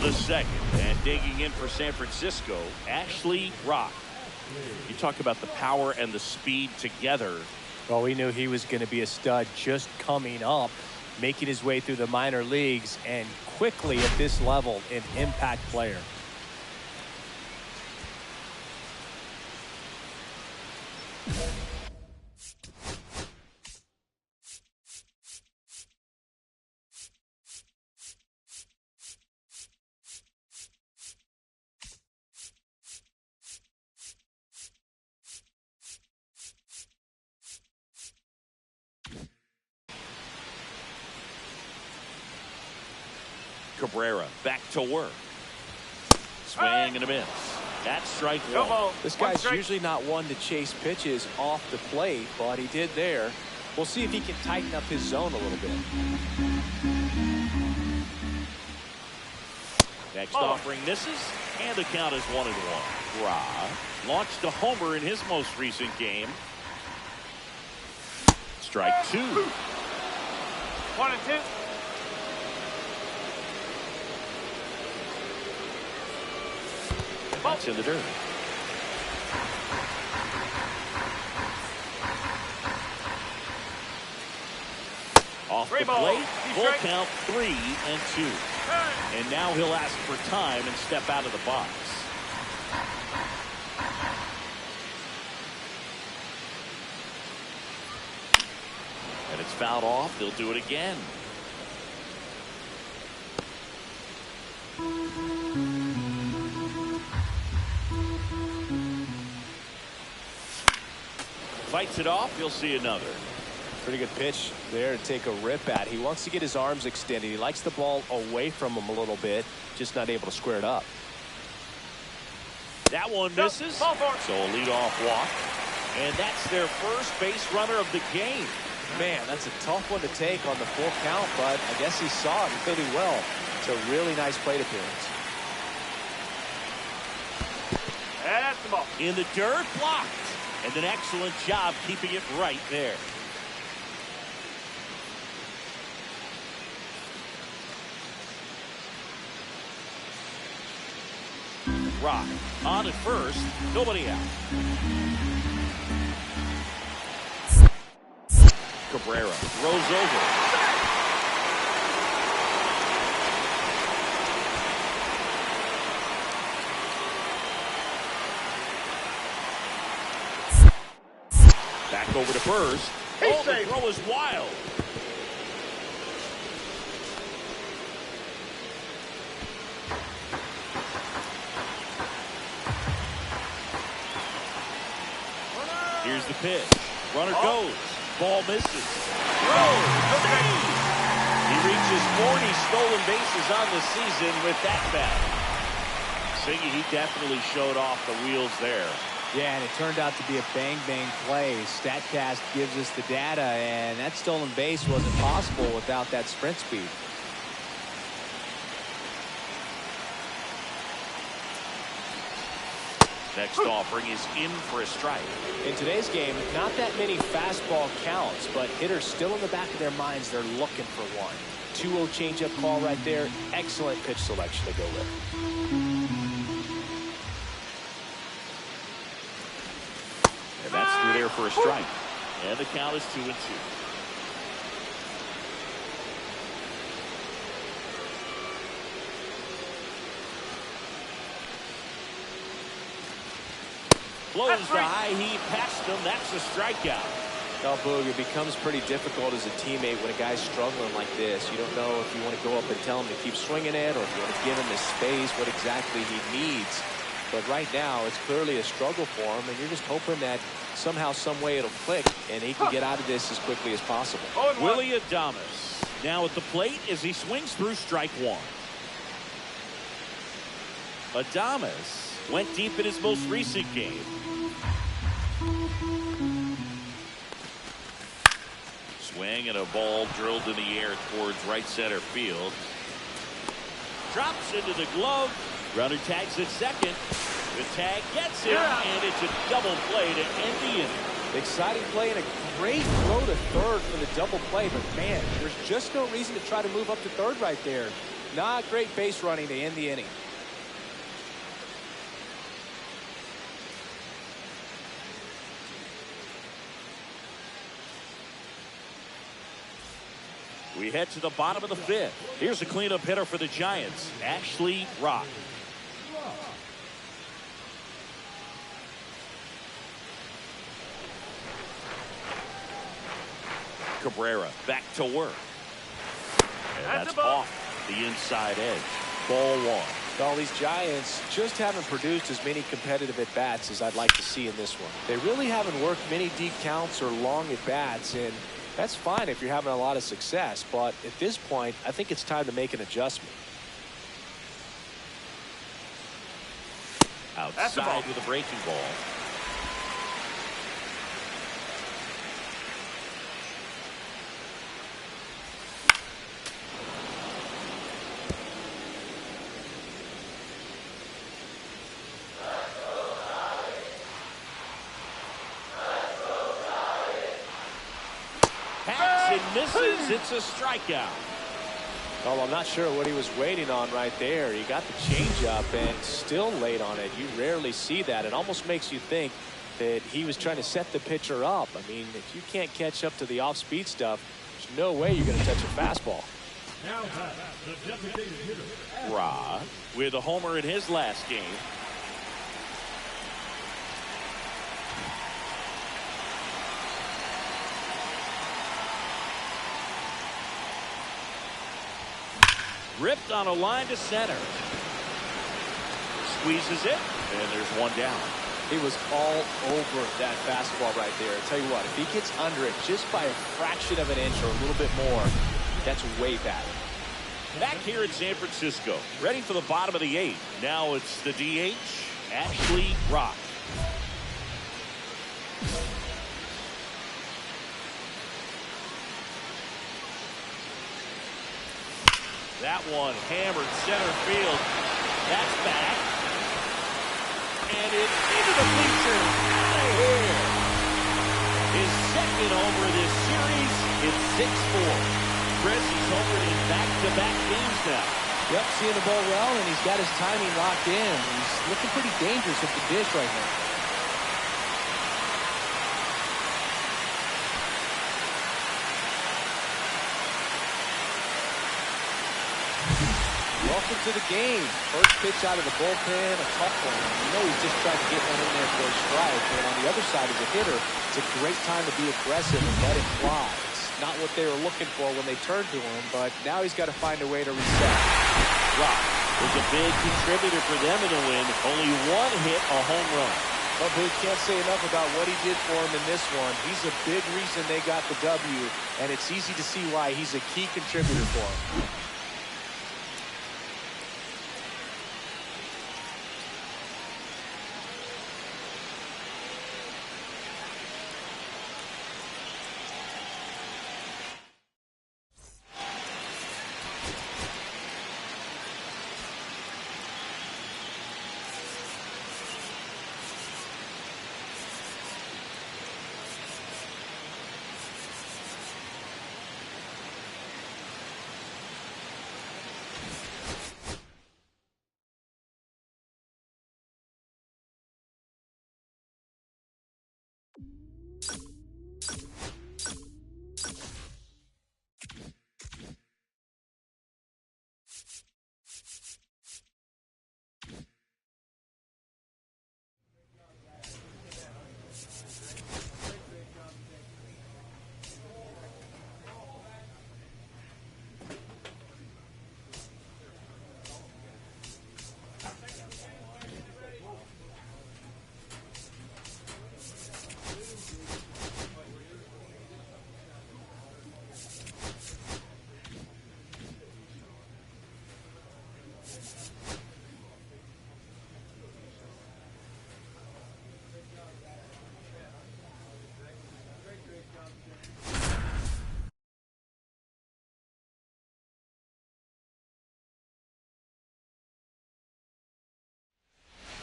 the second. And digging in for San Francisco, Ashley Rock. You talk about the power and the speed together. Well, we knew he was going to be a stud just coming up, making his way through the minor leagues, and quickly at this level, an impact player. Cabrera back to work. Swing and a miss. That's strike one. This guy's usually not one to chase pitches off the plate, but he did there. We'll see if he can tighten up his zone a little bit. Next offering misses, and the count is 1-1. Ra launched a homer in his most recent game. Strike two. 1-2. That's in the dirt. Off the plate, full count 3-2. And now he'll ask for time and step out of the box. And it's fouled off. He'll do it again. Fights it off. You'll see another. Pretty good pitch there to take a rip at. He wants to get his arms extended. He likes the ball away from him a little bit, just not able to square it up. That one misses. So a leadoff walk. And that's their first base runner of the game. Man, that's a tough one to take on the full count, but I guess he saw it really well. It's a really nice plate appearance. That's the ball. In the dirt, blocked. And an excellent job keeping it right there. Rock on at first, nobody out. Cabrera throws over. Back over to first. Oh, the throw is wild. Here's the pitch. Runner goes. Ball misses. Throw. Save. He reaches 40 stolen bases on the season with that bat. Siggy, he definitely showed off the wheels there. Yeah, and it turned out to be a bang-bang play. StatCast gives us the data, and that stolen base wasn't possible without that sprint speed. Next offering is in for a strike. In today's game, not that many fastball counts, but hitters still in the back of their minds, they're looking for one. 2-0 changeup call right there. Excellent pitch selection to go with. And that's through there for a strike. And the count is 2-2. Blows the high heat past him. That's a strikeout. Now, Boog, it becomes pretty difficult as a teammate when a guy's struggling like this. You don't know if you want to go up and tell him to keep swinging it or if you want to give him the space, what exactly he needs. But right now, it's clearly a struggle for him, and you're just hoping that somehow, some way it'll click, and he can get out of this as quickly as possible. Willie Adames now at the plate as he swings through strike one. Adames went deep in his most recent game. Swing and a ball drilled in the air towards right center field. Drops into the glove. Runner tags at second. The tag gets him, and it's a double play to end the inning. Exciting play and a great throw to third for the double play, but man, there's just no reason to try to move up to third right there. Not great base running to end the inning. We head to the bottom of the fifth. Here's a cleanup hitter for the Giants, Ashley Rock. Cabrera back to work. And that's off the inside edge. Ball one. Well, these Giants just haven't produced as many competitive at-bats as I'd like to see in this one. They really haven't worked many deep counts or long at-bats, and that's fine if you're having a lot of success, but at this point, I think it's time to make an adjustment. Outside with a breaking ball. Misses. It's a strikeout. Well, I'm not sure what he was waiting on right there. He got the changeup and still late on it. You rarely see that. It almost makes you think that he was trying to set the pitcher up. I mean, if you can't catch up to the off-speed stuff, there's no way you're going to touch a fastball. Now the designated hitter. Rod with a homer in his last game. Ripped on a line to center. Squeezes it, and there's one down. He was all over that fastball right there. I tell you what, if he gets under it just by a fraction of an inch or a little bit more, that's way bad. Back here in San Francisco, ready for the bottom of the eighth. Now it's the DH, Ashley Rock. That one hammered center field. That's back. And it's into the bleachers. Out of here. His second homer this series. It's 6-4. Chris, he's homered in back-to-back games now. Yep, seeing the ball well, and he's got his timing locked in. He's looking pretty dangerous at the dish right now. Welcome to the game. First pitch out of the bullpen, a tough one. You know he's just trying to get one in there for a strike. And on the other side, as a hitter, it's a great time to be aggressive and let it fly. It's not what they were looking for when they turned to him, but now he's got to find a way to reset. Rock was a big contributor for them in the win. Only one hit, a home run. Well, Booth, can't say enough about what he did for him in this one. He's a big reason they got the W, and it's easy to see why he's a key contributor for him.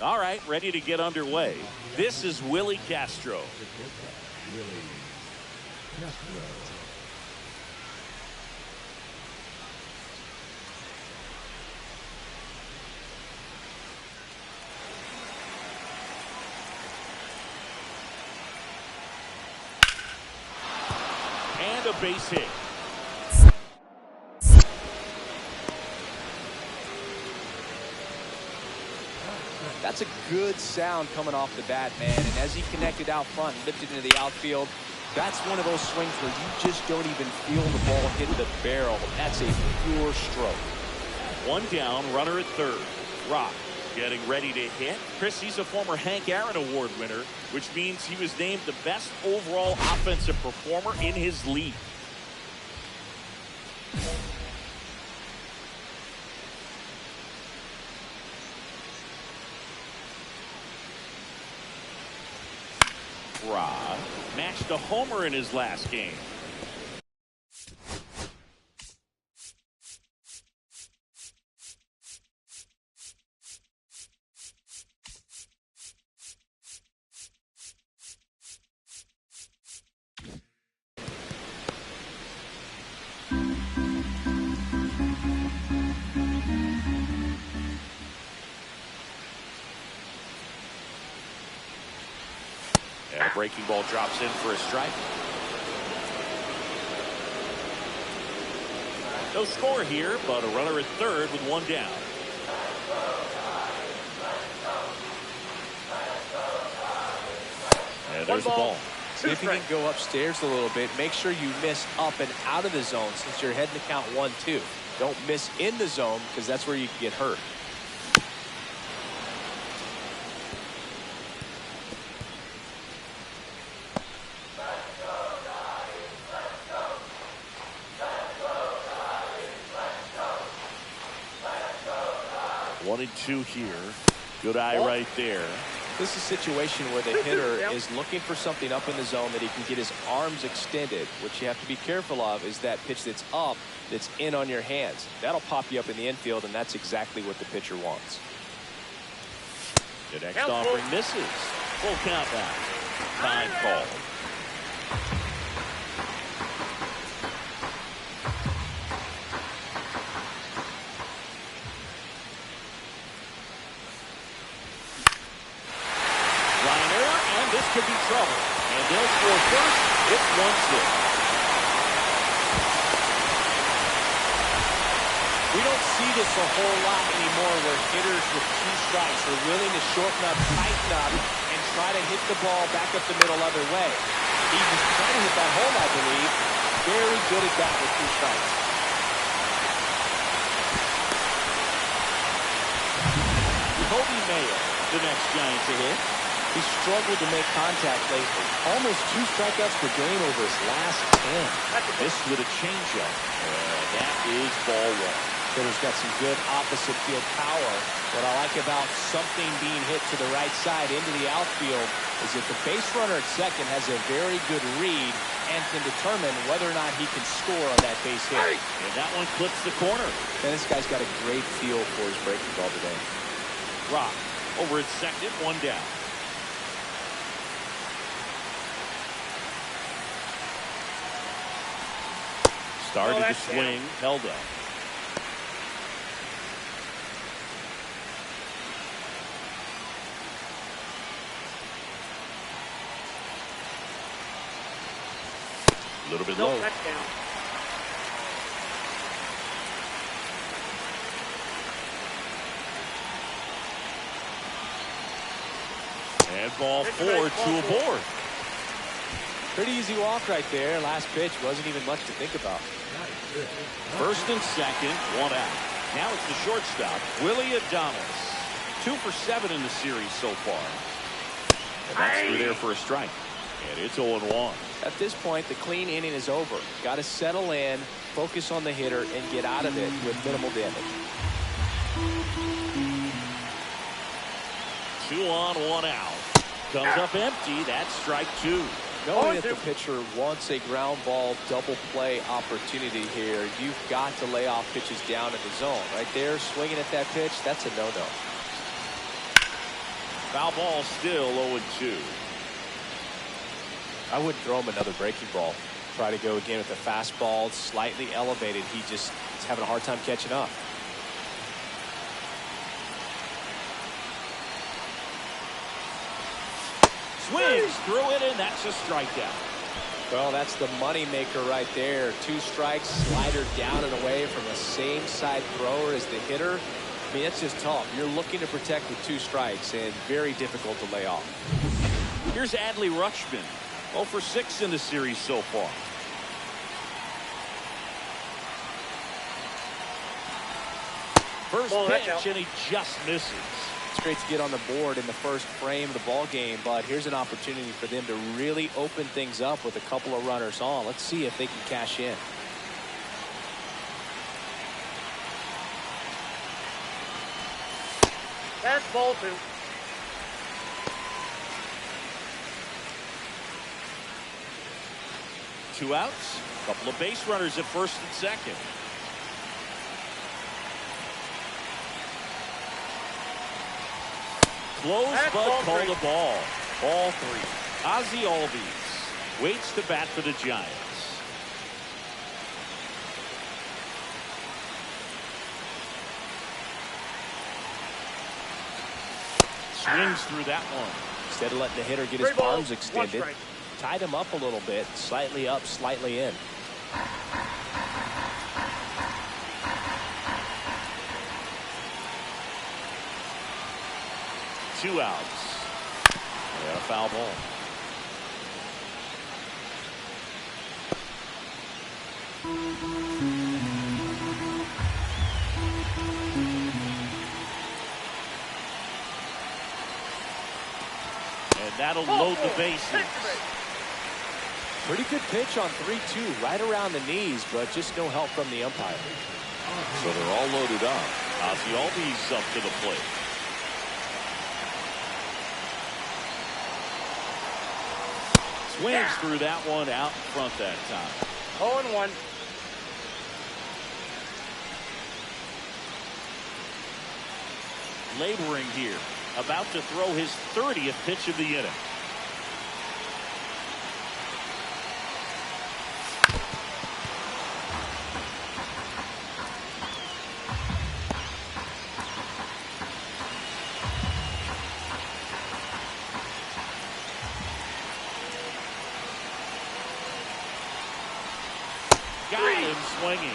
All right, ready to get underway. This is Willie Castro. a base hit. That's a good sound coming off the bat, man. And as he connected out front and lifted into the outfield, that's one of those swings where you just don't even feel the ball hit the barrel. That's a pure stroke. One down, runner at third. Rock getting ready to hit. Chris, he's a former Hank Aaron Award winner, which means he was named the best overall offensive performer in his league. Rock matched a homer in his last game. And a breaking ball drops in for a strike. No score here, but a runner at third with one down. And there's the ball. See if you can go upstairs a little bit. Make sure you miss up and out of the zone since you're heading to count 1-2. Don't miss in the zone because that's where you can get hurt. One and two here. Good eye right there. This is a situation where the hitter is looking for something up in the zone that he can get his arms extended. What you have to be careful of is that pitch that's up, that's in on your hands. That'll pop you up in the infield, and that's exactly what the pitcher wants. The next offering misses. Full count now. Time call. Could be trouble, and they'll score first. It's 1-6. We don't see this a whole lot anymore where hitters with 2 strikes are willing to shorten up, tighten up, and try to hit the ball back up the middle other way. He was trying to hit that home, I believe. Very good at that with 2 strikes. Kobe Mayo, the next Giants to hit. He struggled to make contact lately. Almost 2 strikeouts per game over his last 10. Missed with a changeup. That is ball 1. Hitter's got some good opposite field power. What I like about something being hit to the right side into the outfield is that the base runner at second has a very good read and can determine whether or not he can score on that base hit. And that one clips the corner. And this guy's got a great feel for his breaking ball today. Rock over at second, 1 down. Started to swing, held up. A little bit low. That's down. And ball 4, 2 aboard. Pretty easy walk right there. Last pitch wasn't even much to think about. First and second, 1 out. Now it's the shortstop, Willie Adames. 2 for 7 in the series so far. And that's through there for a strike. And it's 0-1. At this point, the clean inning is over. Got to settle in, focus on the hitter, and get out of it with minimal damage. 2 on, 1 out. Comes up empty. That's strike 2. Knowing that the pitcher wants a ground ball double play opportunity here, you've got to lay off pitches down in the zone. Right there, swinging at that pitch, that's a no-no. Foul ball still 0-2. I wouldn't throw him another breaking ball. Try to go again with the fastball, slightly elevated. He just is having a hard time catching up. Swings through it, and that's a strikeout. Well, that's the money maker right there. 2 strikes, slider down and away from the same side thrower as the hitter. I mean, it's just tough. You're looking to protect with 2 strikes and very difficult to lay off. Here's Adley Rutschman, 0 for 6 in the series so far. First pitch, and he just misses. It's great to get on the board in the first frame of the ball game, but here's an opportunity for them to really open things up with a couple of runners on. Let's see if they can cash in. That's ball 2. Two outs, a couple of base runners at first and second. Close, but called a ball. Ball 3. Ozzie Albies waits to bat for the Giants. Swings through that one. Instead of letting the hitter get his arms extended, tied him up a little bit, slightly up, slightly in. Two outs. And a foul ball. And that'll load the bases. Pretty good pitch on 3-2, right around the knees, but just no help from the umpire. So they're all loaded up. Ozzie Albies up to the plate. Swings through that one, out in front that time. 0-1. Laboring here, about to throw his 30th pitch of the inning. Got him swinging.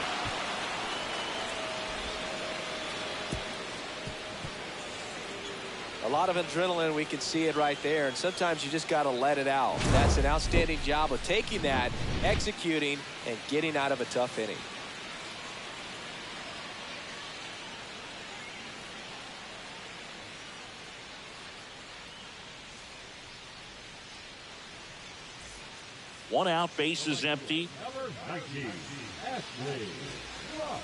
A lot of adrenaline, we can see it right there, and sometimes you just got to let it out. That's an outstanding job of taking that, executing, and getting out of a tough inning. One out, base is empty. Number 19, Ashley Rock.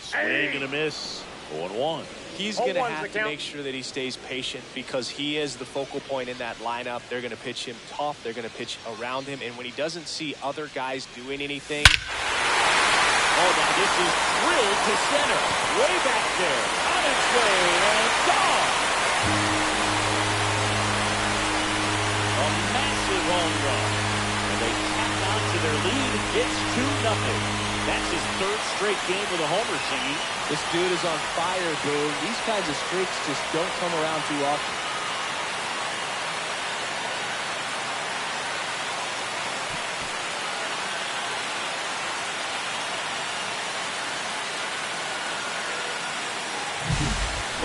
Swing and a miss. 0-1. He's going to have to make sure that he stays patient because he is the focal point in that lineup. They're going to pitch him tough. They're going to pitch around him. And when he doesn't see other guys doing anything. Oh, now this is drilled to center. Way back there. On its way and gone. A massive home run. And they tap on to their lead. It's 2-0. That's his 3rd straight game with a homer, Singy. This dude is on fire, Boone. These kinds of streaks just don't come around too often.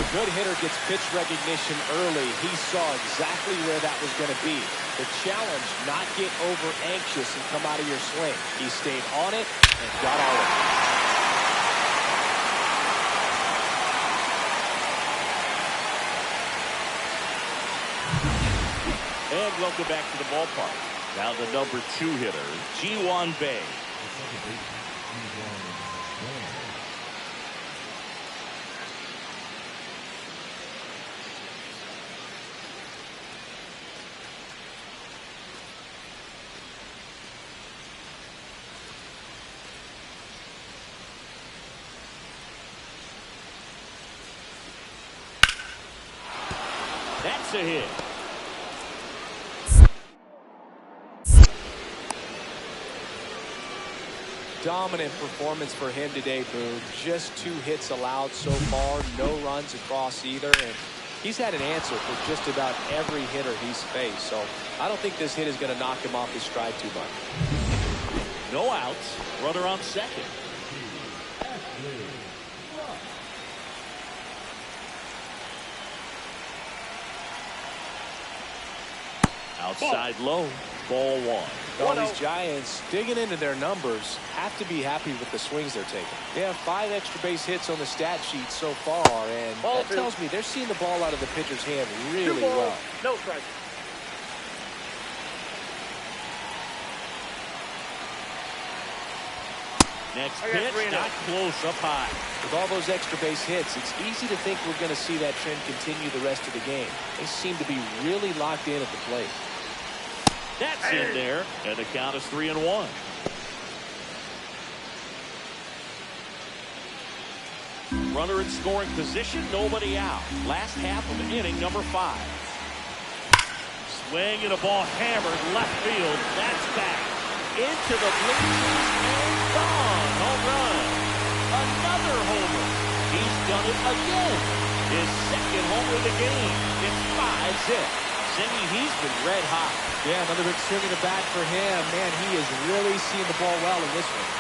A good hitter gets pitch recognition early. He saw exactly where that was going to be. The challenge, not get over anxious and come out of your swing. He stayed on it and got all of it. And welcome back to the ballpark. Now the number 2 hitter, Ji-Hwan Bae. That's a hit. Dominant performance for him today, Boone. Just 2 hits allowed so far, no runs across either, and he's had an answer for just about every hitter he's faced. So I don't think this hit is going to knock him off his stride too much. No outs. Runner on second. Outside low. Ball one. All these Giants digging into their numbers have to be happy with the swings they're taking. They have 5 extra base hits on the stat sheet so far, and that tells me they're seeing the ball out of the pitcher's hand really well. No strike. Next pitch, not close, up high. With all those extra base hits, it's easy to think we're going to see that trend continue the rest of the game. They seem to be really locked in at the plate. That's in there, and the count is 3-1. Runner in scoring position, nobody out. Last half of inning number 5. Swing and a ball hammered left field. That's back into the bleachers and gone. Home run. Another homer. He's done it again. His second homer of the game. It's 5-zip. Zingy, he's been red hot. Yeah, another big swing in the bat for him. Man, he is really seeing the ball well in this one.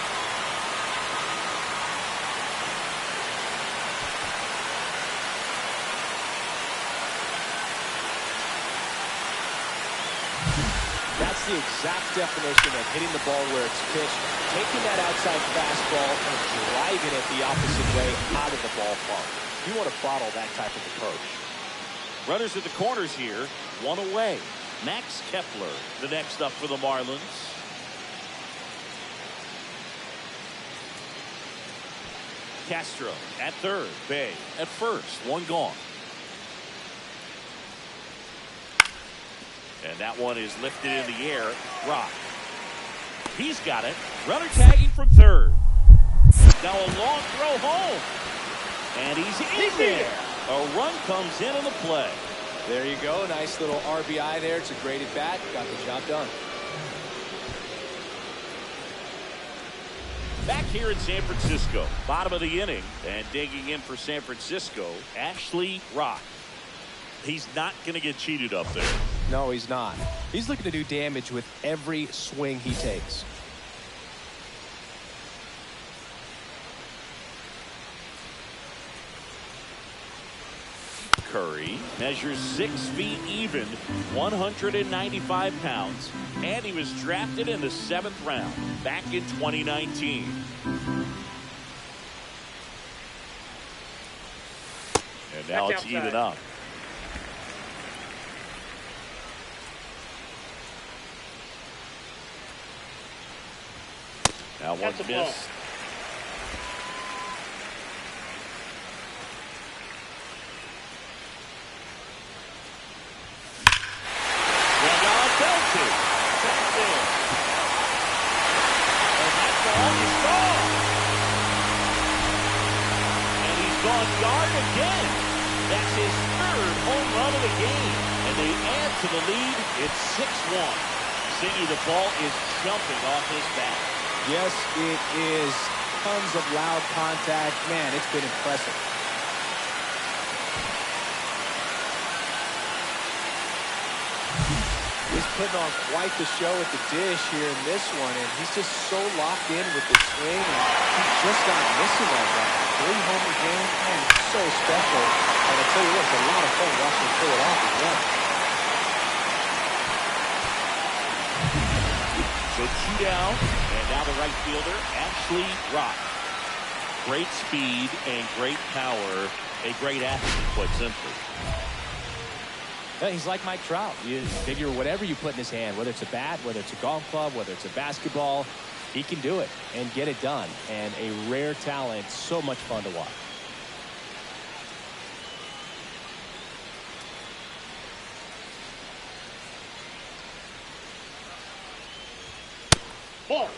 That's the exact definition of hitting the ball where it's pitched, taking that outside fastball and driving it the opposite way out of the ballpark. You want to bottle that type of approach. Runners at the corners here, one away. Max Kepler, the next up for the Marlins. Castro at third, Bay at first, one gone. And that one is lifted in the air. Rock. He's got it. Runner tagging from third. Now a long throw home. And he's in there. A run comes in on the play. There you go. Nice little RBI there. It's a great at bat. Got the job done. Back here in San Francisco, bottom of the inning, and digging in for San Francisco, Ashley Rock. He's not going to get cheated up there. No, he's not. He's looking to do damage with every swing he takes. Curry measures 6 feet even, 195 pounds, and he was drafted in the 7th round back in 2019. And now it's even up. Now one miss. Yard again. That's his 3rd home run of the game. And they add to the lead. It's 6-1. Zingy, the ball is jumping off his bat. Yes, it is. Tons of loud contact. Man, it's been impressive. He's putting on quite the show at the dish here in this one, and he's just so locked in with the swing, and he's just not missing like that. 3-homer game, man, so special. And I'll tell you what, it's a lot of fun watching him pull it off as well. So 2 down, and now the right fielder, Ashley Rock. Great speed and great power. A great athlete, quite simply. Yeah, he's like Mike Trout. You figure whatever you put in his hand, whether it's a bat, whether it's a golf club, whether it's a basketball, he can do it and get it done. And a rare talent, so much fun to watch. Ball.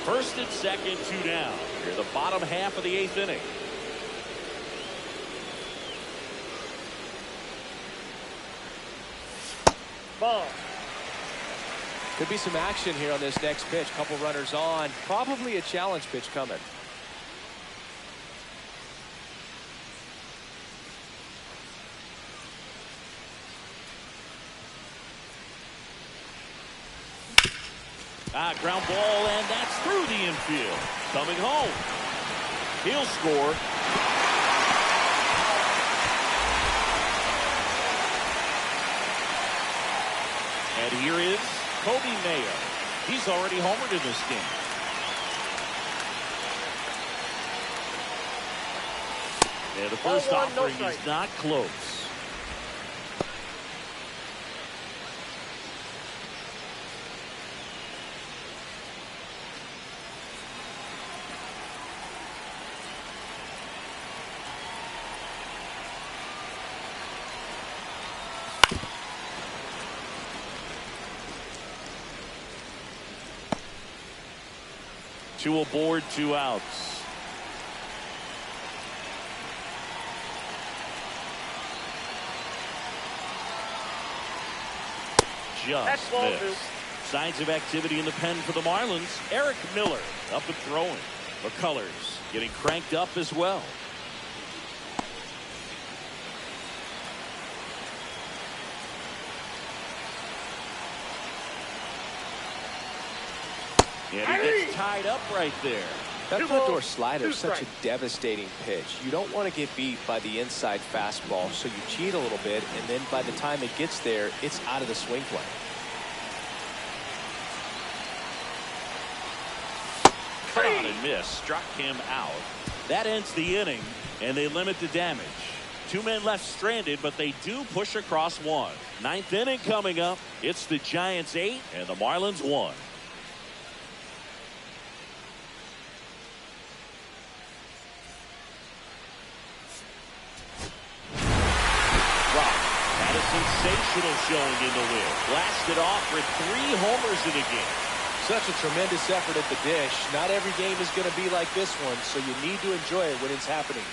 First and second, 2 down. Here, the bottom half of the 8th inning. Ball. Could be some action here on this next pitch. Couple runners on. Probably a challenge pitch coming. Ground ball, and that's through the infield. Coming home. He'll score. And here is Kobe Mayo. He's already homered in this game. And the first offering is not close. Two aboard, 2 outs. Just missed. Signs of activity in the pen for the Marlins. Eric Miller up and throwing. McCullers getting cranked up as well. And he gets tied up right there. That front-door slider is such a devastating pitch. You don't want to get beat by the inside fastball, so you cheat a little bit, and then by the time it gets there, it's out of the swing play. Caught and missed. Struck him out. That ends the inning, and they limit the damage. 2 men left stranded, but they do push across 1. 9th inning coming up. It's the Giants 8 and the Marlins 1. Sensational showing in the win. Blasted off for 3 homers in a game. Such a tremendous effort at the dish. Not every game is going to be like this one, so you need to enjoy it when it's happening.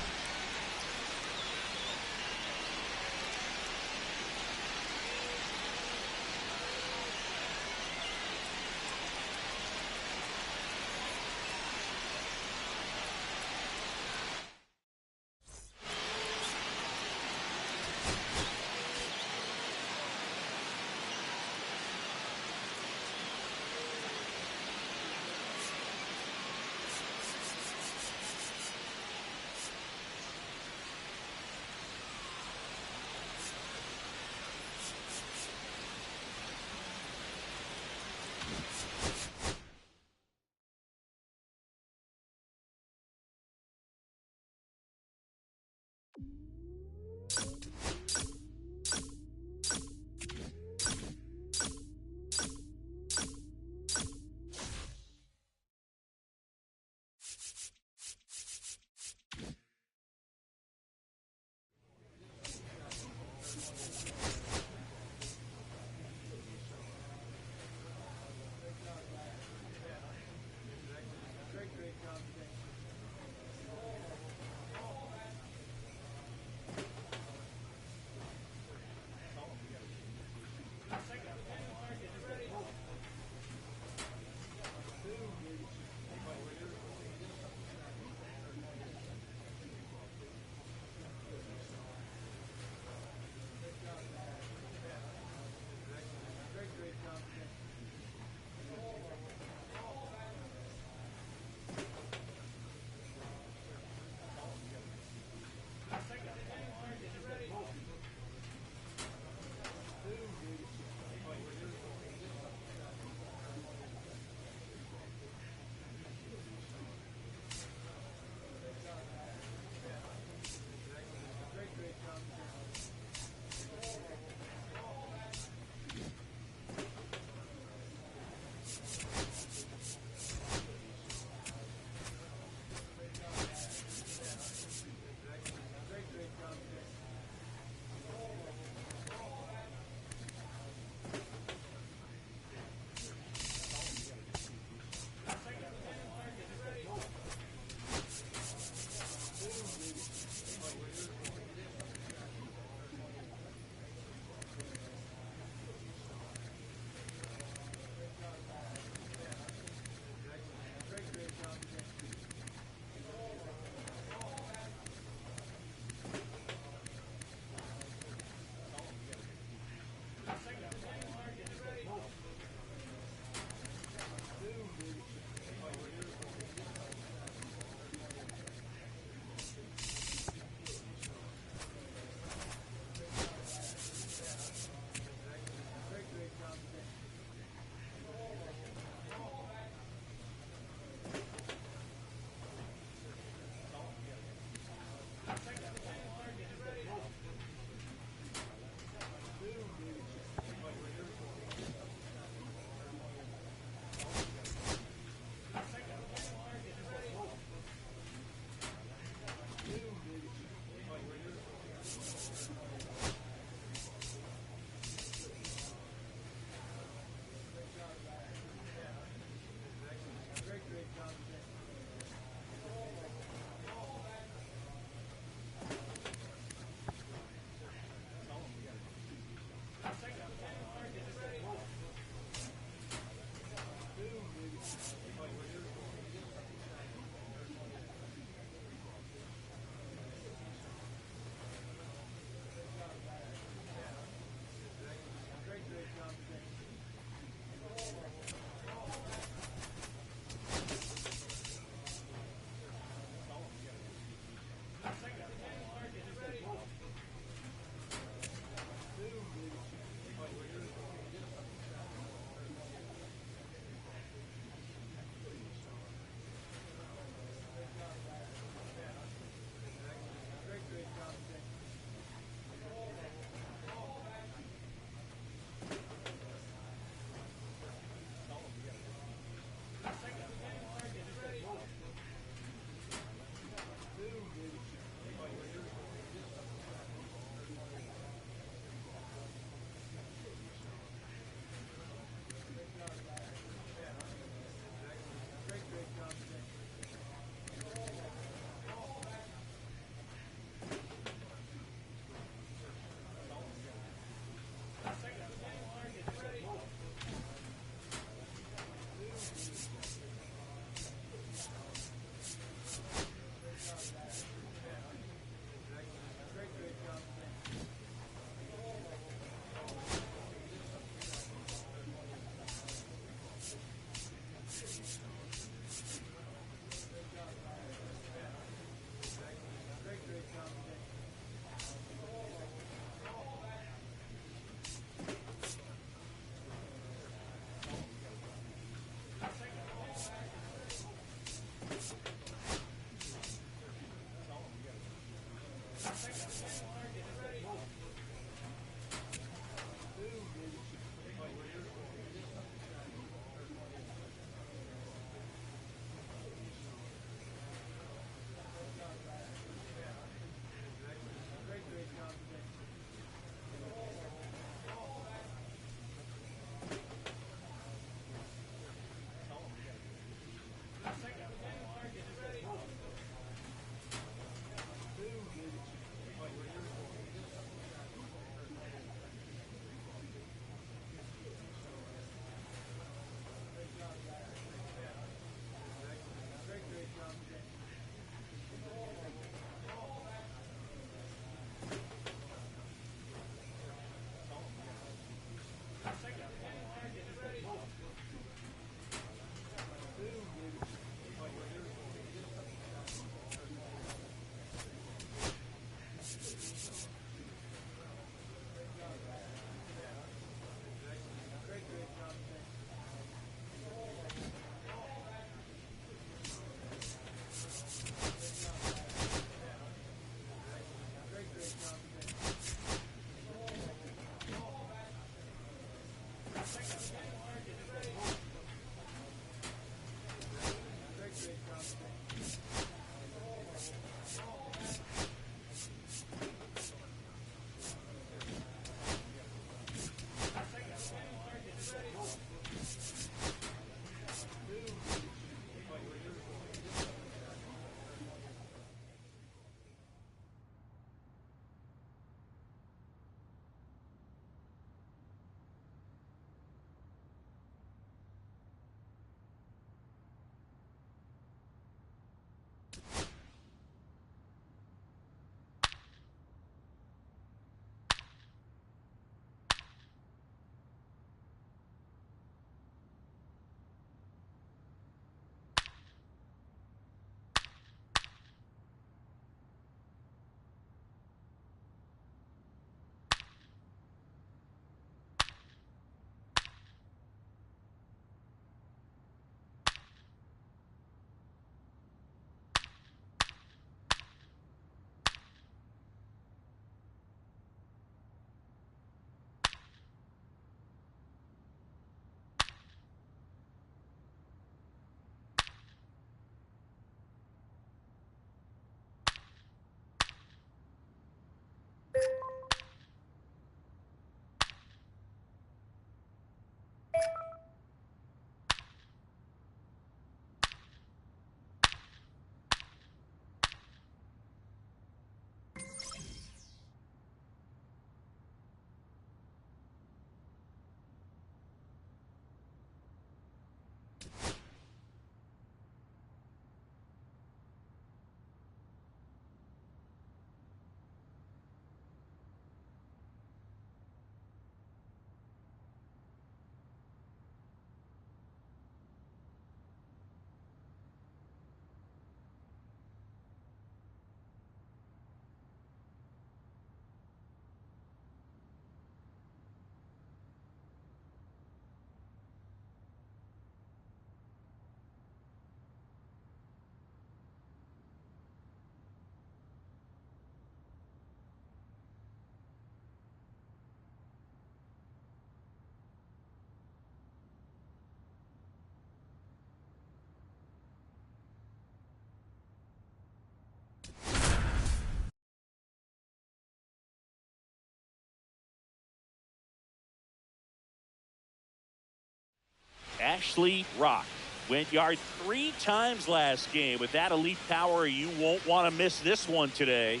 Ashley Rock went yard 3 times last game. With that elite power, you won't want to miss this one today.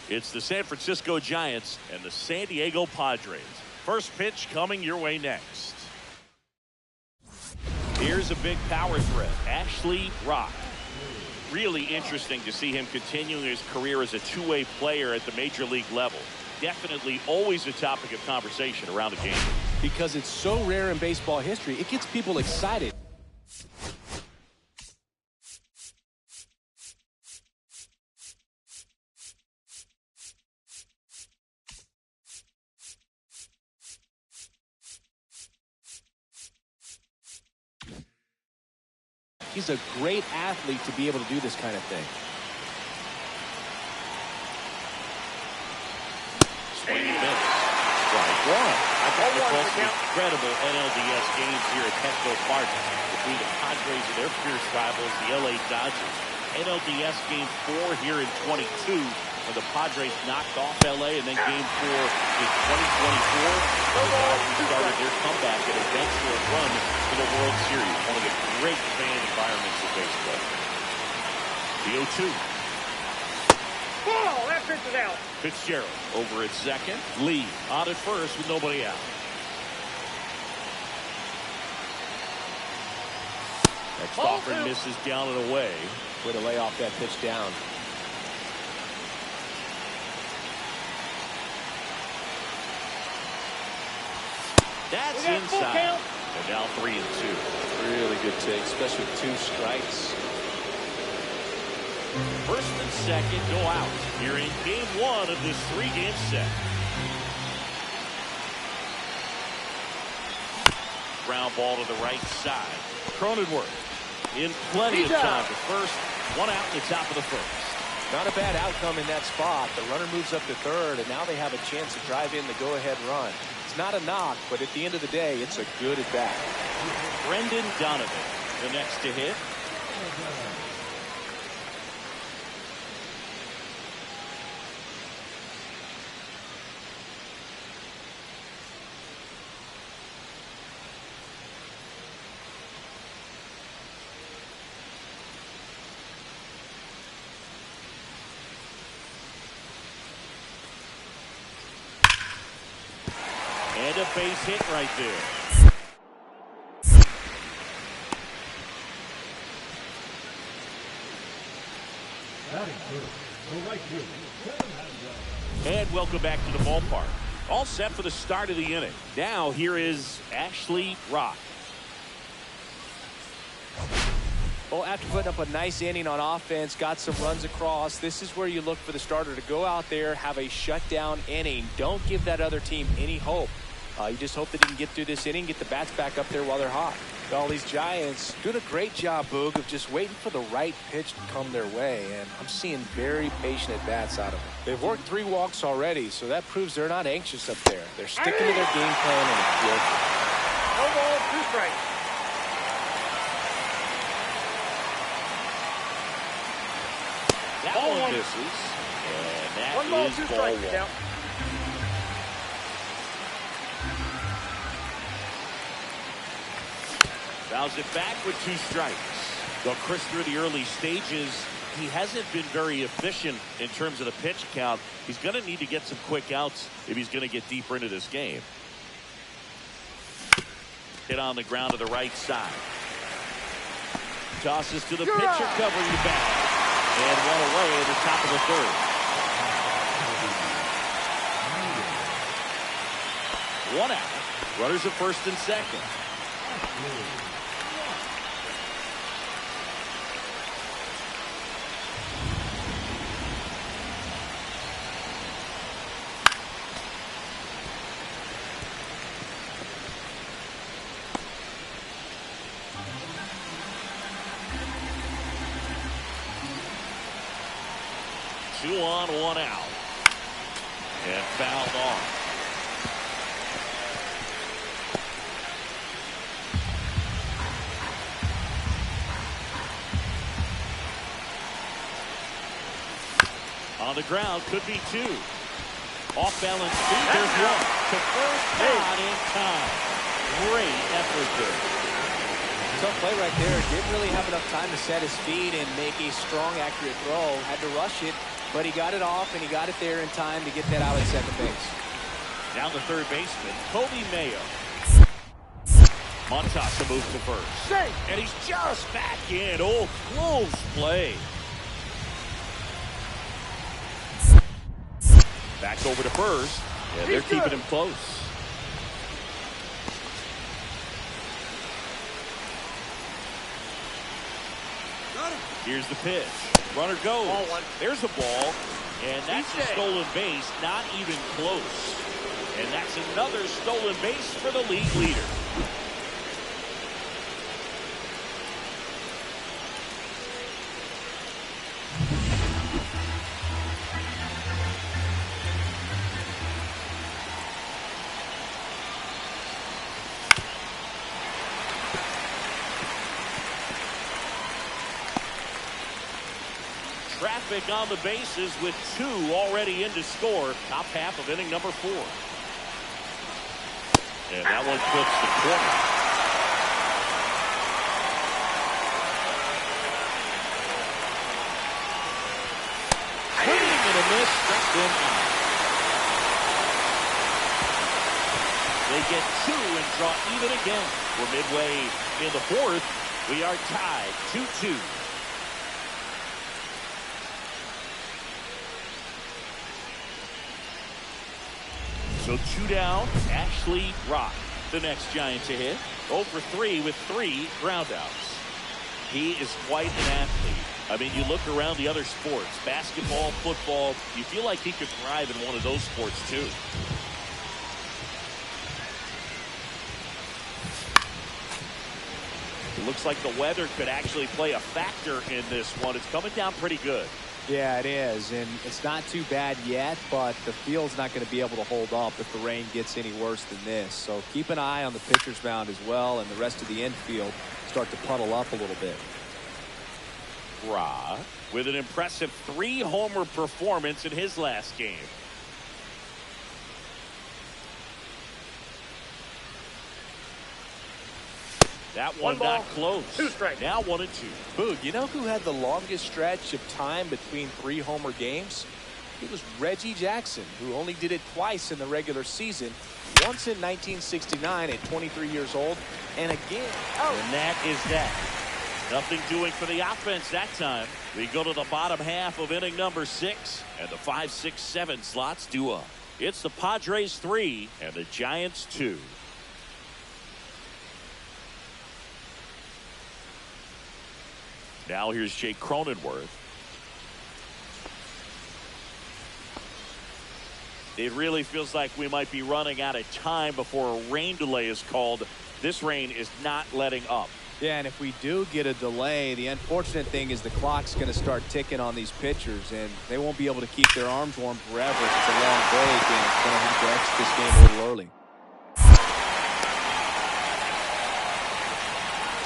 It's the San Francisco Giants and the San Diego Padres. First pitch coming your way next. Here's a big power threat, Ashley Rock. Really interesting to see him continuing his career as a two-way player at the major league level. Definitely always a topic of conversation around the game. Because it's so rare in baseball history, it gets people excited. He's a great athlete to be able to do this kind of thing. Swing and miss. Strike one. I got the most incredible NLDS games here at Petco Park between the Padres and their fierce rivals, the LA Dodgers. NLDS Game 4 here in 22, when the Padres knocked off LA, and then Game 4 in 2024, the Dodgers started their comeback and eventual run to the World Series. One of the great fan environments of baseball. The 0-2. Oh, that pitch is out. Fitzgerald over at second. Lee on at first with nobody out. Next offering misses down and away. Way to lay off that pitch down. That's inside. And now 3-2. Really good take, especially with 2 strikes. First and second go out here in game 1 of this 3-game set. Ground ball to the right side. Cronenworth in plenty of time to first. 1 out in the top of the first. Not a bad outcome in that spot. The runner moves up to third, and now they have a chance to drive in the go-ahead run. It's not a knock, but at the end of the day, it's a good at-bat. Brendan Donovan, the next to hit. And a base hit right there. And welcome back to the ballpark. All set for the start of the inning. Now here is Ashley Rock. Well, after putting up a nice inning on offense, got some runs across, this is where you look for the starter to go out there, have a shutdown inning. Don't give that other team any hope. You just hope that you can get through this inning, get the bats back up there while they're hot. All these Giants doing a great job, Boog, of just waiting for the right pitch to come their way, and I'm seeing very patient at-bats out of them. They've worked 3 walks already, so that proves they're not anxious up there. They're sticking to their game plan, and it's working. No ball, 2 strikes. That Ball one 1. misses. And that 1 ball, is 2 ball strikes 1. now. Fouls it back with 2 strikes. Though Chris, through the early stages, he hasn't been very efficient in terms of the pitch count. He's going to need to get some quick outs if he's going to get deeper into this game. Hit on the ground to the right side. Tosses to the pitcher, covering the bag. And one away at the top of the third. One out. Runners at first and second. Two on, one out. And fouled off. On the ground, could be two. Off balance, two. There's one. To first, not in time. Great effort there. Tough play right there. Didn't really have enough time to set his feet and make a strong, accurate throw. Had to rush it, but he got it off, and he got it there in time to get that out at second base. Down the third baseman, Kobe Mayo. Montasa moves to first. And he's just back in. Oh, close play. Back over to first. Yeah, they're keeping him close. Here's the pitch. Runner goes. There's a ball. And that's a stolen base. Not even close. And that's another stolen base for the league leader. Traffic on the bases with two already in to score. Top half of inning number 4. And that one clips the corner. Swing and a miss. Struck them out. They get 2 and draw even again. We're midway in the 4th. We are tied 2-2. So 2 down, Ashley Rock, the next Giant to hit. 0 for 3 with 3 groundouts. He is quite an athlete. I mean, you look around the other sports, basketball, football, you feel like he could thrive in one of those sports too. It looks like the weather could actually play a factor in this one. It's coming down pretty good. Yeah, it is, and it's not too bad yet, but the field's not going to be able to hold up if the rain gets any worse than this. So keep an eye on the pitcher's mound as well, and the rest of the infield start to puddle up a little bit. Ra with an impressive 3-homer performance in his last game. That one not close. 2 strikes. Now 1-2. Boog, you know who had the longest stretch of time between 3-homer games? It was Reggie Jackson, who only did it twice in the regular season. Once in 1969 at 23 years old, and again. And that is that. Nothing doing for the offense that time. We go to the bottom half of inning number 6, and the 5, 6, 7 slots do up. It's the Padres 3 and the Giants 2. Now here's Jake Cronenworth. It really feels like we might be running out of time before a rain delay is called. This rain is not letting up. Yeah, and if we do get a delay, the unfortunate thing is the clock's going to start ticking on these pitchers, and they won't be able to keep their arms warm forever. It's a long break, and it's going to have to exit this game a little early.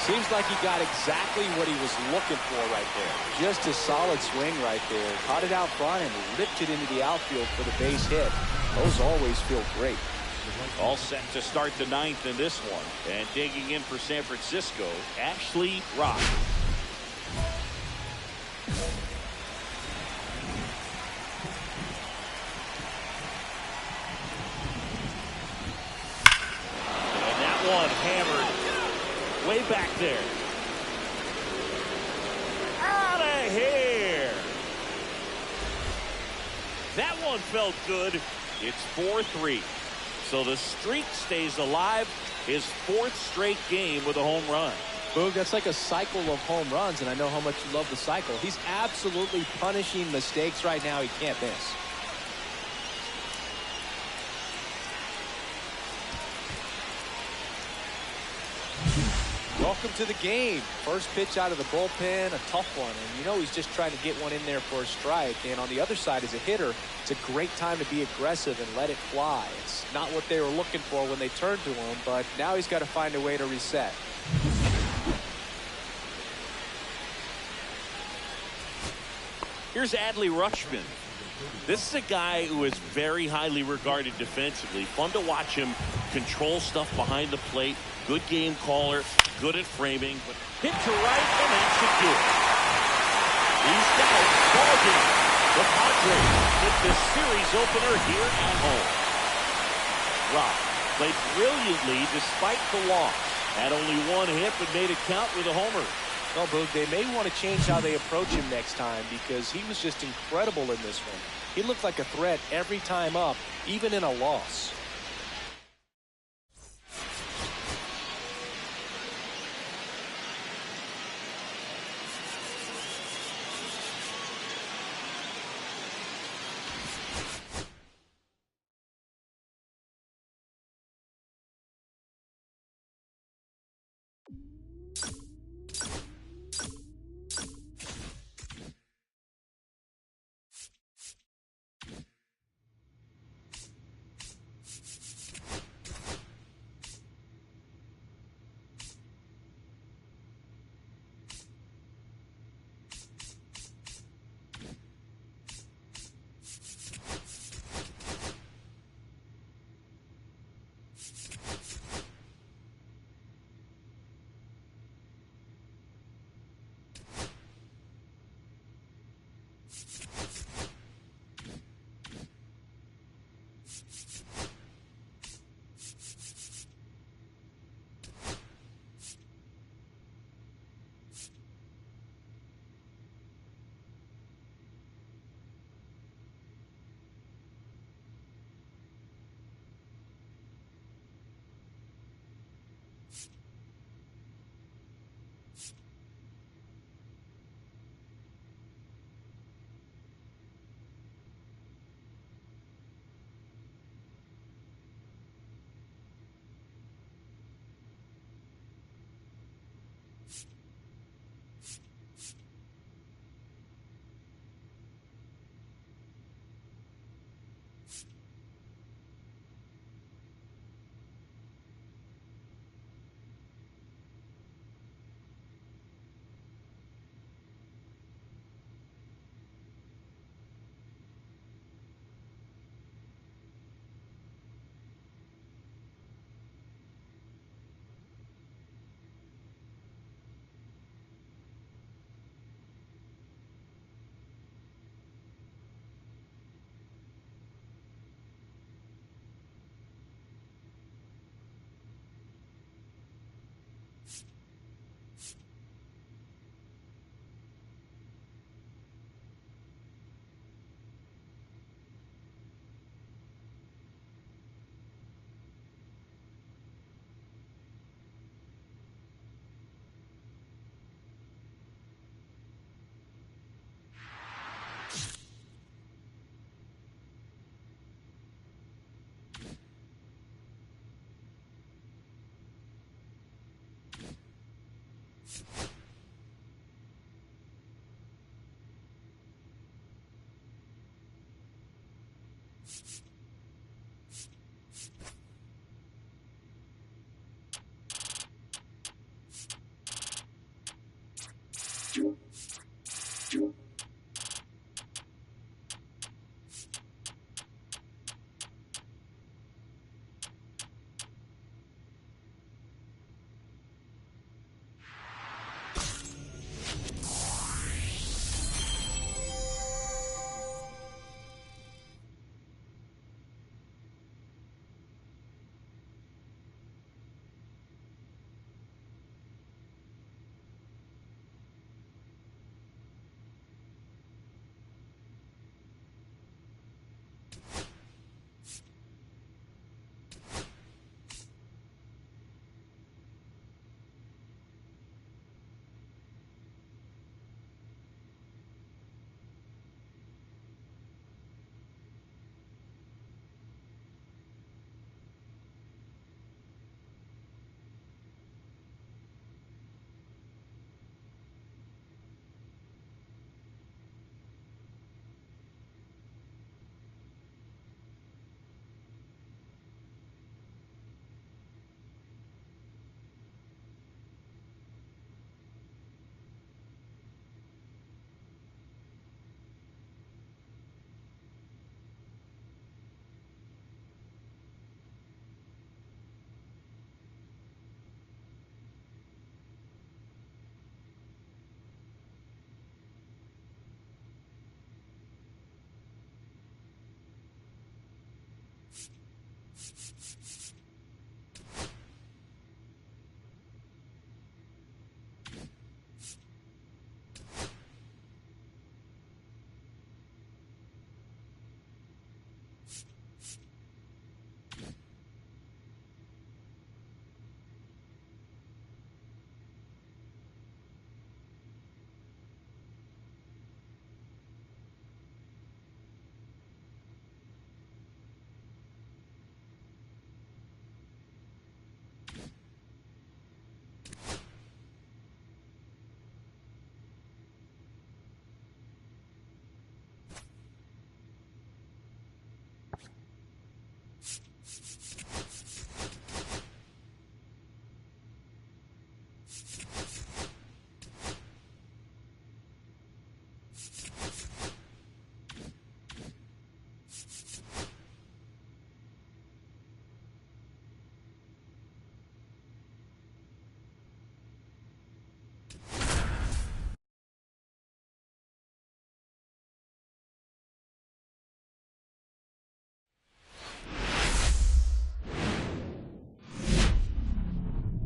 Seems like he got exactly what he was looking for right there. Just a solid swing right there. Caught it out front and ripped it into the outfield for the base hit. Those always feel great. All set to start the 9th in this one. And digging in for San Francisco, Ashley Rock. And that one hammered way back there. Out of here. That one felt good. It's 4-3. So the streak stays alive. His fourth straight game with a home run. Boog, that's like a cycle of home runs, and I know how much you love the cycle. He's absolutely punishing mistakes right now he can't miss. Welcome to the game. First pitch out of the bullpen, a tough one. And you know he's just trying to get one in there for a strike. And on the other side, as a hitter, it's a great time to be aggressive and let it fly. It's not what they were looking for when they turned to him, but now he's got to find a way to reset. Here's Adley Rutschman. This is a guy who is very highly regarded defensively. Fun to watch him control stuff behind the plate. Good game caller, good at framing, but hit to right, and that should do it. He's got it. Ball game. The Padres with the series opener here at home. Rock played brilliantly despite the loss. Had only one hit, but made it count with a homer. Well, Boog, they may want to change how they approach him next time because he was just incredible in this one. He looked like a threat every time up, even in a loss.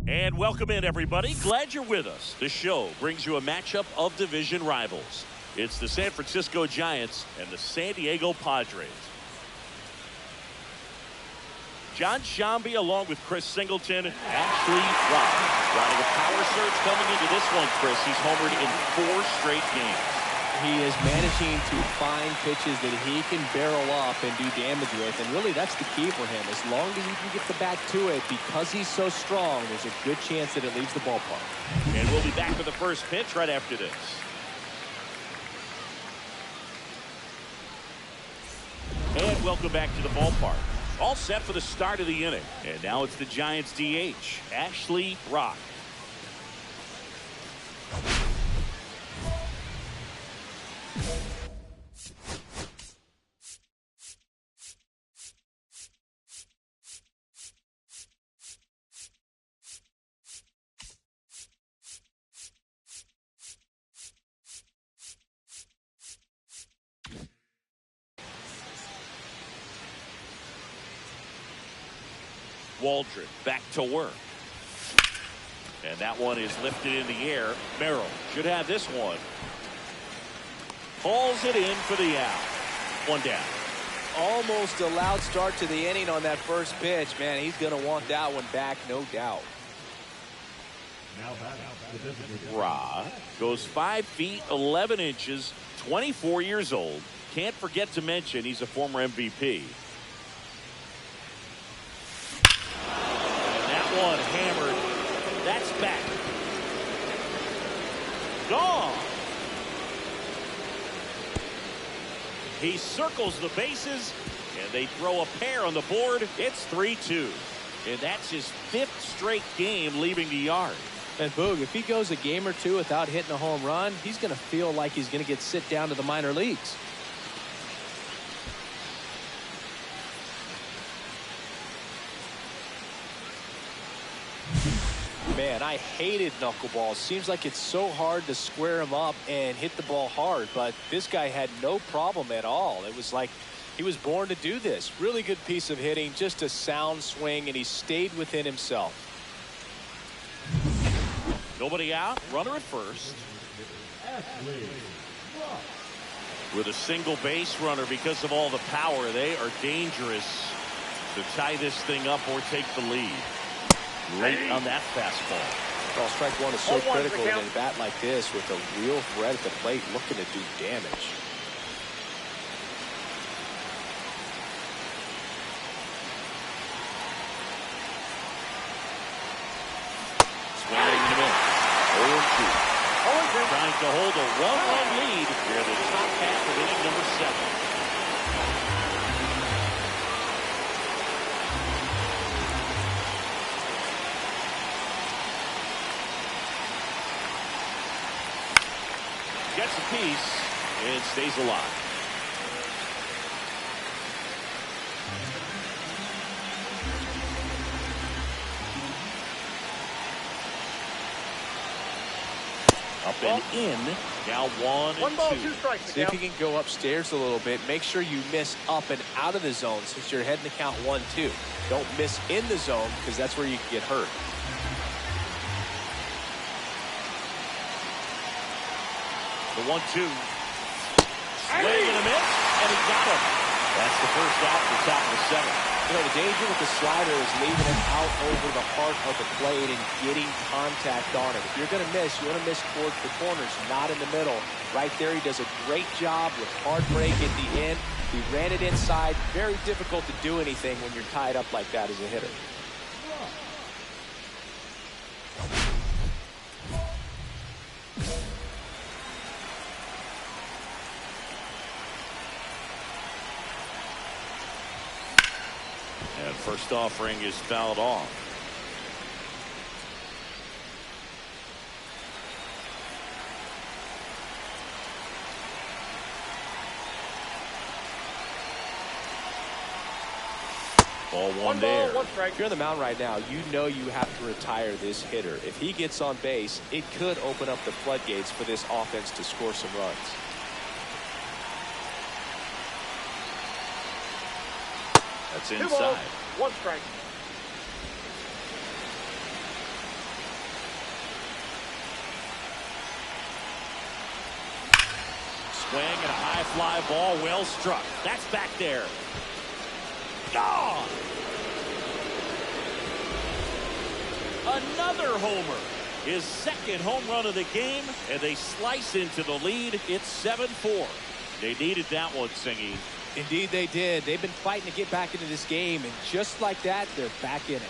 And welcome in, everybody. Glad you're with us. The show brings you a matchup of division rivals. It's the San Francisco Giants and the San Diego Padres. John Shambi along with Chris Singleton, Ashley Rock. Riding a power surge coming into this one, Chris. He's homered in 4 straight games. He is managing to find pitches that he can barrel up and do damage with, and really that's the key for him. As long as he can get the bat to it, because he's so strong, there's a good chance that it leaves the ballpark. And we'll be back for the first pitch right after this. And welcome back to the ballpark. All set for the start of the inning. And now it's the Giants DH, Ashley Rock. Waldron back to work. And that one is lifted in the air. Merrill should have this one. Pulls it in for the out. One down. Almost a loud start to the inning on that first pitch. Man, he's going to want that one back, no doubt. Ra goes 5 feet 11 inches, 24 years old. Can't forget to mention he's a former MVP. One hammered. That's back. Gone. He circles the bases, and they throw a pair on the board. It's 3-2. And that's his 5th straight game leaving the yard. And Boog, if he goes a game or two without hitting a home run, he's going to feel like he's going to get sit down to the minor leagues. Man, I hated knuckleballs. Seems like it's so hard to square him up and hit the ball hard, but this guy had no problem at all. It was like he was born to do this. Really good piece of hitting, just a sound swing, and he stayed within himself. Nobody out, runner at first. With a single base runner, because of all the power, they are dangerous to tie this thing up or take the lead. Late on that fastball. Well, strike one is so critical in a bat like this with a real threat at the plate looking to do damage. Swinging him in. 0-2. Trying to hold a 1-run lead near the top half of inning number 7. Gets a piece and stays alive. Up and in. Now 1-2. See if you can go upstairs a little bit. Make sure you miss up and out of the zone since you're heading to count 1-2. Don't miss in the zone because that's where you can get hurt. The 1-2. Swing and a miss, and he got him. That's the first out for the top of the 7th. You know, the danger with the slider is leaving it out over the heart of the plate and getting contact on it. If you're going to miss, you want to miss towards the corners, not in the middle. Right there, he does a great job with hard break at the end. He ran it inside. Very difficult to do anything when you're tied up like that as a hitter. And first offering is fouled off. Ball one there. If you're on the mound right now, you know you have to retire this hitter. If he gets on base, it could open up the floodgates for this offense to score some runs. That's inside. 1 strike. swing and a high fly ball, well struck. That's back there. Gone! Another homer. His second home run of the game, and they slice into the lead. It's 7-4. They needed that one, Singy. Indeed they did. They've been fighting to get back into this game, and just like that, they're back in it.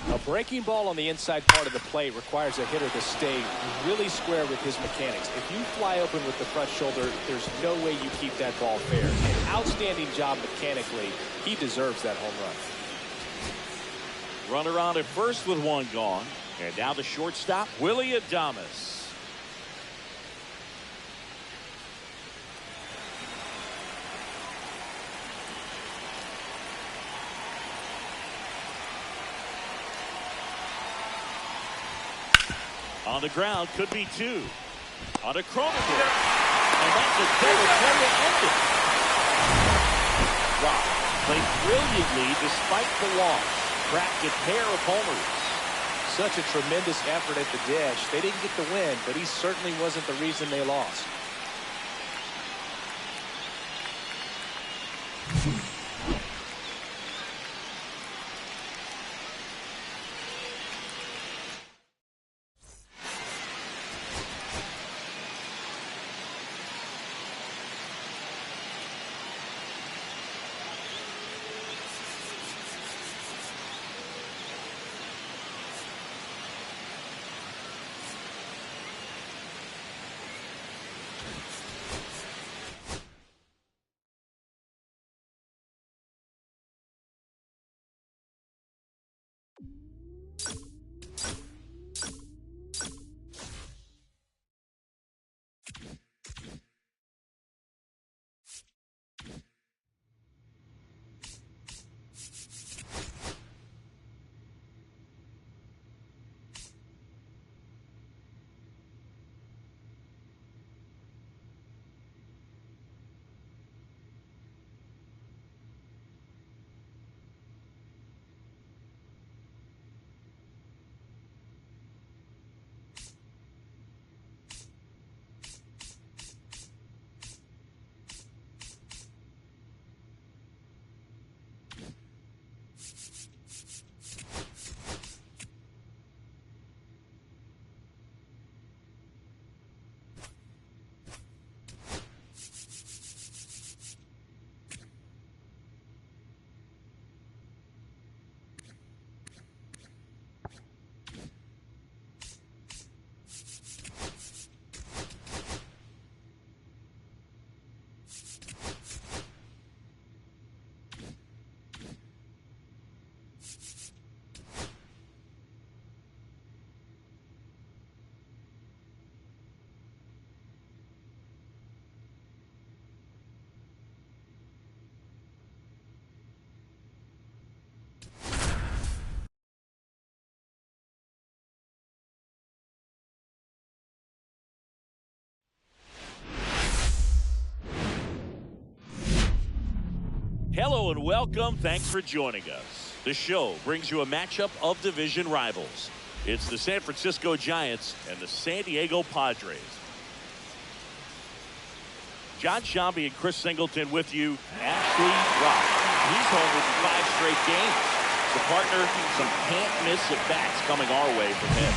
A breaking ball on the inside part of the plate requires a hitter to stay really square with his mechanics. If you fly open with the front shoulder, there's no way you keep that ball fair. An outstanding job mechanically. He deserves that home run. Runner on at first with one gone. And now the shortstop, Willie Adames. On the ground, could be two. On a chronometer. And that's a double play to end it. Rock played brilliantly despite the loss. Cracked a pair of homers. Such a tremendous effort at the dish. They didn't get the win, but he certainly wasn't the reason they lost. Hello and welcome. Thanks for joining us. The show brings you a matchup of division rivals. It's the San Francisco Giants and the San Diego Padres. John Shambi and Chris Singleton with you. Ashley Rock. He's home with 5 straight games. The partner, some can't-miss at-bats coming our way from him.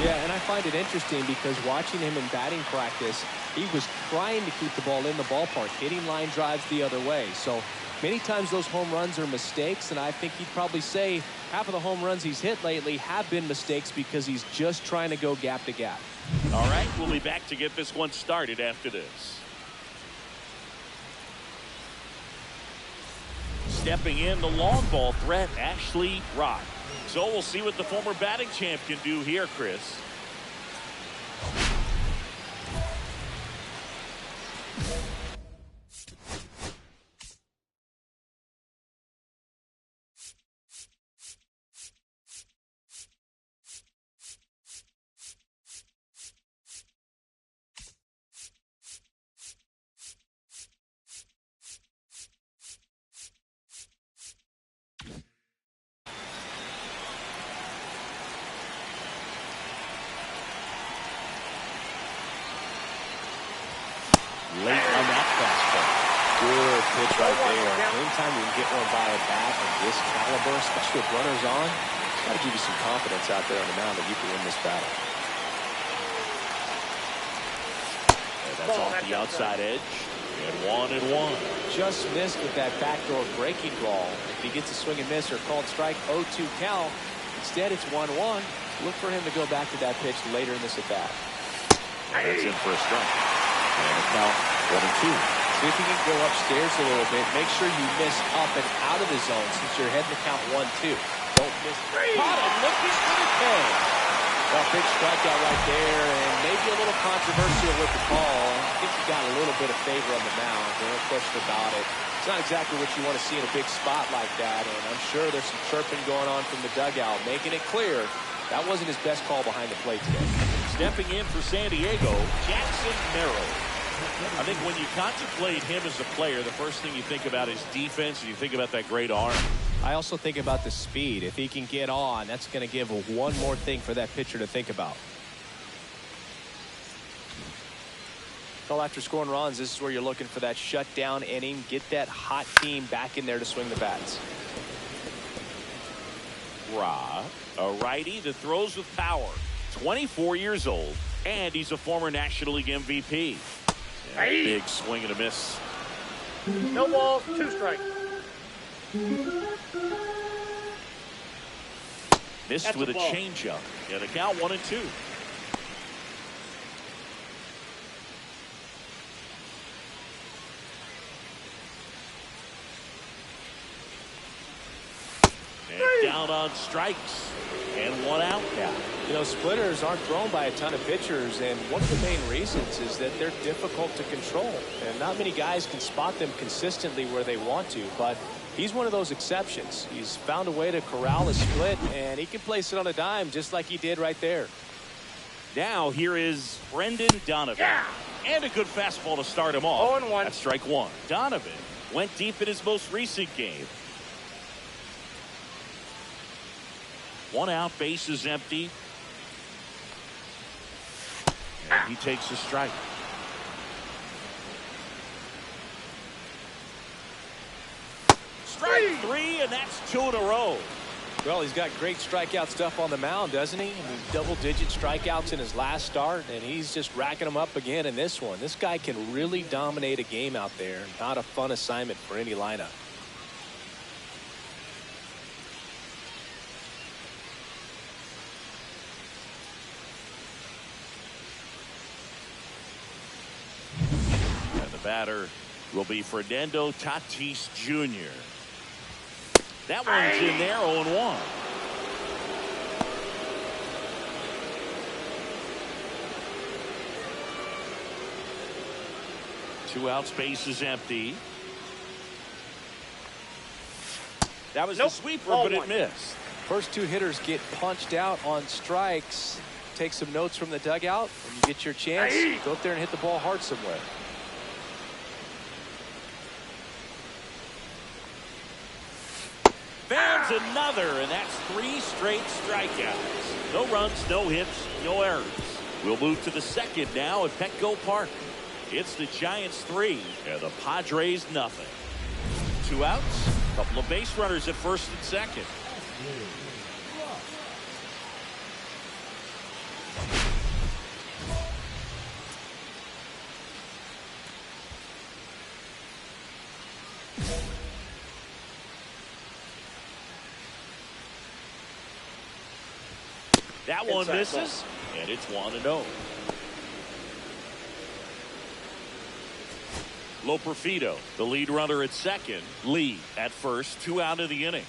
Yeah, and I find it interesting because watching him in batting practice, he was trying to keep the ball in the ballpark, hitting line drives the other way. So many times those home runs are mistakes, and I think he'd probably say half of the home runs he's hit lately have been mistakes because he's just trying to go gap to gap. All right, we'll be back to get this one started after this. Stepping in, the long ball threat, Ashley Rock. So we'll see what the former batting champ can do here, Chris. late on that fastball. Good pitch right there. Anytime you can get one by a bat of this caliber, especially with runners on, it's got to give you some confidence out there on the mound that you can win this battle. That's off the outside edge. And 1-1. Just missed with that backdoor breaking ball. If he gets a swing and miss or called strike, 0-2 count. Instead, it's 1-1. Look for him to go back to that pitch later in this at bat. That's in for a strike. And the count 1-2. See if you can go upstairs a little bit. Make sure you miss up and out of the zone since you're heading to count 1-2. Don't miss. Caught him looking for the K. Well, big strikeout right there, and maybe a little controversial with the call. I think he got a little bit of favor on the mound. No question about it. It's not exactly what you want to see in a big spot like that, and I'm sure there's some chirping going on from the dugout, making it clear that wasn't his best call behind the plate today. Stepping in for San Diego, Jackson Merrill. I think when you contemplate him as a player, the first thing you think about is defense, and you think about that great arm. I also think about the speed. If he can get on, that's going to give one more thing for that pitcher to think about. Well, after scoring runs, this is where you're looking for that shutdown inning. Get that hot team back in there to swing the bats. Ra, a righty that throws with power. 24 years old, and he's a former National League MVP. Big swing and a miss. No balls, 2 strikes. Missed with a changeup. And the count 1-2. And down on strikes. And 1 out now. You know, splitters aren't thrown by a ton of pitchers, and one of the main reasons is that they're difficult to control. And not many guys can spot them consistently where they want to, but he's one of those exceptions. He's found a way to corral a split, and he can place it on a dime just like he did right there. Now here is Brendan Donovan. Yeah. And a good fastball to start him off. 0-1. That's strike 1. Donovan went deep in his most recent game. 1 out, base is empty. And he takes a strike. Strike 3, and that's 2 in a row. Well, he's got great strikeout stuff on the mound, doesn't he? I mean, double-digit strikeouts in his last start, and he's just racking them up again in this one. This guy can really dominate a game out there. Not a fun assignment for any lineup. And the batter will be Fernando Tatis Jr. That one's in there, 0-1. Two outs, base is empty. That was the sweeper, but it missed. First 2 hitters get punched out on strikes. Take some notes from the dugout. When you get your chance, go up there and hit the ball hard somewhere. Fans another, and that's 3 straight strikeouts. No runs, no hits, no errors. We'll move to the second now at Petco Park. It's the Giants 3 and the Padres nothing. 2 outs, a couple of base runners at first and second. That one misses, and it's 1-0. Loperfido, the lead runner at second. Lee at first, 2 out of the inning.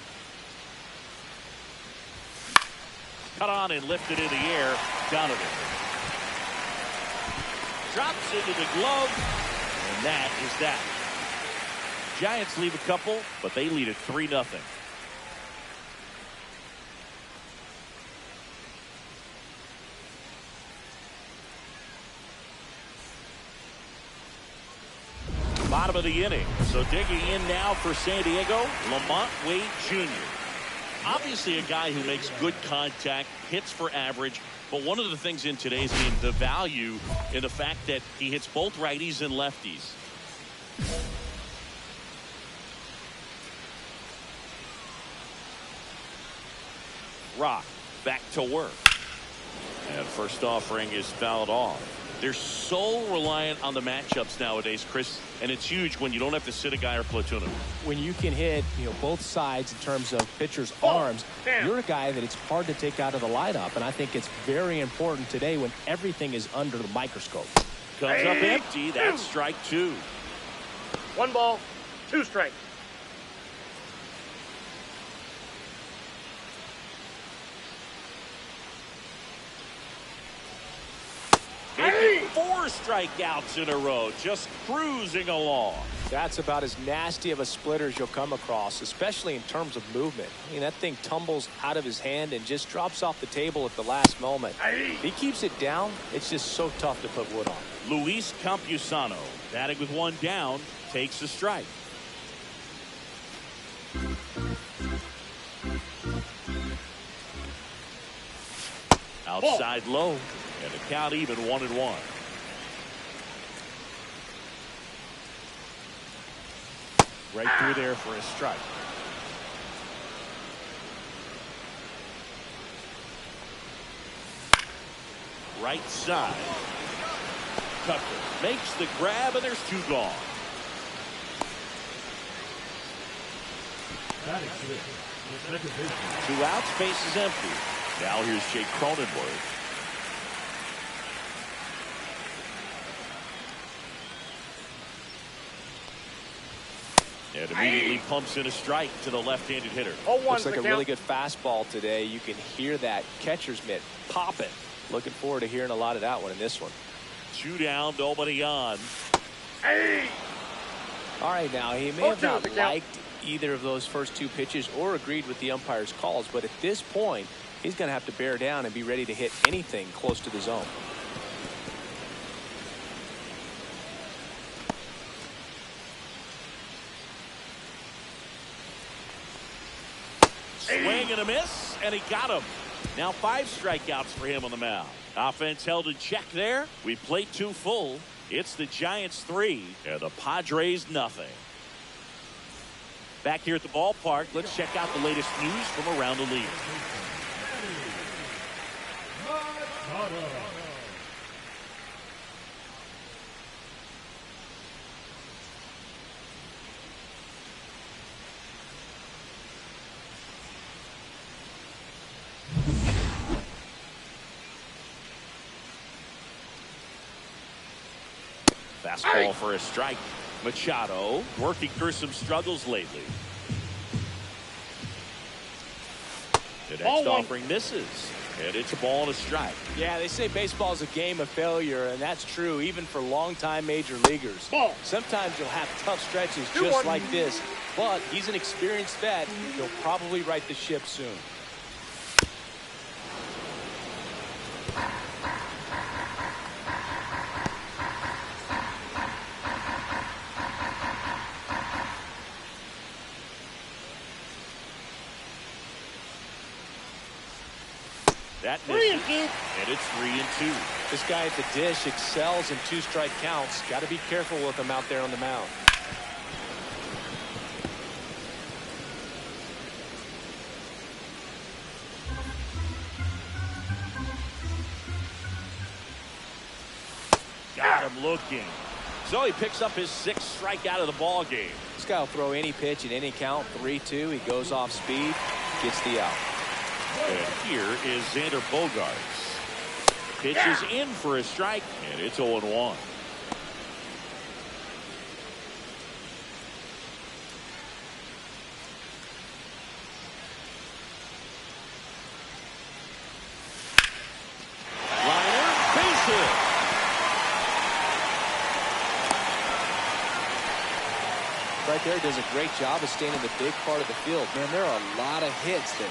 Cut on and lifted in the air. Donovan drops into the glove, and that is that. Giants leave a couple, but they lead at 3-0. Bottom of the inning. So digging in now for San Diego, Lamont Wade Jr. Obviously a guy who makes good contact, hits for average, But one of the things in today's game, the value in the fact that he hits both righties and lefties. Rock back to work. And first offering is fouled off. They're so reliant on the matchups nowadays, Chris, and it's huge when you don't have to sit a guy or platoon him. When you can hit, both sides in terms of pitchers' arms, you're a guy that it's hard to take out of the lineup, and I think it's very important today when everything is under the microscope. Comes up empty. That's strike two. 1 ball, 2 strikes. Making 4 strikeouts in a row, just cruising along. That's about as nasty of a splitter as you'll come across, especially in terms of movement. I mean, that thing tumbles out of his hand and just drops off the table at the last moment. If he keeps it down, it's just so tough to put wood on. Luis Campusano, batting with 1 down, takes the strike. Outside low, and the count even 1-1. Right through there for a strike. Right side. Tucker makes the grab, and there's 2 gone. Batting switch. The second baseman. 2 outs, base is empty. Now here's Jake Cronenworth. And immediately pumps in a strike to the left-handed hitter. Looks like a really good fastball today. You can hear that catcher's mitt popping. Looking forward to hearing a lot of that one in this one. 2 down, nobody on. All right, now he may have not liked either of those first 2 pitches or agreed with the umpire's calls, but at this point, he's going to have to bear down and be ready to hit anything close to the zone. Swing and a miss, and he got him. Now 5 strikeouts for him on the mound. Offense held in check there. We played 2 full. It's the Giants 3 and the Padres nothing. Back here at the ballpark, let's check out the latest news from around the league. Fastball for a strike. Machado working through some struggles lately. The next offering misses, and it's a ball and a strike. Yeah, they say baseball is a game of failure, and that's true even for longtime major leaguers. Sometimes you'll have tough stretches just like this, but he's an experienced vet. He'll probably right the ship soon. That misses, and it's 3-2. This guy at the dish excels in 2-strike counts. Got to be careful with him out there on the mound. Got him looking. So he picks up his 6th strikeout of the ball game. This guy will throw any pitch at any count. 3-2. He goes off speed, gets the out. And here is Xander Bogaerts. Pitch is in for a strike, and it's 0-1. Liner, base hit. Right there, does a great job of staying in the big part of the field. Man, there are a lot of hits there.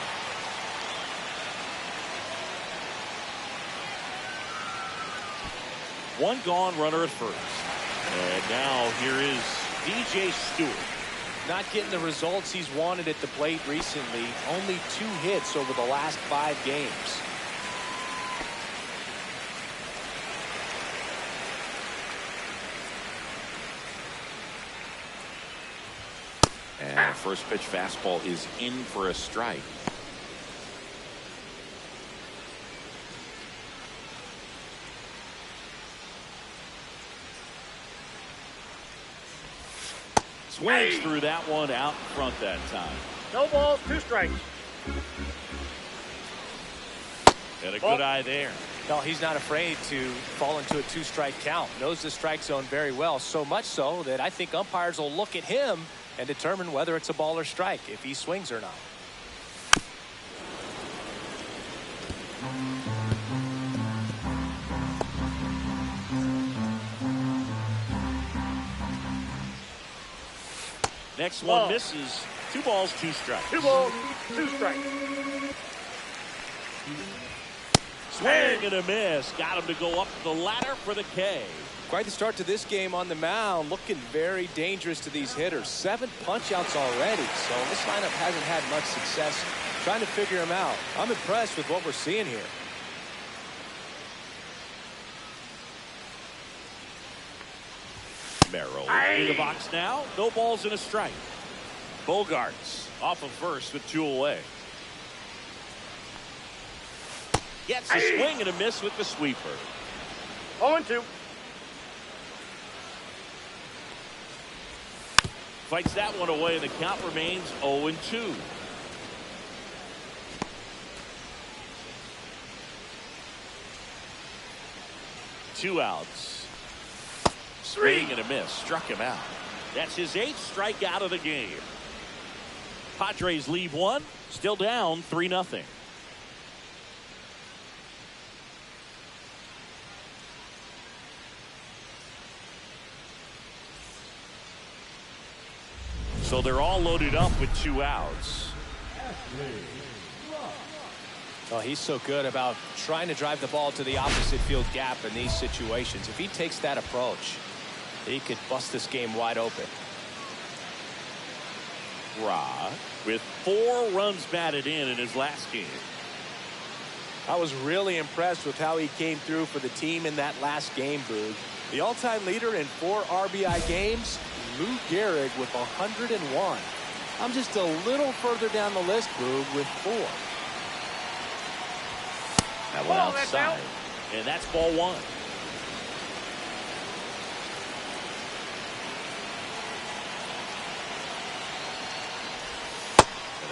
One gone, runner at first. And now here is DJ Stewart. Not getting the results he's wanted at the plate recently. Only 2 hits over the last 5 games. And first pitch fastball is in for a strike. Swings through that one out in front that time. No balls, 2 strikes. And a good eye there. No, he's not afraid to fall into a 2-strike count. Knows the strike zone very well, so much so that I think umpires will look at him and determine whether it's a ball or strike, if he swings or not. Next one misses. 2 balls, 2 strikes. 2 balls, 2 strikes. Swing and a miss. Got him to go up the ladder for the K. Quite the start to this game on the mound. Looking very dangerous to these hitters. 7 punch-outs already. So this lineup hasn't had much success trying to figure him out. I'm impressed with what we're seeing here. Merrill in the box now. No balls and a strike. Bogarts off of first with 2 away. Gets a swing and a miss with the sweeper. 0-2. Fights that one away, and the count remains 0-2. Two outs. Swing and a miss. Struck him out. That's his 8th strikeout of the game. Padres leave 1. Still down 3-0. So they're all loaded up with 2 outs. Oh, he's so good about trying to drive the ball to the opposite field gap in these situations. If he takes that approach, he could bust this game wide open. Rod with 4 runs batted in his last game. I was really impressed with how he came through for the team in that last game, Boog. The all-time leader in 4 RBI games, Lou Gehrig with 101. I'm just a little further down the list, Boog, with 4. That one outside. And that's ball 1.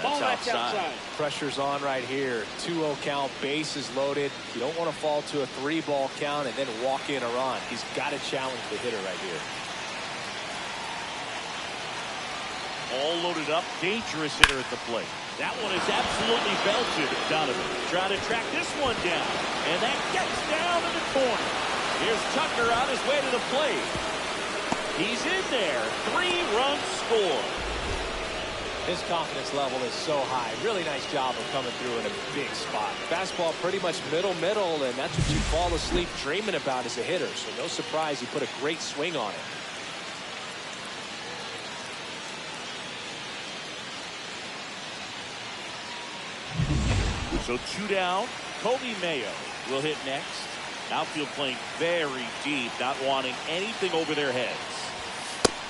And that's outside. Pressure's on right here. 2-0 count, bases loaded. You don't want to fall to a 3-ball count and then walk in a run. He's got to challenge the hitter right here. All loaded up, dangerous hitter at the plate. That one is absolutely belted. Donovan trying to track this one down, and that gets down to the corner. Here's Tucker on his way to the plate. He's in there. 3-run score. His confidence level is so high. Really nice job of coming through in a big spot. Fastball pretty much middle, and that's what you fall asleep dreaming about as a hitter. So no surprise he put a great swing on it. So 2 down. Kobe Mayo will hit next. Outfield playing very deep, not wanting anything over their heads.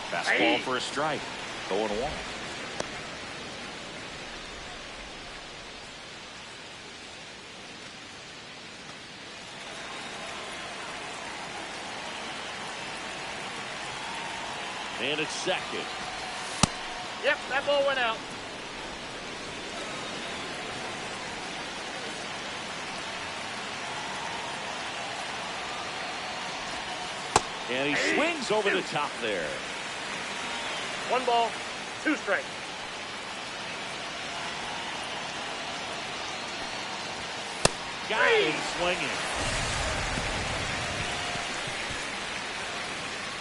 Fastball for a strike. 0-1. And it's second. Yep, that ball went out. And he swings over the top there. 1 ball, 2 strikes. Got him swinging.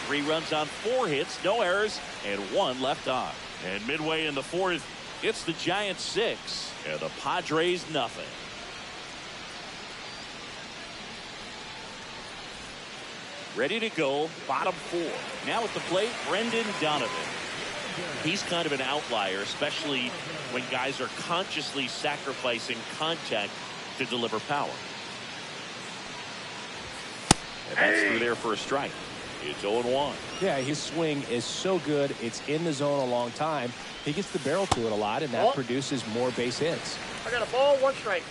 3 runs on 4 hits, no errors, and 1 left on. And midway in the 4th, it's the Giants 6 and the Padres nothing. Ready to go, bottom 4. Now at the plate, Brendan Donovan. He's kind of an outlier, especially when guys are consciously sacrificing contact to deliver power. And that's through there for a strike. It's 0-1. Yeah, his swing is so good. It's in the zone a long time. He gets the barrel to it a lot, and that produces more base hits. I got a ball, 1 strike.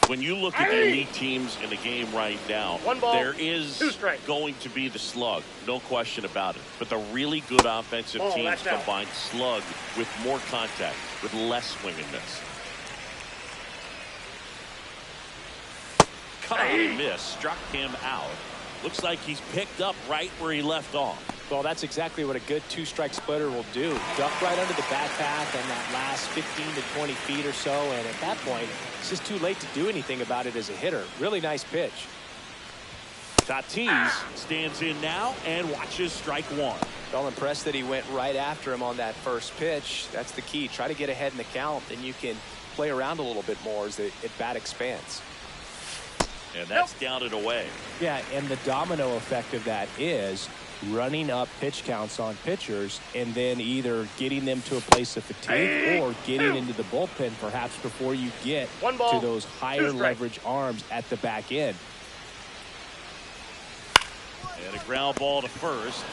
When you look at the elite teams in the game right now, 1 ball, there is 2 strikes. going to be the slug, no question about it. But the really good offensive teams combine slug with more contact, with less swing and miss. Cut and miss, struck him out. Looks like he's picked up right where he left off. Well, that's exactly what a good 2-strike splitter will do. Duck right under the bat path on that last 15 to 20 feet or so, and at that point, it's just too late to do anything about it as a hitter. Really nice pitch. Tatis stands in now and watches strike 1. Well, impressed that he went right after him on that first pitch. That's the key. Try to get ahead in the count, then you can play around a little bit more as the at-bat expands. And that's down and away. Yeah, and the domino effect of that is running up pitch counts on pitchers and then either getting them to a place of fatigue or getting into the bullpen perhaps before you get to those higher leverage arms at the back end. And a ground ball to first.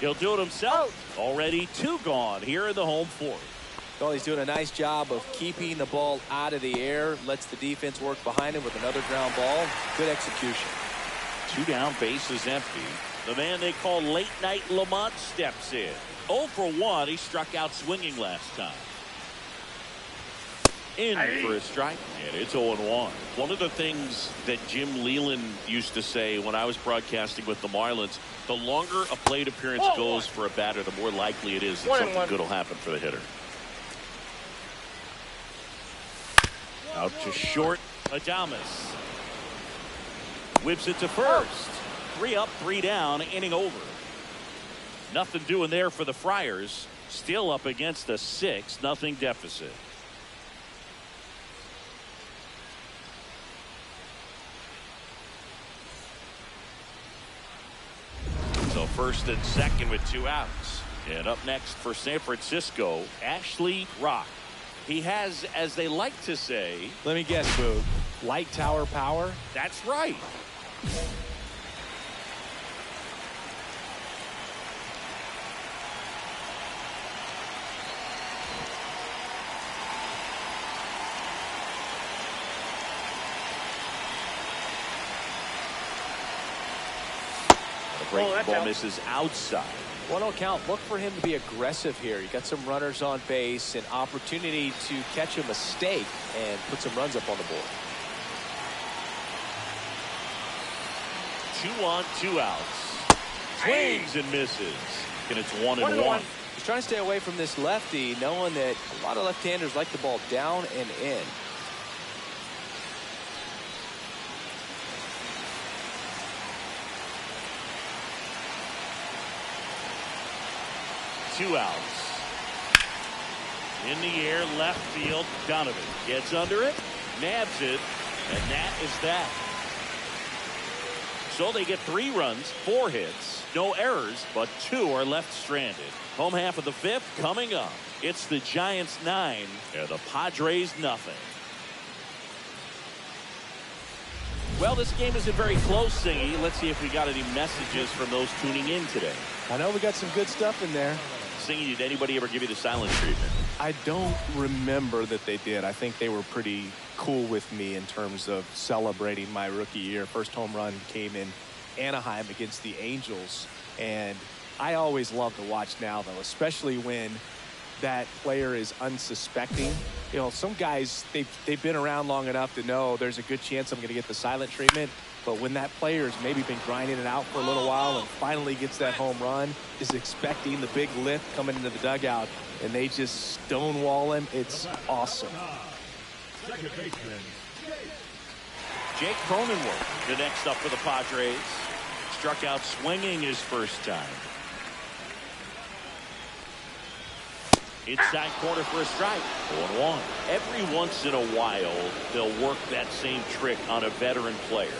He'll do it himself. Already 2 gone here in the home 4th. Well, he's doing a nice job of keeping the ball out of the air, lets the defense work behind him with another ground ball. Good execution. 2 down, bases empty. The man they call Late Night Lamont steps in. 0 for 1. He struck out swinging last time. In for a strike, and it's 0-1. One of the things that Jim Leland used to say when I was broadcasting with the Marlins, the longer a plate appearance goes for a batter, the more likely it is that something good will happen for the hitter. Out to short, Adames. Whips it to first. 3 up, 3 down, inning over. Nothing doing there for the Friars. Still up against a 6-0 deficit. So first and second with 2 outs. And up next for San Francisco, Ashley Rock. He has, as they like to say... Let me guess, Boog. Light tower power? That's right. Breaking ball misses outside. 1-0 count. Look for him to be aggressive here. You got some runners on base, an opportunity to catch a mistake and put some runs up on the board. 2 on, 2 outs. Swings and misses. And it's 1-1. He's trying to stay away from this lefty, knowing that a lot of left-handers like the ball down and in. Two outs. In the air, left field, Donovan gets under it, nabs it, and that is that. So they get 3 runs, 4 hits, no errors, but 2 are left stranded. Home half of the 5th coming up. It's the Giants 9 and the Padres nothing. Well, this game isn't very close, Singy. Let's see if we got any messages from those tuning in today. I know we got some good stuff in there. Singy, did anybody ever give you the silent treatment? I don't remember that they did. I think they were pretty cool with me in terms of celebrating my rookie year. First home run came in Anaheim against the Angels. And I always love to watch now, though, especially when that player is unsuspecting. You know, some guys, they've been around long enough to know there's a good chance I'm going to get the silent treatment. But when that player's maybe been grinding it out for a little while and finally gets that home run, is expecting the big lift coming into the dugout, and they just stonewall him, it's awesome. Jake Cronenworth, the next up for the Padres. Struck out swinging his first time. Inside corner for a strike. 1-1. Every once in a while, they'll work that same trick on a veteran player.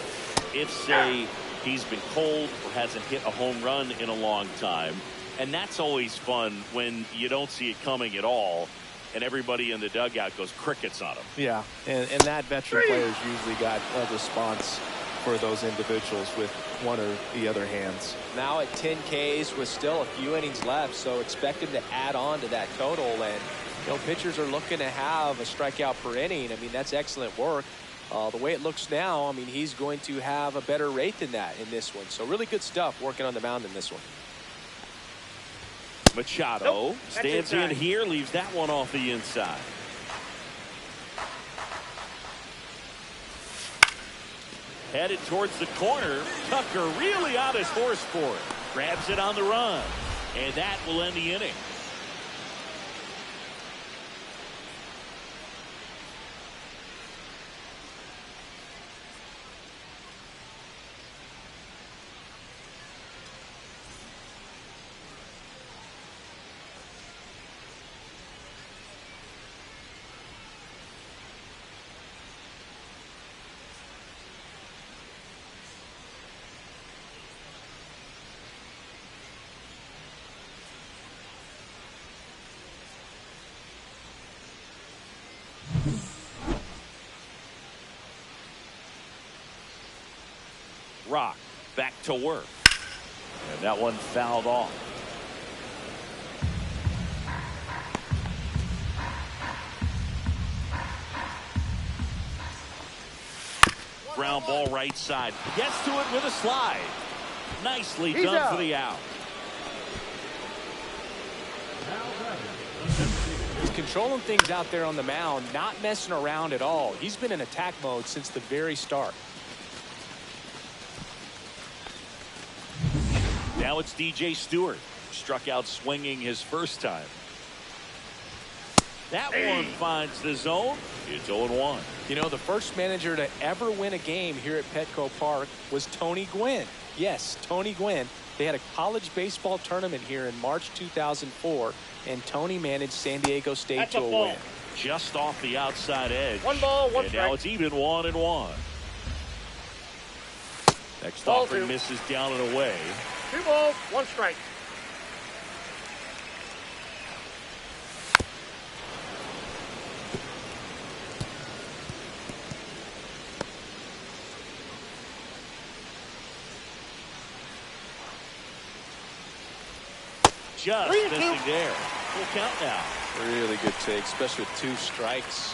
If, say, he's been cold or hasn't hit a home run in a long time. And that's always fun when you don't see it coming at all, and everybody in the dugout goes crickets on him. Yeah, and that veteran player's usually got a response for those individuals with one or the other hands. Now at 10 Ks with still a few innings left, so expect him to add on to that total. And you know, pitchers are looking to have a strikeout per inning. I mean, that's excellent work. The way it looks now, I mean, he's going to have a better rate than that in this one. So really good stuff working on the mound in this one. Machado stands in here, leaves that one off the inside. Headed towards the corner. Tucker really on his horse for it. Grabs it on the run. And that will end the inning. Rock back to work. And that one fouled off. Ground ball right side. Gets to it with a slide. Nicely done for the out. He's controlling things out there on the mound, not messing around at all. He's been in attack mode since the very start. Now it's DJ Stewart. Struck out swinging his first time. That one finds the zone. It's 0-1. You know, the first manager to ever win a game here at Petco Park was Tony Gwynn. Yes, Tony Gwynn. They had a college baseball tournament here in March 2004, and Tony managed San Diego State to a win. Just off the outside edge. 1 ball, 1 strike. Now it's even 1-1. Next Ball offering 2. misses down and away. 2 balls, 1 strike. Just missing there. Full count now. Really good take, especially with 2 strikes.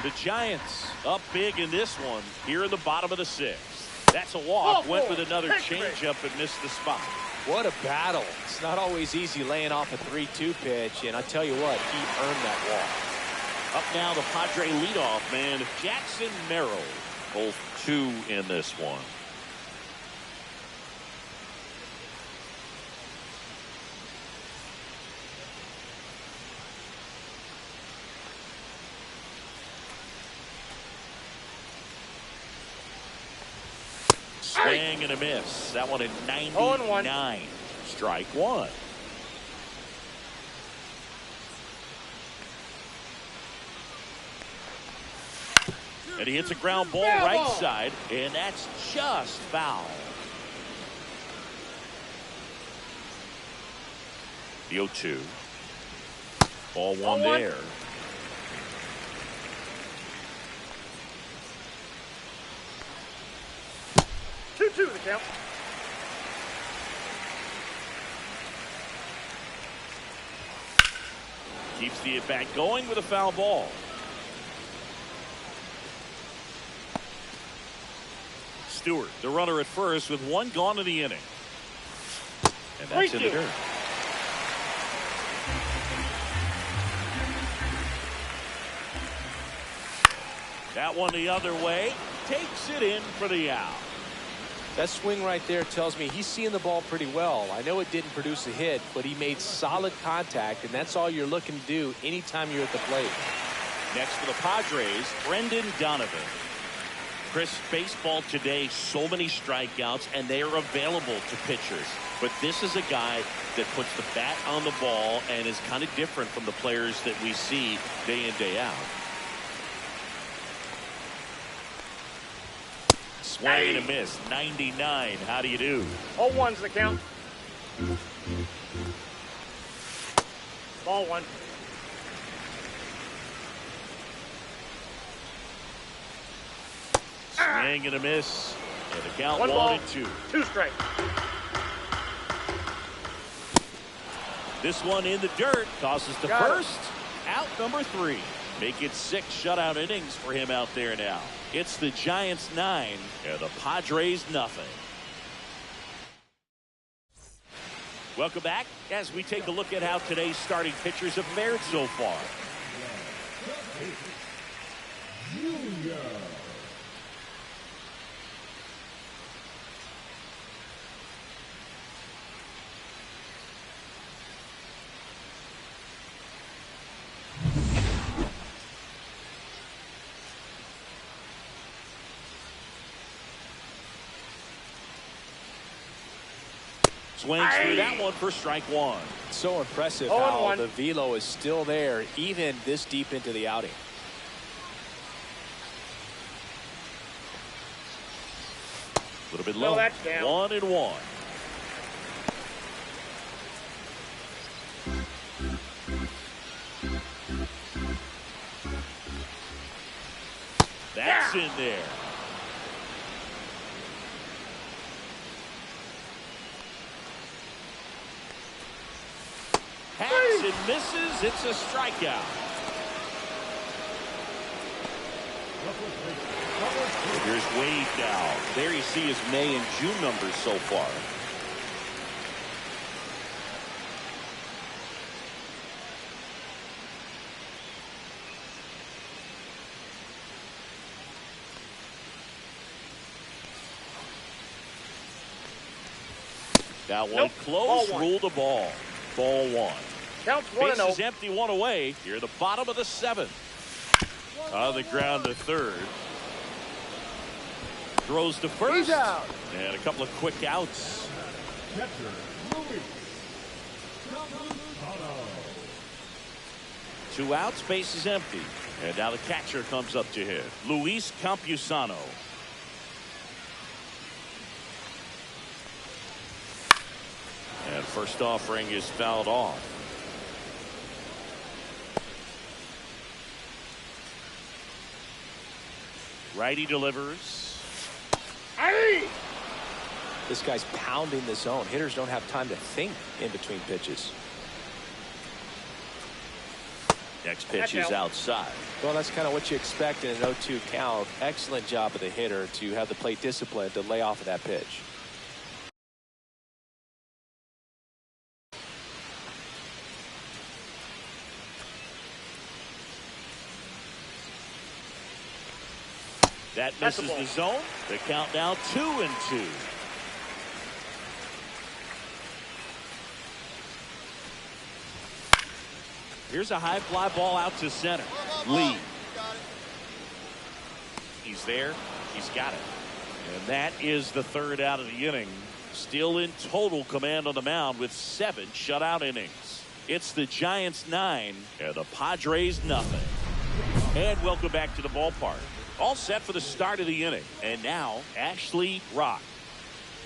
The Giants up big in this one here in the bottom of the 6th. That's a walk. Went with another changeup and missed the spot. What a battle. It's not always easy laying off a 3-2 pitch, and I tell you what, he earned that walk. Up now the Padre leadoff man, Jackson Merrill. Both 2 in this one. Swing and a miss. That one at 99. Strike 1. And he hits a ground ball right side, and that's just foul. The 0-2. Ball 1 there. The count. Keeps the at-bat going with a foul ball. Stewart, the runner at first, with 1 gone in the inning. And that's in the dirt. That one the other way. Takes it in for the out. That swing right there tells me he's seeing the ball pretty well. I know it didn't produce a hit, but he made solid contact, and that's all you're looking to do anytime you're at the plate. Next for the Padres, Brendan Donovan. Chris, baseball today, so many strikeouts, and they are available to pitchers. But this is a guy that puts the bat on the ball and is kind of different from the players that we see day in, day out. Swing and a miss. 99. How do you do? 0-1's the count. Ball one. Swing and a miss. And the count 1-2. 2 strikes. This one in the dirt. Tosses to Got first. Out number 3. Make it 6 shutout innings for him out there now. It's the Giants 9 and the Padres nothing. Welcome back as we take a look at how today's starting pitchers have fared so far. Swings through that one for strike 1. So impressive 0-1. how the velo is still there even this deep into the outing. A little bit low. That's down. 1-1. That's in there. Hacks and misses. It's a strikeout. Here's Wade now. There you see his May and June numbers so far. That one close. Rule the ball. Ball 1. Counts Base 1-0. is empty, 1 away. Here at the bottom of the 7th. On the ground to third. Throws to first. He's out. And a couple of quick outs. Two outs, base is empty. And now the catcher comes up to hit. Luis Campusano. And first offering is fouled off. Righty delivers. Hey! This guy's pounding the zone. Hitters don't have time to think in between pitches. Next pitch is outside. Well, that's kind of what you expect in an 0-2 count. Excellent job of the hitter to have the plate discipline to lay off of that pitch. That misses the zone. The count now 2-2. Here's a high fly ball out to center. Lee. He's there. He's got it. And that is the third out of the inning. Still in total command on the mound with 7 shutout innings. It's the Giants 9 and the Padres nothing. And welcome back to the ballpark. All set for the start of the inning. And now, Ashley Rock.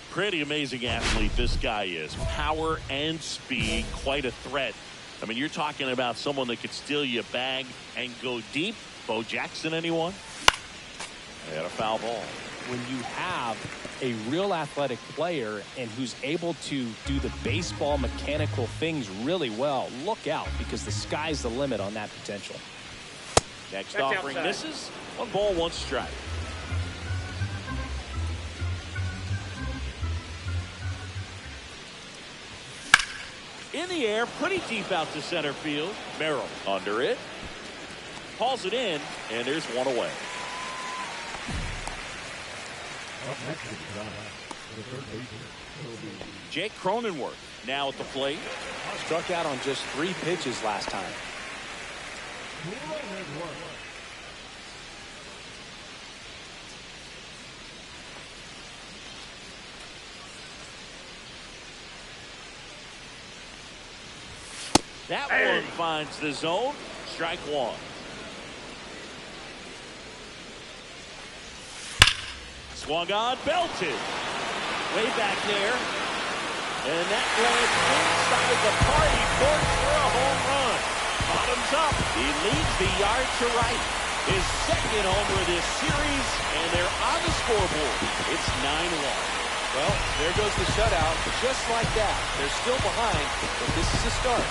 Pretty amazing athlete this guy is. Power and speed, quite a threat. I mean, you're talking about someone that could steal you a bag and go deep. Bo Jackson, anyone? They had a foul ball. When you have a real athletic player and who's able to do the baseball mechanical things really well, look out, because the sky's the limit on that potential. Next That's offering outside. misses. 1 ball, 1 strike. In the air, pretty deep out to center field. Merrill under it. Hauls it in, and there's 1 away. Jake Cronenworth now at the plate. Struck out on just 3 pitches last time. That one finds the zone. Strike 1. Swung on, belted. Way back there. And that lands inside the party court for a home run. Bottoms up. He leads the yard to right. His second homer of this series, and they're on the scoreboard. It's 9-1. Well, there goes the shutout. Just like that. They're still behind, but this is a start.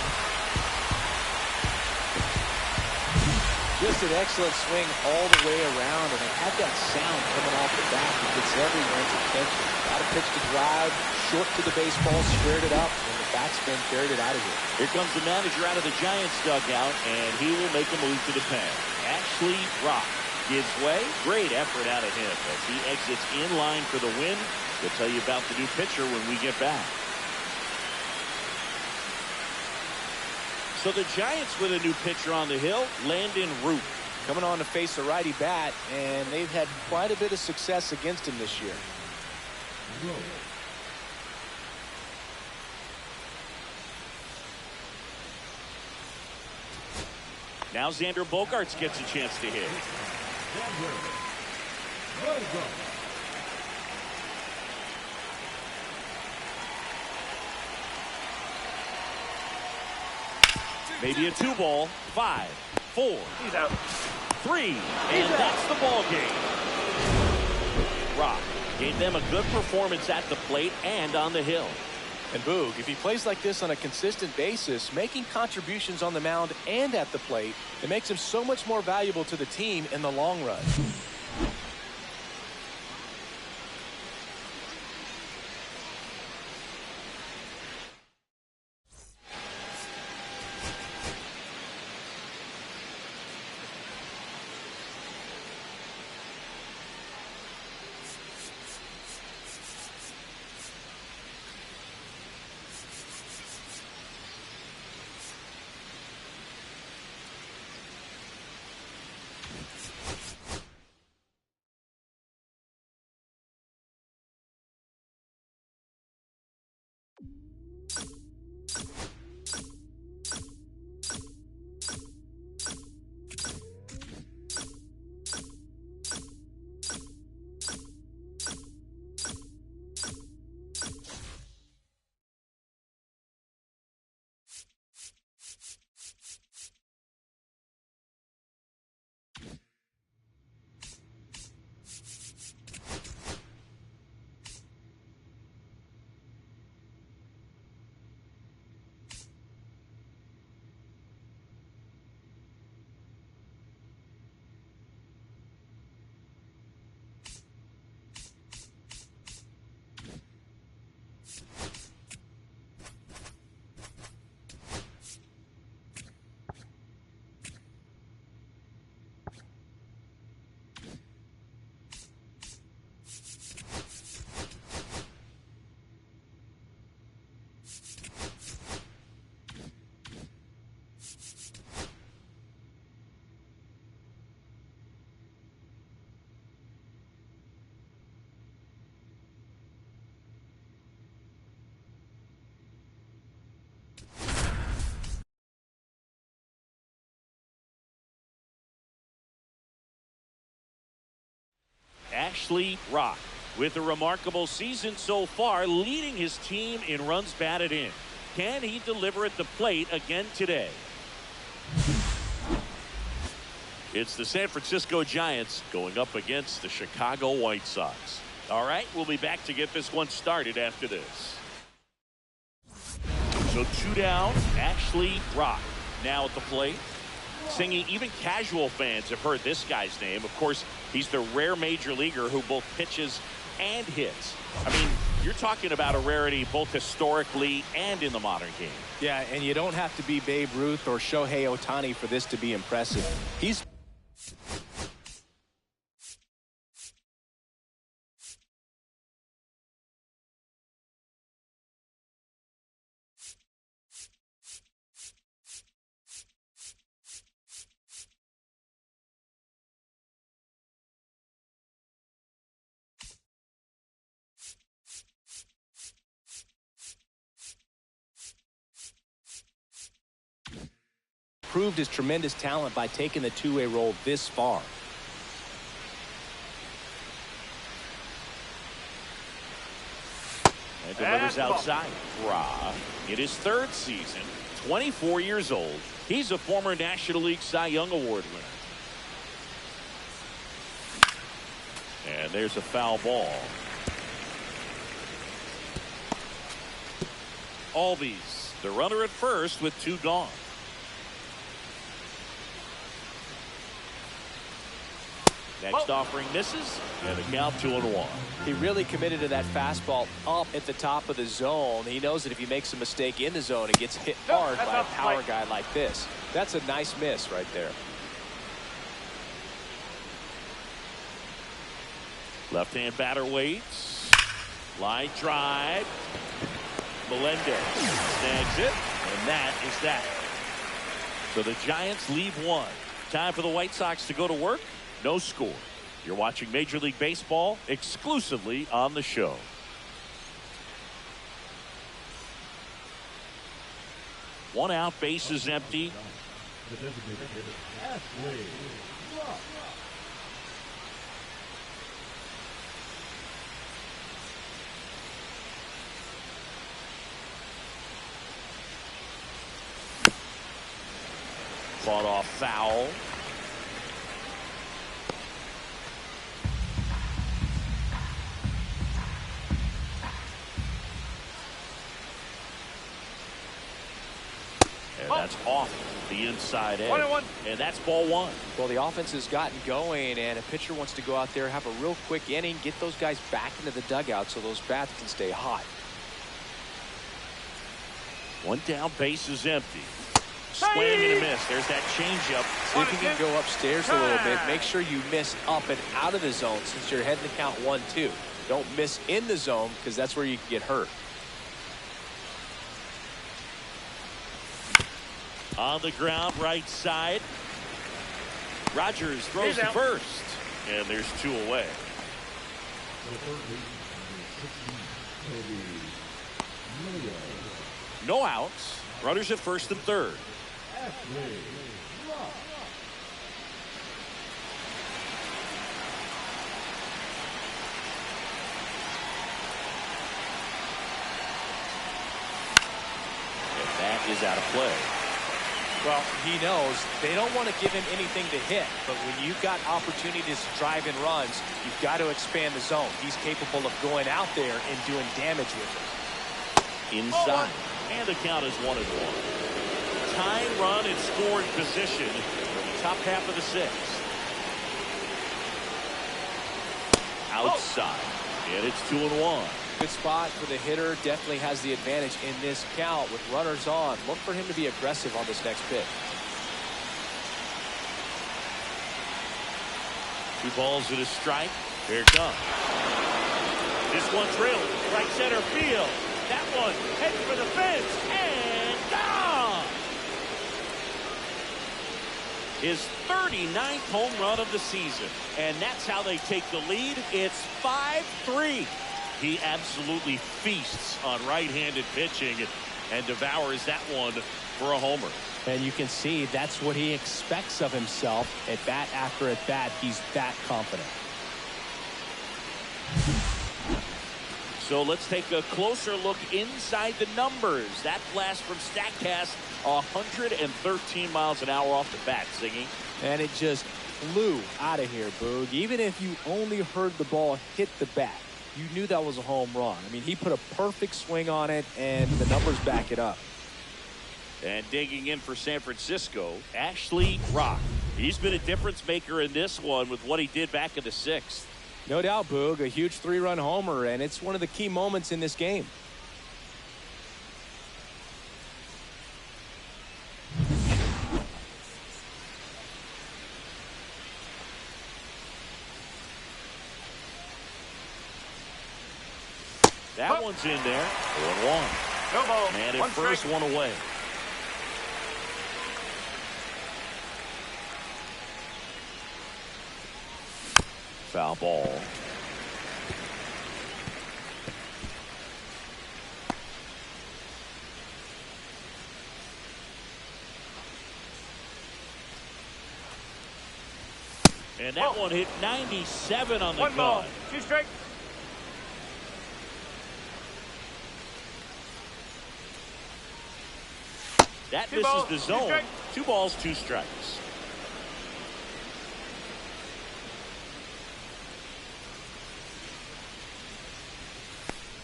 Just an excellent swing all the way around, and they had that sound coming off the bat that gets everyone's attention. Got a pitch to drive, short to the baseball, squared it up, and the batsman carried it out of here. Here comes the manager out of the Giants dugout, and he will make a move to the pen. Ashley Rock gives way. Great effort out of him as he exits in line for the win. We'll tell you about the new pitcher when we get back. So the Giants with a new pitcher on the hill, Landon Root. Coming on to face a righty bat, and they've had quite a bit of success against him this year. Now Xander Bogaerts gets a chance to hit. Maybe a 2-ball. 5, 4. He's out. 3. And that's the ball game. Rock gave them a good performance at the plate and on the hill. And Boog, if he plays like this on a consistent basis, making contributions on the mound and at the plate, it makes him so much more valuable to the team in the long run. Ashley Rock with a remarkable season so far, leading his team in runs batted in. Can he deliver at the plate again today? It's the San Francisco Giants going up against the Chicago White Sox. All right, we'll be back to get this one started after this. So 2 down, Ashley Rock now at the plate. Singing, even casual fans have heard this guy's name. Of course, he's the rare major leaguer who both pitches and hits. I mean, you're talking about a rarity both historically and in the modern game. Yeah, and you don't have to be Babe Ruth or Shohei Ohtani for this to be impressive. He's proved his tremendous talent by taking the two-way role this far. Delivers outside. Ra, in his third season, 24 years old. He's a former National League Cy Young Award winner. And there's a foul ball. Albies, the runner at first with 2 gone. Next offering misses, and the count 2-1. He really committed to that fastball up at the top of the zone. He knows that if he makes a mistake in the zone, it gets hit hard by a power guy like this. That's a nice miss right there. Left-hand batter waits. Line drive. Melendez snags it, and that is that. So the Giants leave 1. Time for the White Sox to go to work. No score. You're watching Major League Baseball exclusively on the show. One out, bases empty. The designated hitter, halfway drop. Fought off foul. And that's off the inside edge. 1-1. And that's ball 1. Well, the offense has gotten going, and a pitcher wants to go out there, have a real quick inning, get those guys back into the dugout so those bats can stay hot. 1 down, bases empty. Swing and a miss. There's that changeup. See if you can go upstairs a little bit. Make sure you miss up and out of the zone since you're heading to count 1-2. Don't miss in the zone because that's where you can get hurt. On the ground, right side. Rogers throws to first. And there's 2 away. The third baseman, number 60, Toby. No outs. Runners at first and third. Halfway drop. And that is out of play. Well, he knows they don't want to give him anything to hit, but when you've got opportunities to drive in runs, you've got to expand the zone. He's capable of going out there and doing damage with it. Inside. And the count is 1-1. Tying run and scoring position in the top half of the 6th. Outside. And it's 2-1. Good spot for the hitter. Definitely has the advantage in this count with runners on. Look for him to be aggressive on this next pitch. 2 balls and a strike. Here it comes. This one drilled. Right center field. That one heading for the fence. And gone! His 39th home run of the season. And that's how they take the lead. It's 5-3. He absolutely feasts on right-handed pitching and devours that one for a homer. And you can see that's what he expects of himself at bat after at bat. He's that confident. So let's take a closer look inside the numbers. That blast from StatCast, 113 miles an hour off the bat, Zingy. And it just flew out of here, Boog. Even if you only heard the ball hit the bat, you knew that was a home run. I mean, he put a perfect swing on it, and the numbers back it up. And digging in for San Francisco, Ashley Rock. He's been a difference maker in this one with what he did back in the 6th. No doubt, Boog, a huge 3-run homer, and it's one of the key moments in this game. That one's in there. 1-1. No ball. And at 1 first, strike. 1 away. Foul ball. And that one hit 97 on the 1 ball. gun. 2 strike. That Two misses balls, the two zone. strikes. 2 balls, 2 strikes.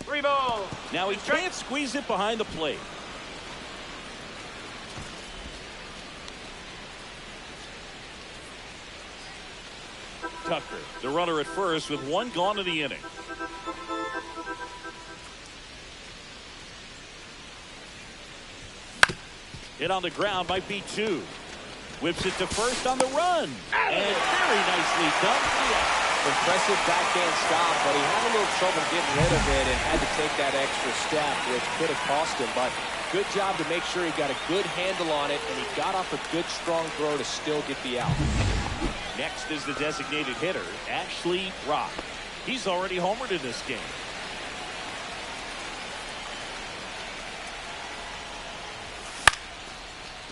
Three balls. Now he Two strikes. can't squeeze it behind the plate. Tucker, the runner at first with 1 gone in the inning. Hit on the ground might be 2. Whips it to first on the run. And very nicely done. Impressive backhand stop, but he had a little trouble getting rid of it and had to take that extra step, which could have cost him. But good job to make sure he got a good handle on it, and he got off a good, strong throw to still get the out. Next is the designated hitter, Ashley Rock. He's already homered in this game.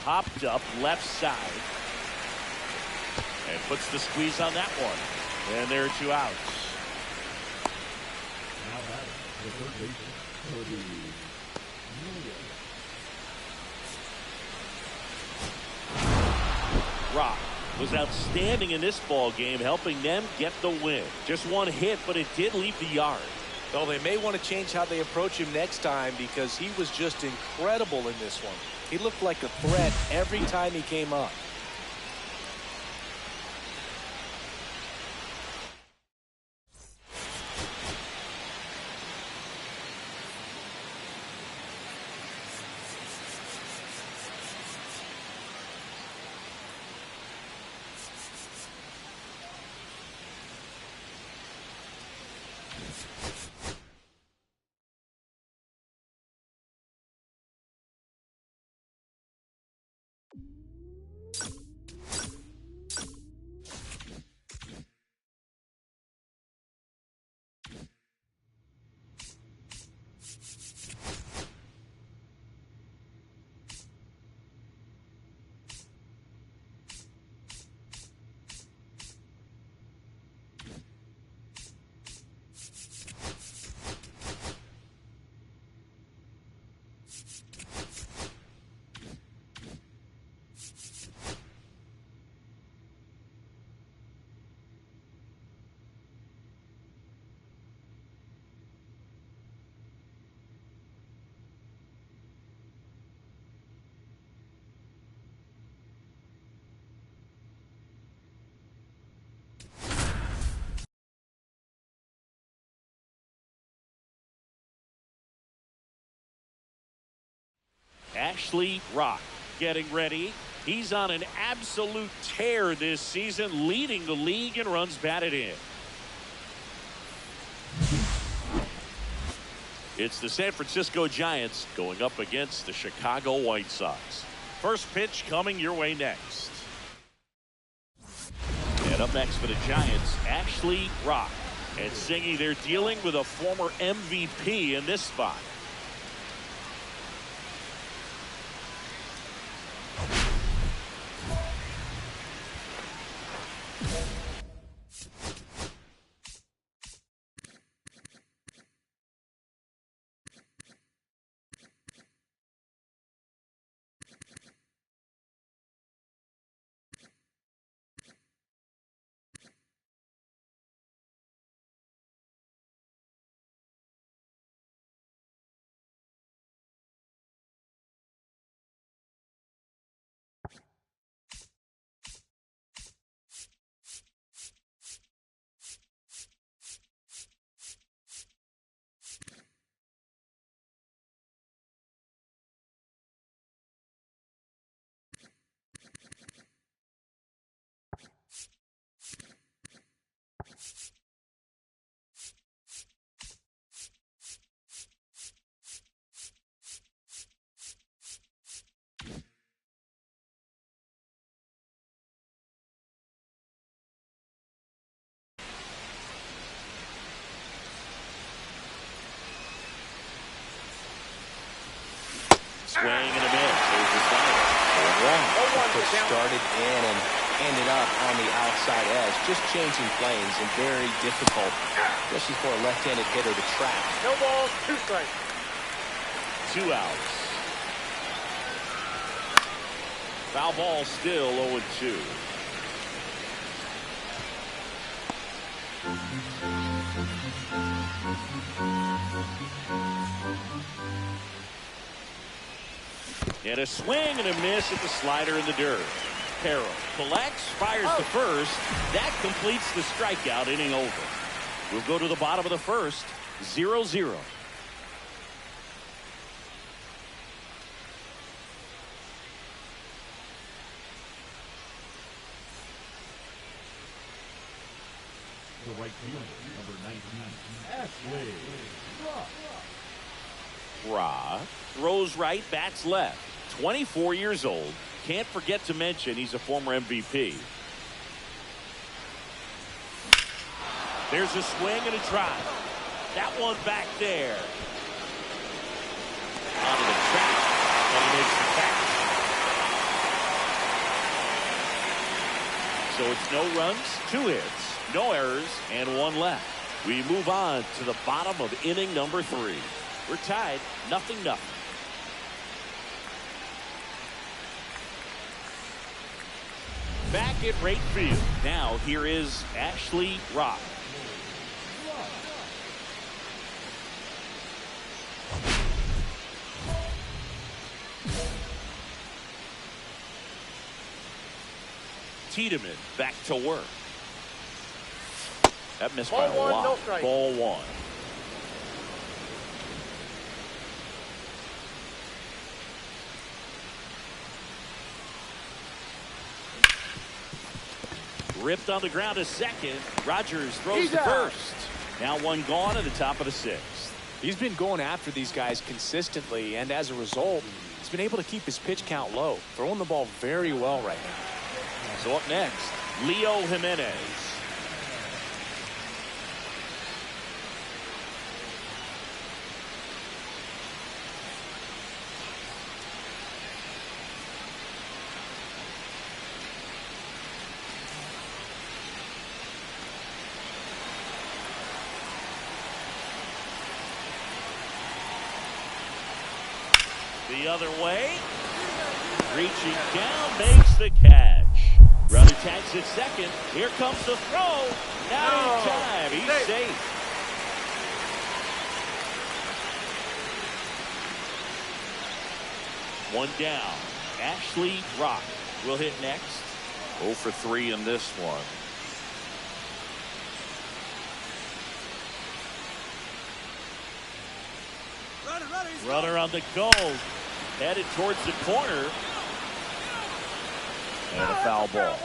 Popped up left side. And puts the squeeze on that one. And there are 2 outs. Now batting, the third baseman, Cody Williams. Rock was outstanding in this ball game, helping them get the win. Just 1 hit, but it did leave the yard. Well, they may want to change how they approach him next time because he was just incredible in this one. He looked like a threat every time he came up. Ashley Rock getting ready. He's on an absolute tear this season, leading the league in runs batted in. It's the San Francisco Giants going up against the Chicago White Sox. First pitch coming your way next. And up next for the Giants, Ashley Rock. And singing, they're dealing with a former MVP in this spot. Swing and a miss. There's the sign. Started in and ended up on the outside edge. Just changing planes and very difficult, especially for a left-handed hitter to track. No balls, 2 strikes. 2 outs. Foul ball, still 0-2. And a swing and a miss at the slider in the dirt. Carroll collects, fires to first. That completes the strikeout, inning over. We'll go to the bottom of the first, 0-0. The right fielder, number 19, Ashley Ra throws right, bats left. 24 years old. Can't forget to mention he's a former MVP. There's a swing and a drive. That one back there. Onto the track, and he makes the catch. So it's no runs, 2 hits, no errors, and 1 left. We move on to the bottom of inning number 3. We're tied, 0-0. Back at right field. Now here is Ashley Rock. Tiedemann back to work. That missed by a lot. No strike. Ball 1. Ripped on the ground to second. Rogers throws to first. Now 1 gone at the top of the 6th. He's been going after these guys consistently, and as a result, he's been able to keep his pitch count low, throwing the ball very well right now. So up next, Leo Jimenez. The other way. Reaching down, makes the catch. Runner tags at second. Here comes the throw. Not in time. He's safe. One down. Ashley Rock will hit next. 0 for 3 in this one. Runner on the go. Headed towards the corner. And a foul ball.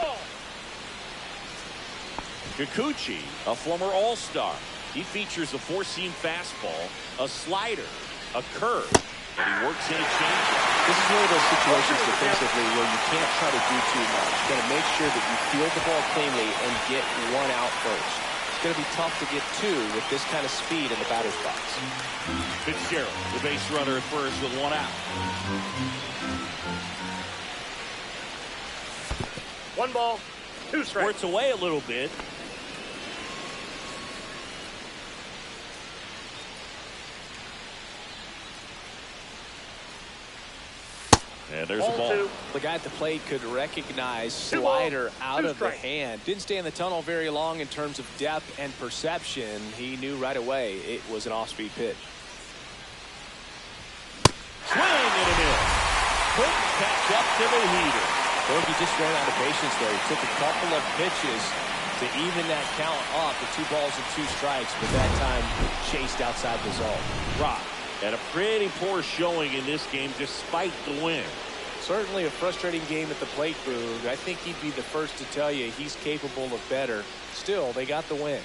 Kikuchi, a former All-Star. He features a 4-seam fastball, a slider, a curve, and he works in a changeup. This is one of those situations defensively where you can't try to do too much. You got to make sure that you field the ball cleanly and get 1 out first. It's going to be tough to get 2 with this kind of speed in the batter's box. Fitzgerald, the base runner at first with 1 out. 1 ball, 2 strikes. Sports away a little bit. And there's a ball. 2. The guy at the plate could recognize slider out of the hand. Didn't stay in the tunnel very long in terms of depth and perception. He knew right away it was an off-speed pitch. Swing and a miss. Quick catch up to the heater. He just ran out of patience there. He took a couple of pitches to even that count up to 2 balls and 2 strikes, but that time chased outside the zone. Rock had a pretty poor showing in this game despite the win. Certainly a frustrating game at the plate, Boog. I think he'd be the first to tell you he's capable of better. Still, they got the win.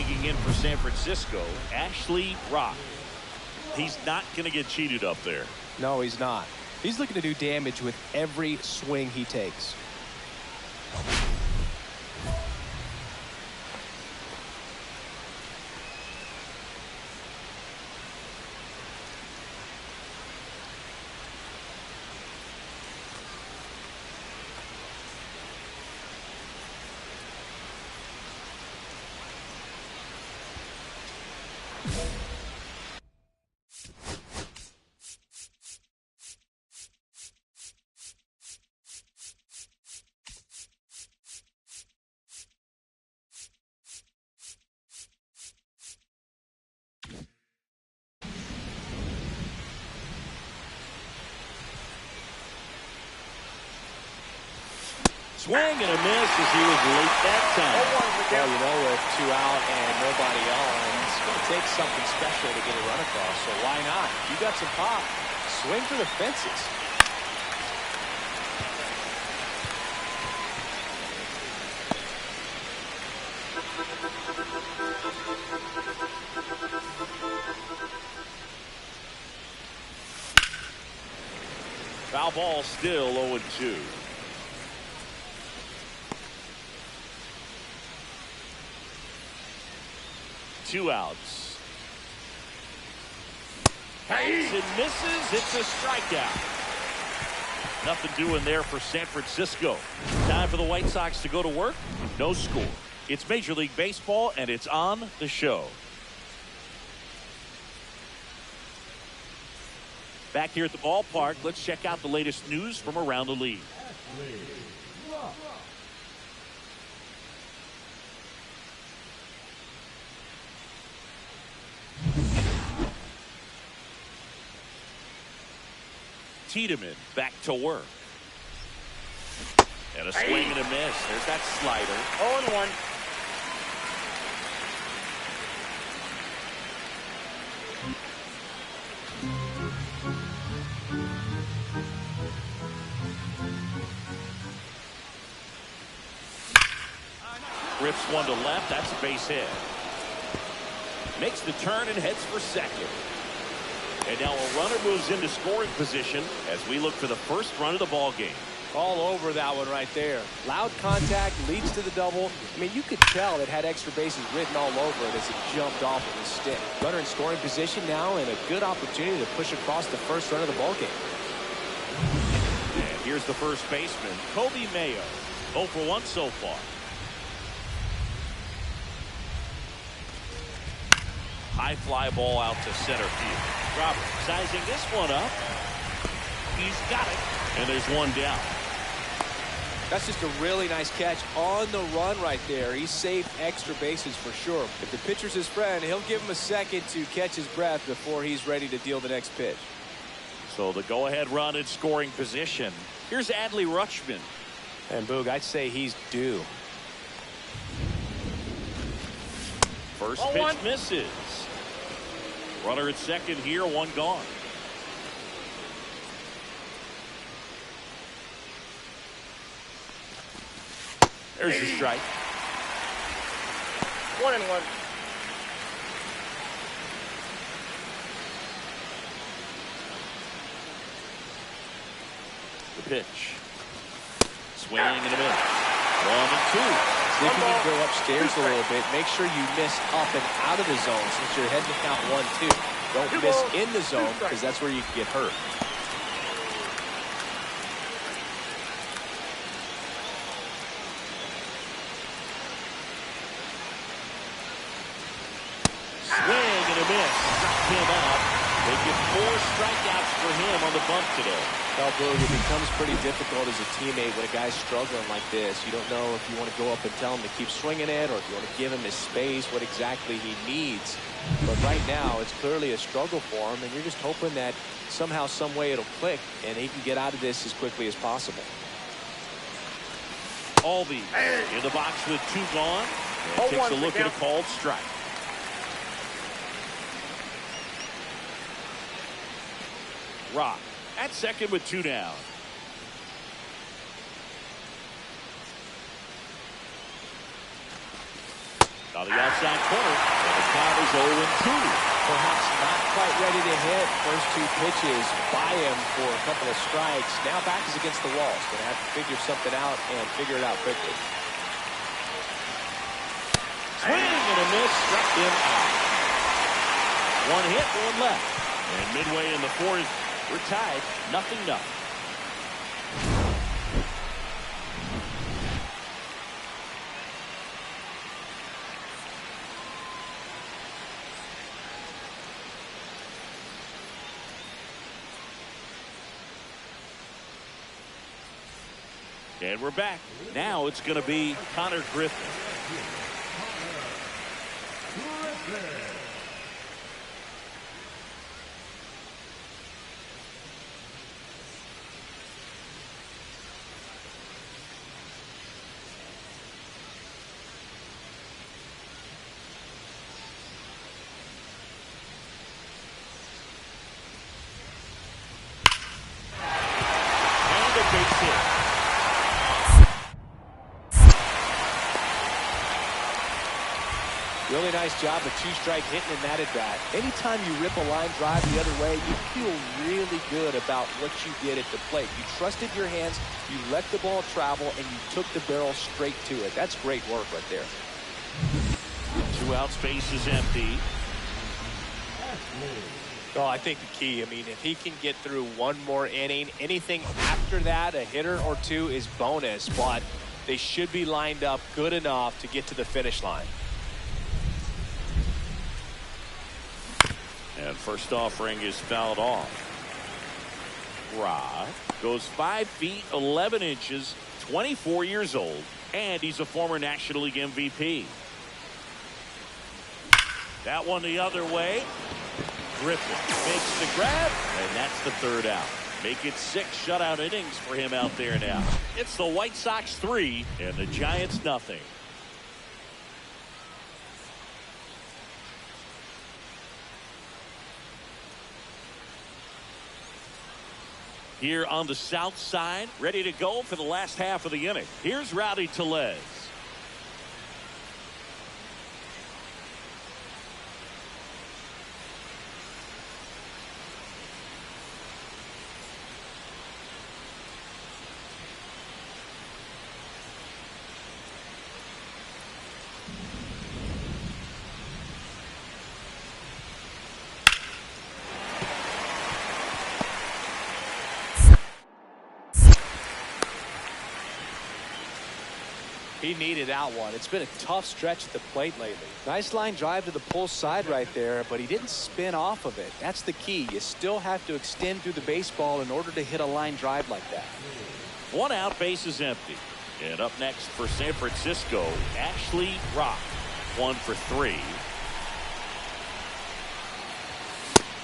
Digging in for San Francisco, Ashley Rock. He's not going to get cheated up there. No, he's not. He's looking to do damage with every swing he takes. Swing and a miss as he was late that time. Well, you know, with 2 out and nobody on, it's going to take something special to get a run across, so why not? You got some pop. Swing for the fences. Foul ball still 0-2. Two outs. Hangs and misses. It's a strikeout. Nothing doing there for San Francisco. Time for the White Sox to go to work. No score. It's Major League Baseball, and it's on the show. Back here at the ballpark, let's check out the latest news from around the league. Tiedemann back to work. And a swing and a miss. There's that slider. 0-1. Rips one to left. That's a base hit. Makes the turn and heads for second. And now a runner moves into scoring position as we look for the first run of the ball game. All over that one right there. Loud contact leads to the double. I mean, you could tell it had extra bases written all over it as it jumped off of the stick. Runner in scoring position now, and a good opportunity to push across the first run of the ball game. And here's the first baseman, Kobe Mayo. 0 for 1 so far. High fly ball out to center field. Robert sizing this one up. He's got it. And there's one down. That's just a really nice catch on the run right there. He saved extra bases for sure. If the pitcher's his friend, he'll give him a second to catch his breath before he's ready to deal the next pitch. So the go-ahead run in scoring position. Here's Adley Rutschman. And Boog, I'd say he's due. First pitch misses. Runner at second here, one gone. There's your strike. 1-1. The pitch. Swing and a miss. 1-2. See if you can go upstairs a little bit. Make sure you miss up and out of the zone since you're heading to count 1-2. Don't miss in the zone because that's where you can get hurt. Swing and a miss. Struck him out. They get 4 strikeouts for him on the bunt today. Well, Boog, it becomes pretty difficult as a teammate when a guy's struggling like this. You don't know if you want to go up and tell him to keep swinging it or if you want to give him his space, what exactly he needs. But right now, it's clearly a struggle for him, and you're just hoping that somehow, some way it'll click, and he can get out of this as quickly as possible. Alvey in the box with 2 gone. And takes a look at a called strike. Rock at second with 2 down. On the outside corner, and the count is 0-2. Perhaps not quite ready to hit. First two pitches by him for a couple of strikes. Now back is against the wall. He's going to have to figure something out and figure it out quickly. Swing and a miss, struck him out. One hit, one left. And midway in the fourth, we're tied, 0-0. And we're back. Now it's going to be Connor Griffin. And a base hit. Really nice job of two-strike hitting in that at bat. Anytime you rip a line drive the other way, you feel really good about what you did at the plate. You trusted your hands, you let the ball travel, and you took the barrel straight to it. That's great work right there. 2 outs, base is empty. Oh, I think the key, I mean, if he can get through one more inning, anything after that, a hitter or two is bonus, but they should be lined up good enough to get to the finish line. And first offering is fouled off. Rod goes 5 feet 11 inches, 24 years old, and he's a former National League MVP. That one the other way. Griffin makes the grab, and that's the 3rd out. Make it 6 shutout innings for him out there now. It's the White Sox 3 and the Giants 0. Here on the south side, ready to go for the last half of the inning. Here's Rowdy Tellez. He needed that one. It's been a tough stretch at the plate lately. Nice line drive to the pull side right there, but he didn't spin off of it. That's the key. You still have to extend through the baseball in order to hit a line drive like that. 1 out, base is empty. And up next for San Francisco, Ashley Rock. 1 for 3.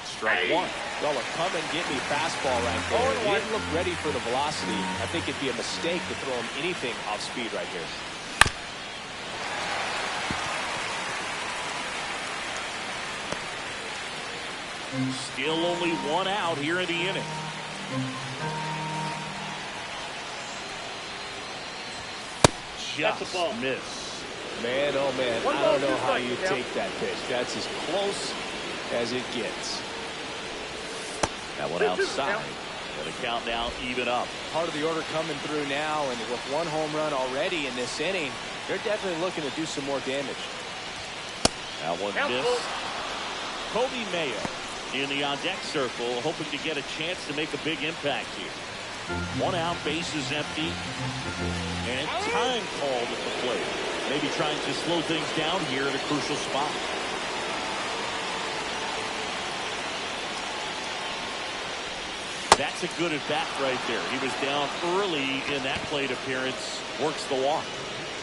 Strike 1. Well, a come and get me fastball right there. He didn't look ready for the velocity. I think it'd be a mistake to throw him anything off speed right here. Still only 1 out here in the inning. Just miss. Man, oh man, I don't know how you take that pitch. That's as close as it gets. That one outside. And the count now even up. Part of the order coming through now, and with 1 home run already in this inning, they're definitely looking to do some more damage. That one missed. Kobe Mayo in the on-deck circle, hoping to get a chance to make a big impact here. 1 out, base is empty. And time called at the plate. Maybe trying to slow things down here at a crucial spot. That's a good at bat right there. He was down early in that plate appearance. Works the walk.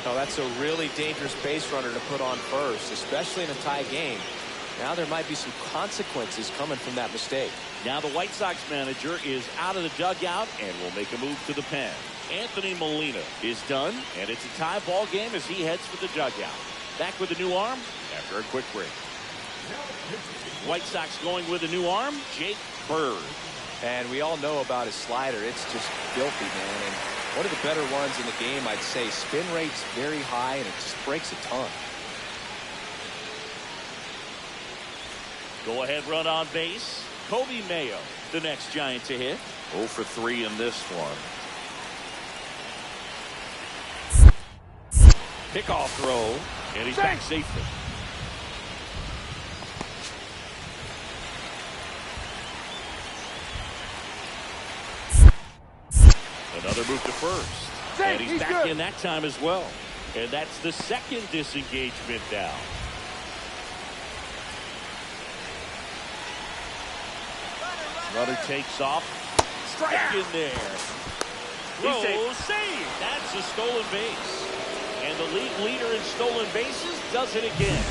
Oh, that's a really dangerous base runner to put on first, especially in a tie game. Now there might be some consequences coming from that mistake. Now the White Sox manager is out of the dugout and will make a move to the pen. Anthony Molina is done, and it's a tie ball game as he heads for the dugout. Back with a new arm after a quick break. White Sox going with a new arm, Jake Bird. And we all know about his slider. It's just filthy, man. And one of the better ones in the game, I'd say. Spin rate's very high, and it just breaks a ton. Go-ahead run on base. Kobe Mayo, the next Giant to hit. 0 for 3 in this one. Pickoff throw, and he's back safely. Another move to first. And he's back in that time as well. And that's the second disengagement down. Runner takes off. Strike in there. Throw, save. That's a stolen base. And the league leader in stolen bases does it again.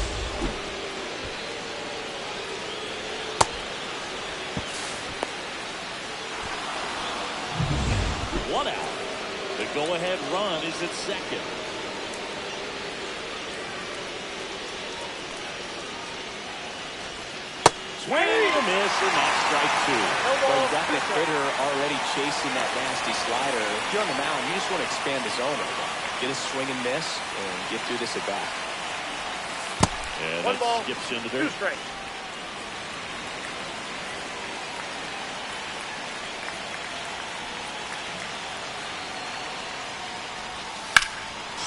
One out. The go-ahead run is at second. Swing and a miss, and that's strike two. Well, you got the hitter already chasing that nasty slider. If you're on the mound, you just want to expand the zone a little. Get a swing and miss, and get through this at bat. And One ball, skips into 2 there. strikes.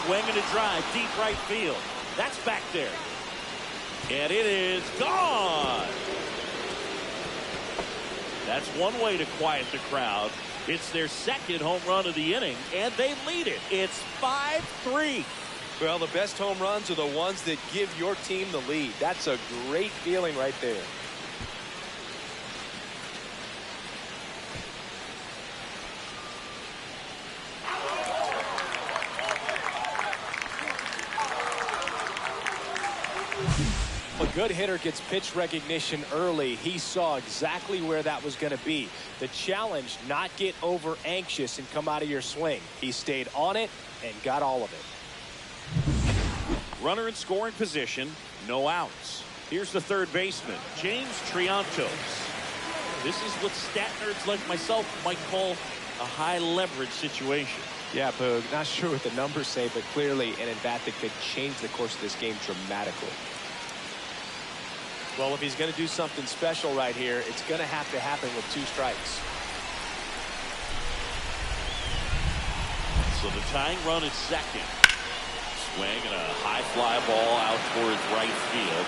Swing and a drive, deep right field. That's back there. And it is gone. That's one way to quiet the crowd. It's their second home run of the inning, and they lead it. It's 5-3. Well, the best home runs are the ones that give your team the lead. That's a great feeling right there. A good hitter gets pitch recognition early. He saw exactly where that was going to be. The challenge, not get over anxious and come out of your swing. He stayed on it and got all of it. Runner in scoring position, no outs. Here's the third baseman, James Triantos. This is what stat nerds like myself might call a high leverage situation. Yeah, Boog, not sure what the numbers say, but clearly an at-bat that could change the course of this game dramatically. Well, if he's going to do something special right here, it's going to have to happen with 2 strikes. So the tying run is second. Swing and a high fly ball out towards right field.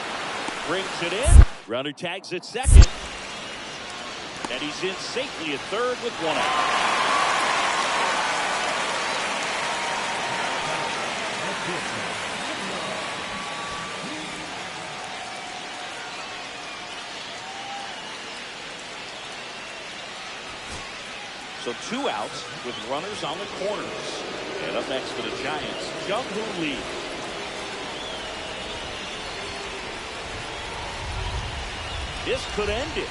Brings it in. Runner tags at second. And he's in safely at third with 1 out. So 2 outs with runners on the corners. And up next for the Giants, Jung-Hoo Lee. This could end it.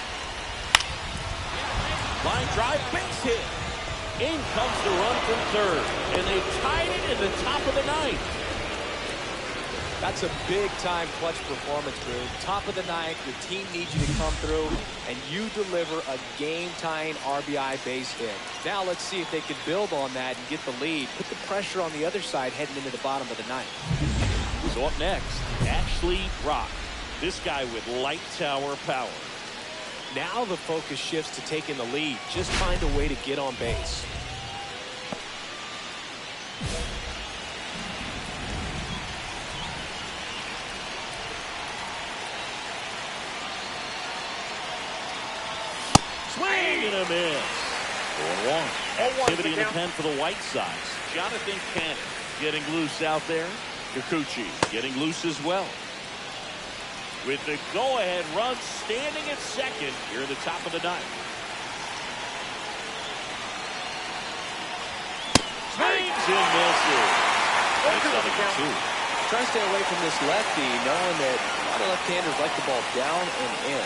Line drive, base hit. In comes the run from third. And they tied it in the top of the 9th. That's a big-time clutch performance, Drew. Top of the 9th, your team needs you to come through, and you deliver a game-tying RBI base hit. Now let's see if they can build on that and get the lead. Put the pressure on the other side heading into the bottom of the 9th. So up next, Ashley Rock. This guy with light tower power. Now the focus shifts to taking the lead. Just find a way to get on base. Swing and a miss. 4-1. Activity in the pen for the White Sox. Jonathan Cannon getting loose out there. Kikuchi getting loose as well. With the go-ahead run standing at second here at the top of the 9th. Swings and misses. That's 2. Try to stay away from this lefty, knowing that a lot of left-handers like the ball down and in.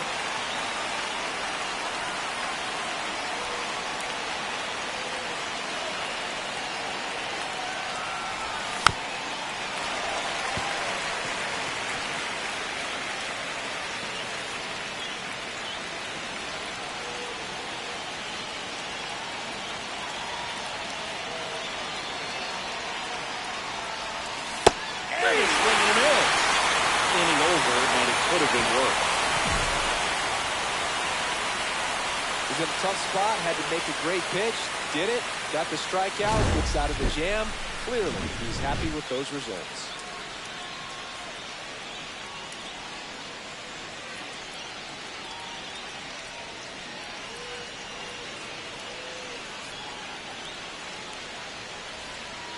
Was in a tough spot, had to make a great pitch, did it, got the strikeout, gets out of the jam. Clearly, he's happy with those results.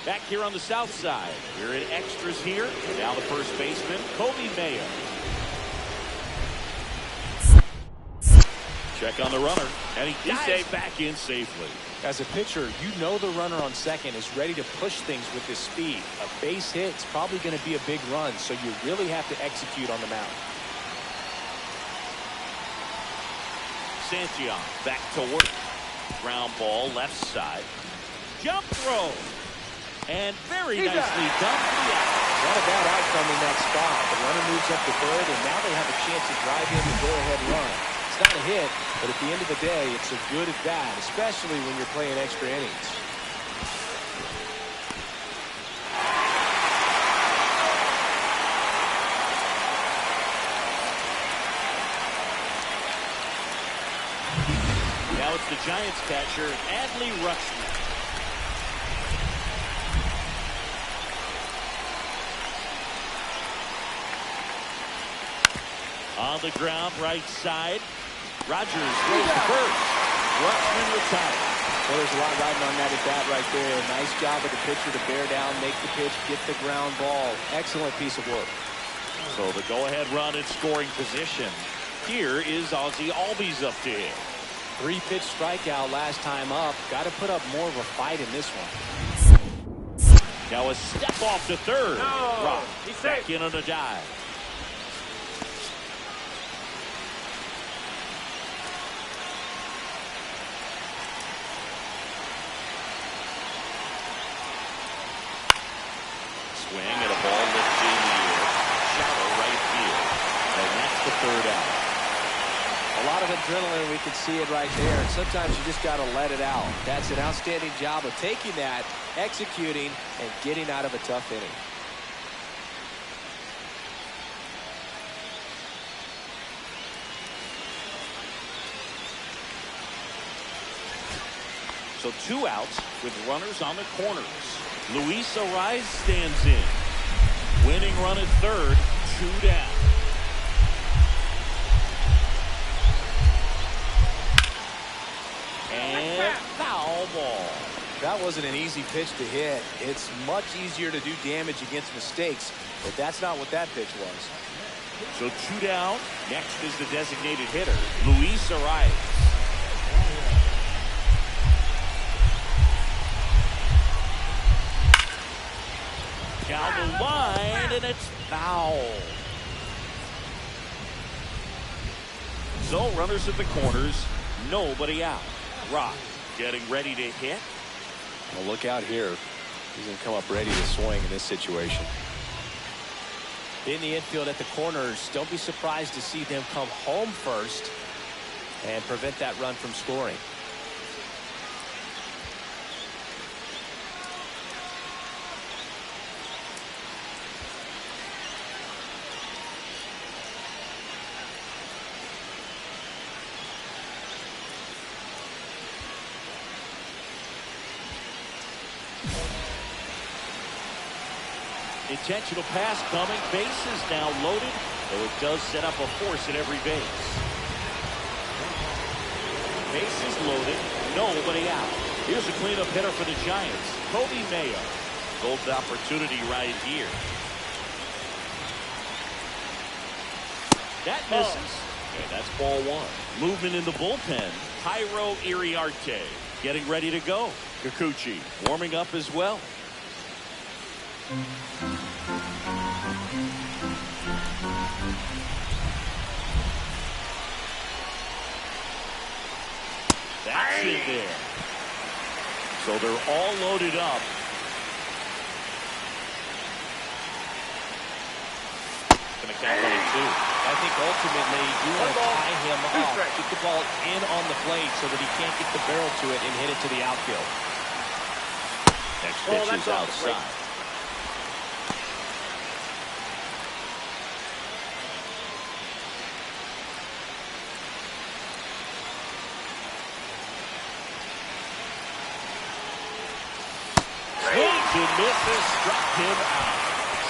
Back here on the south side, we're in extras here. Now the first baseman, Kobe Mayo. Check on the runner, and he dives back in safely. As a pitcher, you know the runner on second is ready to push things with his speed. A base hit is probably going to be a big run, so you really have to execute on the mound. Santillan back to work. Ground ball left side. Jump throw. And very nicely done. Not a bad outcome in that spot. The runner moves up to third, and now they have a chance to drive in the go-ahead run. It's not a hit, but at the end of the day, it's a good at bat, especially when you're playing extra innings. Now it's the Giants catcher, Adley Rutschman. On the ground, right side. Rogers goes to first. Rutschman retired. Well, there's a lot riding on that at bat right there. Nice job of the pitcher to bear down, make the pitch, get the ground ball. Excellent piece of work. So the go-ahead run in scoring position. Here is Ozzie Albies up to him. 3-pitch strikeout last time up. Got to put up more of a fight in this one. Now a step off to third. No, he's back safe. in on a dive. Swing and a ball lifted in the air. Shallow right field. And that's the third out. A lot of adrenaline, we can see it right there. And sometimes you just got to let it out. That's an outstanding job of taking that, executing, and getting out of a tough inning. So 2 outs with runners on the corners. Luis Ariz stands in. Winning run at third, 2 down. And foul ball. That wasn't an easy pitch to hit. It's much easier to do damage against mistakes, but that's not what that pitch was. So 2 down. Next is the designated hitter, Luis Ariz. Down the line, and it's foul. So runners at the corners, nobody out. Rock getting ready to hit. Well, look out here. He's going to come up ready to swing in this situation. In the infield at the corners, don't be surprised to see them come home first and prevent that run from scoring. Intentional pass coming. Bases now loaded, though it does set up a force at every base. Bases loaded. Nobody out. Here's a cleanup hitter for the Giants, Kobe Mayo. Golden opportunity right here. That misses. And that's ball 1. Movement in the bullpen. Jairo Iriarte getting ready to go. Kikuchi warming up as well. That's in there. So they're all loaded up. Gonna count on it too. I think ultimately you want to tie him up, get the ball in on the plate so that he can't get the barrel to it and hit it to the outfield. Next pitch is outside. misses, struck him out.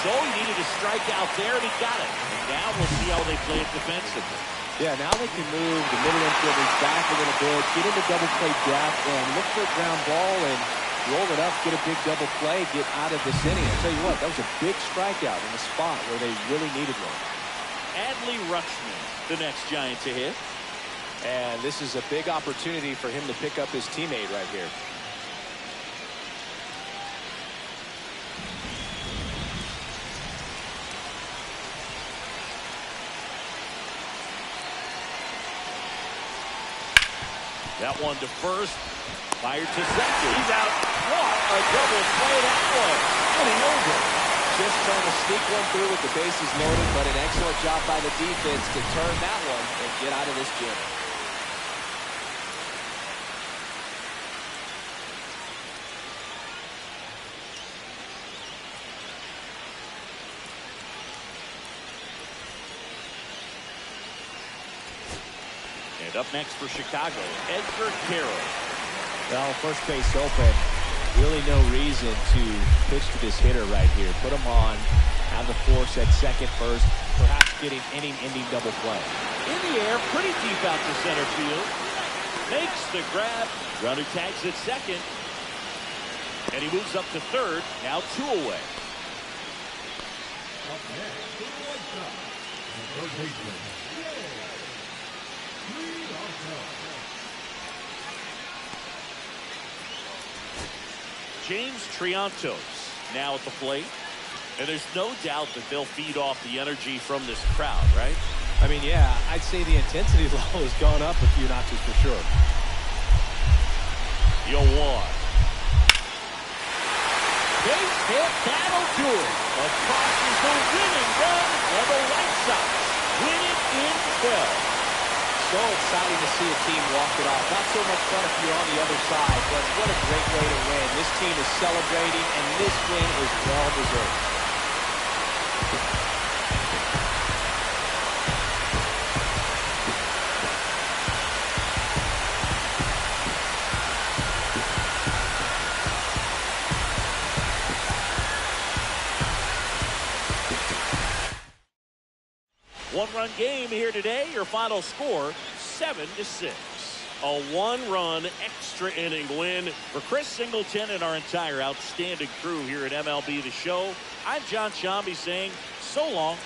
So he needed a strikeout there, and he got it. And now we'll see how they play it defensively. Yeah, now they can move the middle infielders back a little bit, get into double play depth, and look for a ground ball and roll it up, get a big double play, get out of this inning. I'll tell you what, that was a big strikeout in a spot where they really needed one. Adley Rutschman, the next Giant to hit. And this is a big opportunity for him to pick up his teammate right here. That one to first. Fired to second. He's out. What a double play that was. Getting over. Just trying to sneak one through with the bases loaded, but an excellent job by the defense to turn that one and get out of this jam. And up next for Chicago, Edgar Carroll. Well, first base open. Really no reason to pitch to this hitter right here. Put him on, have the force at second, first, perhaps getting inning-ending double play. In the air, pretty deep out to center field. Makes the grab. Runner tags at second. And he moves up to third. Now 2 away. Up next, the White Sox. Third baseman, James Triantos now at the plate. And there's no doubt that they'll feed off the energy from this crowd, right? I mean, yeah, I'd say the intensity level has gone up a few notches for sure. 0-1. Base hit, that'll do it. Across is the winning run, and the White Sox win it in 12. So exciting to see a team walk it off. Not so much fun if you're on the other side, but what a great way to win. This team is celebrating, and this win is well-deserved. One-run game here today. Your final score, 7-6. A one-run extra inning win for Chris Singleton and our entire outstanding crew here at MLB The Show. I'm John Shambi saying so long.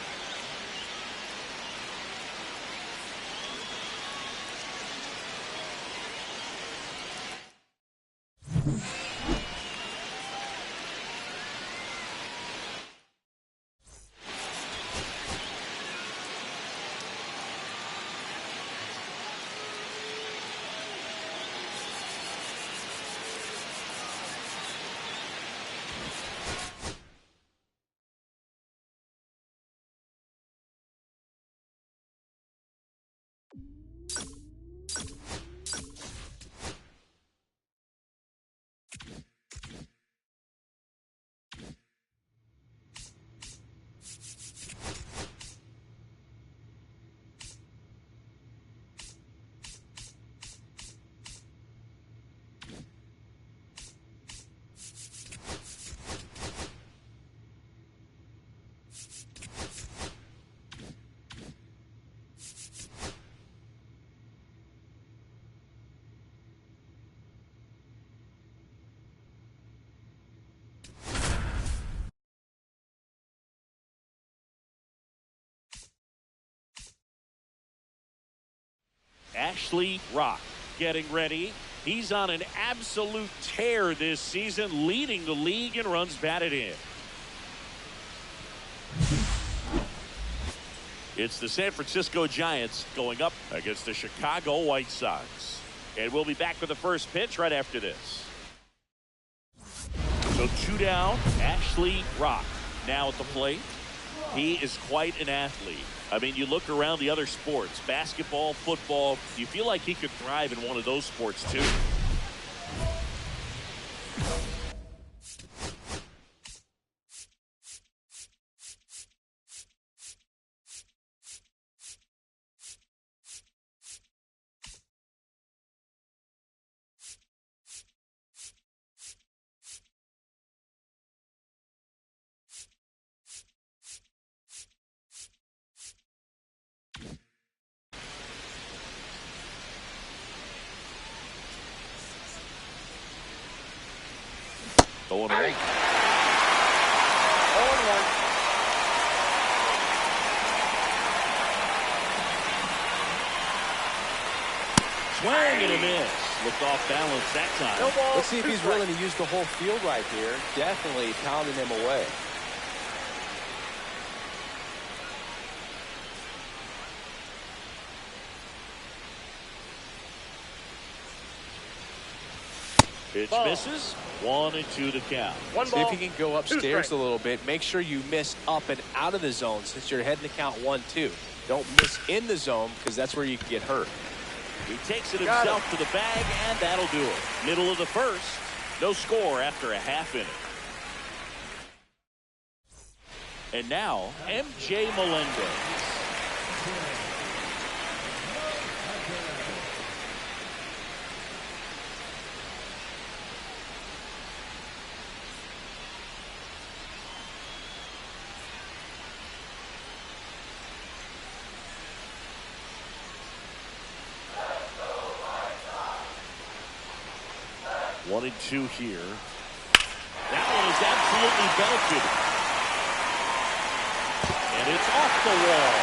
Ashley Rock getting ready. He's on an absolute tear this season, leading the league in runs batted in. It's the San Francisco Giants going up against the Chicago White Sox. And we'll be back with the first pitch right after this. So 2 down, Ashley Rock now at the plate. He is quite an athlete. I mean, you look around the other sports, basketball, football, you feel like he could thrive in one of those sports too. 0-1. 0-1. Swing and a miss. Looked off balance that time. No ball. Let's see if he's willing to use the whole field right here. Definitely pounding him away. Pitch misses. 1-2 to count. See if he can go upstairs a little bit. Make sure you miss up and out of the zone since you're heading to count 1-2. Don't miss in the zone because that's where you can get hurt. He takes it himself to the bag, and that'll do it. Middle of the first. No score after a half inning. And now, MJ Melendez. One and two here. That one is absolutely belted. And it's off the wall.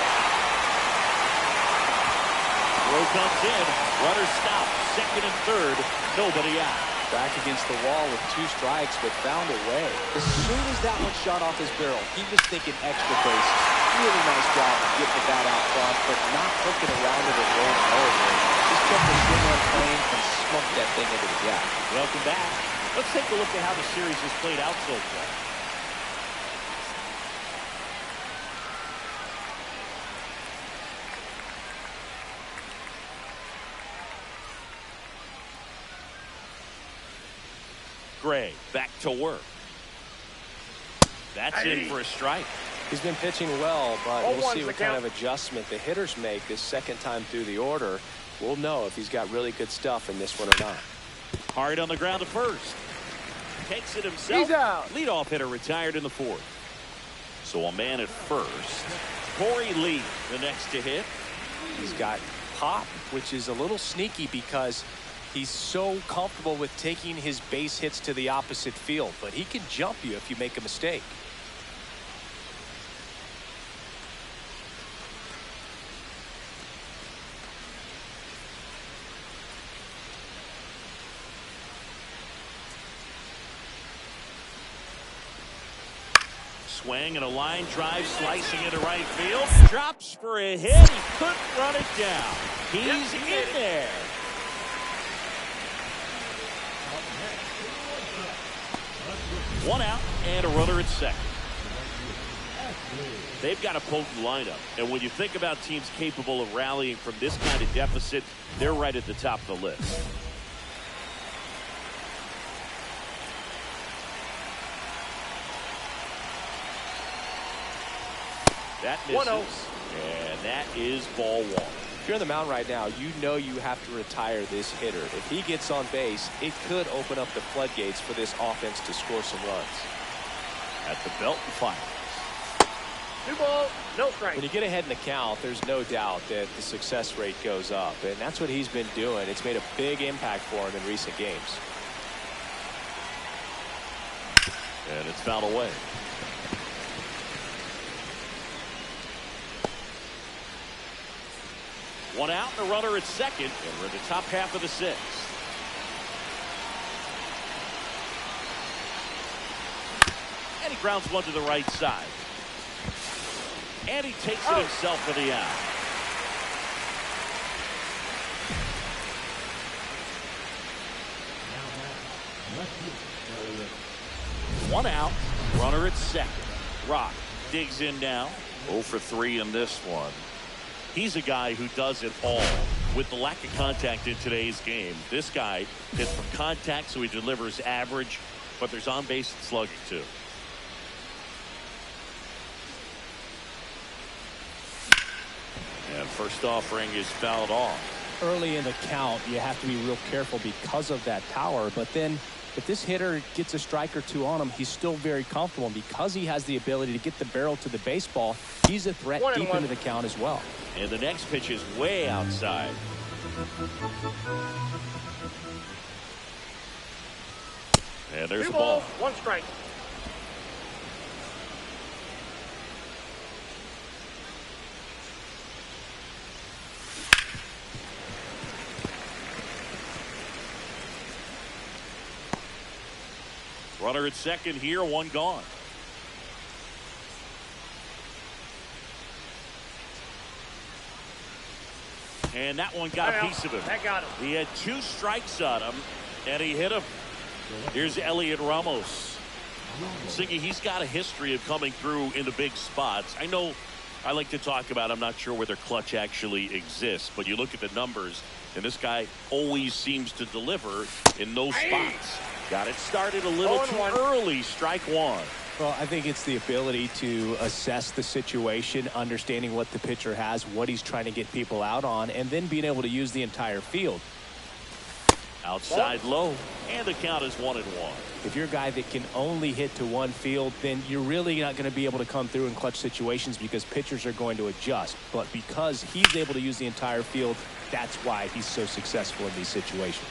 Throw comes in. Runner stops. Second and third. Nobody out. Back against the wall with 2 strikes, but found a way. As soon as that one shot off his barrel, he was thinking extra bases. Really nice job of getting the bat out front, but not hooking around it and rolling over it. Just kept the swing on plane and smoked that thing into the gap. Welcome back. Let's take a look at how the series has played out so far. Gray back to work. That's in for a strike. He's been pitching well, but we'll see what kind of adjustment the hitters make this second time through the order. We'll know if he's got really good stuff in this one or not. Hard on the ground to first. Takes it himself. He's out. Leadoff hitter retired in the fourth. So a man at first. Corey Lee, the next to hit. He's got pop, which is a little sneaky because he's so comfortable with taking his base hits to the opposite field, but he can jump you if you make a mistake. Swing and a line drive slicing into right field. Drops for a hit. He couldn't run it down. He's in there. One out and a runner at second. They've got a potent lineup. And when you think about teams capable of rallying from this kind of deficit, they're right at the top of the list. That misses, and that is ball one. If you're on the mound right now, you know you have to retire this hitter. If he gets on base, it could open up the floodgates for this offense to score some runs. At the belt and finals. 2 balls, no strike. When you get ahead in the count, there's no doubt that the success rate goes up, and that's what he's been doing. It's made a big impact for him in recent games. And it's fouled away. One out and a runner at second, and we're in the top half of the sixth. And he grounds one to the right side. And he takes it himself for the out. One out, runner at second. Rock digs in now. 0 for 3 in this one. He's a guy who does it all. With the lack of contact in today's game, this guy hits from contact, so he delivers average, but there's on-base and slugging too. And first offering is fouled off. Early in the count, you have to be real careful because of that power, but then if this hitter gets a strike or two on him, he's still very comfortable. And because he has the ability to get the barrel to the baseball, he's a threat deep into the count as well. And the next pitch is way outside. And there's 2 the ball. balls, 1 strike. Runner at second here, 1 gone. And that one got a piece of him. That got him. He had 2 strikes on him, and he hit him. Here's Elliot Ramos. Siggy, he's got a history of coming through in the big spots. I know I like to talk about, I'm not sure whether clutch actually exists, but you look at the numbers, and this guy always seems to deliver in those spots. Got it started a little too early. Strike 1. Well, I think it's the ability to assess the situation, understanding what the pitcher has, what he's trying to get people out on, and then being able to use the entire field. Outside low, and the count is 1-1. If you're a guy that can only hit to one field, then you're really not going to be able to come through in clutch situations because pitchers are going to adjust. But because he's able to use the entire field, that's why he's so successful in these situations.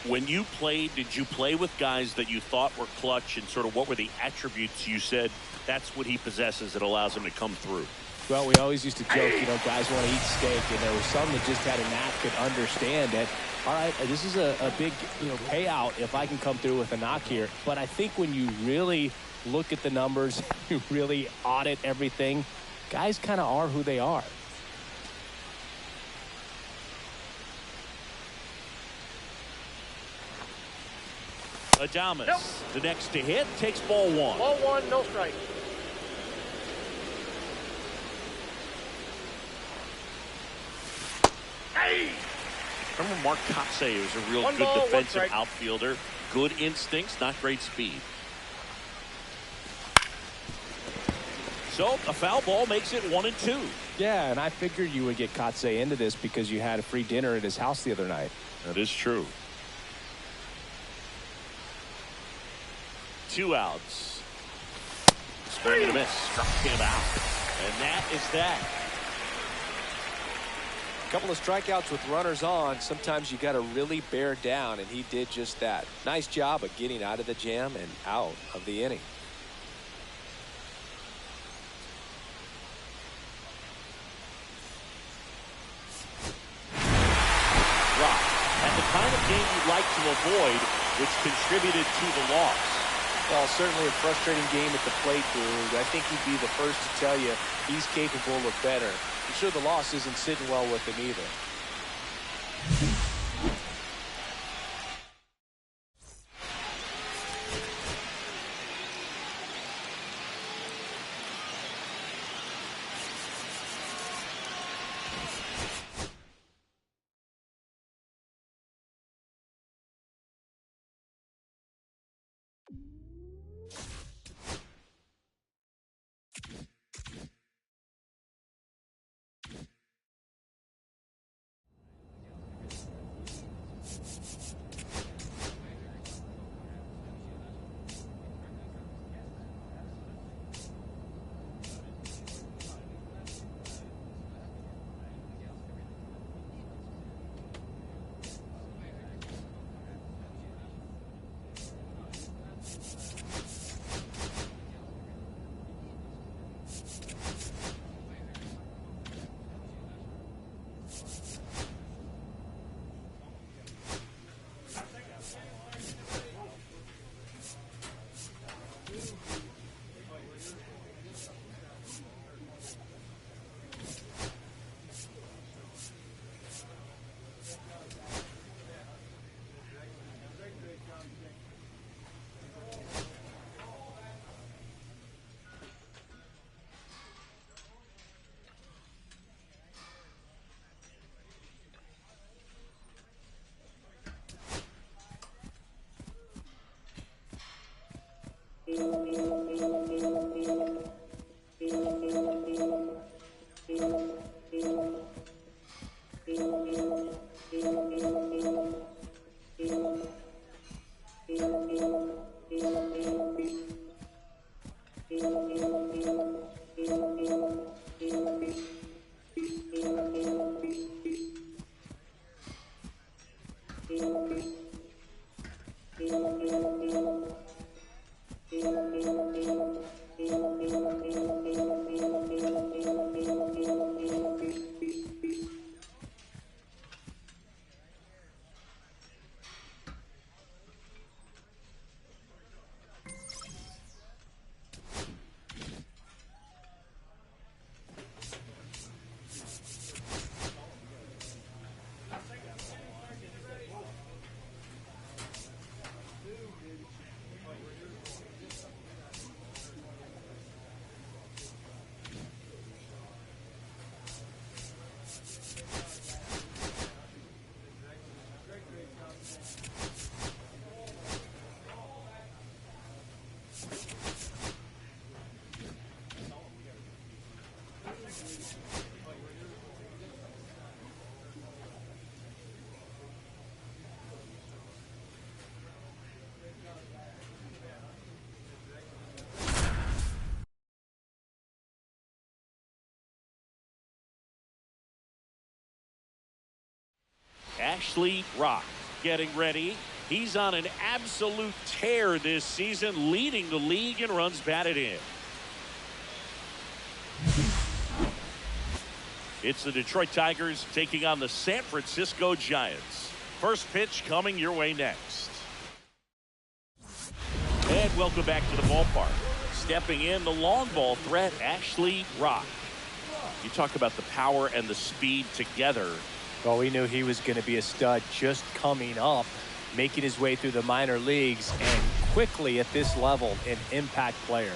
When you played, did you play with guys that you thought were clutch, and sort of what were the attributes you said that's what he possesses that allows him to come through? Well, we always used to joke, you know, guys want to eat steak, and there were some that just had a knack, could understand that, all right, this is a big, you know, payout if I can come through with a knock here. But I think when you really look at the numbers, you really audit everything, guys kind of are who they are. Adames, the next to hit, takes ball 1. Ball 1, no strike. Hey! Remember Mark Kotsay was a real 1 good ball, 1 defensive strike. outfielder. Good instincts, not great speed. So a foul ball makes it 1-2. Yeah, and I figured you would get Kotsay into this because you had a free dinner at his house the other night. That is true. 2 outs. Swing and a miss. Struck him out. And that is that. A couple of strikeouts with runners on. Sometimes you got to really bear down, and he did just that. Nice job of getting out of the jam and out of the inning. Rock. And the kind of game you'd like to avoid, which contributed to the loss. Well, certainly a frustrating game at the plate, dude. I think he'd be the first to tell you he's capable of better. I'm sure the loss isn't sitting well with him either. Ashley Rock getting ready. He's on an absolute tear this season, leading the league in runs batted in. It's the Detroit Tigers taking on the San Francisco Giants. First pitch coming your way next. And welcome back to the ballpark. Stepping in, the long ball threat, Ashley Rock. You talk about the power and the speed together. Well, we knew he was going to be a stud just coming up, making his way through the minor leagues, and quickly at this level, an impact player.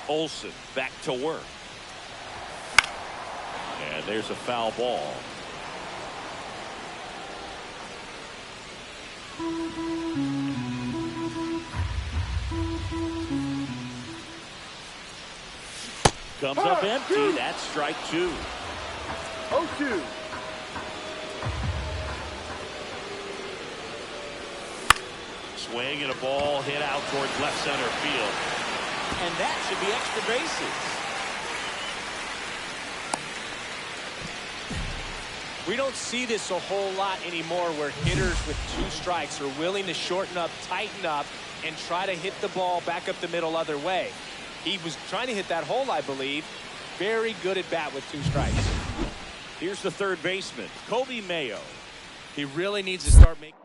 Olsen back to work. And there's a foul ball. Comes up empty. That's strike two. 0-2. Swing and a ball hit out towards left center field. And that should be extra bases. We don't see this a whole lot anymore where hitters with two strikes are willing to shorten up, tighten up, and try to hit the ball back up the middle other way. He was trying to hit that hole, I believe. Very good at bat with two strikes. Here's the third baseman, Kobe Mayo. He really needs to start making...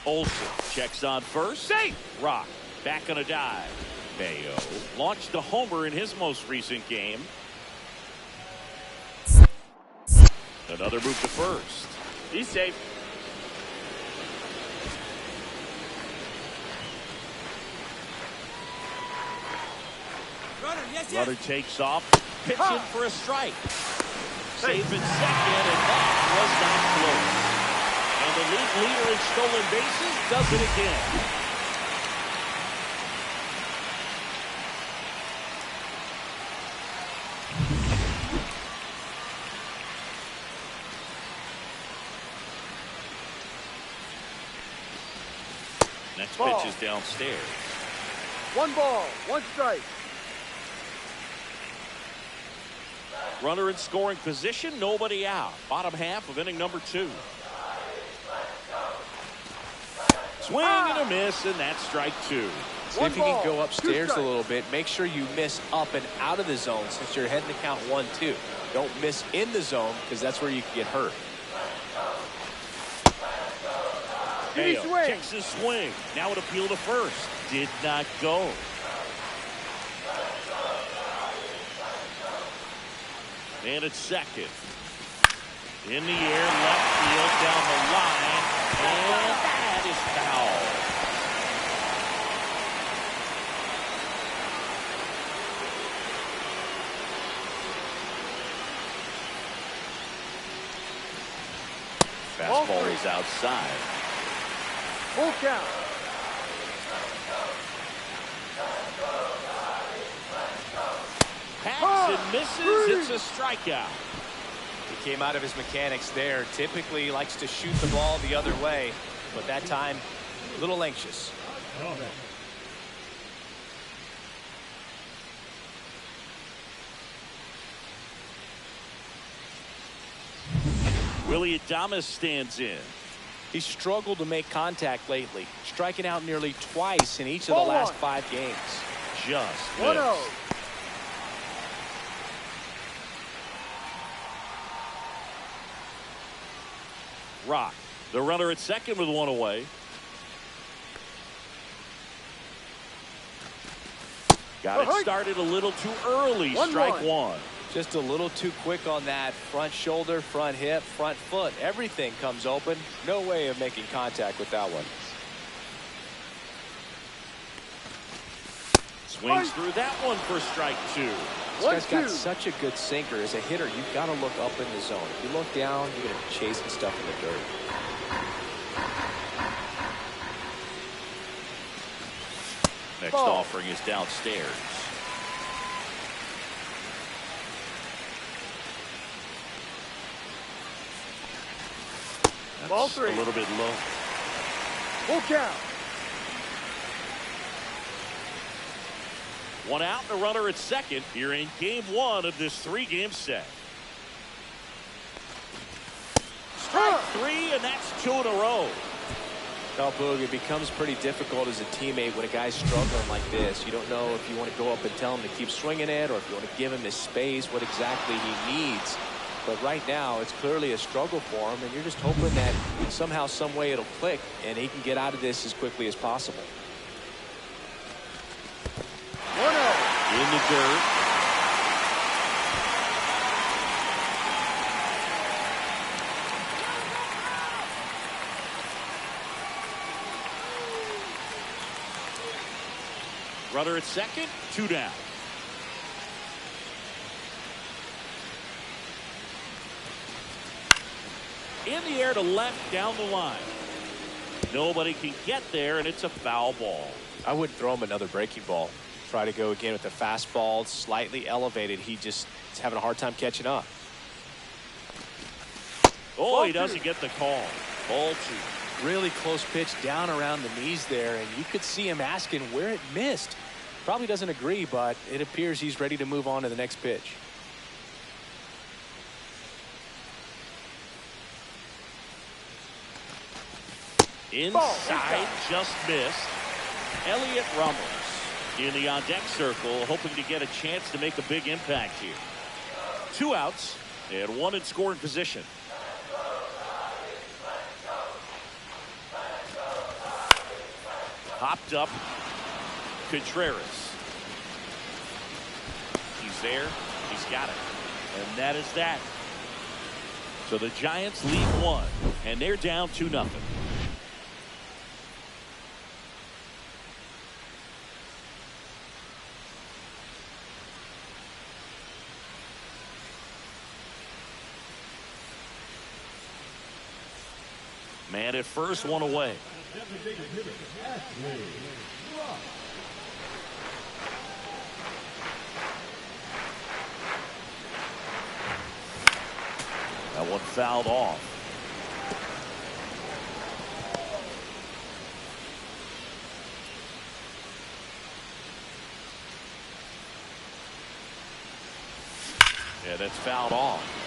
Olsen checks on first. Safe. Rock back on a dive. Mayo launched a homer in his most recent game. Another move to first. He's safe. Runner takes off, pitching for a strike. Safe in second, and that was not close. And the league leader in stolen bases does it again. Next pitch is downstairs. 1 ball, 1 strike. Runner in scoring position, nobody out. Bottom half of inning number 2. Swing and a miss, and that's strike 2. See if you can go upstairs a little bit. Make sure you miss up and out of the zone since you're heading to count 1-2. Don't miss in the zone because that's where you can get hurt. Mayo checks his swing. Now an appeal to first. Did not go. And it's second. In the air, left field, down the line. And that is foul. Fastball is outside. Full count. Pats and misses. It's a strikeout. He came out of his mechanics there. Typically he likes to shoot the ball the other way, but that time a little anxious. Willie Adames stands in. He's struggled to make contact lately, striking out nearly twice in each of the last 5 games. Just 1-0. missed. Rock, the runner at second with one away. Got it started a little too early. Strike one. Just a little too quick on that front shoulder, front hip, front foot. Everything comes open. No way of making contact with that one. Swings through that one for strike two. This guy's got such a good sinker. As a hitter, you've got to look up in the zone. If you look down, you're going to be chasing stuff in the dirt. Next offering is downstairs. Ball That's three. a little bit low. Full count. One out and a runner at second here in game one of this 3-game set. Strike three, and that's 2 in a row. Well, Boog, it becomes pretty difficult as a teammate when a guy's struggling like this. You don't know if you want to go up and tell him to keep swinging it or if you want to give him his space, what exactly he needs. But right now, it's clearly a struggle for him, and you're just hoping that somehow, some way it'll click, and he can get out of this as quickly as possible. 1-0. In the dirt. Runner at second, 2 down. In the air to left down the line. Nobody can get there, and it's a foul ball. I wouldn't throw him another breaking ball. Try to go again with the fastball, slightly elevated. He just is having a hard time catching up. Oh, he doesn't get the call. Ball 2. Really close pitch down around the knees there, and you could see him asking where it missed. Probably doesn't agree, but it appears he's ready to move on to the next pitch. Inside, just missed. Elliot Ramos in the on-deck circle, hoping to get a chance to make a big impact here. 2 outs and 1 in scoring position. Hopped up. Contreras. He's there. He's got it. And that is that. So the Giants lead 1, and they're down 2-0. Man at first, 1 away. That one fouled off. Yeah, that's fouled off.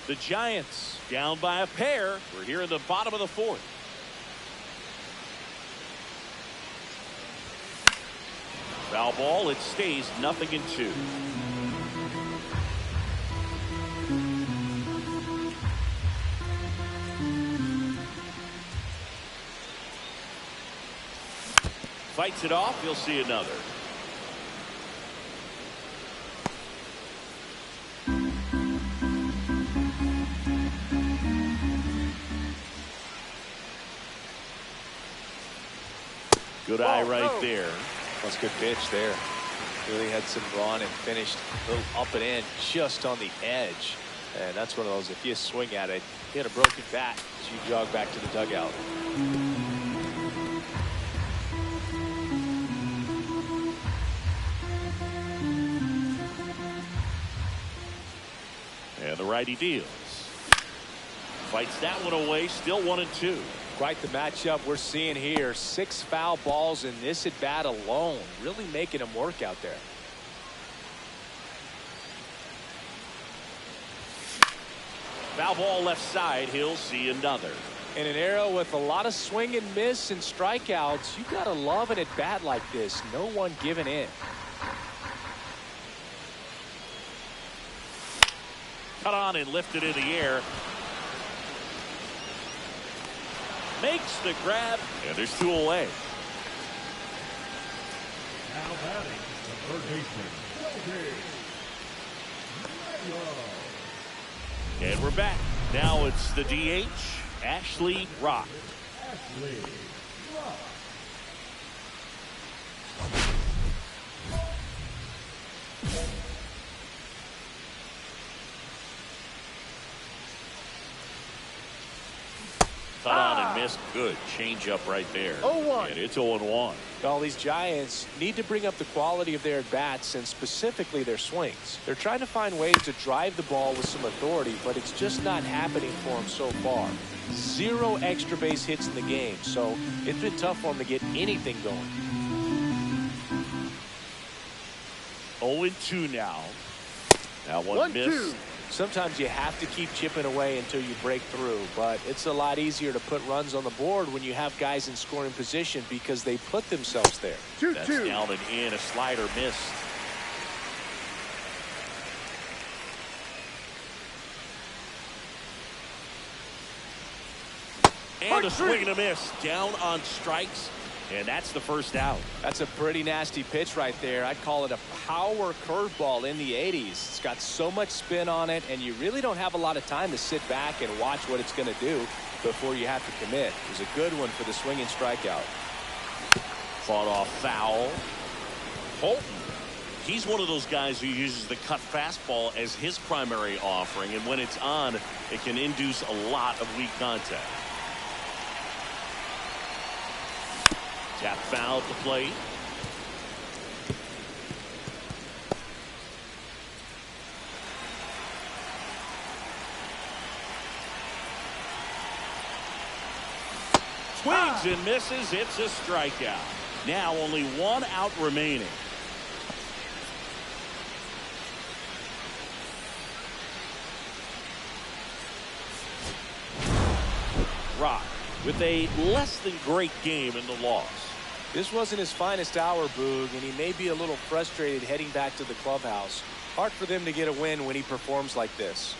The Giants down by a pair. We're here in the bottom of the 4th. Foul ball. It stays 0-2. Fights it off. You'll see another. Good eye right there. That's a good pitch there. Really had some run and finished a little up and in just on the edge. And that's one of those, if you swing at it, you hit a broken bat, you jog back to the dugout. righty deals. Fights that one away, still 1-2. Quite the matchup we're seeing here. 6 foul balls in this at bat alone, really making him work out there. Foul ball left side, he'll see another. In an era with a lot of swing and miss and strikeouts, you gotta love an at bat like this. No one giving in. Cut on and lifted in the air. Makes the grab, and there's 2 away. Now batting, the third baseman, And we're back. Now it's the DH, Ashley Rock. Ashley Rock. Cut on and missed. Good changeup right there. 0-1. And it's 0-1. Well, these Giants need to bring up the quality of their at-bats and specifically their swings. They're trying to find ways to drive the ball with some authority, but it's just not happening for them so far. 0 extra base hits in the game, so it's been tough for them to get anything going. 0-2 now. Now one miss. Sometimes you have to keep chipping away until you break through, but it's a lot easier to put runs on the board when you have guys in scoring position because they put themselves there. 2-2. That's down and in. A slider missed. And a swing and a miss. Down on strikes. And that's the first out. That's a pretty nasty pitch right there. I'd call it a power curveball in the 80s. It's got so much spin on it, and you really don't have a lot of time to sit back and watch what it's going to do before you have to commit. It was a good one for the swinging strikeout. Fought off foul. Holton. He's one of those guys who uses the cut fastball as his primary offering, and when it's on, it can induce a lot of weak contact. Tap foul at the plate. Swings and misses. It's a strikeout. Now only 1 out remaining. Rock with a less than great game in the loss. This wasn't his finest hour, Boog, and he may be a little frustrated heading back to the clubhouse. Hard for them to get a win when he performs like this.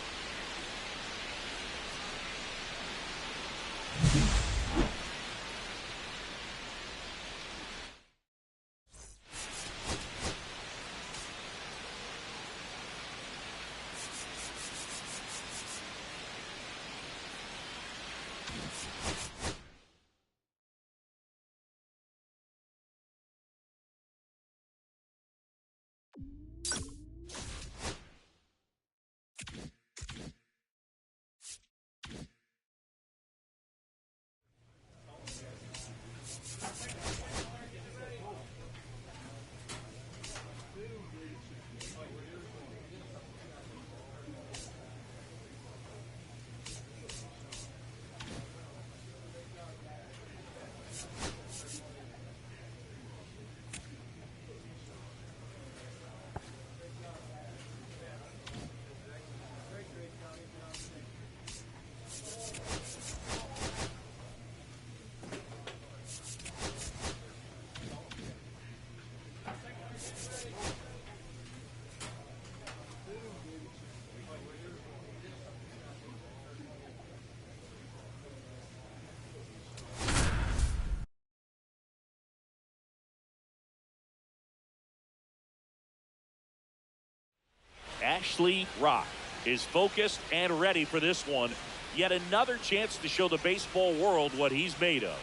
Ashley Rock is focused and ready for this one. Yet another chance to show the baseball world what he's made of.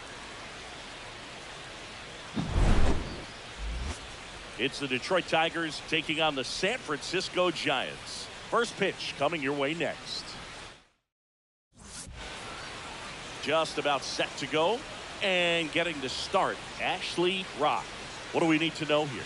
It's the Detroit Tigers taking on the San Francisco Giants. First pitch coming your way next. Just about set to go and getting the start. Ashley Rock. What do we need to know here?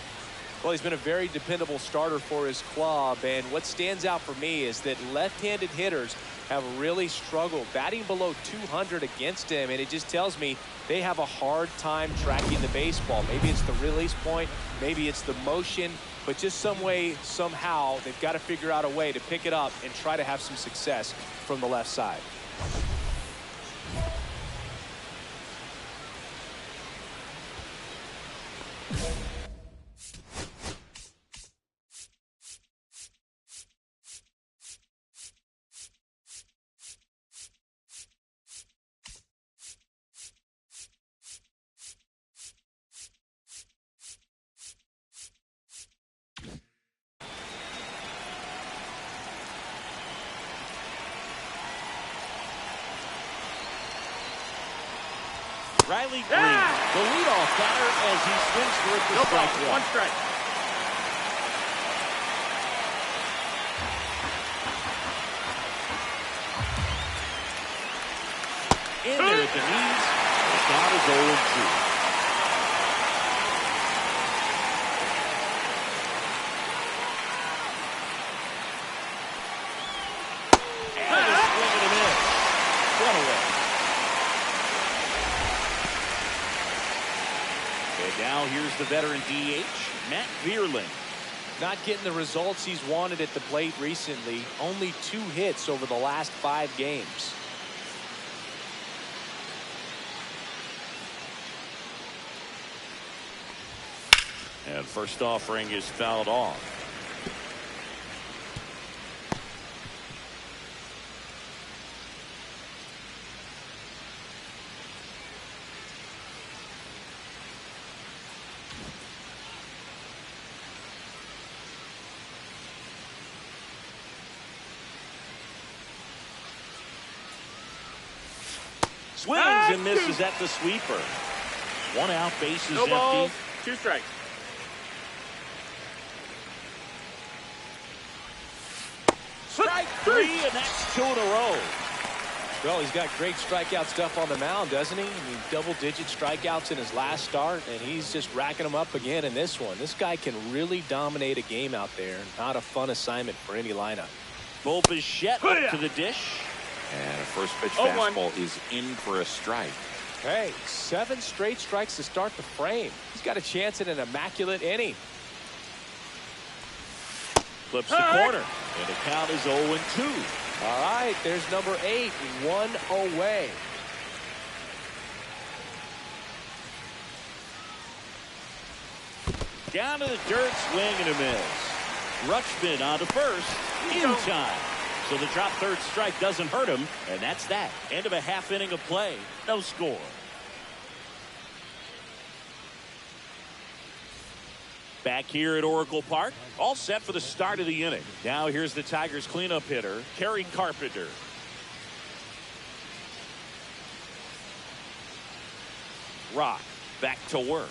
Well, he's been a very dependable starter for his club, and what stands out for me is that left-handed hitters have really struggled batting below 200 against him, and it just tells me they have a hard time tracking the baseball. Maybe it's the release point, maybe it's the motion, but just some way, somehow, they've got to figure out a way to pick it up and try to have some success from the left side. Riley Green, the leadoff batter as he swings for it for strike one. One strike. In there at the knees, the count is 0-2. And a swing and a miss. One away. And now here's the veteran DH, Matt Vierling. Not getting the results he's wanted at the plate recently. Only 2 hits over the last 5 games. And first offering is fouled off. Swings and misses at the sweeper. 1 out, bases No balls, empty. 2 strikes. Strike 3, and that's 2 in a row. Well, he's got great strikeout stuff on the mound, doesn't he? I mean, double-digit strikeouts in his last start, and he's just racking them up again in this one. This guy can really dominate a game out there. Not a fun assignment for any lineup. Bo Bichette up to the dish. And a first pitch 0-1. fastball is in for a strike. Hey, 7 straight strikes to start the frame. He's got a chance at an immaculate inning. Flips the corner, and the count is 0-2. All right, there's number 8, 1 away. Down to the dirt, swing and a miss. Rutschman on to first, in time. So the drop third strike doesn't hurt him, and that's that. End of a half inning of play, no score. Back here at Oracle Park, all set for the start of the inning. Now here's the Tigers cleanup hitter, Kerry Carpenter. Rock back to work.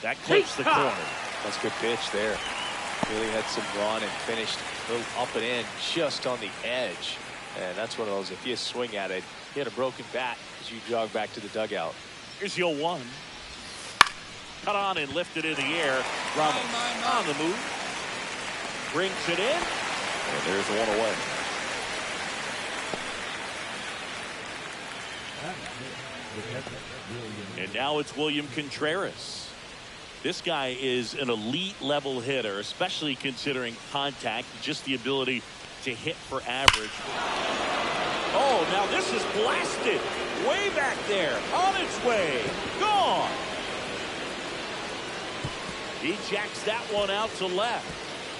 That clips the corner. That's a good pitch there. Really had some run and finished a little up and in just on the edge. And that's one of those, if you swing at it, you had a broken bat as you jog back to the dugout. Here's the 0-1. Cut on and lifted in the air. Ramos on the move. Brings it in. And there's 1 away. And now it's William Contreras. This guy is an elite level hitter, especially considering contact, just the ability to hit for average. Oh, now this is blasted. Way back there. On its way. Gone. He jacks that one out to left.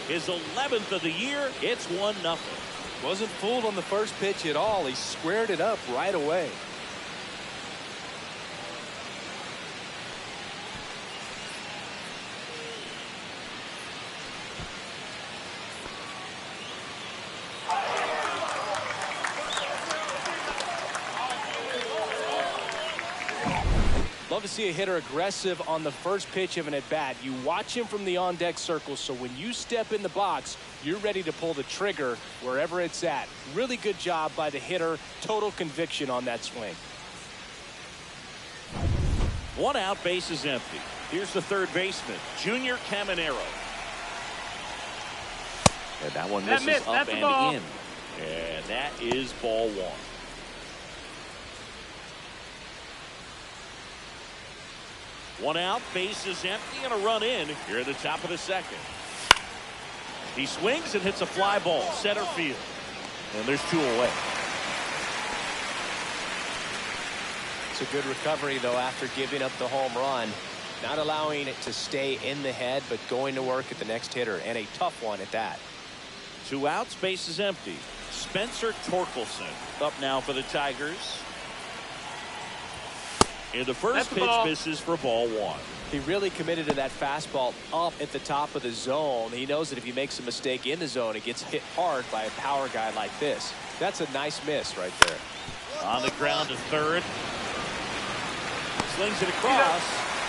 His 11th of the year. It's 1-0. Wasn't fooled on the first pitch at all. He squared it up right away. Love to see a hitter aggressive on the first pitch of an at-bat. You watch him from the on-deck circle, so when you step in the box, you're ready to pull the trigger wherever it's at. Really good job by the hitter. Total conviction on that swing. 1 out, bases empty. Here's the third baseman, Junior Caminero. And that one misses up and in. And that is ball one. One out, bases empty, and a run in here at the top of the second. He swings and hits a fly ball, center field. And there's two away. It's a good recovery, though, after giving up the home run. Not allowing it to stay in the head, but going to work at the next hitter, and a tough one at that. Two outs, bases empty. Spencer Torkelson up now for the Tigers. And the first pitch misses for ball one. He really committed to that fastball up at the top of the zone. He knows that if he makes a mistake in the zone, it gets hit hard by a power guy like this. That's a nice miss right there. On the ground to third. Slings it across.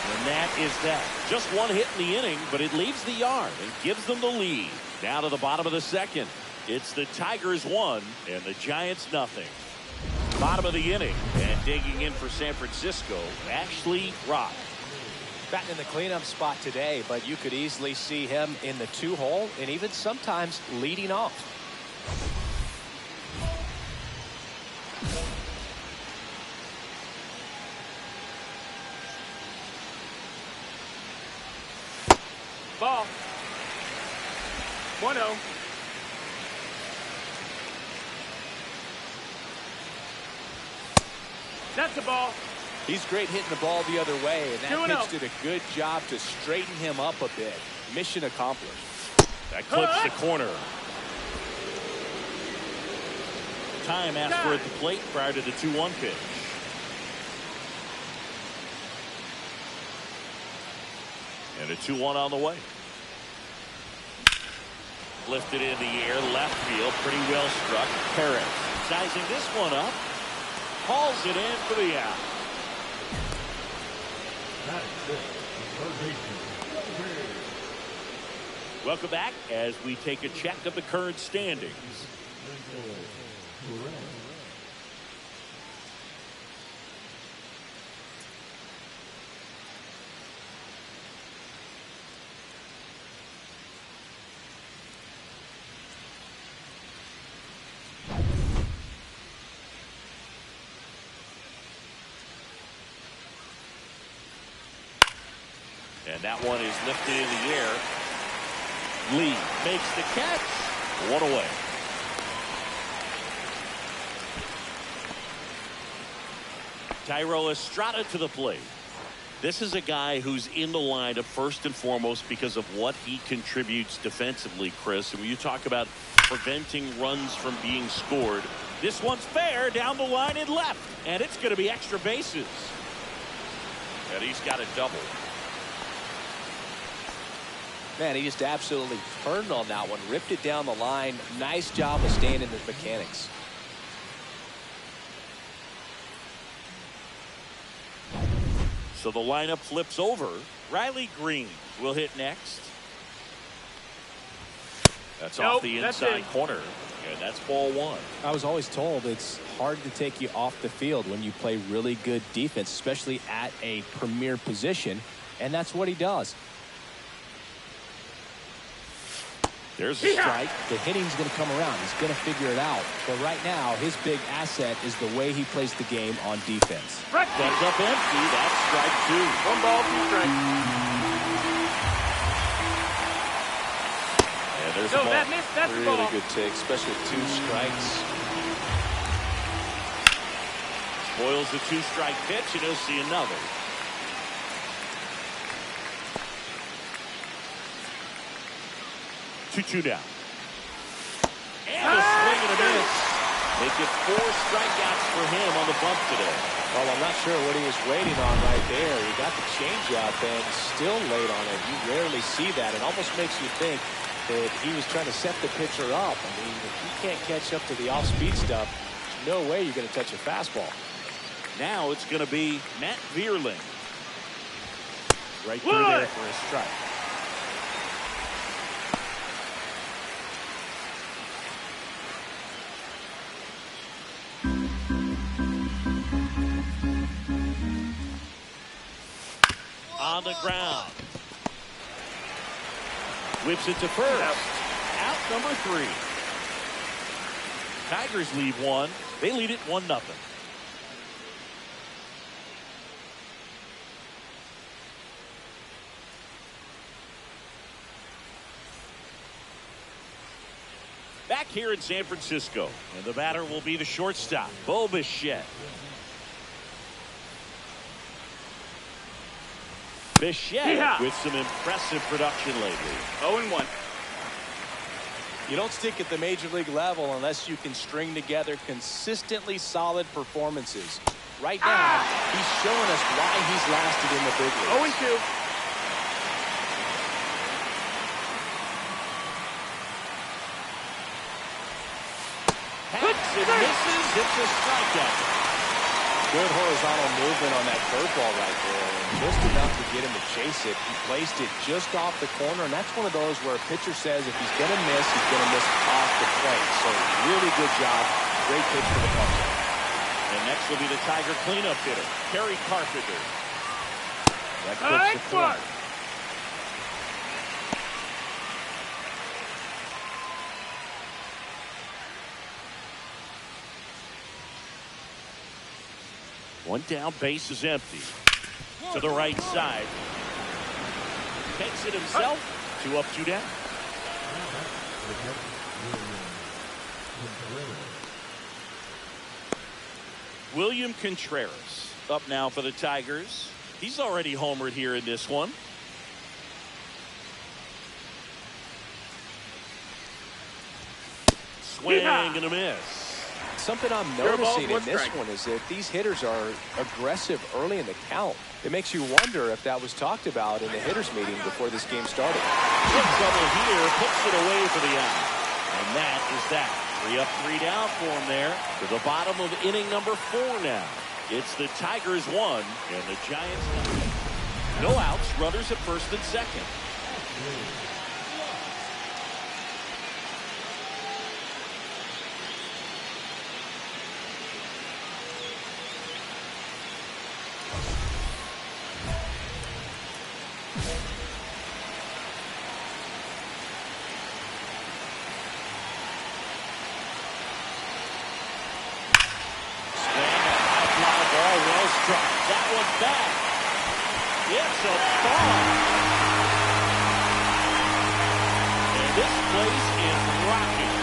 And that is that. Just one hit in the inning, but it leaves the yard and gives them the lead. Down to the bottom of the second. It's the Tigers 1 and the Giants nothing. Bottom of the inning, and digging in for San Francisco, Ashley Rock. Batting in the cleanup spot today, but you could easily see him in the 2-hole and even sometimes leading off. Ball. 1-0. That's the ball. He's great hitting the ball the other way, and that 2-0. pitch did a good job to straighten him up a bit. Mission accomplished. That clips the corner. Time asked for at the plate prior to the 2-1 pitch. And a 2-1 on the way. Lifted in the air, left field, pretty well struck. Perez sizing this one up. Hauls it in for the out. Welcome back as we take a check of the current standings. And that one is lifted in the air. Lee makes the catch. One away. Tyro Estrada to the plate. This is a guy who's in the lineup first and foremost because of what he contributes defensively, Chris. And when you talk about preventing runs from being scored, this one's fair down the line and left. And it's going to be extra bases. And he's got a double. Man, he just absolutely turned on that one, ripped it down the line. Nice job of staying in his mechanics. So the lineup flips over. Riley Green will hit next. That's off the inside corner, and that's ball one. I was always told it's hard to take you off the field when you play really good defense, especially at a premier position, and that's what he does. There's a strike. The hitting's going to come around. He's going to figure it out. But right now, his big asset is the way he plays the game on defense. Comes up empty. That's strike two. 1 ball, 2 strikes. And there's No, a ball. that missed. That's the Really ball. good take, especially with 2 strikes. Spoils the 2-strike pitch, and he'll see another. Two down. And a swing and a miss. Make it 4 strikeouts for him on the bump today. Well, I'm not sure what he was waiting on right there. He got the changeup and still late on it. You rarely see that. It almost makes you think that he was trying to set the pitcher up. I mean, if you can't catch up to the off-speed stuff, there's no way you're going to touch a fastball. Now it's going to be Matt Vierling. Right through there for a strike. On the ground. Whips it to first. Out number 3. Tigers leave one. They lead it 1-0. Back here in San Francisco, and the batter will be the shortstop, Bichette. Bichette with some impressive production lately. 0-1. You don't stick at the major league level unless you can string together consistently solid performances. Right now, he's showing us why he's lasted in the big leagues. 0-2. Hits and misses. It's a strikeout. Good horizontal movement on that curveball right there, and just enough to get him to chase it. He placed it just off the corner, and that's one of those where a pitcher says if he's going to miss, he's going to miss off the plate. So really good job. Great pitch for the puncher. And next will be the Tiger cleanup hitter, Kerry Carpenter. That clips the corner. 1 down, base is empty. To the right side. Takes it himself. 2 up, 2 down. William Contreras up now for the Tigers. He's already homered here in this one. Swing and a miss. Something I'm noticing in this one is that these hitters are aggressive early in the count. It makes you wonder if that was talked about in the hitters meeting before this game started. Good trouble here, puts it away for the out. And that is that. 3 up, 3 down for him there. To the bottom of inning number 4 now. It's the Tigers 1 and the Giants 9. No outs, runners at first and second. That one back. It's a ball. And this place is rocking.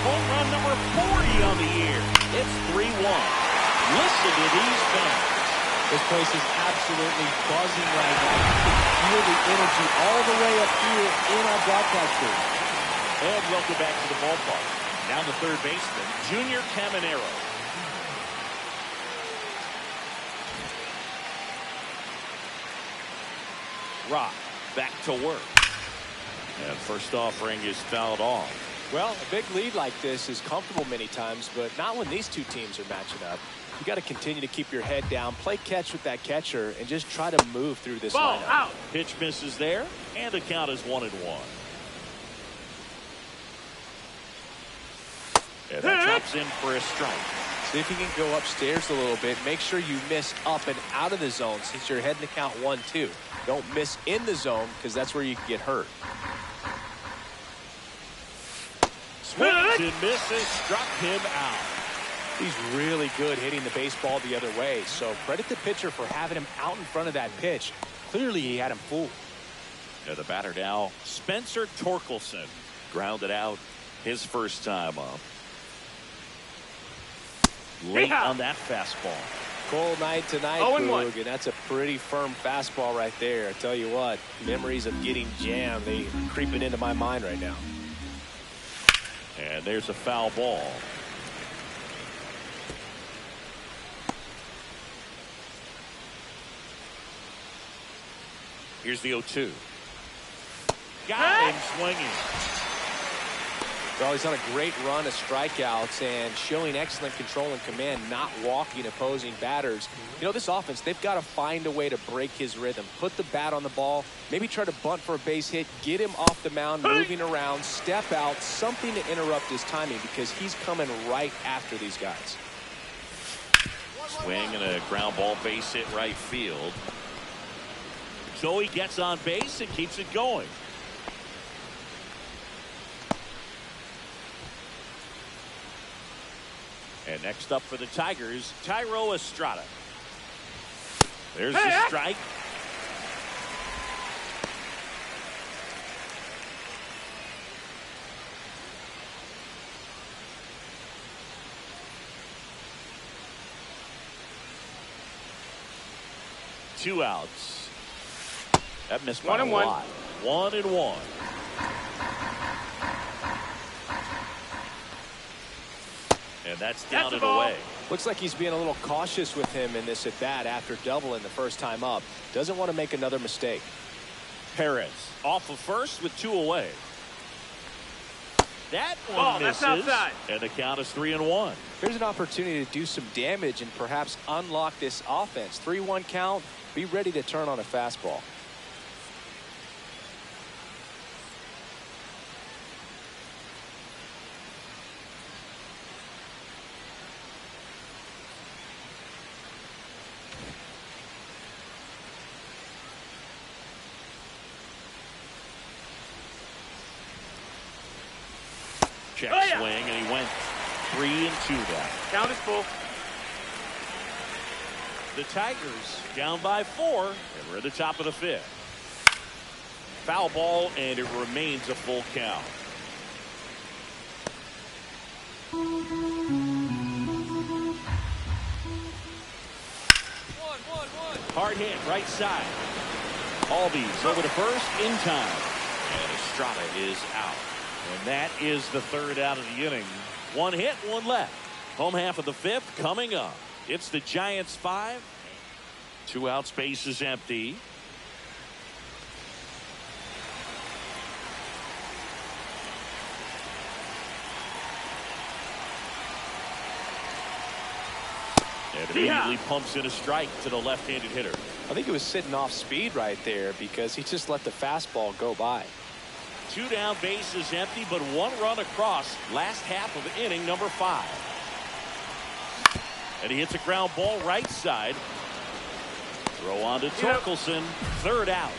Home run number 40 on the year. It's 3-1. Listen to these fans. This place is absolutely buzzing right now. You can feel the energy all the way up here in our broadcast booth. And welcome back to the ballpark. Now the third baseman, Junior Caminero. Rock back to work. And first offering is fouled off. Well, a big lead like this is comfortable many times, but not when these two teams are matching up. You got to continue to keep your head down, play catch with that catcher, and just try to move through this ball lineup. Out. Pitch misses there, and the count is 1-1. And that drops in for a strike. See if you can go upstairs a little bit. Make sure you miss up and out of the zone since you're heading to count 1-2. Don't miss in the zone because that's where you can get hurt. Swings and misses, struck him out. He's really good hitting the baseball the other way, so credit the pitcher for having him out in front of that pitch. Clearly he had him fooled. Yeah, the batter now, Spencer Torkelson, grounded out his first time up. Late on that fastball. Cold night tonight, Boog, and that's a pretty firm fastball right there. I tell you what, memories of getting jammed, they creeping into my mind right now. And there's a foul ball. Here's the 0-2. Got him swinging. Well, he's on a great run of strikeouts and showing excellent control and command, not walking opposing batters. You know, this offense, they've got to find a way to break his rhythm. Put the bat on the ball, maybe try to bunt for a base hit, get him off the mound, moving around, step out, something to interrupt his timing because he's coming right after these guys. Swing and a ground ball base hit right field. So he gets on base and keeps it going. And next up for the Tigers, Thairo Estrada. There's the strike. Two outs. That missed by a lot. 1-1. And that's down and away. Looks like he's being a little cautious with him in this at bat after doubling the first time up. Doesn't want to make another mistake. Perez off of first with 2 away. That one Ball, misses. that's outside. And the count is 3-1. Here's an opportunity to do some damage and perhaps unlock this offense. 3-1 count. Be ready to turn on a fastball. Check swing, and he went 3-2 now. Count is full. The Tigers down by 4, and we're at the top of the 5th. Foul ball, and it remains a full count. Hard hit, right side. Albies over to first in time. And Estrada is out. And that is the 3rd out of the inning. 1 hit, 1 left. Home half of the 5th coming up. It's the Giants 5. 2 outs, base is empty. And immediately pumps in a strike to the left-handed hitter. I think he was sitting off speed right there because he just let the fastball go by. 2 down, base is empty, but 1 run across last half of inning number 5. And he hits a ground ball right side. Throw on to Torkelson. 3rd out.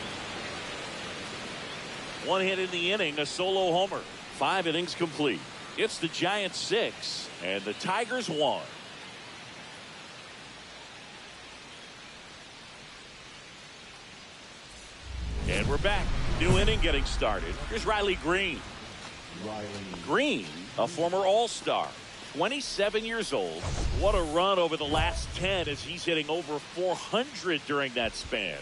1 hit in the inning, a solo homer. 5 innings complete. It's the Giants 6 and the Tigers 1. And we're back. New inning getting started. Here's Riley Green. Green, a former All-Star. 27 years old. What a run over the last 10 as he's hitting over 400 during that span.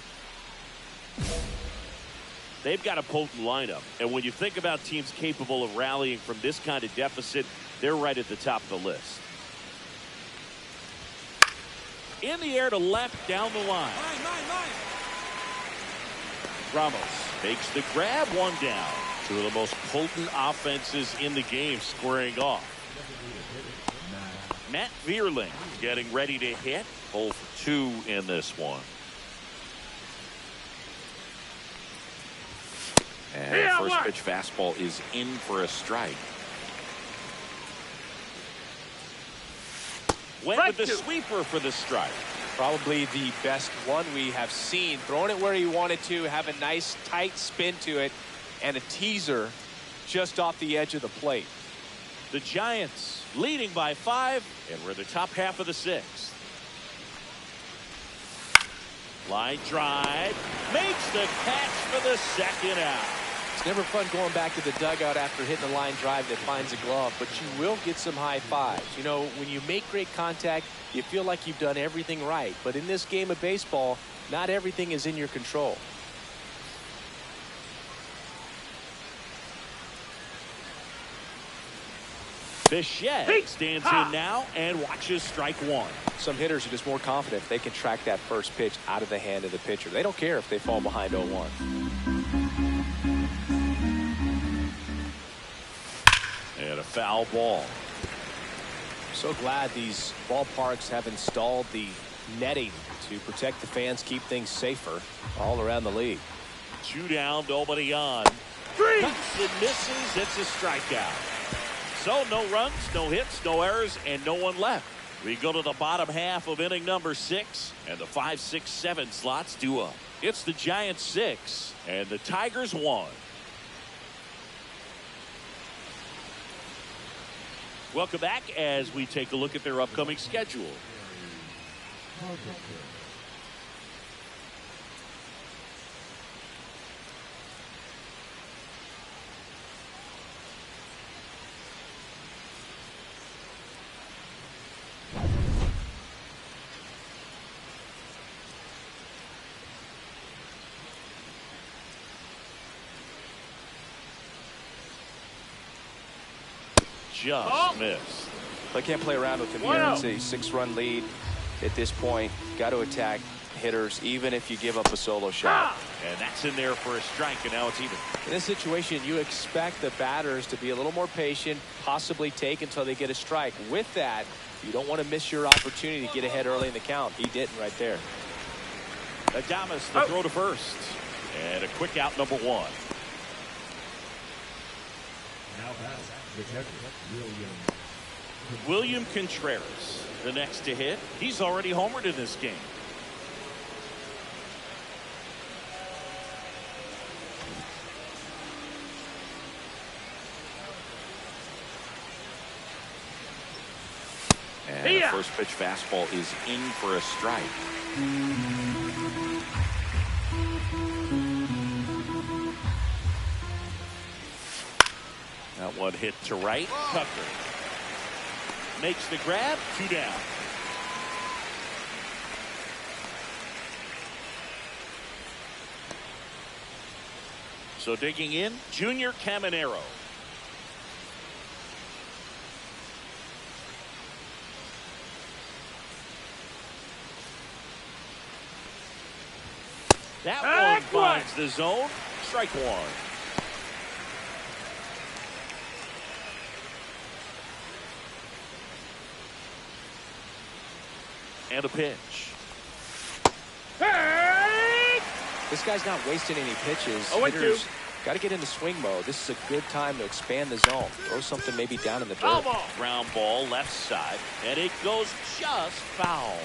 They've got a potent lineup. And when you think about teams capable of rallying from this kind of deficit, they're right at the top of the list. In the air to left down the line. Ramos makes the grab, 1 down. 2 of the most potent offenses in the game squaring off. Matt Vierling getting ready to hit. 0 for 2 in this one. And first pitch fastball is in for a strike. Went with the sweeper for the strike. Probably the best one we have seen. Throwing it where he wanted to, have a nice tight spin to it, and a teaser just off the edge of the plate. The Giants leading by 5, and we're the top half of the 6th. Line drive, makes the catch for the 2nd out. It's never fun going back to the dugout after hitting a line drive that finds a glove, but you will get some high fives. You know, when you make great contact, you feel like you've done everything right. But in this game of baseball, not everything is in your control. Bichette stands in now and watches strike 1. Some hitters are just more confident if they can track that first pitch out of the hand of the pitcher. They don't care if they fall behind 0-1. And a foul ball. So glad these ballparks have installed the netting to protect the fans, keep things safer all around the league. 2 down, nobody on. Cuts and misses. It's a strikeout. So no runs, no hits, no errors, and no one left. We go to the bottom half of inning number 6, and the 5, 6, 7 slots due up. It's the Giants 6 and the Tigers 1. Welcome back as we take a look at their upcoming schedule. Just missed. I can't play around with him here. It's a 6-run lead at this point. Got to attack hitters, even if you give up a solo shot. And that's in there for a strike, and now it's even. In this situation, you expect the batters to be a little more patient, possibly take until they get a strike. With that, you don't want to miss your opportunity to get ahead early in the count. He didn't right there. Adames, the throw to first. And a quick out, number 1. Now that's the catcher, William Contreras, the next to hit. He's already homered in this game. And the first pitch fastball is in for a strike. That one hit to right. Tucker makes the grab. 2 down. So digging in, Junior Caminero. That one finds the zone. Strike 1. And a pitch. Hey! This guy's not wasting any pitches. 0-2. Got to get into swing mode. This is a good time to expand the zone. Throw something maybe down in the dirt. Ground ball left side, and it goes just foul.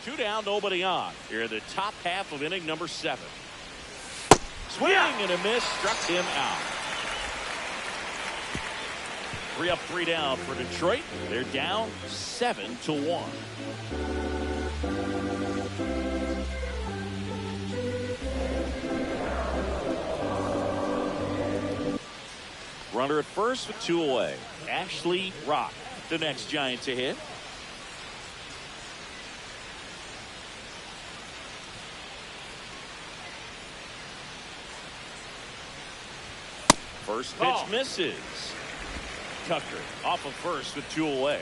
Two down, nobody on. Here in the top half of inning number 7. Swing and a miss, struck him out. 3 up, 3 down for Detroit. They're down 7-1. Runner at first with 2 away. Ashley Rock, the next Giant to hit. First pitch misses. Tucker off of first with 2 away.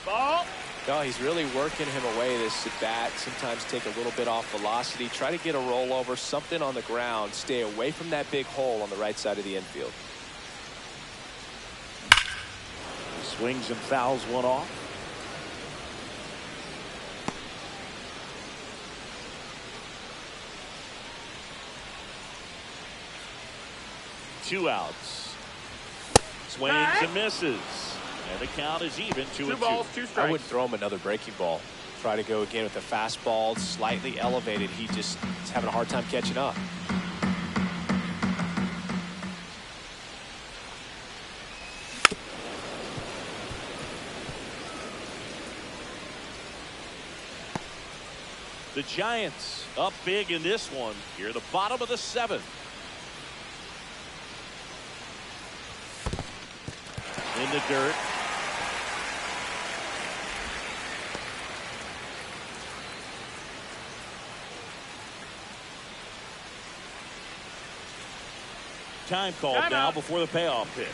Ball. No, he's really working him away this at bat. Sometimes take a little bit off velocity. Try to get a rollover, something on the ground. Stay away from that big hole on the right side of the infield. Swings and fouls one off. Two outs. Swings and misses. And the count is even. 2 balls, 2 strikes. I would throw him another breaking ball. Try to go again with the fastball, slightly elevated. He just is having a hard time catching up. The Giants up big in this one. Here, the bottom of the 7th. In the dirt. Time called now before the payoff pitch.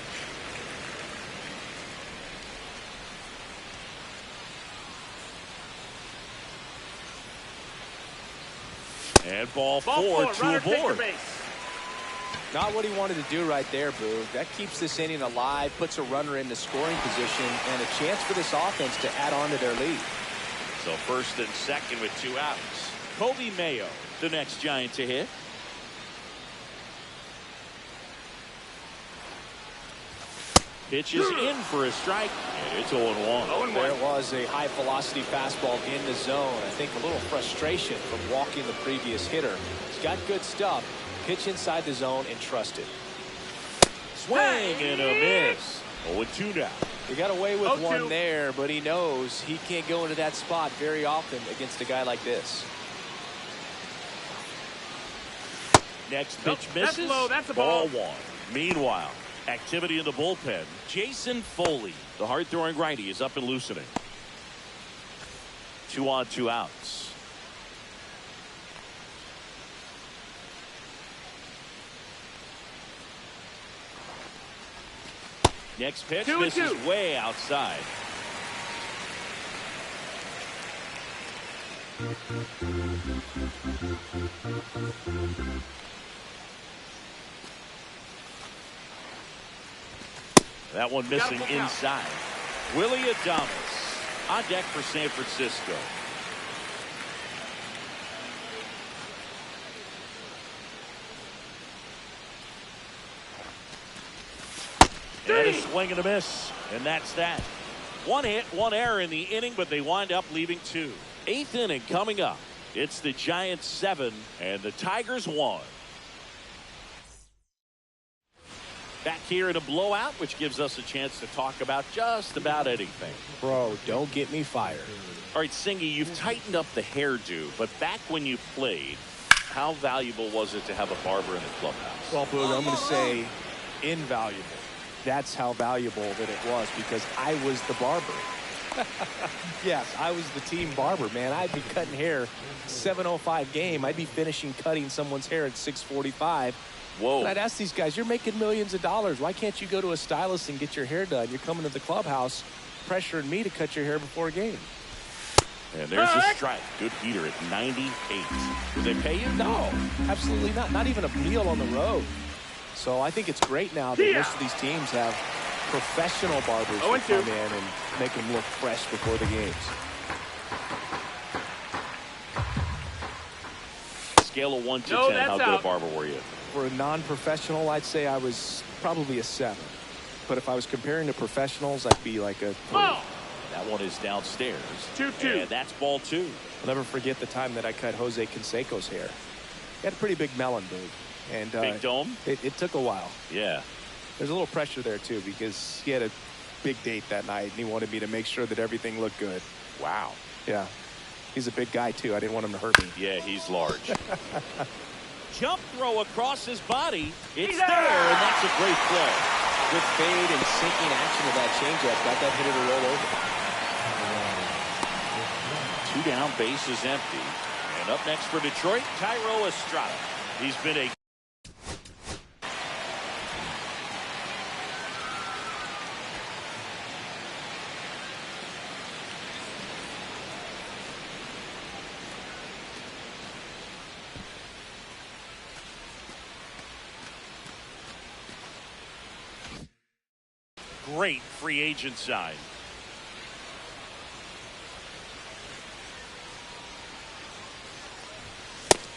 And ball 4, 2 aboard. Not what he wanted to do right there, Boo. That keeps this inning alive, puts a runner in the scoring position, and a chance for this offense to add on to their lead. So first and second with 2 outs. Kobe Mayo, the next Giant to hit. pitch is in for a strike, and it's 0-1. There was a high-velocity fastball in the zone. I think a little frustration from walking the previous hitter. He's got good stuff. Pitch inside the zone and trust it. Swing and a miss. 0-2 now. He got away with one there, but he knows he can't go into that spot very often against a guy like this. Next pitch misses. That's low. That's a ball ball. 1. Meanwhile, activity in the bullpen. Jason Foley, the hard-throwing righty, is up and loosening. 2 on, 2 outs. Next pitch misses way outside. That one missing inside. Willie Adames on deck for San Francisco. And a swing and a miss. And that's that. 1 hit, 1 error in the inning, but they wind up leaving 2. 8th inning coming up. It's the Giants 7 and the Tigers 1. Back here in a blowout, which gives us a chance to talk about just about anything. Bro, don't get me fired. All right, Singy, you've tightened up the hairdo, but back when you played, how valuable was it to have a barber in the clubhouse? Well, Boog, I'm going to say invaluable. That's how valuable that it was, because I was the barber. Yes, I was the team barber, man. I'd be cutting hair 7:05 game. I'd be finishing cutting someone's hair at 6:45. Whoa. And I'd ask these guys, you're making millions of dollars. Why can't you go to a stylist and get your hair done? You're coming to the clubhouse pressuring me to cut your hair before a game. And there's a strike. Good heater at 98. Did they pay you? No, absolutely not. Not even a meal on the road. So I think it's great now that most of these teams have professional barbers who come in and make them look fresh before the games. Scale of 1 to 10, how good a barber were you? For a non-professional, I'd say I was probably a 7. But if I was comparing to professionals, I'd be like a 3. That one is downstairs. 2-2. And that's ball 2. I'll never forget the time that I cut Jose Canseco's hair. He had a pretty big melon, dude. And big dome? It took a while. Yeah. There's a little pressure there, too, because he had a big date that night, and he wanted me to make sure that everything looked good. Wow. Yeah. He's a big guy, too. I didn't want him to hurt me. Yeah, he's large. Jump throw across his body. It's there, and that's a great play. Good fade and sinking action of that changeup. Got that hitter to roll over. 2 down, base is empty. And up next for Detroit, Thairo Estrada. He's been a great free agent sign.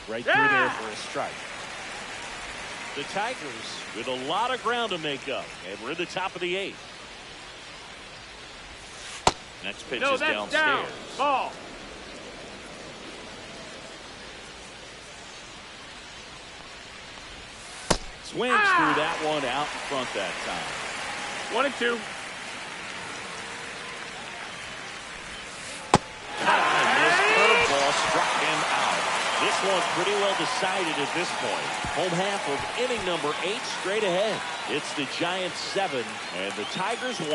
Right through there for a strike. The Tigers with a lot of ground to make up, and we're in the top of the 8th. Next pitch is downstairs. Down. Ball. Swings through that one out in front that time. 1-2. This curveball struck him out. This one pretty well decided at this point. Home half of inning number 8 straight ahead. It's the Giants 7 and the Tigers 1.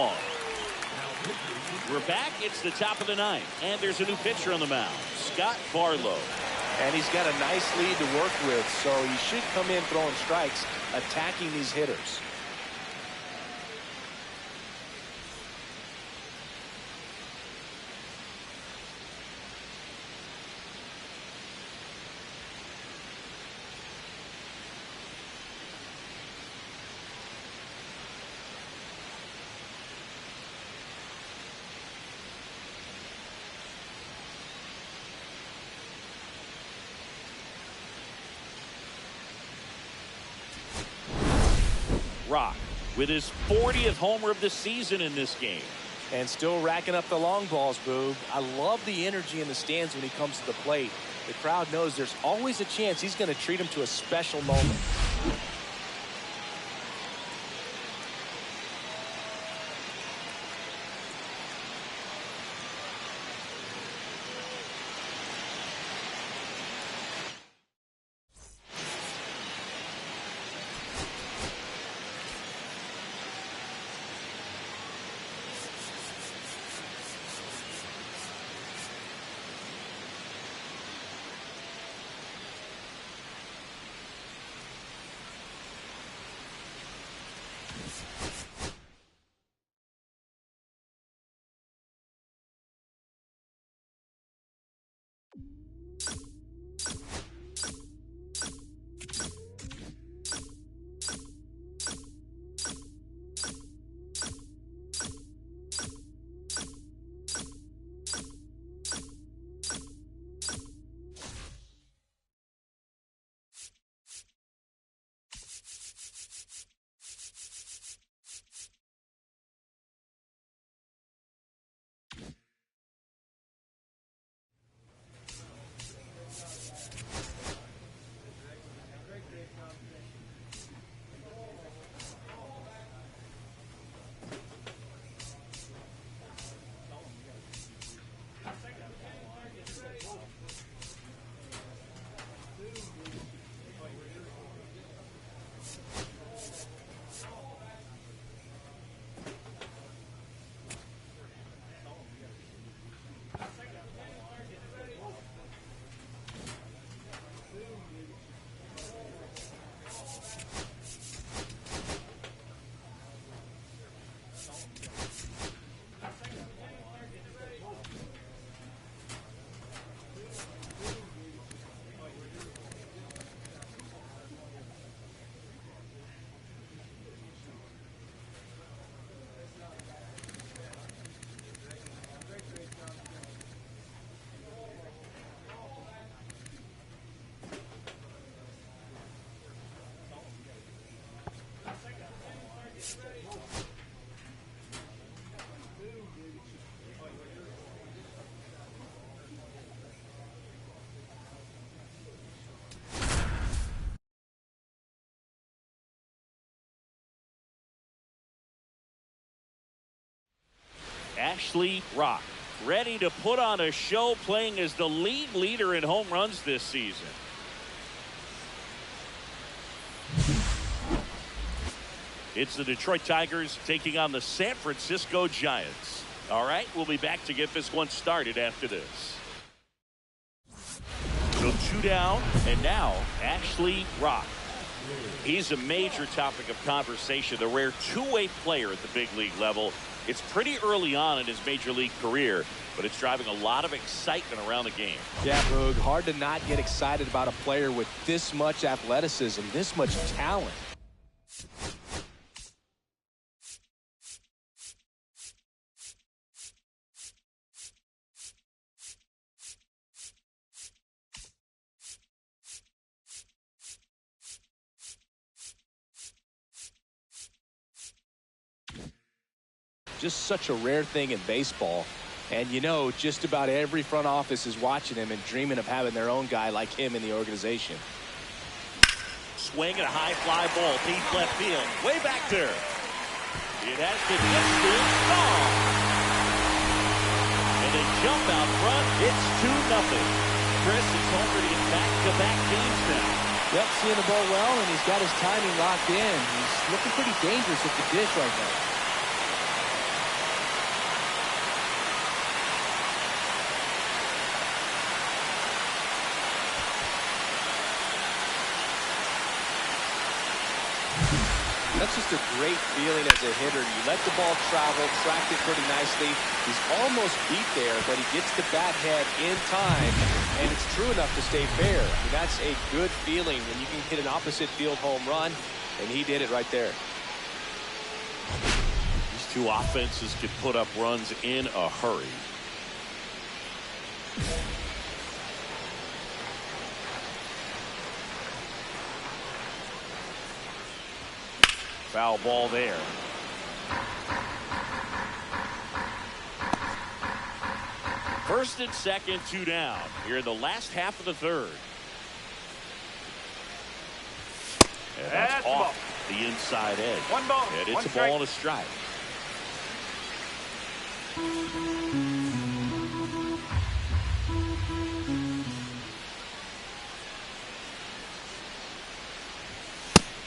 We're back. It's the top of the 9th. And there's a new pitcher on the mound, Scott Barlow. And he's got a nice lead to work with, so he should come in throwing strikes, attacking these hitters. Rock with his 40th homer of the season in this game. And still racking up the long balls, Boog. I love the energy in the stands when he comes to the plate. The crowd knows there's always a chance he's going to treat him to a special moment. Ashley Rock, ready to put on a show, playing as the league leader in home runs this season. It's the Detroit Tigers taking on the San Francisco Giants. All right, we'll be back to get this one started after this. So 2 down, and now Ashley Rock. He's a major topic of conversation, the rare two-way player at the big league level. It's pretty early on in his major league career, but it's driving a lot of excitement around the game. Yeah, Boog, hard to not get excited about a player with this much athleticism, this much talent. Just such a rare thing in baseball. And you know, just about every front office is watching him and dreaming of having their own guy like him in the organization. Swing and a high fly ball, deep left field, way back there. It has the distance gone. And they jump out front. It's 2-0. Chris is already in back-to-back games now. Yep, seeing the ball well, and he's got his timing locked in. He's looking pretty dangerous at the dish right now. That's just a great feeling as a hitter. You let the ball travel, tracked it pretty nicely. He's almost beat there, but he gets the bat head in time, and it's true enough to stay fair. I mean, that's a good feeling when you can hit an opposite field home run, and he did it right there. These two offenses could put up runs in a hurry. Foul ball there. First and second, 2 down. Here in the last half of the third. And that's off the inside edge. 1 ball. And it's 1 a strike. ball and a strike.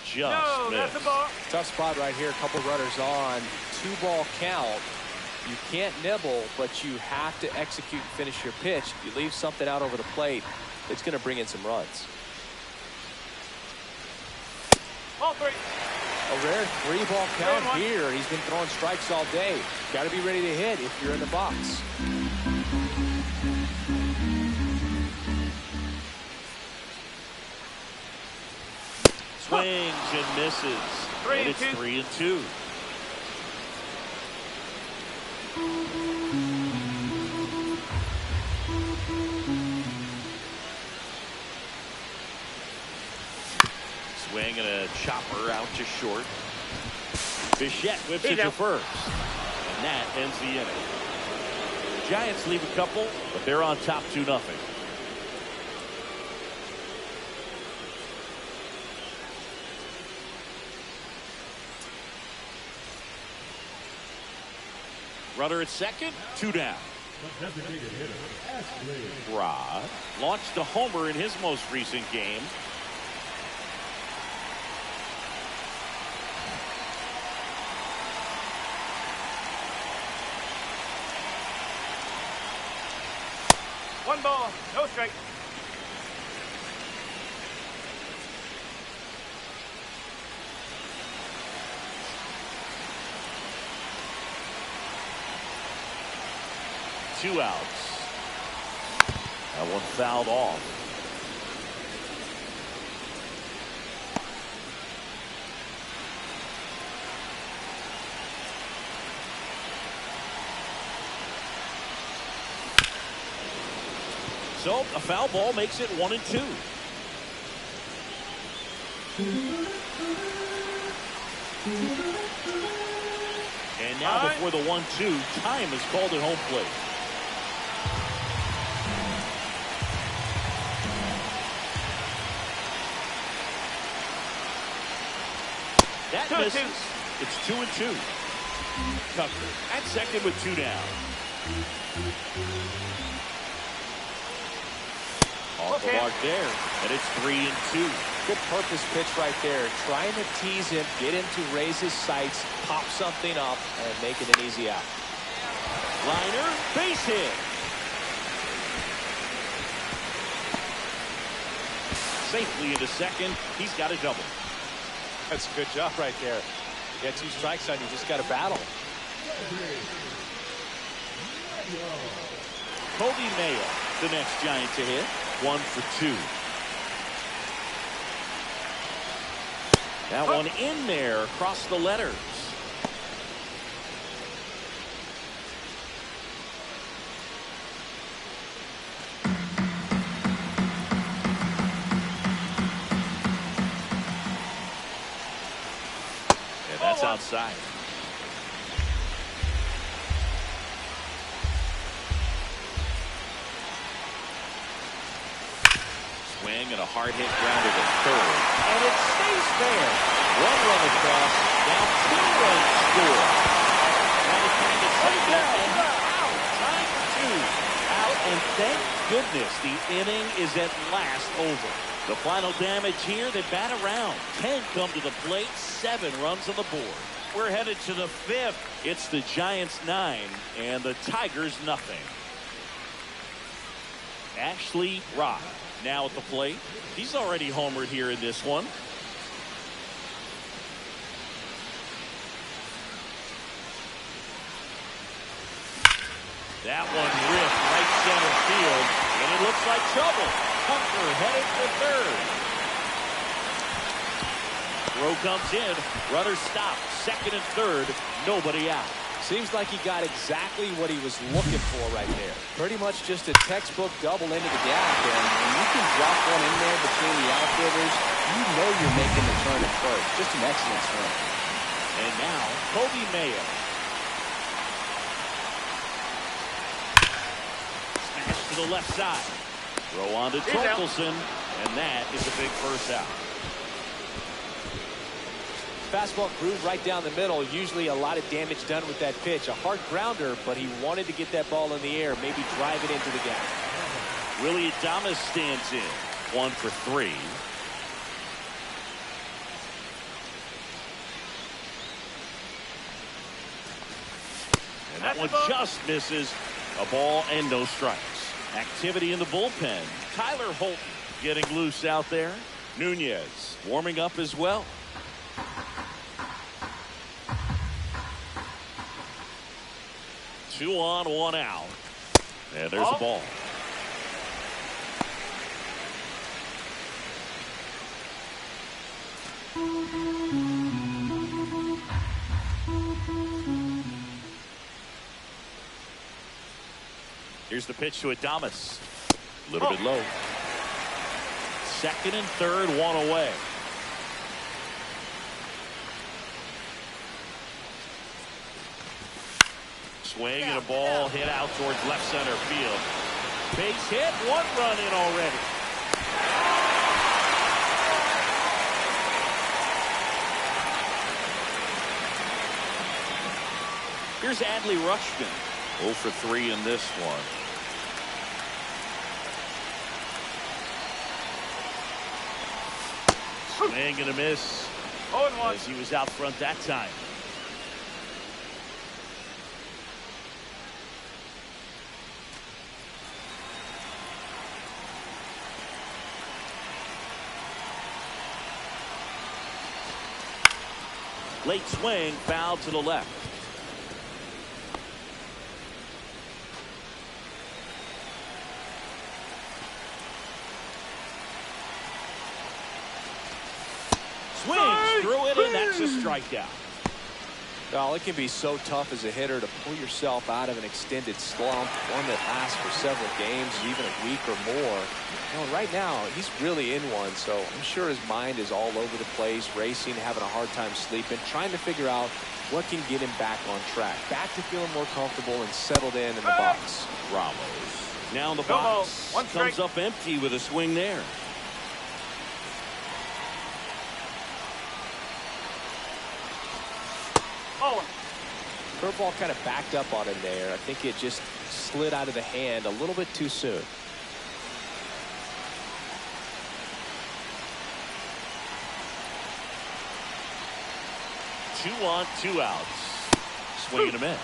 Just missed. That's a ball. Tough spot right here. A couple runners on. 2-ball count. You can't nibble, but you have to execute and finish your pitch. If you leave something out over the plate, it's going to bring in some runs. Ball 3. A rare 3-ball count here. He's been throwing strikes all day. Got to be ready to hit if you're in the box. Swings and misses. And it's 3-2. Swing and a chopper out to short. Bichette whips it to first. And that ends the inning. The Giants leave a couple, but they're on top 2-0. Runner at second, 2 down. Rod launched a homer in his most recent game. One ball, no strike. Two outs. That one fouled off. So a foul ball makes it 1-2. And now before the 1-2, time is called at home plate. That misses. It's 2-2. Tucker at second with 2 down. Off the mark there, and it's 3-2. Good purpose pitch right there. Trying to tease him, get him to raise his sights, pop something up, and make it an easy out. Liner, base hit. Safely into second. He's got a double. That's a good job right there. You got 2 strikes on you, just got to battle. Kobe Mayo, the next Giant to hit. 1 for 2. That one in there across the letters. And that's outside. Swing and a hard hit grounder to third. And it stays there. 1 run across. Now 2 runs score. Now it's trying to take that and out. Time for 2. Out, and thank goodness the inning is at last over. The final damage here, they bat around. 10 come to the plate, 7 runs on the board. We're headed to the 5th. It's the Giants 9 and the Tigers nothing. Ashley Rock now at the plate. He's already homered here in this one. That one ripped right center field, and it looks like trouble. Hunter headed for third. Throw comes in. Runner stopped. Second and third. Nobody out. Seems like he got exactly what he was looking for right there. Pretty much just a textbook double into the gap. And when you can drop one in there between the outfielders, you know you're making the turn at first. Just an excellent swing. And now, Kobe Mayo. Smash to the left side. Throw on to Torkelson, and that is a big first out. Fastball groove right down the middle. Usually a lot of damage done with that pitch. A hard grounder, but he wanted to get that ball in the air, maybe drive it into the gap. Willie Adames stands in. 1 for 3. And that one just misses. A ball and no strikes. Activity in the bullpen. Tyler Holton getting loose out there. Nunez warming up as well. Two on, one out. And there's the ball. Here's the pitch to Adames. A little bit low. Second and third, one away. Swing and a ball hit out towards left center field. Base hit, 1 run in already. Here's Adley Rutschman. 0 for 3 in this one. Swing and a miss. 0-1. As he was out front that time. Late swing, foul to the left. Swings through it, and that's a strikeout. Well, it can be so tough as a hitter to pull yourself out of an extended slump, one that lasts for several games, even a week or more. You know, right now, he's really in one, so I'm sure his mind is all over the place, racing, having a hard time sleeping, trying to figure out what can get him back on track, back to feeling more comfortable and settled in the box. Ramos now in the box. Comes up empty with a swing there. Curveball kind of backed up on him there. I think it just slid out of the hand a little bit too soon. Two on, 2 outs. Swing and a miss.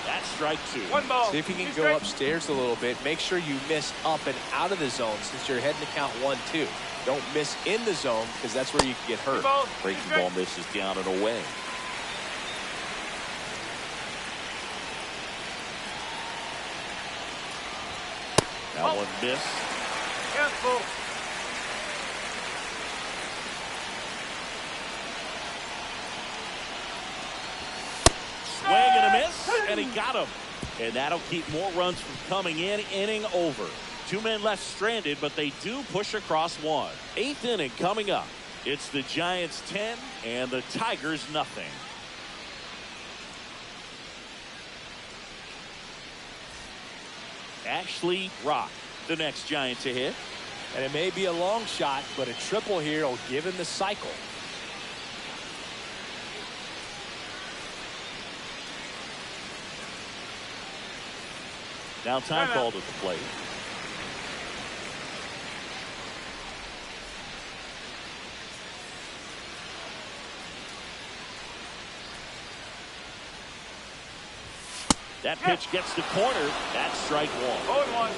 That's strike 2. 1 ball. See if you can go upstairs a little bit. Make sure you miss up and out of the zone since you're heading to count 1-2. Don't miss in the zone because that's where you can get hurt. Breaking ball misses down and away. That one missed. Careful. Swing and a miss, and he got him. And that'll keep more runs from coming in. Inning over. 2 men left stranded, but they do push across 1. 8th inning coming up. It's the Giants 10 and the Tigers nothing. Ashley Rock, the next Giant to hit. And it may be a long shot, but a triple here will give him the cycle. Now time called at the plate. That pitch gets the corner. That's strike 1. 0-1.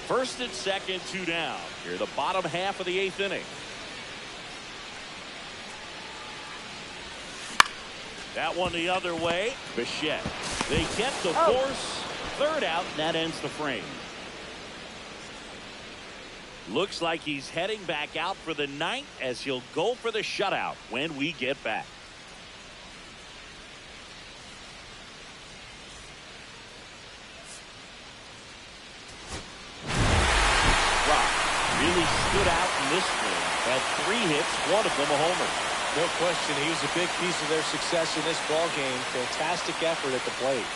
First and second, 2 down. Here, the bottom half of the 8th inning. That one the other way. Bichette. They get the force. 3rd out, and that ends the frame. Looks like he's heading back out for the 9th as he'll go for the shutout when we get back. this win. Had 3 hits, one of them a homer. No question, he was a big piece of their success in this ball game. Fantastic effort at the plate.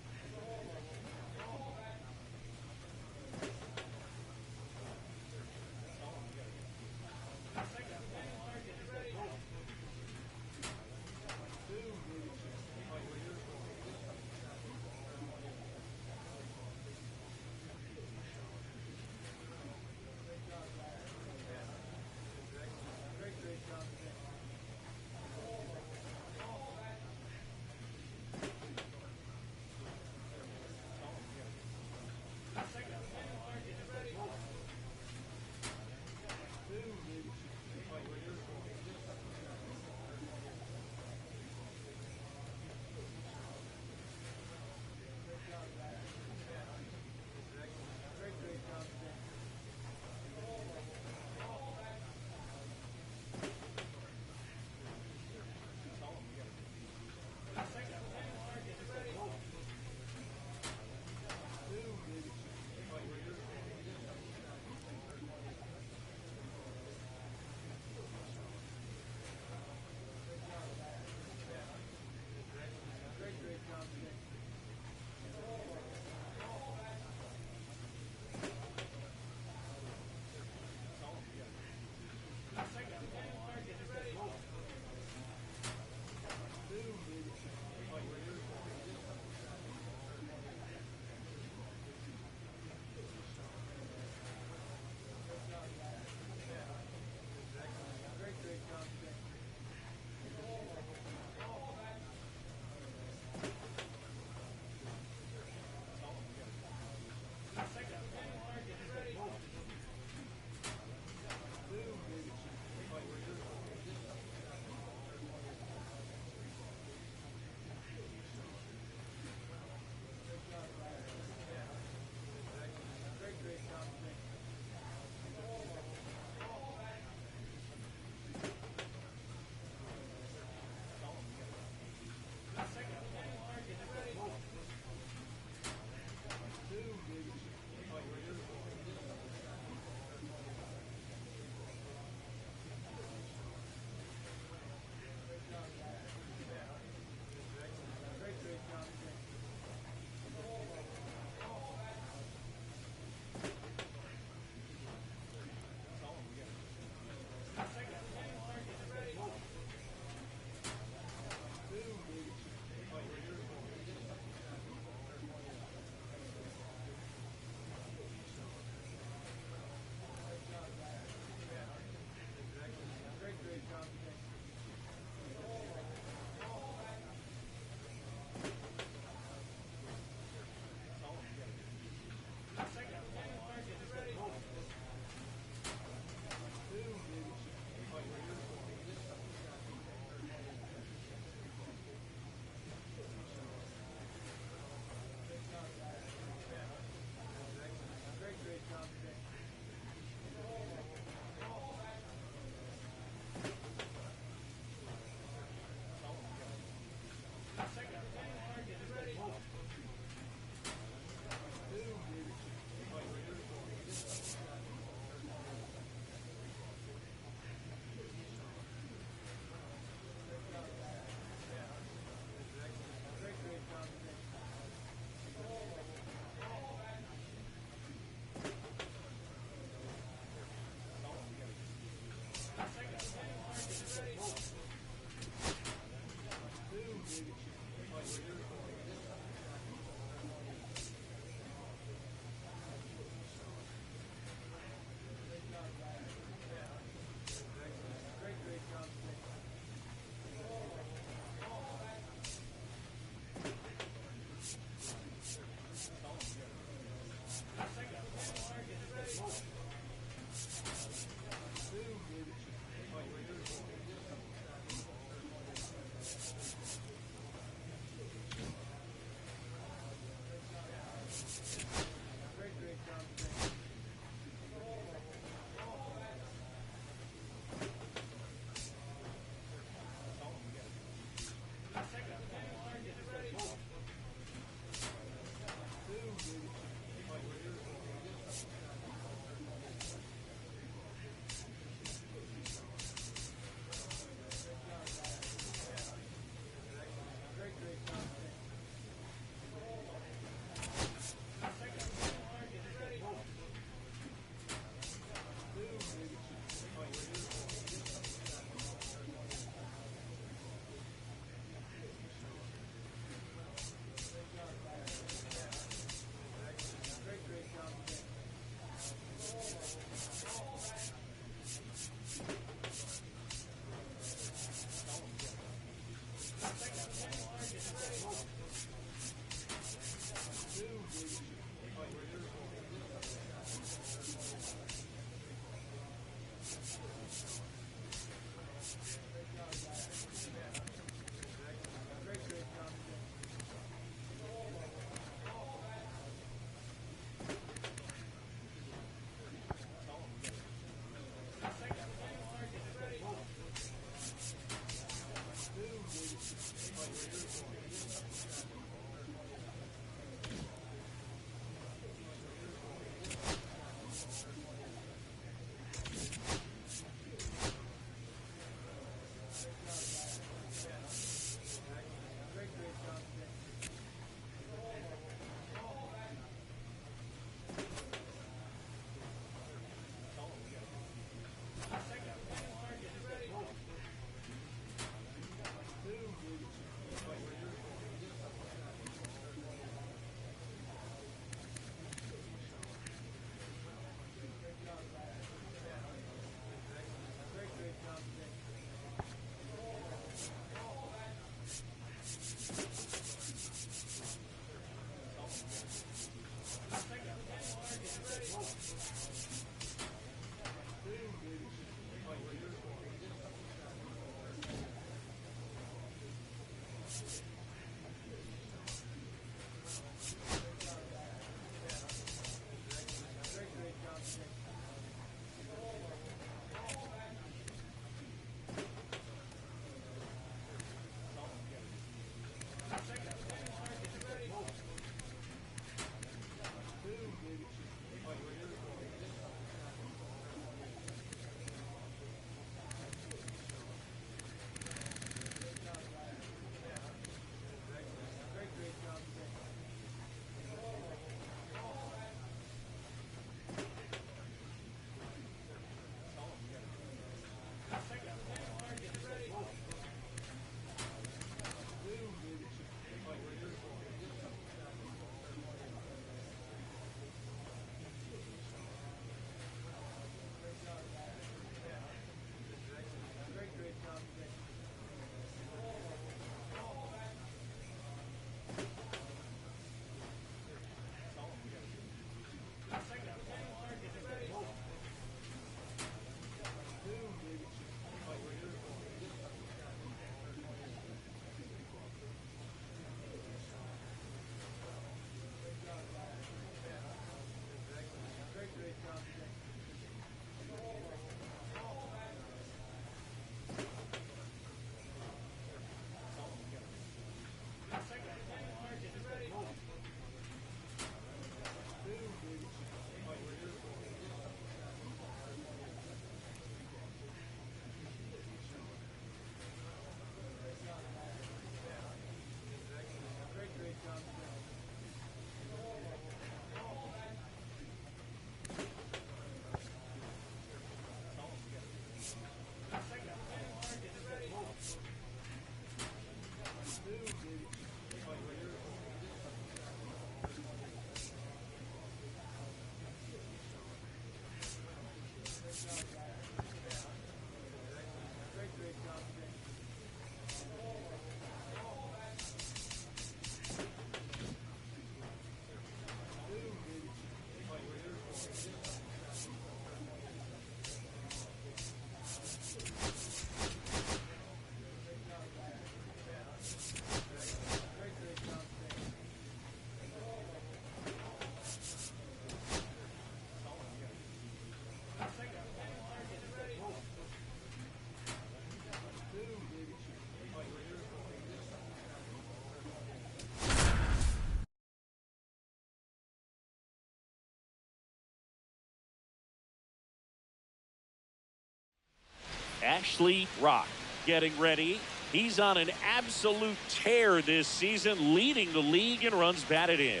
Ashley Rock getting ready. He's on an absolute tear this season, leading the league in runs batted in.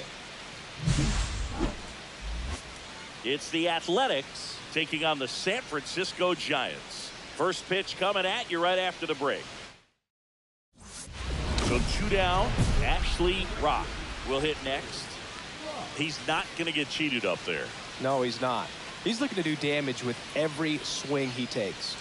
It's the Athletics taking on the San Francisco Giants. First pitch coming at you right after the break. So 2 down. Ashley Rock will hit next. He's not going to get cheated up there. No, he's not. He's looking to do damage with every swing he takes.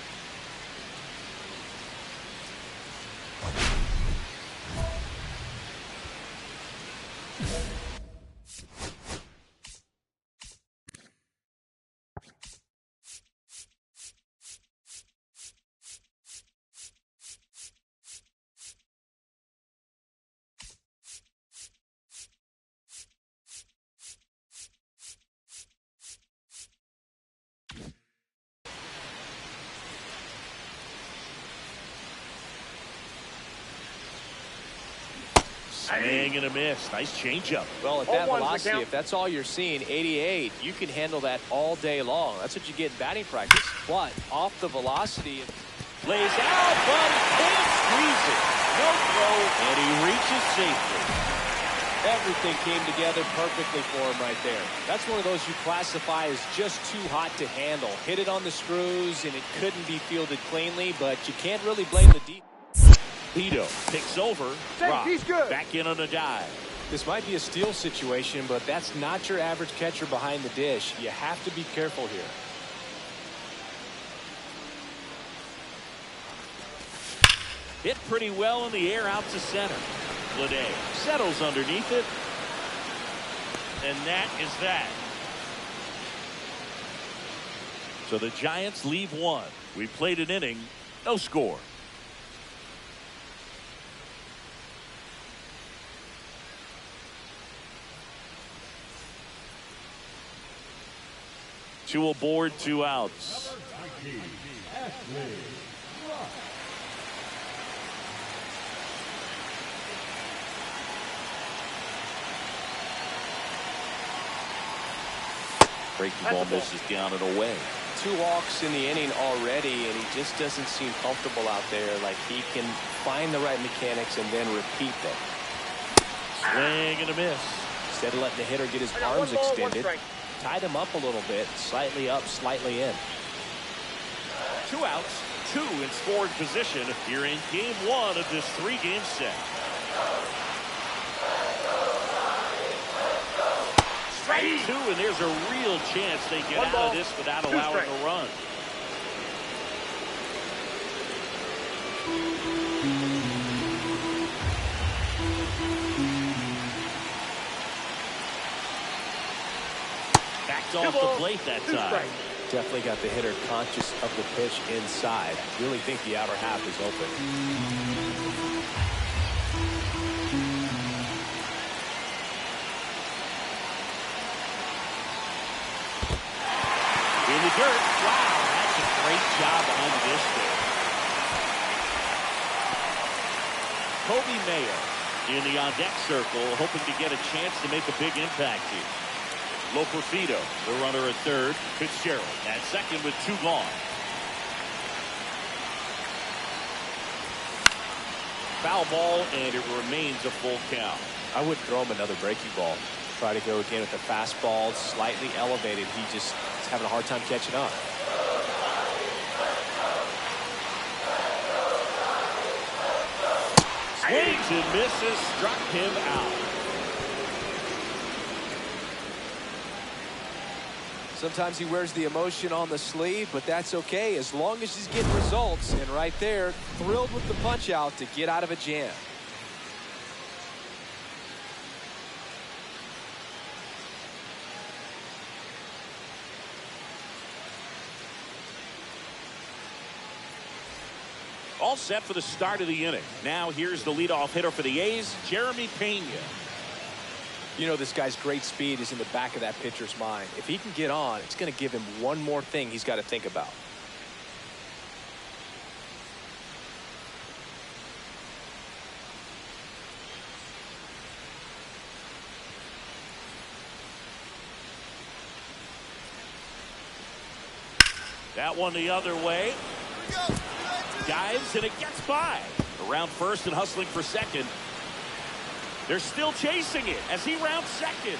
Swing and a miss. Nice changeup. Well, at that velocity, if that's all you're seeing, 88, you can handle that all day long. That's what you get in batting practice. But off the velocity, Lays out, but he can't squeeze it. No throw, and he reaches safely. everything came together perfectly for him right there. That's one of those you classify as just too hot to handle. Hit it on the screws, and it couldn't be fielded cleanly, but you can't really blame the deep. Pito picks over. Rock, he's good. back in on a dive. This might be a steal situation, but that's not your average catcher behind the dish. You have to be careful here. Hit pretty well in the air out to center. Lede settles underneath it. And that is that. So the Giants leave one. We played an inning, no score. Two aboard, 2 outs. Breaking ball misses down and away. 2 walks in the inning already, and he just doesn't seem comfortable out there. Like he can find the right mechanics and then repeat them. Swing and a miss. Instead of letting the hitter get his arms extended, tied him up a little bit, slightly up, slightly in. 2 outs, 2 in scoring position here in game 1 of this 3-game set. Strike 2, and there's a real chance they get out of this without allowing a run. Backed off the plate that time. Definitely got the hitter conscious of the pitch inside. Really think the outer half is open. In the dirt. Wow, that's a great job on this there. Kobe Mayo in the on-deck circle, hoping to get a chance to make a big impact here. Loperfido, the runner at third. Fitzgerald at second with 2 gone. Foul ball, and it remains a full count. I would throw him another breaking ball. Try to go again with the fastball, slightly elevated. He just is having a hard time catching up. Swings and misses, struck him out. Sometimes he wears the emotion on the sleeve, but that's okay as long as he's getting results. And right there, thrilled with the punch out to get out of a jam. All set for the start of the inning. Now here's the leadoff hitter for the A's, Jeremy Pena. You know this guy's great speed is in the back of that pitcher's mind. If he can get on, it's going to give him one more thing he's got to think about. That one the other way. Dives and it gets by. Around first and hustling for second. They're still chasing it as he rounds second.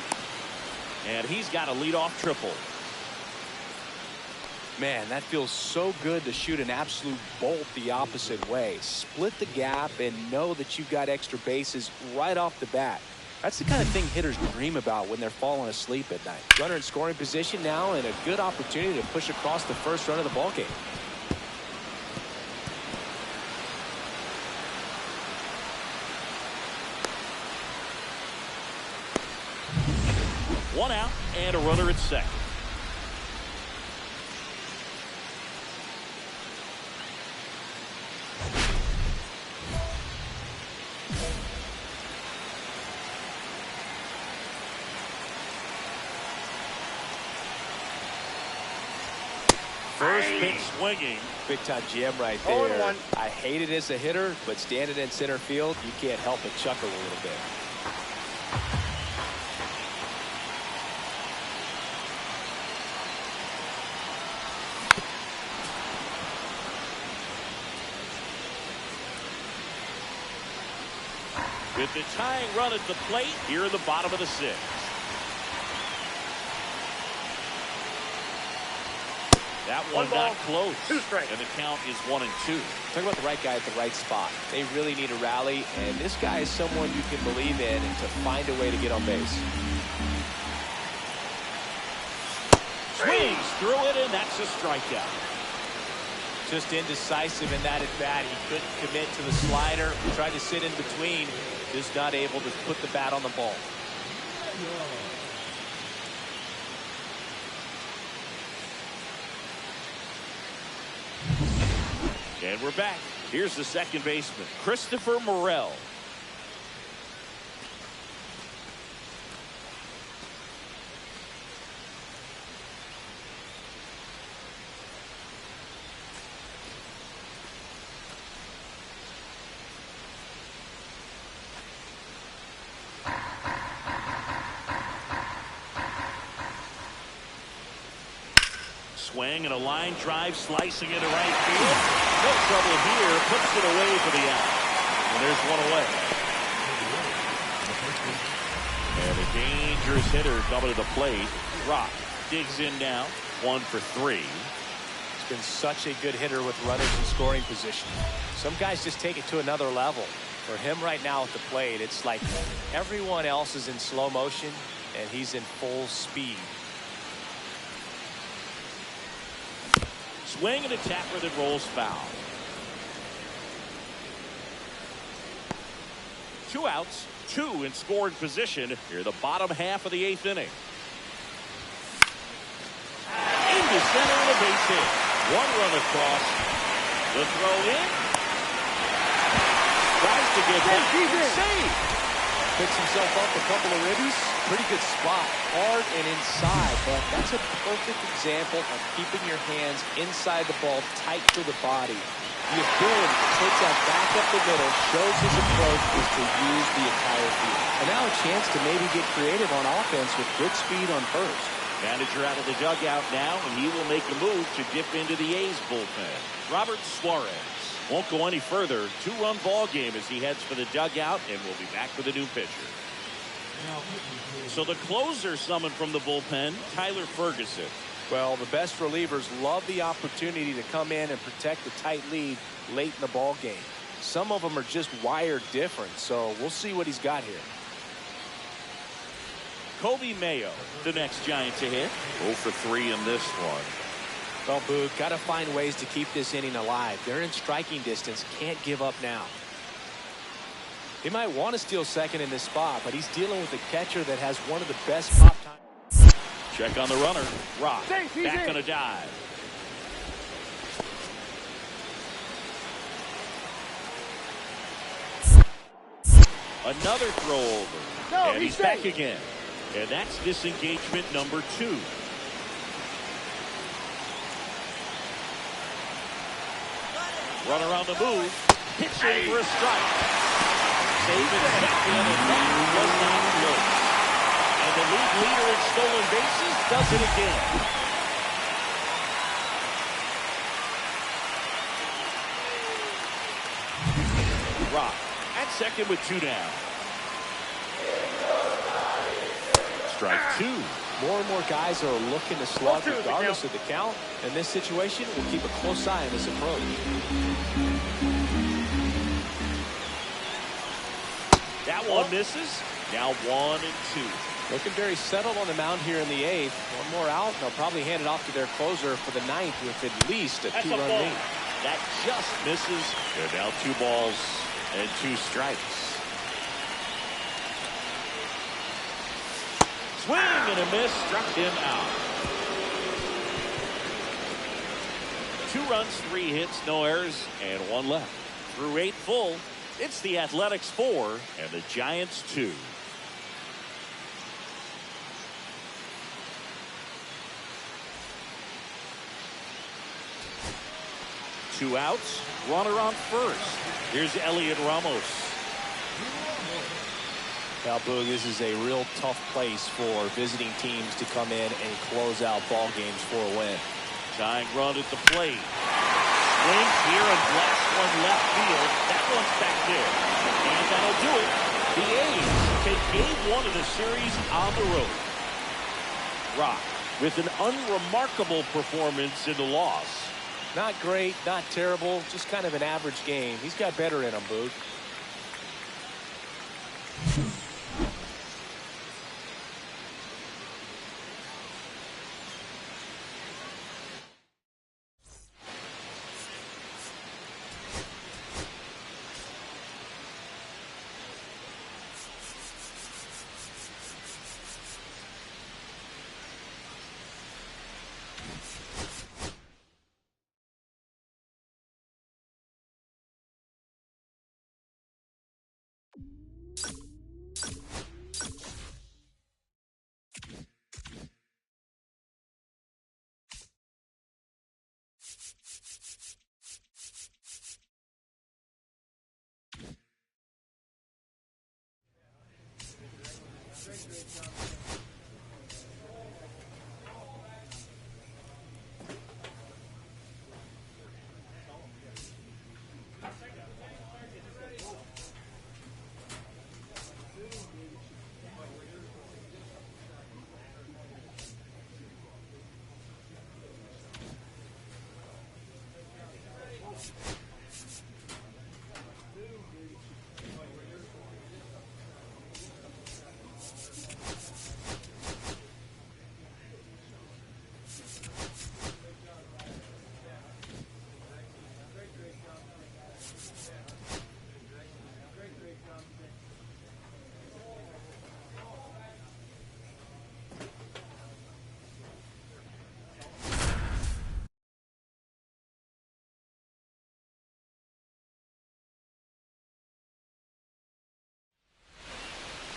And he's got a leadoff triple. Man, that feels so good to shoot an absolute bolt the opposite way. Split the gap and know that you've got extra bases right off the bat. That's the kind of thing hitters dream about when they're falling asleep at night. Runner in scoring position now and a good opportunity to push across the first run of the ballgame. One out and a runner at second. First pitch swinging. Big time GM right there. I hate it as a hitter, but standing in center field, you can't help but chuckle a little bit. With the tying run at the plate here in the bottom of the sixth. That one not close. And the count is 1-2. Talk about the right guy at the right spot. They really need a rally, and this guy is someone you can believe in and to find a way to get on base. Swings through it, and that's a strikeout. Just indecisive in that at bat. He couldn't commit to the slider. He tried to sit in between. Just not able to put the bat on the ball. And we're back. Here's the second baseman, Christopher Morel. Swing and a line drive slicing into right field. No trouble here. Puts it away for the out. And there's one away. And a dangerous hitter coming to the plate. Rock digs in now. 1 for 3. He's been such a good hitter with runners in scoring position. Some guys just take it to another level. For him right now at the plate, it's like everyone else is in slow motion and he's in full speed. Swing and a tapper that rolls foul. 2 outs, 2 in scoring position here, the bottom half of the 8th inning. Into center and a base hit. 1 run across. The throw in. Tries to get that. Save. Picks himself up a couple of ribbies. Pretty good spot. Hard and inside, but that's a perfect example of keeping your hands inside the ball, tight to the body. The ability to take that back up the middle shows his approach is to use the entire field. And now a chance to maybe get creative on offense with good speed on first. Manager out of the dugout now, and he will make a move to dip into the A's bullpen. Robert Suarez won't go any further. 2-run ball game as he heads for the dugout, and we'll be back with a new pitcher. So the closer summoned from the bullpen, Tyler Ferguson. Well, the best relievers love the opportunity to come in and protect the tight lead late in the ball game. Some of them are just wired different, so we'll see what he's got here. Kobe Mayo, the next Giant to hit. 0 for 3 in this one. Well, Boog, got to find ways to keep this inning alive. They're in striking distance. Can't give up now. He might want to steal second in this spot, but he's dealing with a catcher that has one of the best pop time. Check on the runner. Rock back on a dive. Another throw over. And he's back again. And that's disengagement number 2. Runner on the move. Pitching for a strike. Save it second, and that was not close. And the league leader in stolen bases does it again. Rock at second with 2 down. Strike 2. More and more guys are looking to slug regardless of the count. In this situation, we'll keep a close eye on this approach. That one misses. Now 1 and 2. Looking very settled on the mound here in the 8th. One more out, and they'll probably hand it off to their closer for the 9th with at least a 2-run lead. That just misses. They're now 2 balls and 2 strikes. Swing and a miss, struck him out. 2 runs, 3 hits, no errors, and 1 left. Through 8 full, it's the Athletics 4 and the Giants 2. 2 outs, runner on first. Here's Elliot Ramos. Now, Boog, this is a real tough place for visiting teams to come in and close out ball games for a win. Tying run at the plate. Swings here and blasts one left field. That one's back there. And that'll do it. The A's take game 1 of the series on the road. Rock with an unremarkable performance in the loss. Not great, not terrible, just kind of an average game. He's got better in him, Boog.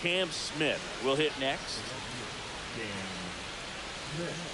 Cam Smith will hit next. Cam Smith.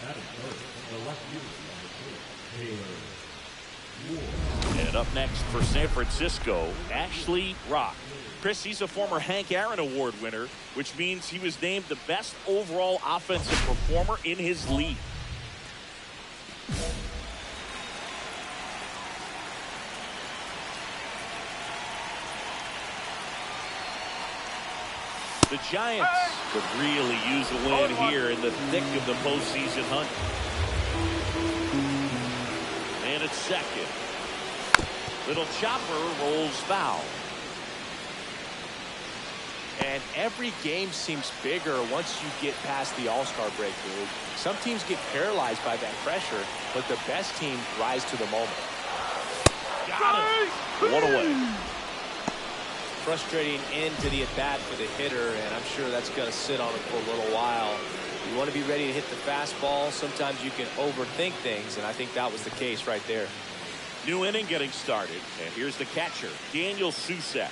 Batting first, the left fielder, Taylor. And up next for San Francisco, Ashley Rock. Chris, he's a former Hank Aaron Award winner, which means he was named the best overall offensive performer in his league. The Giants could really use a win here in the thick of the postseason hunt. And it's second. Little chopper rolls foul. And every game seems bigger once you get past the All-Star break, dude. Some teams get paralyzed by that pressure, but the best team rise to the moment. Got it. One away. Frustrating end to the at-bat for the hitter, and I'm sure that's going to sit on him for a little while. You want to be ready to hit the fastball. Sometimes you can overthink things, and I think that was the case right there. New inning getting started, and here's the catcher, Daniel Susak.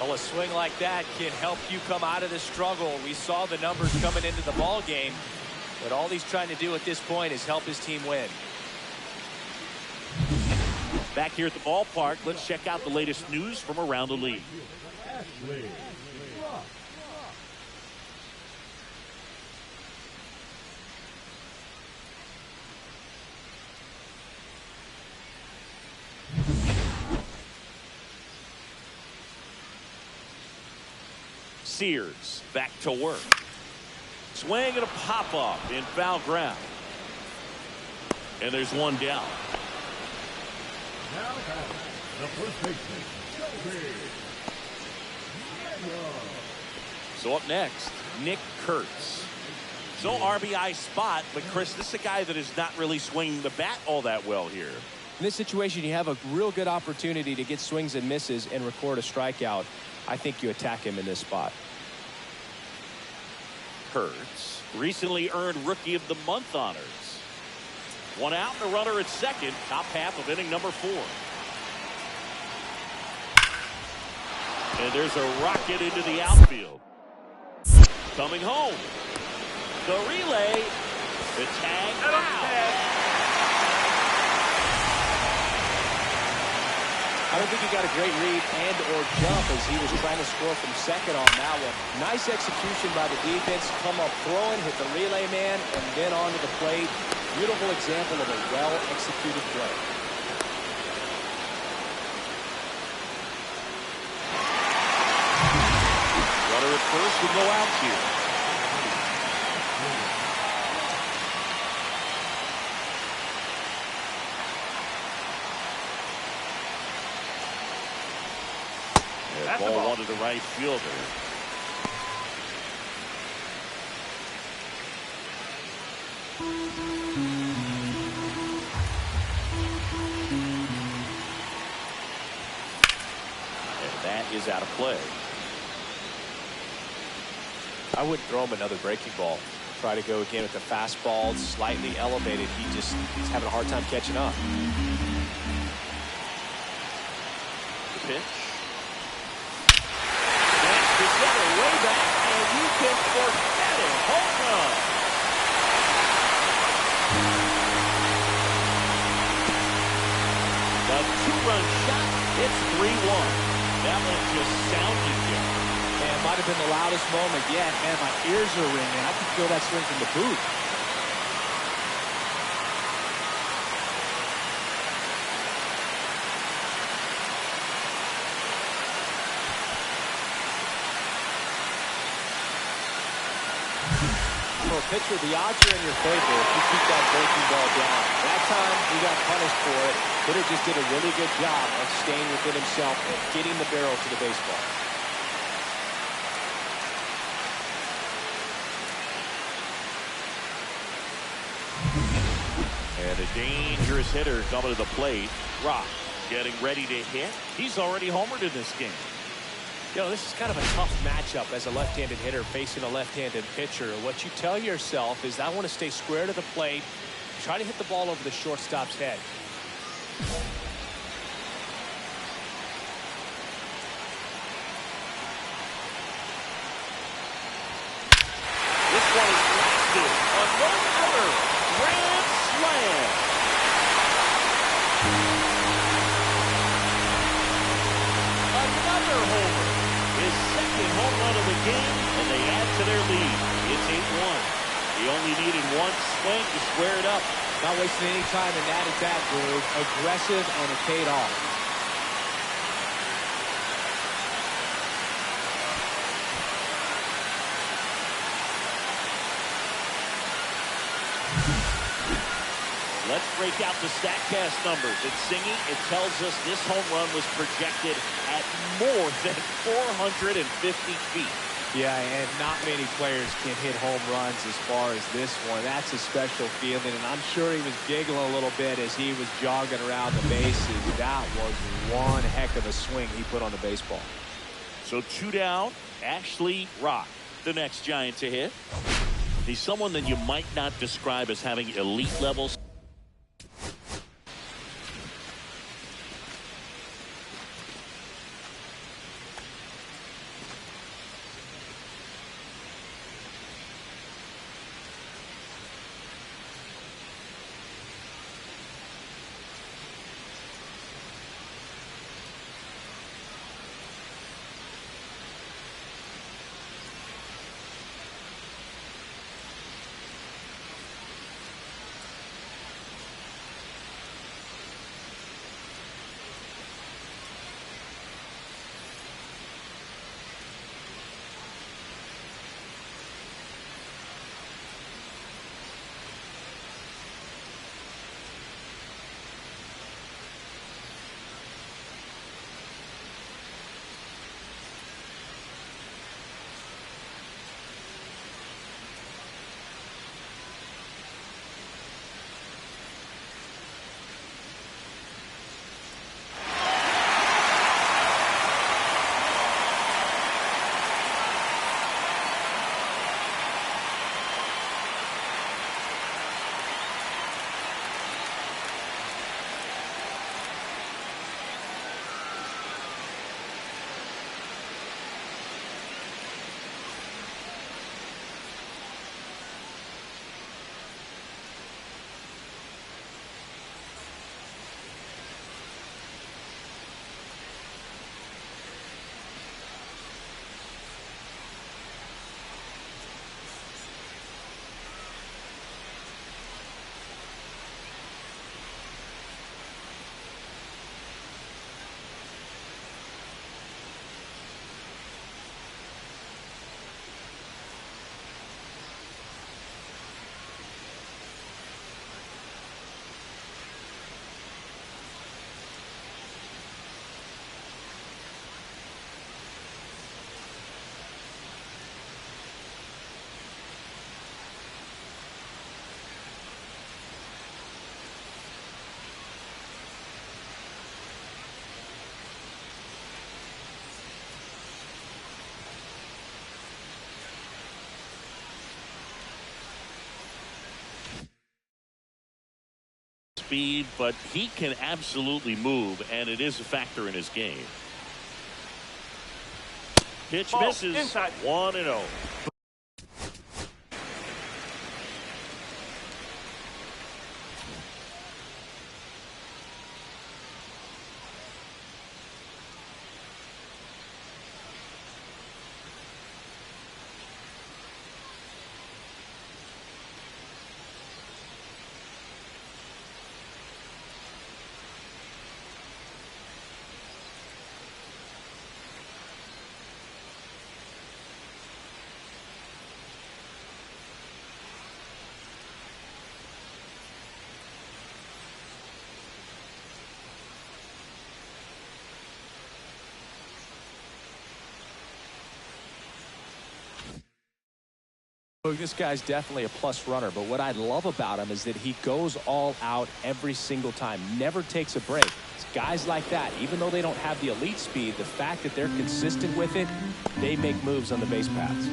Well, a swing like that can help you come out of the struggle. We saw the numbers coming into the ball game, but all he's trying to do at this point is help his team win. Back here at the ballpark, let's check out the latest news from around the league. Ashley Rock. Sears back to work. Swing and a pop-off in foul ground. And there's one down. Now batting, the first baseman, Kobe. So up next, Nick Kurtz. So RBI spot, but Chris, this is a guy that is not really swinging the bat all that well here. In this situation, you have a real good opportunity to get swings and misses and record a strikeout. I think you attack him in this spot. Kurtz recently earned Rookie of the Month honors. One out and a runner at second, top half of inning number 4. And there's a rocket into the outfield. Coming home. The relay. The tag foul. I don't think he got a great read and or jump as he was trying to score from second on that one. Nice execution by the defense. Come up throwing, hit the relay man, and then onto the plate. Beautiful example of a well-executed play. Runner at first with no outs here. Ball one to the right fielder. And that is out of play. I wouldn't throw him another breaking ball. Try to go again with the fastball, slightly elevated. He's having a hard time catching up. The pitch. Together way back, and you can forget it. Home run. The 2-run shot. It's 3-1. That one just sounded good. Man, might have been the loudest moment yet. Man, my ears are ringing. I can feel that swing from the booth. Pitcher, the odds are in your favor if you keep that breaking ball down. That time, he got punished for it. Hitter just did a really good job of staying within himself and getting the barrel to the baseball. And a dangerous hitter coming to the plate. Rock getting ready to hit. He's already homered in this game. You know, this is kind of a tough matchup as a left-handed hitter facing a left-handed pitcher. What you tell yourself is, I want to stay square to the plate, try to hit the ball over the shortstop's head. This one is blasted. A no-hitter. Grand slam. Another homer. His second home run of the game, and they add to their lead. It's 8-1. He only needed one swing to square it up. Not wasting any time in that at-bat, Groove. Aggressive, and it paid off. Let's break out the StatCast numbers. It's Singy. It tells us this home run was projected at more than 450 feet. Yeah, and not many players can hit home runs as far as this one. That's a special feeling, and I'm sure he was giggling a little bit as he was jogging around the bases. That was one heck of a swing he put on the baseball. So 2 down. Ashley Rock, the next Giant to hit. He's someone that you might not describe as having elite levels. Speed, but he can absolutely move, and it is a factor in his game. Pitch Ball, misses. inside. 1-0. This guy's definitely a plus runner, but what I love about him is that he goes all out every single time, never takes a break. It's guys like that, even though they don't have the elite speed, the fact that they're consistent with it, they make moves on the base paths.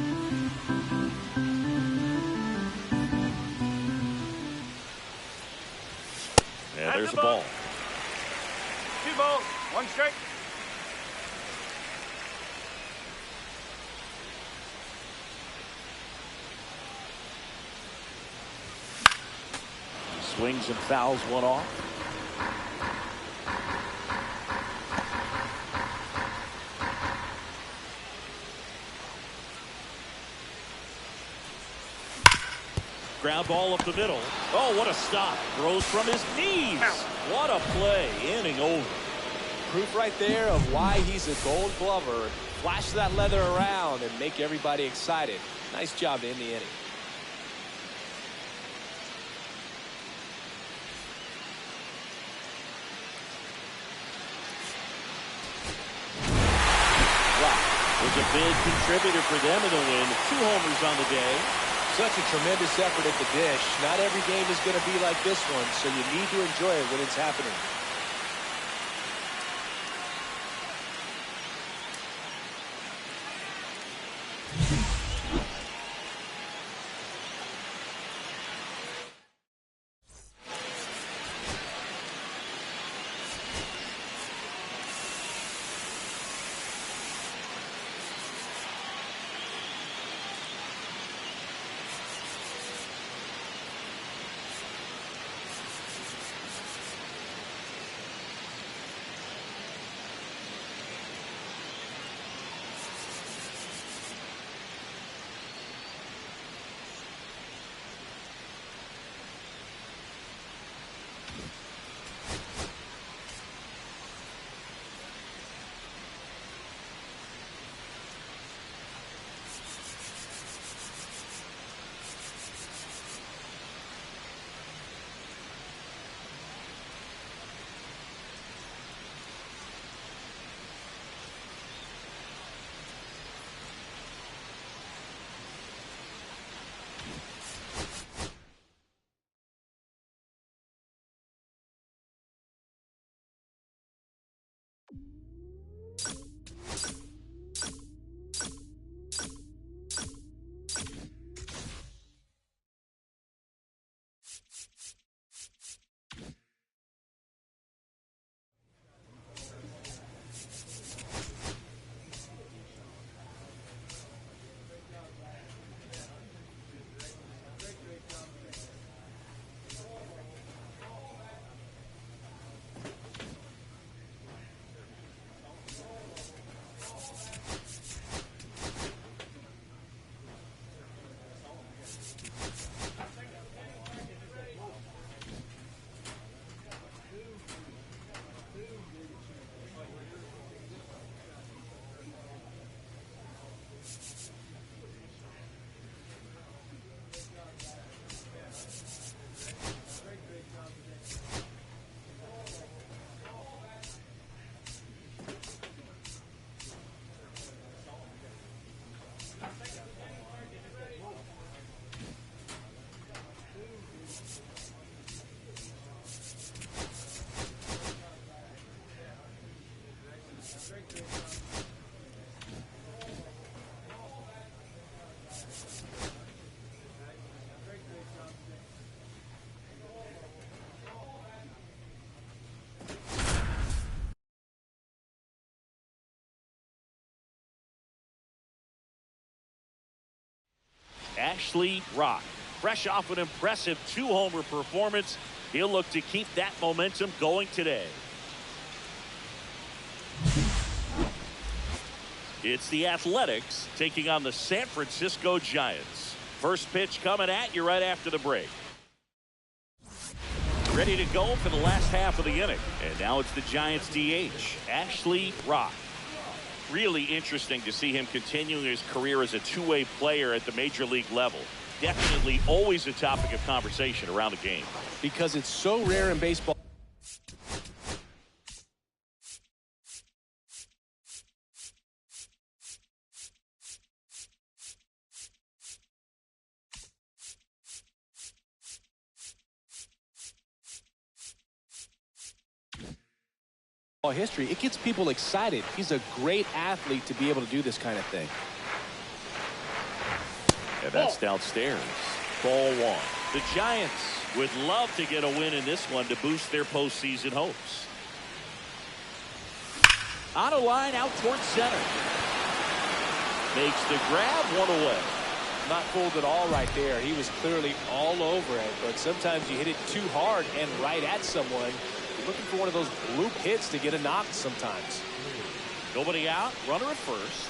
Yeah, there's the ball. 2 balls, 1 strike. Swings and fouls one off. Ground ball up the middle. Oh, what a stop. Throws from his knees. What a play. Inning over. Proof right there of why he's a gold glover. Flash that leather around and make everybody excited. Nice job to end the inning. Was a big contributor for them in the win. 2 homers on the day. Such a tremendous effort at the dish. Not every game is going to be like this one, so you need to enjoy it when it's happening. Ashley Rock, fresh off an impressive 2-homer performance, he'll look to keep that momentum going today. It's the Athletics taking on the San Francisco Giants. First pitch coming at you right after the break. Ready to go for the last half of the inning. And now it's the Giants DH, Ashley Rock. Really interesting to see him continuing his career as a two-way player at the major league level. Definitely always a topic of conversation around the game. Because it's so rare in baseball. history, it gets people excited. He's a great athlete to be able to do this kind of thing. And that's downstairs. Ball one. The Giants would love to get a win in this one to boost their postseason hopes. On a line out towards center. Makes the grab, one away. Not fooled at all right there. He was clearly all over it, but sometimes you hit it too hard and right at someone. You're looking for one of those loop hits to get a knock sometimes. Nobody out, runner at first.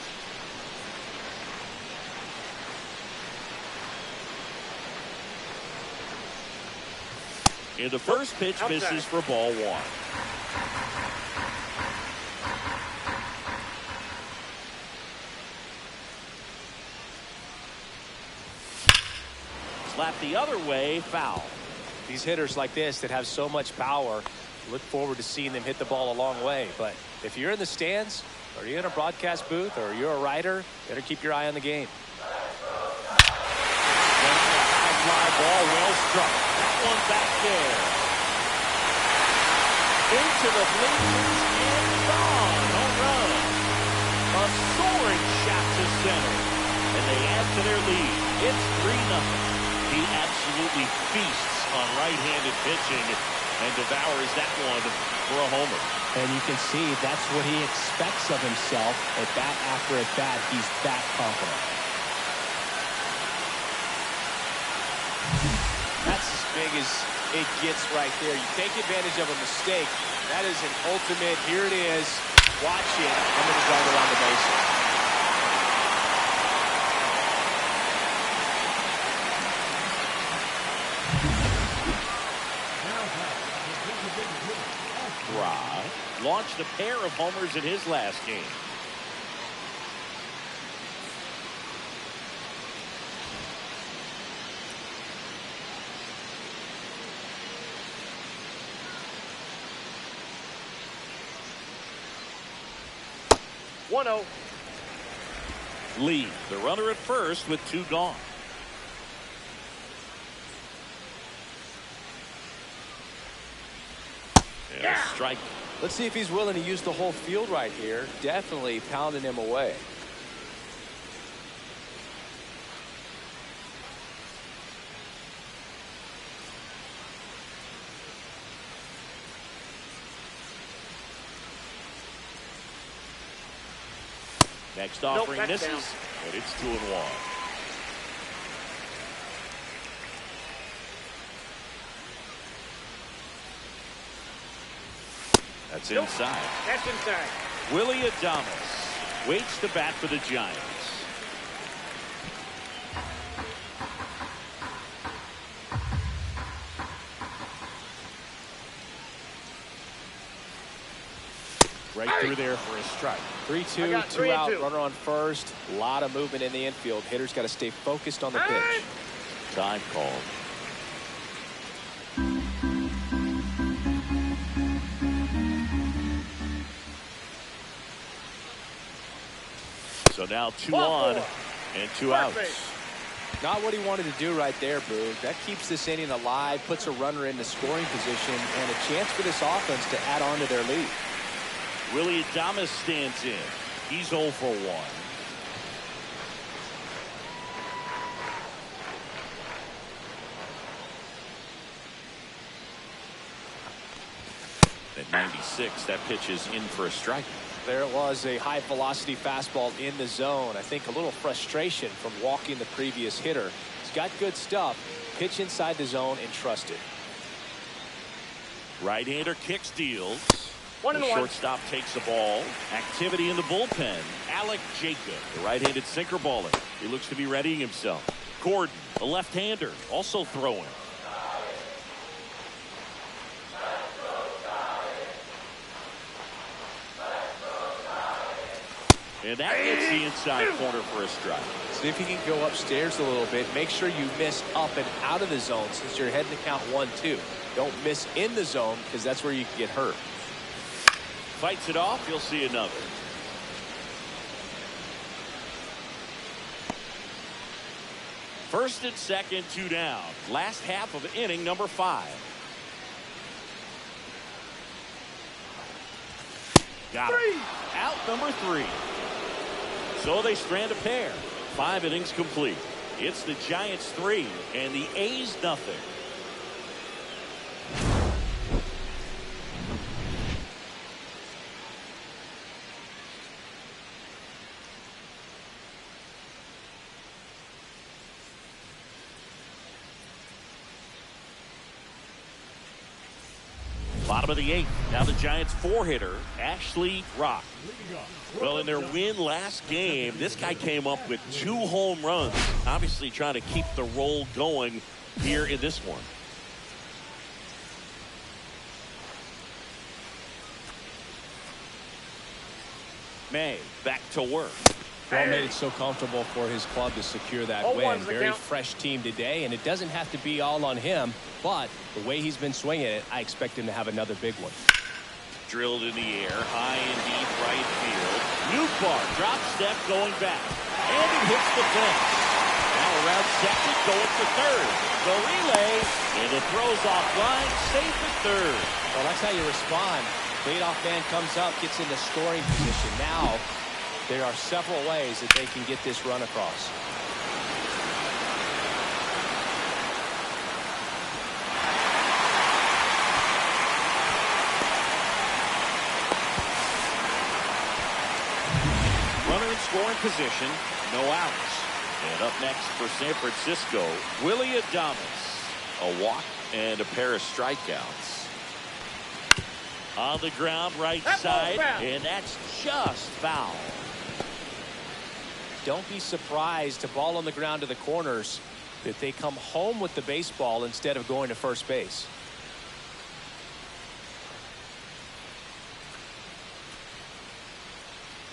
And the first pitch misses for ball one. Slap the other way, foul. These hitters like this that have so much power, look forward to seeing them hit the ball a long way. But if you're in the stands, or you're in a broadcast booth, or you're a writer, better keep your eye on the game. Fly ball, well struck. That one back there. Into the bleachers and gone. Home run. A soaring shot to center. And they add to their lead. It's 3-0. He absolutely feasts on right-handed pitching and devours that one for a homer. And you can see that's what he expects of himself at bat after at bat. He's that confident. That's as big as it gets right there. You take advantage of a mistake. That is an ultimate, here it is. Watch it. I'm going to drive around the bases. Launched a pair of homers in his last game. One-0. Lee, the runner at first with two gone. And a strike. Let's see if he's willing to use the whole field right here. Definitely pounding him away. Next offering misses, but it's 2-1. That's inside. That's inside. Willie Adames waits to bat for the Giants. Right through there for a strike. 3-2, 2 out, runner on first. A lot of movement in the infield. Hitters got to stay focused on the pitch. Time called. So now 2 on and 2 outs. Not what he wanted to do right there, Boo. That keeps this inning alive, puts a runner in the scoring position, and a chance for this offense to add on to their lead. Willie Adames stands in. He's 0 for 1. At 96, that pitch is in for a strike. There was a high velocity fastball in the zone. I think a little frustration from walking the previous hitter. He's got good stuff. Pitch inside the zone and trust it. Right-hander kicks, deals. The shortstop takes the ball. Activity in the bullpen. Alec Jacob, the right-handed sinker baller. He looks to be readying himself. Gordon, the left-hander, also throwing. And that gets the inside corner for a strike. See if he can go upstairs a little bit. Make sure you miss up and out of the zone since you're heading to count 1-2. Don't miss in the zone because that's where you can get hurt. Fights it off. You'll see another. First and second, 2 down. Last half of inning number 5. Got it. Out number 3. So they strand a pair. 5 innings complete. It's the Giants 3 and the A's nothing. Bottom of the 8th. Now the Giants 4-hitter, Ashley Rock. Well, in their win last game, this guy came up with 2 home runs. Obviously trying to keep the roll going here in this one. May back to work. Well, made it so comfortable for his club to secure that win. Very fresh team today, and it doesn't have to be all on him, but the way he's been swinging it, I expect him to have another big one. Drilled in the air, high and deep right field. Newbar drop step going back, and it hits the fence. Now around second, going for third. The relay, and it throws off line, safe at third. Well, that's how you respond. Leadoff man comes up, gets into scoring position. Now, there are several ways that they can get this run across. Runner in scoring position, no outs. And up next for San Francisco, Willie Adames. A walk and a pair of strikeouts. On the ground, right side, and that's just foul. Don't be surprised, a ball on the ground to the corners, that they come home with the baseball instead of going to first base.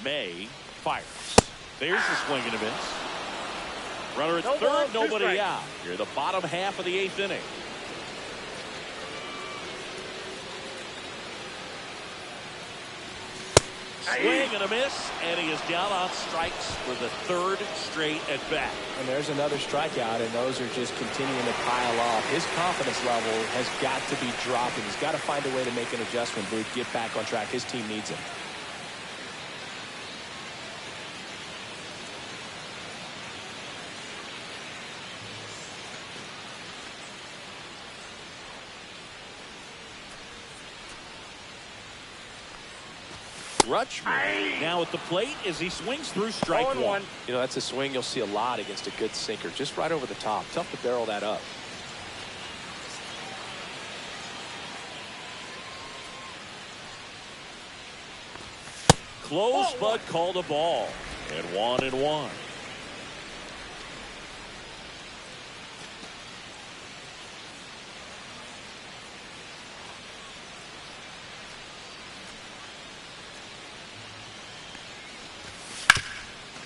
May fires. There's the swing and a miss. Runner at third, nobody out. Here, the bottom half of the 8th inning. Swing and a miss, and he is down on strikes for the 3rd straight at bat. And there's another strikeout, and those are just continuing to pile up. His confidence level has got to be dropping. He's got to find a way to make an adjustment, Booth, get back on track. His team needs him. Rutschman now at the plate as he swings through strike 1. You know, that's a swing you'll see a lot against a good sinker. Just right over the top. Tough to barrel that up. Close, but called a ball. And 1-1.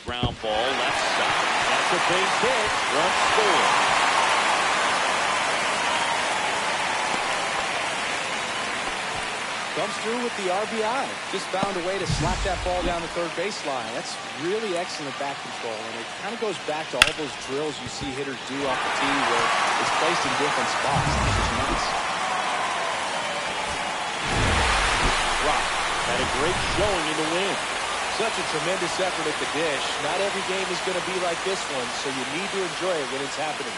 Ground ball, left side. That's a base hit. Run score. Comes through with the RBI. Just found a way to slap that ball down the third baseline. That's really excellent bat control. And it kind of goes back to all those drills you see hitters do off the tee where it's placed in different spots. It's just nice. Rock had a great showing in the win. Such a tremendous effort at the dish. Not every game is going to be like this one, so you need to enjoy it when it's happening.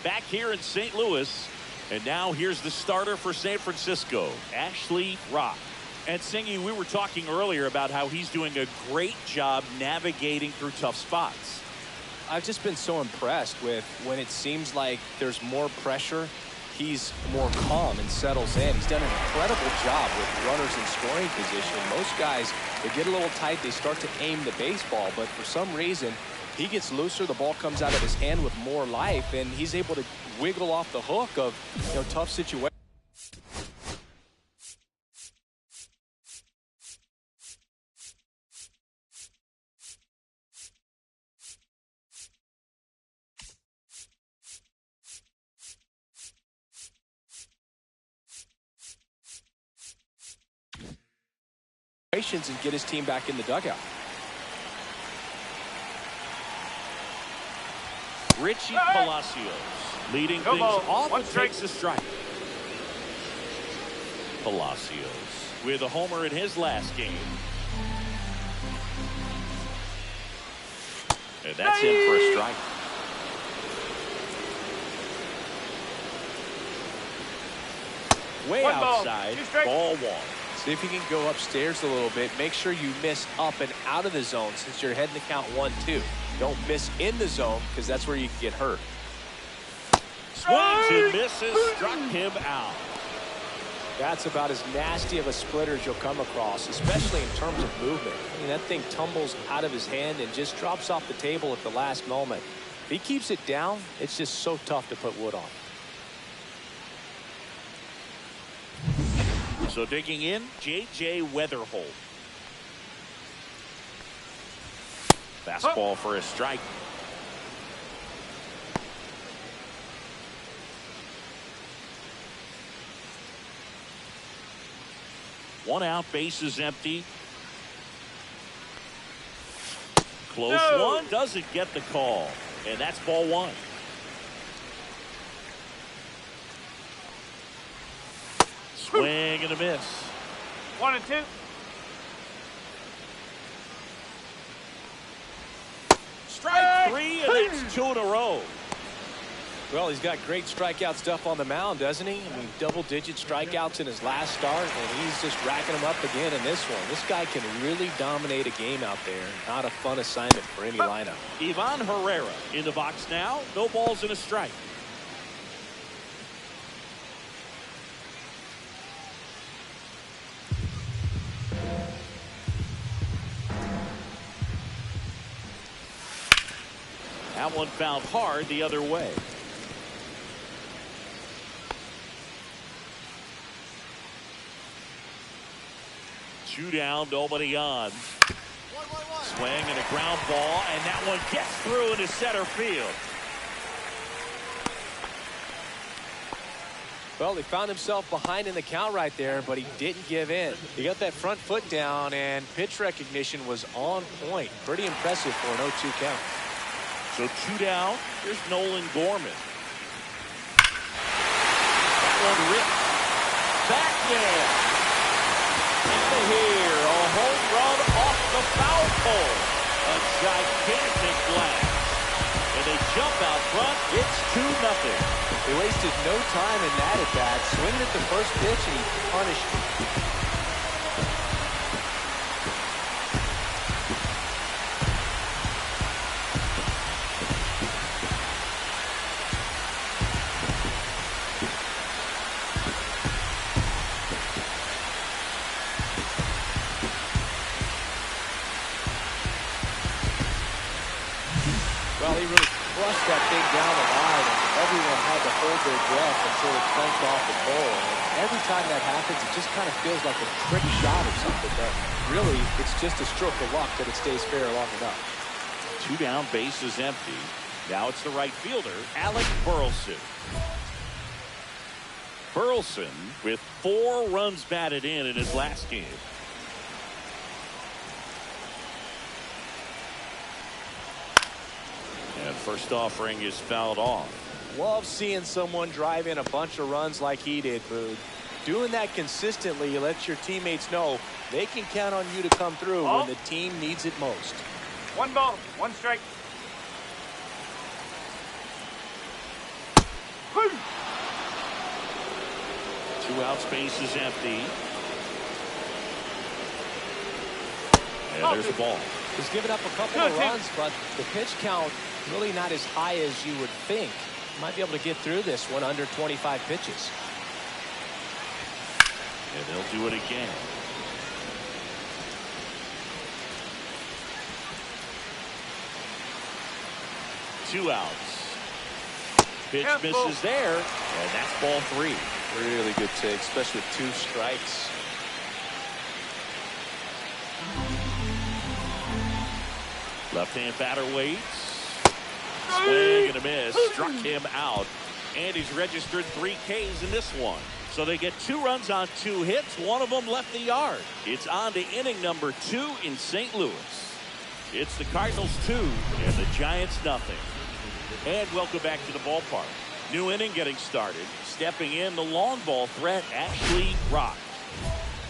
back here in St. Louis. And now here's the starter for San Francisco, Ashley Rock. And Singy, we were talking earlier about how he's doing a great job navigating through tough spots. I've just been so impressed with when it seems like there's more pressure, he's more calm and settles in. He's done an incredible job with runners in scoring position. Most guys, they get a little tight, they start to aim the baseball, but for some reason, he gets looser, the ball comes out of his hand with more life, and he's able to wiggle off the hook of, tough situations. And get his team back in the dugout. Richie Palacios leading things off and takes a strike. Palacios with a homer in his last game. And that's in for a strike. Way outside, ball one. See if you can go upstairs a little bit. Make sure you miss up and out of the zone since you're heading to count 1-2. Don't miss in the zone because that's where you can get hurt. Swings and misses, struck him out. That's about as nasty of a splitter as you'll come across, especially in terms of movement. I mean, that thing tumbles out of his hand and just drops off the table at the last moment. If he keeps it down, it's just so tough to put wood on. So digging in, J.J. Weatherholt. Fastball for a strike. One out, bases empty. Close one, doesn't get the call. And that's ball one. Swing and a miss. 1-2. Strike three, and that's two in a row. Well, he's got great strikeout stuff on the mound, doesn't he? I mean, double-digit strikeouts in his last start, and he's just racking them up again in this one. This guy can really dominate a game out there. Not a fun assignment for any lineup. Ivan Herrera in the box now. No balls and a strike. That one fouled hard the other way. Two down, nobody on. Swing and a ground ball, and that one gets through into center field. Well, he found himself behind in the count right there, but he didn't give in. He got that front foot down, and pitch recognition was on point. Pretty impressive for an 0-2 count. So two down. Here's Nolan Gorman. That one ripped. Back there. And here, a home run off the foul pole. A gigantic blast. And they jump out front. It's 2-0. They wasted no time in that at bat. Swinging at the first pitch, and he punished him. Well, he really flushed that thing down the line, and everyone had to hold their breath until it clanked off the pole. And every time that happens, it just kind of feels like a trick shot or something, but really, it's just a stroke of luck that it stays fair long enough. Two down, bases empty. Now it's the right fielder, Alec Burleson. Burleson with 4 runs batted in his last game. And first offering is fouled off. Love seeing someone drive in a bunch of runs like he did, Boog. Doing that consistently lets your teammates know they can count on you to come through when the team needs it most. 1 ball, 1 strike. 2 out, space is empty. And there's the ball. He's given up a couple of runs, but the pitch count really not as high as you would think. Might be able to get through this one under 25 pitches. And they'll do it again. Two outs. Pitch misses there, and that's ball 3. Really good take, especially with 2 strikes. Left-hand batter waits. Swing and a miss. Struck him out. And he's registered 3 Ks in this one. So they get 2 runs on 2 hits. One of them left the yard. It's on to inning number 2 in St. Louis. It's the Cardinals 2 and the Giants nothing. And welcome back to the ballpark. New inning getting started. Stepping in, the long ball threat, Ashley Rock.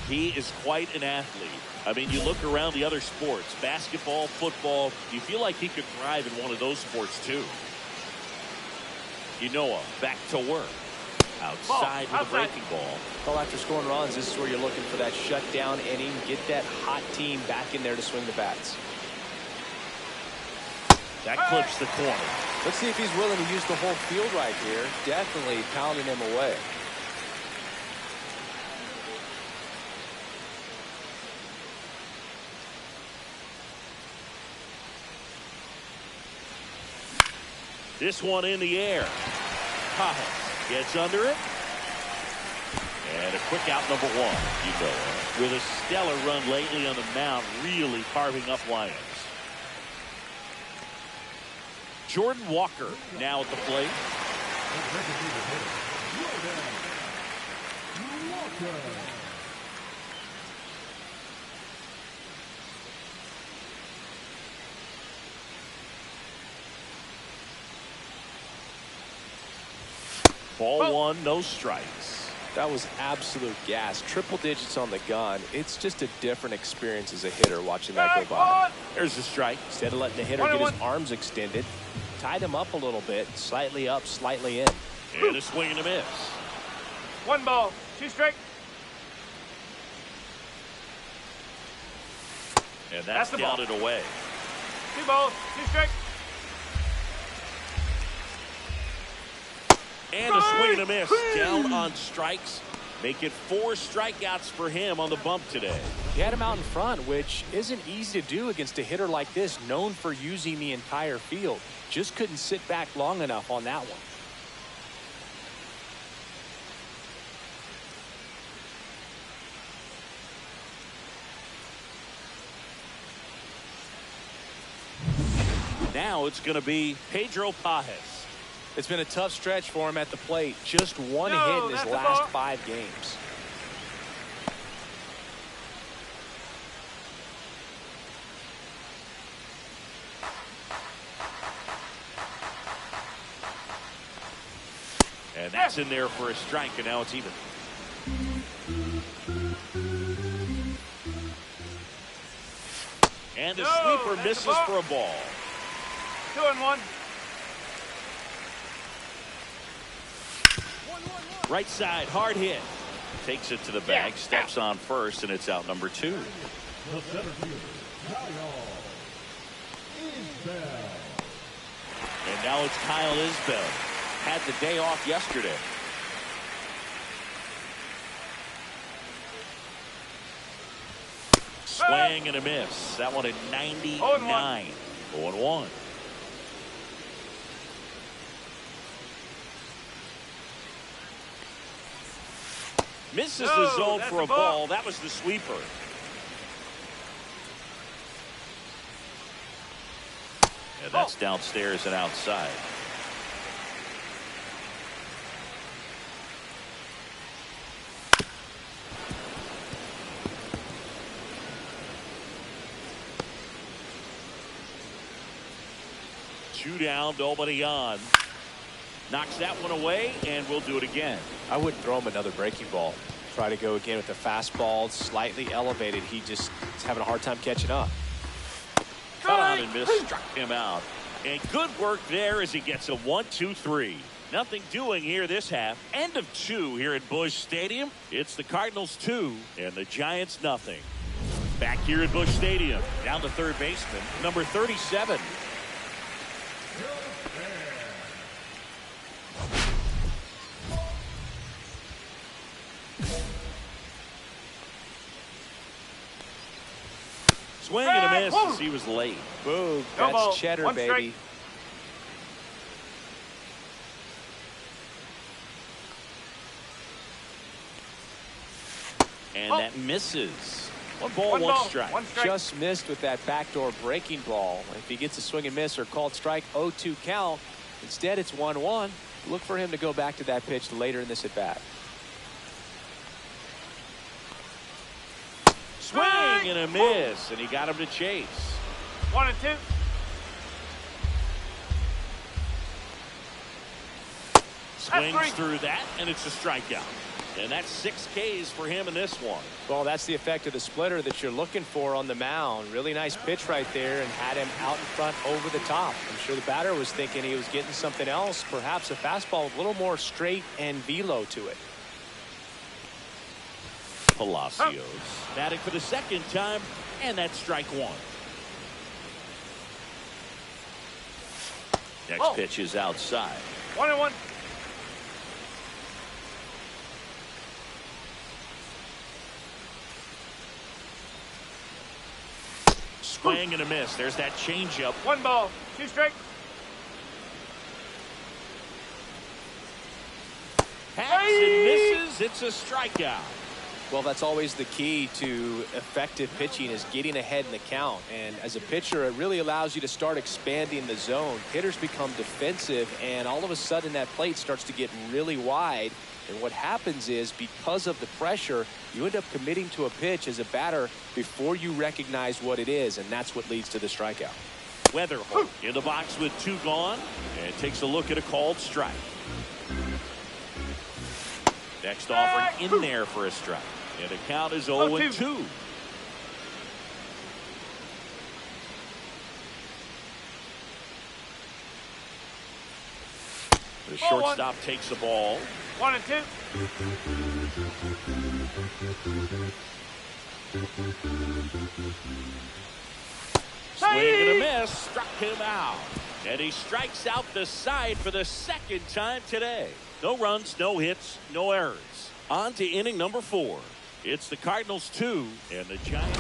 He is quite an athlete. I mean, you look around the other sports, basketball, football, you feel like he could thrive in one of those sports too. Ynoa back to work. Outside with a breaking ball. Well, after scoring runs, this is where you're looking for that shutdown inning. Get that hot team back in there to swing the bats. That clips the corner. Let's see if he's willing to use the whole field right here. Definitely pounding him away. This one in the air. Power gets under it. And a quick out number 1. Ynoa with a stellar run lately on the mound, really carving up Lions. Jordan Walker now at the plate. Ball 1, no strikes. That was absolute gas. Triple digits on the gun. It's just a different experience as a hitter watching that go by. There's a strike. Instead of letting the hitter get his arms extended, tied him up a little bit, slightly up, slightly in. And a swing and a miss. 1 ball, 2 strike. And that's down and away. 2 balls, 2 strike. And a swing and a miss. Down on strikes. Make it 4 strikeouts for him on the bump today. He had him out in front, which isn't easy to do against a hitter like this, known for using the entire field. Just couldn't sit back long enough on that one. Now it's going to be Pedro Pages. It's been a tough stretch for him at the plate. Just 1 hit in his last 5 games. And that's in there for a strike, and now it's even. And a sweeper misses for a ball. 2-1. Right side, hard hit. Takes it to the bag, steps on first, and it's out number 2. The center fielder, Kyle Isbell. And now it's Kyle Isbell. Had the day off yesterday. Swing and a miss. That one at 99. 0-1. Misses the zone for a ball. That was the sweeper. And that's downstairs and outside. Two down, nobody on. Knocks that one away, and we'll do it again. I wouldn't throw him another breaking ball. Try to go again with the fastball, slightly elevated. He just is having a hard time catching up. Cut on and miss, struck him out. And good work there as he gets a 1-2-3. Nothing doing here this half. End of 2 here at Busch Stadium. It's the Cardinals 2 and the Giants nothing. Back here at Busch Stadium, down to third baseman, number 37. Swing and a miss as he was late. Boom. That's cheddar, One baby. strike. And that misses. One ball, one strike. One strike. Just missed with that backdoor breaking ball. If he gets a swing and miss or called strike, 0-2 count. Instead, it's 1-1. Look for him to go back to that pitch later in this at bat. Swing and a miss, and he got him to chase. 1-2. Swings through that, and it's a strikeout. And that's 6 Ks for him in this one. Well, that's the effect of the splitter that you're looking for on the mound. Really nice pitch right there and had him out in front over the top. I'm sure the batter was thinking he was getting something else, perhaps a fastball with a little more straight and velo to it. Palacios batting for the second time, and that's strike 1. Next pitch is outside. 1-1. Swing and a miss. There's that changeup. 1 ball, 2 strike. Hacks and misses. It's a strikeout. Well, that's always the key to effective pitching, is getting ahead in the count. And as a pitcher, it really allows you to start expanding the zone. Hitters become defensive, and all of a sudden that plate starts to get really wide. And what happens is, because of the pressure, you end up committing to a pitch as a batter before you recognize what it is, and that's what leads to the strikeout. Weatherholt in the box with 2 gone, and takes a look at a called strike. Next offering in there for a strike. And the count is 0-2. The shortstop takes the ball. 1-2. Swing and a miss. Struck him out. And he strikes out the side for the second time today. No runs, no hits, no errors. On to inning number 4. It's the Cardinals 2 and the Giants.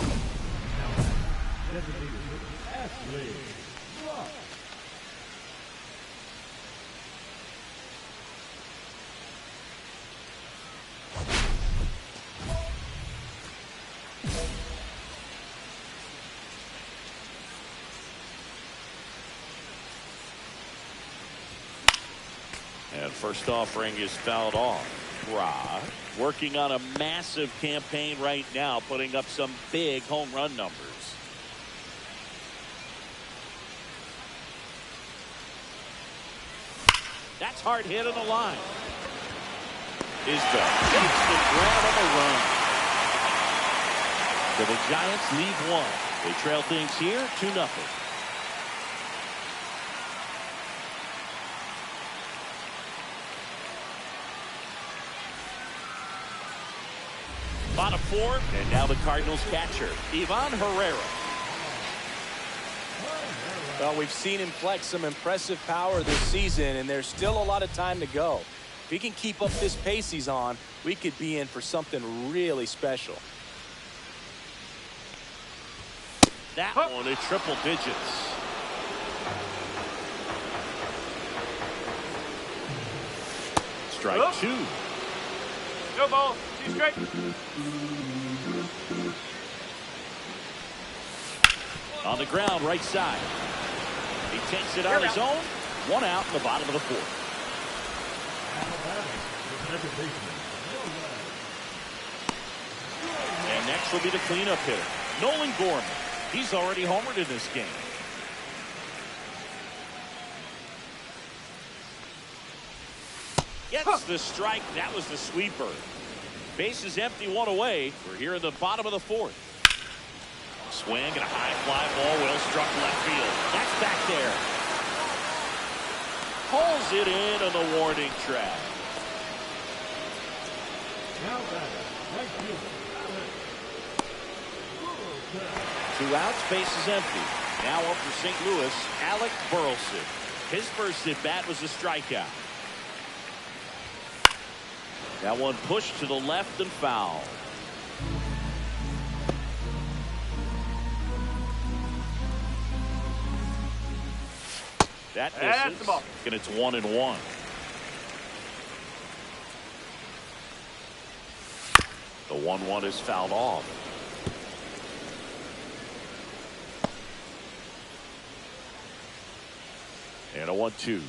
And first offering is fouled off. Ra working on a massive campaign right now, putting up some big home run numbers. That's hard hit on the line. Is good. Takes the grab on the run. So the Giants lead 1. They trail things here 2-0. Bottom 4, and now the Cardinals catcher, Ivan Herrera. Well, we've seen him flex some impressive power this season, and there's still a lot of time to go. If he can keep up this pace he's on, we could be in for something really special. That one at triple digits. Strike 2. No ball, 2 strike. On the ground, right side. He takes it on his own. 1 out in the bottom of the 4th. And next will be the cleanup hitter, Nolan Gorman. He's already homered in this game. Gets the strike. That was the sweeper. Base is empty, 1 away. We're here in the bottom of the 4th. Swing and a high fly ball, well struck left field. That's back there. pulls it in on the warning track. Now batter, right fielder, Alex. 2 outs, base is empty. Now up for St. Louis, Alec Burleson. His first at bat was a strikeout. That one pushed to the left and foul. That misses, and it's 1-1. The 1-1 is fouled off. And a 1-2.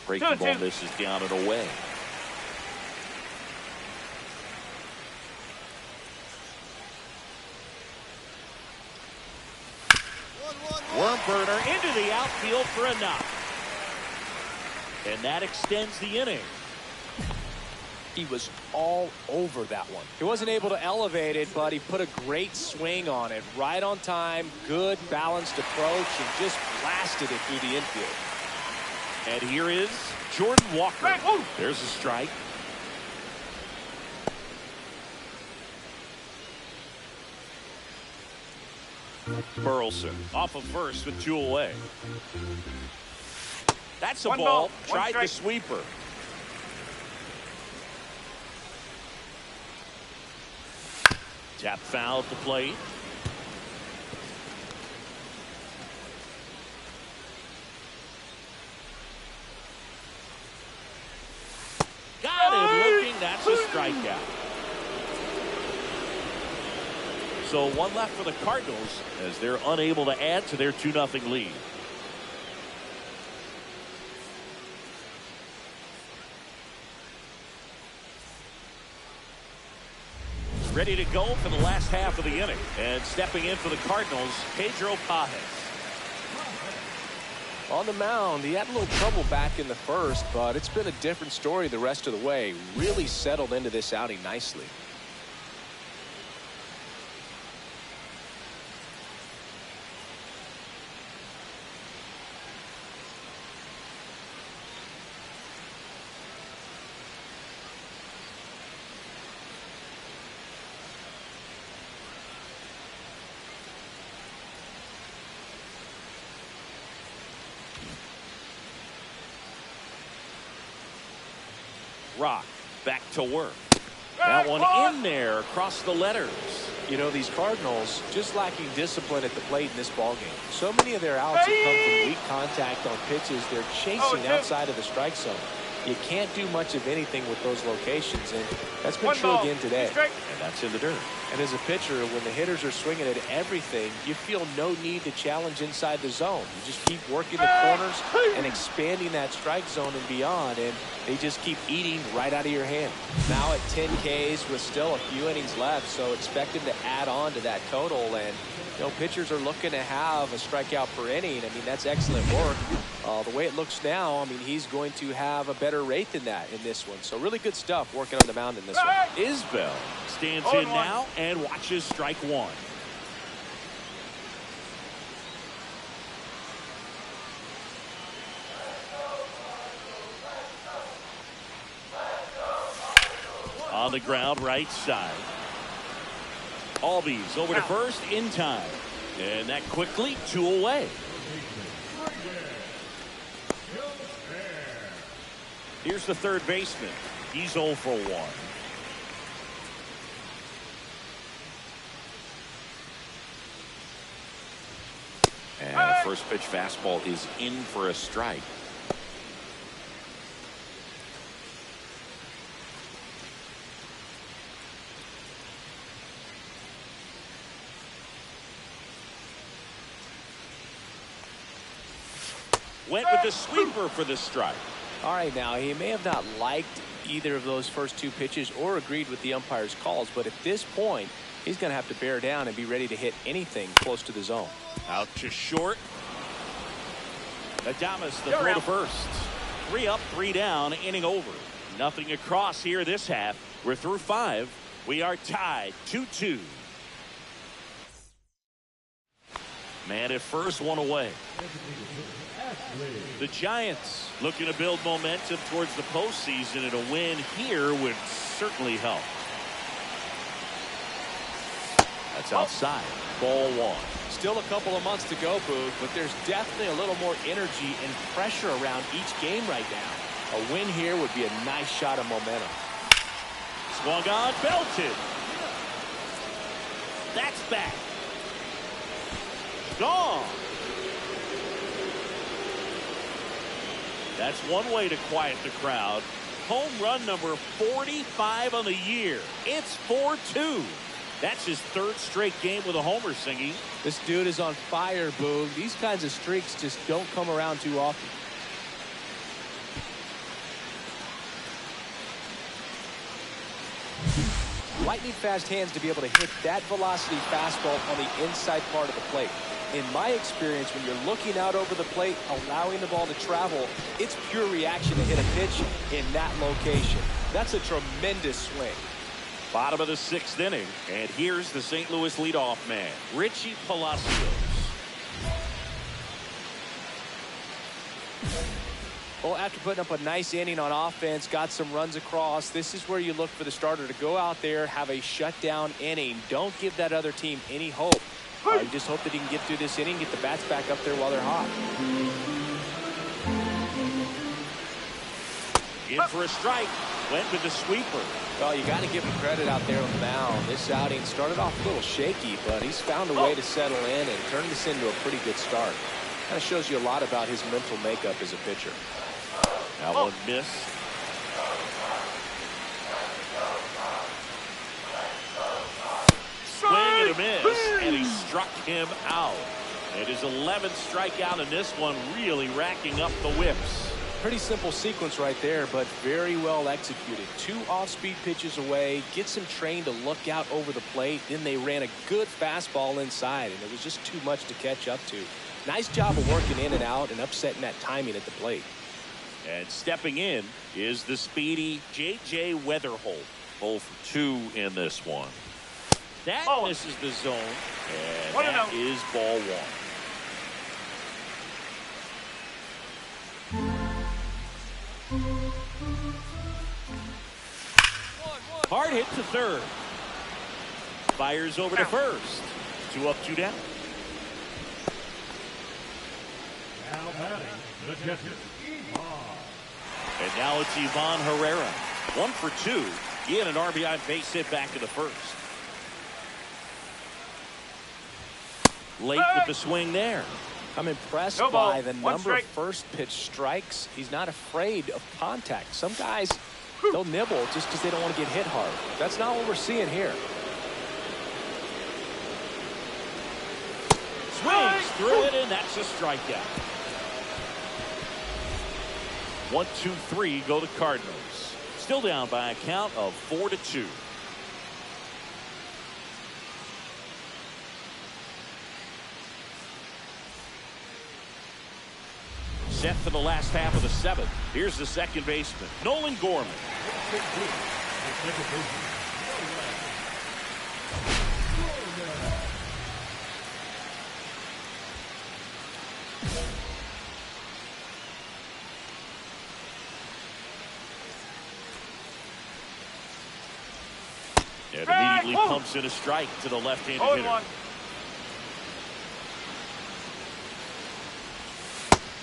Breaking ball misses down and away. Worm burner into the outfield for a knock. And that extends the inning. He was all over that one. He wasn't able to elevate it, but he put a great swing on it. Right on time, good balanced approach, and just blasted it through the infield. And here is Jordan Walker. There's a strike. Burleson off of first with 2 away. That's a ball. Tried the sweeper. Tap foul at the plate. Got him looking. That's a strikeout. So 1 left for the Cardinals as they're unable to add to their 2-0 lead. Ready to go for the last half of the inning. And stepping in for the Cardinals, Pedro Pages. On the mound, he had a little trouble back in the first, but it's been a different story the rest of the way. Really settled into this outing nicely. Rock back to work. That one in there across the letters. You know, these Cardinals just lacking discipline at the plate in this ballgame. So many of their outs have come from weak contact on pitches they're chasing outside of the strike zone. You can't do much of anything with those locations, and that's been true again today. And that's in the dirt. And as a pitcher, when the hitters are swinging at everything, you feel no need to challenge inside the zone. You just keep working the corners and expanding that strike zone and beyond, and they just keep eating right out of your hand. Now at 10 Ks with still a few innings left, so expect him to add on to that total. And you know, pitchers are looking to have a strikeout per inning. I mean, that's excellent work. The way it looks now, I mean, he's going to have a better rate than that in this one. So really good stuff working on the mound in this one. Isbell stands in now and watches strike 1. On the ground, right side. Albies over to first in time. And that quickly 2 away. Here's the third baseman. He's 0 for 1. And the first pitch fastball is in for a strike. Went with the sweeper for the strike. All right, now, he may have not liked either of those first 2 pitches or agreed with the umpire's calls, but at this point, he's going to have to bear down and be ready to hit anything close to the zone. Out to short. Adames, the throw to first. 3 up, 3 down, inning over. Nothing across here this half. We're through 5. We are tied 2-2. Man at first, one away. The Giants looking to build momentum towards the postseason, and a win here would certainly help. That's outside. Ball one. Still a couple of months to go, Boog, but there's definitely a little more energy and pressure around each game right now. A win here would be a nice shot of momentum. Swung on, belted. That's back. Gone. That's one way to quiet the crowd. Home run number 45 on the year. It's 4-2. That's his third straight game with a homer, Singy. This dude is on fire, Boog. These kinds of streaks just don't come around too often. Lightning fast hands to be able to hit that velocity fastball on the inside part of the plate. In my experience, when you're looking out over the plate, allowing the ball to travel, it's pure reaction to hit a pitch in that location. That's a tremendous swing. Bottom of the sixth inning, and here's the St. Louis leadoff man, Richie Palacios. Well, after putting up a nice inning on offense, got some runs across, this is where you look for the starter to go out there, have a shutdown inning. Don't give that other team any hope. You just hope that he can get through this inning, get the bats back up there while they're hot. In for a strike. Went with the sweeper. Oh, you got to give him credit out there on the mound. This outing started off a little shaky, but he's found a way to settle in and turn this into a pretty good start. Kind of shows you a lot about his mental makeup as a pitcher. That one missed. Swing and a miss, and he struck him out. It is 11th strikeout, and this one really racking up the whips. Pretty simple sequence right there, but very well executed. 2 off-speed pitches away, gets him trained to look out over the plate. Then they ran a good fastball inside, and it was just too much to catch up to. Nice job of working in and out and upsetting that timing at the plate. And stepping in is the speedy J.J. Weatherholt. 0 for 2 in this one. That misses the zone, and that is ball one. Hard hit to third. Fires over to first. 2 up, 2 down. Now batting, the justice. And now it's Ivan Herrera. 1 for 2. He had an RBI base hit back in the first. Late with the swing there. I'm impressed by the number of first pitch strikes. He's not afraid of contact. Some guys, they'll nibble just because they don't want to get hit hard. That's not what we're seeing here. Swings through it, and that's a strikeout. 1, 2, 3 go the Cardinals. Still down by a count of 4-2. Set for the last half of the 7th. Here's the second baseman, Nolan Gorman. And immediately pumps in a strike to the left-handed hitter.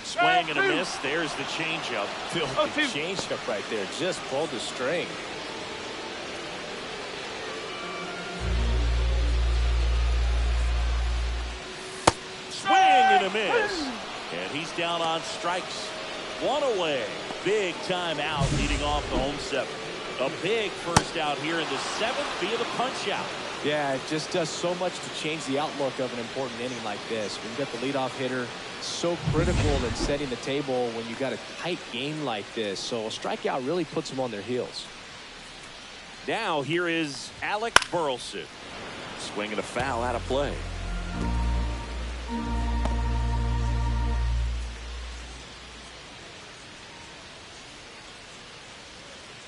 Swing and a miss. There's the changeup. The changeup right there just pulled the string. Swing and a miss. And he's down on strikes. 1 away. Big time out leading off the home 7th. A big first out here in the 7th via the punch out. Yeah, it just does so much to change the outlook of an important inning like this. When you got the leadoff hitter, so critical in setting the table when you got a tight game like this. So a strikeout really puts them on their heels. Now here is Alec Burleson. Swinging a foul out of play.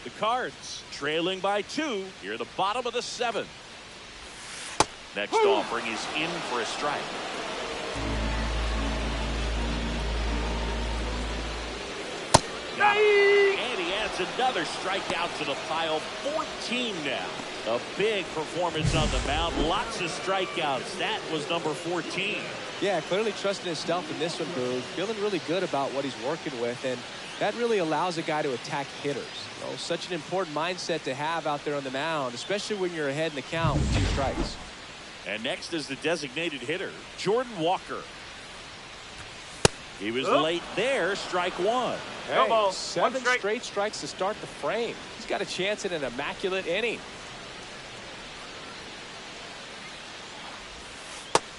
The Cards trailing by 2 here, the bottom of the 7th. Next offering is in for a strike. And he adds another strikeout to the pile. 14 now. A big performance on the mound. Lots of strikeouts. That was number 14. Yeah, clearly trusting his stuff in this one, Boog. Feeling really good about what he's working with, and that really allows a guy to attack hitters. You know, such an important mindset to have out there on the mound, especially when you're ahead in the count with 2 strikes. And next is the designated hitter, Jordan Walker. He was late there, strike 1. Hey, 7 straight strikes to start the frame. He's got a chance at an immaculate inning.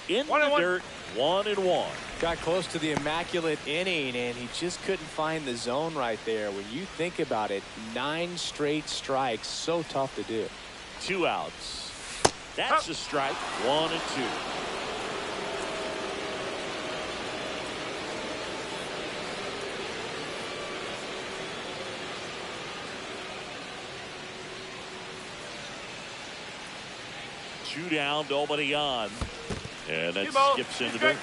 In the dirt, 1-1. Got close to the immaculate inning, and he just couldn't find the zone right there. When you think about it, 9 straight strikes, so tough to do. 2 outs. That's a strike. 1-2. Two down, nobody on. And that skips in the dirt.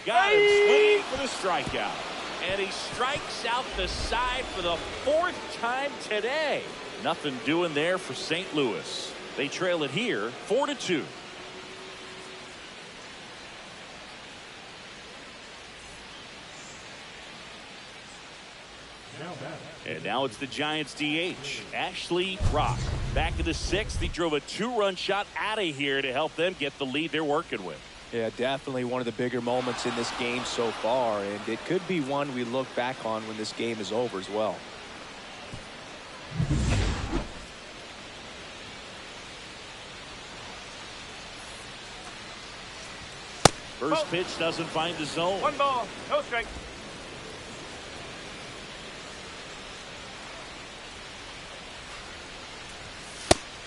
Got him swinging for the strikeout. And he strikes out the side for the 4th time today. Nothing doing there for St. Louis. They trail it here 4-2. And now it's the Giants DH, Ashley Rock. Back in the 6th, he drove a 2-run shot out of here to help them get the lead they're working with. Yeah, definitely one of the bigger moments in this game so far, and it could be one we look back on when this game is over as well. First pitch doesn't find the zone. 1 ball, no strike.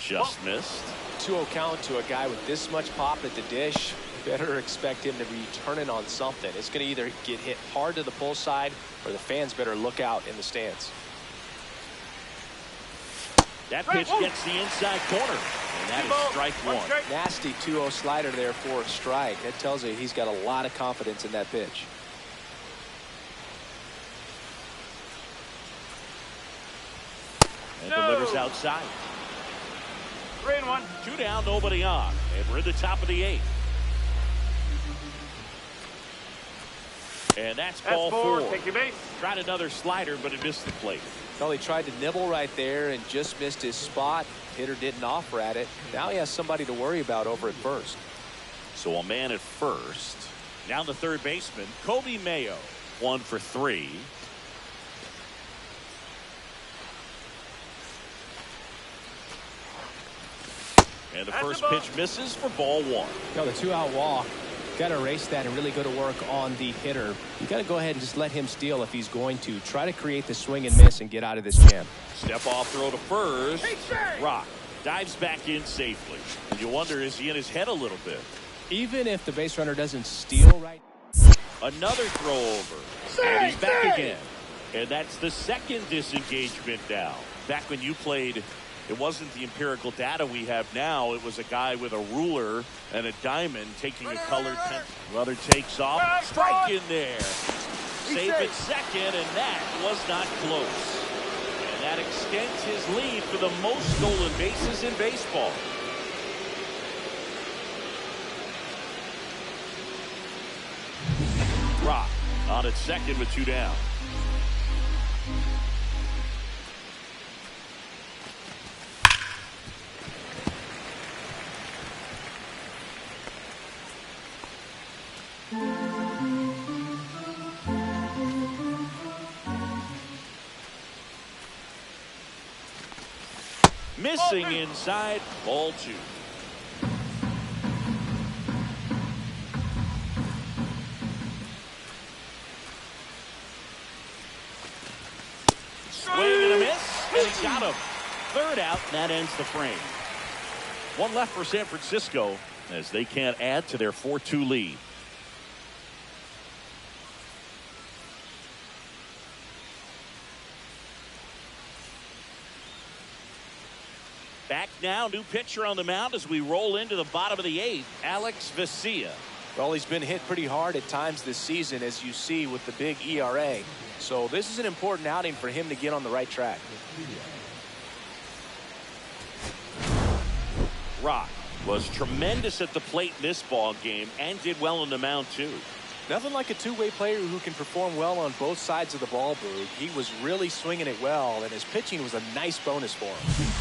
Just missed. 2-0 count to a guy with this much pop at the dish. Better expect him to be turning on something. It's going to either get hit hard to the pull side, or the fans better look out in the stands. That pitch gets the inside corner, and that is strike 1. Nasty 2-0 slider there for a strike. That tells you he's got a lot of confidence in that pitch. And delivers outside. 3-1. 2 down, nobody on. And we're in the top of the 8th. And that's ball 4. Take your base. Tried another slider, but it missed the plate. Well, he tried to nibble right there and just missed his spot. Hitter didn't offer at it. Now he has somebody to worry about over at first. So a man at first. Now the third baseman, Kobe Mayo. 1 for 3. And the first pitch misses for ball 1. You know, the 2-out walk, got to erase that and really go to work on the hitter. You got to go ahead and just let him steal if he's going to. Try to create the swing and miss and get out of this jam. Step off throw to first. Rock dives back in safely. And you wonder, is he in his head a little bit? Even if the base runner doesn't steal right. Another throw over. And he's back again. And that's the second disengagement now. Back when you played, it wasn't the empirical data we have now. It was a guy with a ruler and a diamond taking a colored pencil. Runner takes off. Strike in there. Safe at second, and that was not close. And that extends his lead for the most stolen bases in baseball. Rock on at second with 2 down. Missing inside, ball 2. Swing and a miss, and he got him. Third out, and that ends the frame. 1 left for San Francisco as they can't add to their 4-2 lead. Back now, new pitcher on the mound as we roll into the bottom of the 8th, Alex Vesia. Well, he's been hit pretty hard at times this season, as you see with the big ERA. So this is an important outing for him to get on the right track. Rock was tremendous at the plate in this ball game and did well on the mound too. Nothing like a two-way player who can perform well on both sides of the ball, Boog. He was really swinging it well, and his pitching was a nice bonus for him.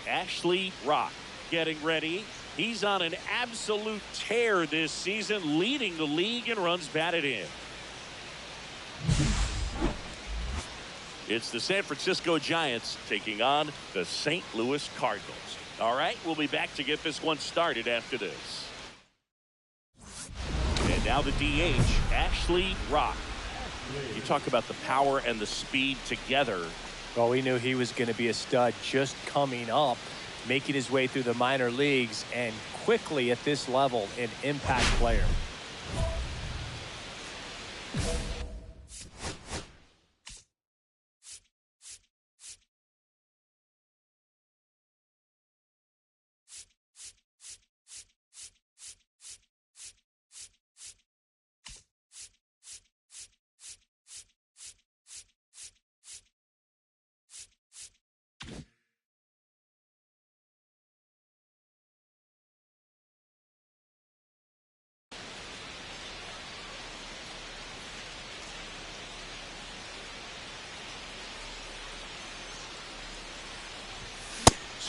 Ashley Rock getting ready. He's on an absolute tear this season, leading the league in runs batted in. It's the San Francisco Giants taking on the St. Louis Cardinals. All right, we'll be back to get this one started after this. And now the DH, Ashley Rock. You talk about the power and the speed together. Well, we knew he was going to be a stud just coming up, making his way through the minor leagues, and quickly at this level, an impact player.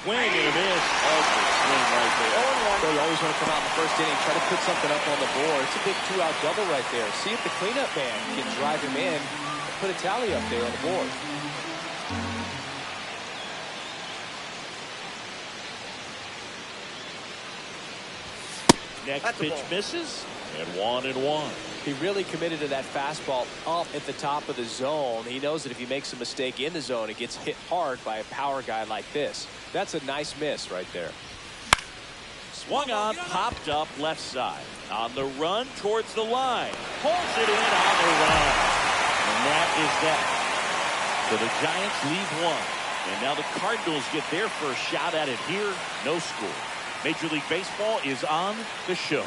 Swing and a miss. Awful swing right there. So you always want to come out in the first inning, try to put something up on the board. It's a big two-out double right there. See if the cleanup man can drive him in and put a tally up there on the board. Next pitch misses, and 1-1. He really committed to that fastball up at the top of the zone. He knows that if he makes a mistake in the zone, it gets hit hard by a power guy like this. That's a nice miss right there. Swung on, popped up left side. On the run towards the line. Pulls it in on the run. And that is that. So the Giants leave one. And now the Cardinals get their first shot at it here. No score. Major League Baseball is on the show.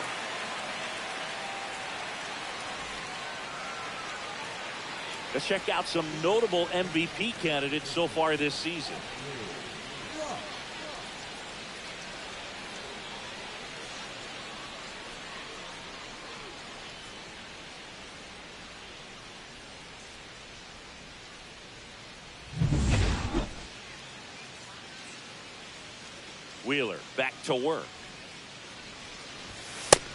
Let's check out some notable MVP candidates so far this season. Wheeler back to work.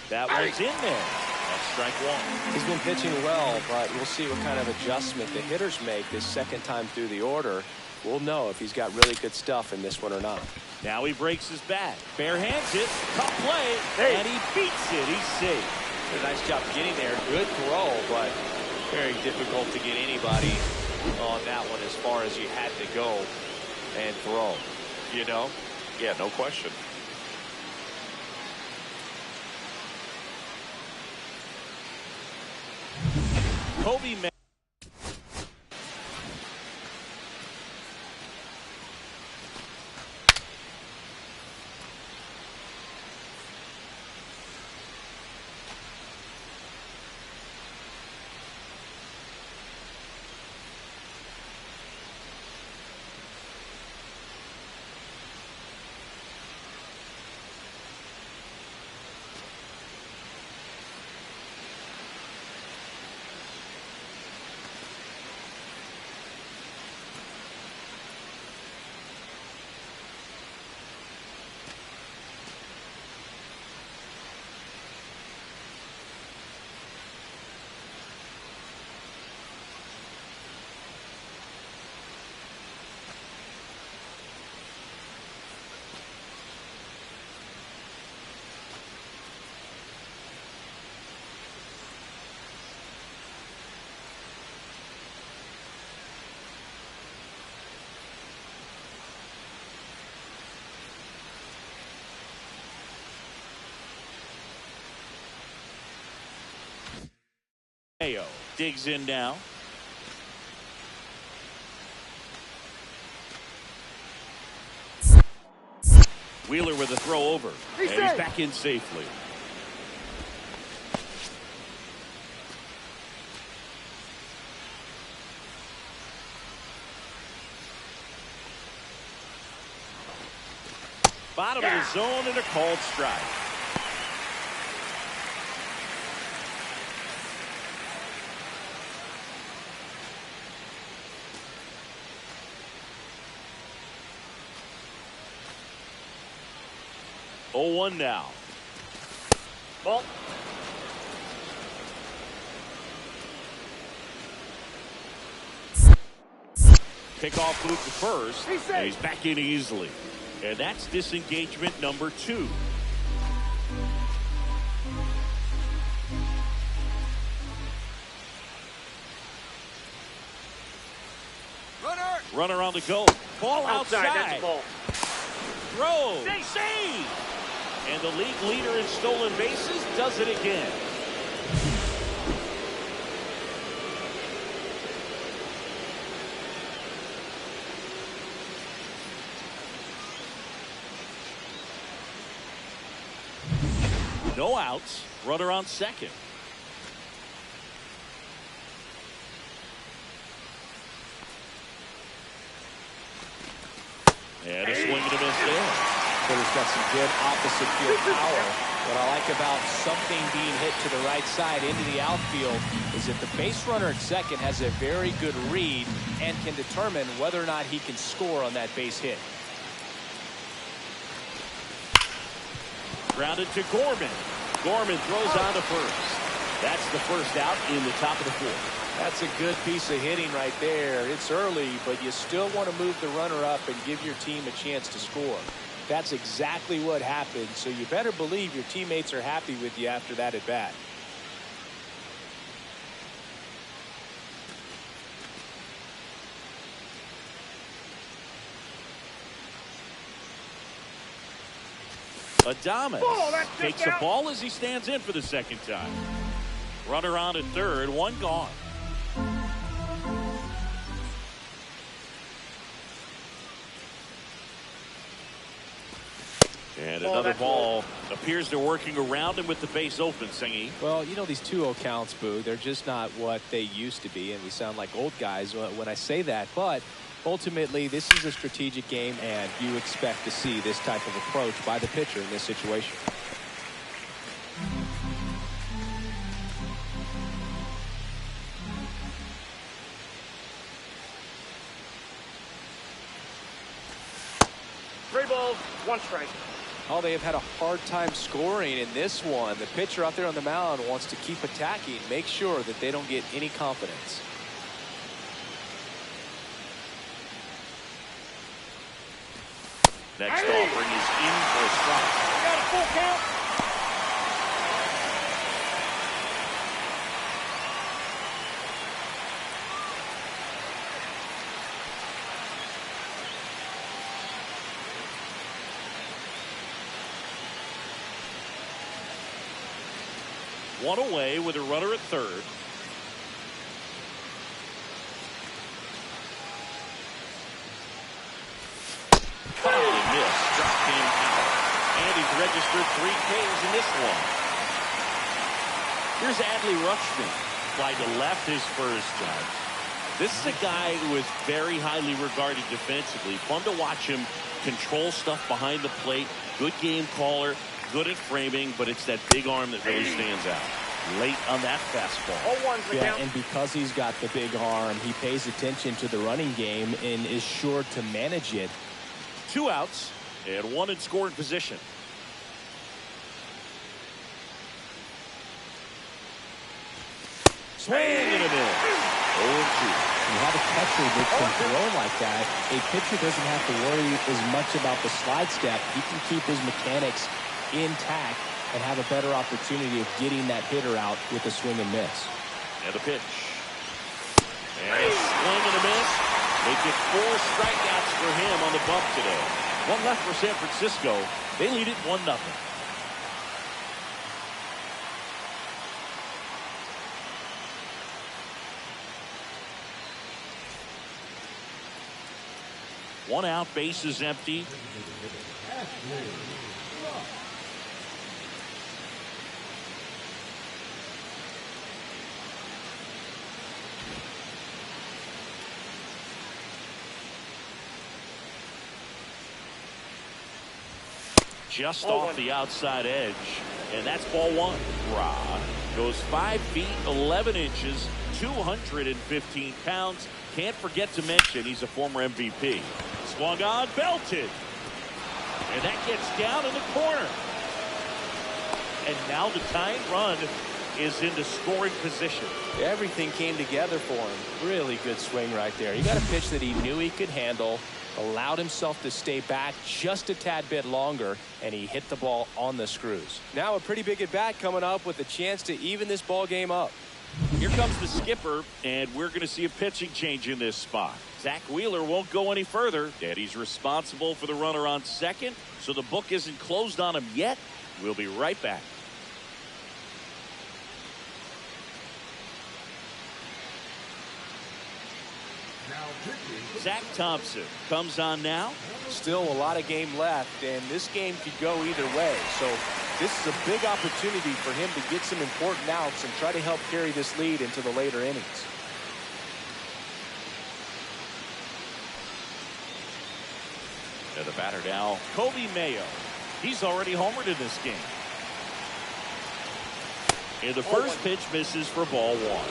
That one's in there. That's strike one. He's been pitching well, but we'll see what kind of adjustment the hitters make this second time through the order. We'll know if he's got really good stuff in this one or not. Now he breaks his bat. Bare hands it. Tough play. And he beats it. He's safe. Did a nice job getting there. Good throw, but very difficult to get anybody on that one as far as you had to go and throw. You know? Yeah, no question. Kobe man. Digs in now. Wheeler with a throw over. And he's back in safely. Bottom of the zone and a called strike. Oh, 1 now. Ball. Pickoff move to first. And he's back in easily. And that's disengagement number 2. Runner on the go. Ball outside. That's a ball. Throw. Save. And the league leader in stolen bases does it again. No outs. Runner on second. And a swing and a miss there. Hitter's got some good opposite field power. What I like about something being hit to the right side into the outfield is that the base runner at second has a very good read and can determine whether or not he can score on that base hit. Grounded to Gorman. Gorman throws on to first. That's the first out in the top of the 4th. That's a good piece of hitting right there. It's early, but you still want to move the runner up and give your team a chance to score. That's exactly what happened, so you better believe your teammates are happy with you after that at bat. Adames takes the ball as he stands in for the second time. Runner on at third, one gone. And another ball. Appears they're working around him with the base open, Singy. Well, you know, these 2-0 counts, Boo, they're just not what they used to be, and we sound like old guys when I say that. But ultimately, this is a strategic game, and you expect to see this type of approach by the pitcher in this situation. Three balls, one strike. Oh, they have had a hard time scoring in this one. The pitcher out there on the mound wants to keep attacking, make sure that they don't get any confidence. Next offering is in for a strike. Got a full count. One away with a runner at third. Oh, he missed. Struck him out. And he's registered 3 Ks in this one. Here's Adley Rutschman. Fly to left his first time. This is a guy who is very highly regarded defensively. Fun to watch him control stuff behind the plate. Good game caller. Good at framing, but it's that big arm that really stands out. Late on that fastball. Yeah, and because he's got the big arm, he pays attention to the running game and is sure to manage it. 2 outs and 1 in scoring position. Swing and a miss. 0-2. You have a catcher that can throw like that. A pitcher doesn't have to worry as much about the slide step. He can keep his mechanics intact and have a better opportunity of getting that hitter out with a swing and miss. And a pitch. And a swing and a miss. Make it 4 strikeouts for him on the bump today. 1 left for San Francisco. They lead it 1-0. One out, base is empty. Just off the outside edge, and that's ball 1. Ra goes 5 feet 11 inches, 215 pounds. Can't forget to mention he's a former MVP. Swung on, belted, and that gets down in the corner. And now the tying run is into scoring position. Everything came together for him. Really good swing right there. He got a pitch that he knew he could handle, allowed himself to stay back just a tad bit longer, and he hit the ball on the screws. Now a pretty big at bat coming up with a chance to even this ball game up. Here comes the skipper, and we're going to see a pitching change in this spot. Zach Wheeler won't go any further. Daddy's responsible for the runner on second, so the book isn't closed on him yet. We'll be right back. Zach Thompson comes on now. Still a lot of game left, and this game could go either way. So this is a big opportunity for him to get some important outs and try to help carry this lead into the later innings. And the batter now, Kobe Mayo. He's already homered in this game. And the first pitch misses for ball 1.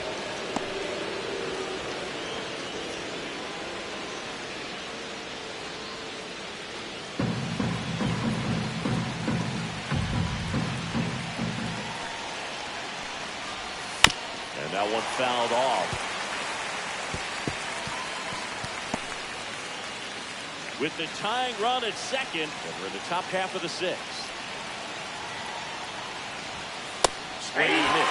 That one fouled off. With the tying run at second, and we're in the top half of the 6th. Straight miss.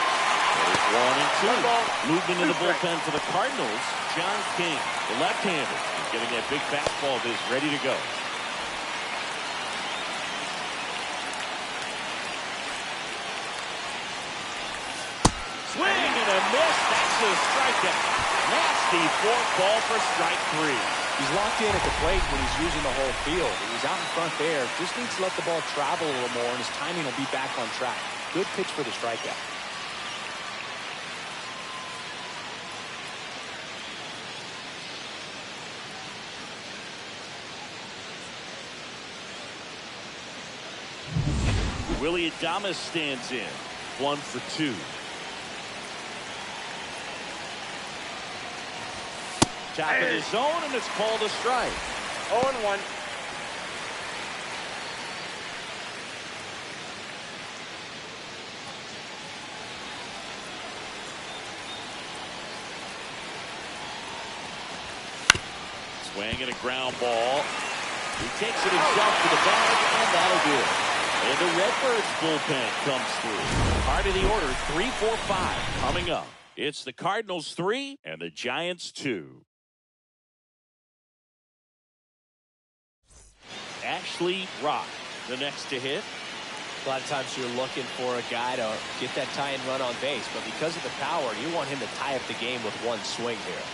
There's 1 and 2. Movement in the bullpen for the Cardinals. John King, the left-hander, is getting that big fastball of his ready to go. That's a strikeout. Nasty fourth ball for strike 3. He's locked in at the plate when he's using the whole field. He's out in front there. Just needs to let the ball travel a little more, and his timing will be back on track. Good pitch for the strikeout. Willie Adames stands in. 1 for 2. Top of the zone, and it's called a strike. 0-1. Swing and a ground ball. He takes it himself to the bag, and that'll do it. And the Redbirds bullpen comes through. Part of the order, 3, 4, 5 coming up. It's the Cardinals 3 and the Giants 2. Ashley Rock, the next to hit. A lot of times you're looking for a guy to get that tie-in run on base, but because of the power, you want him to tie up the game with one swing here.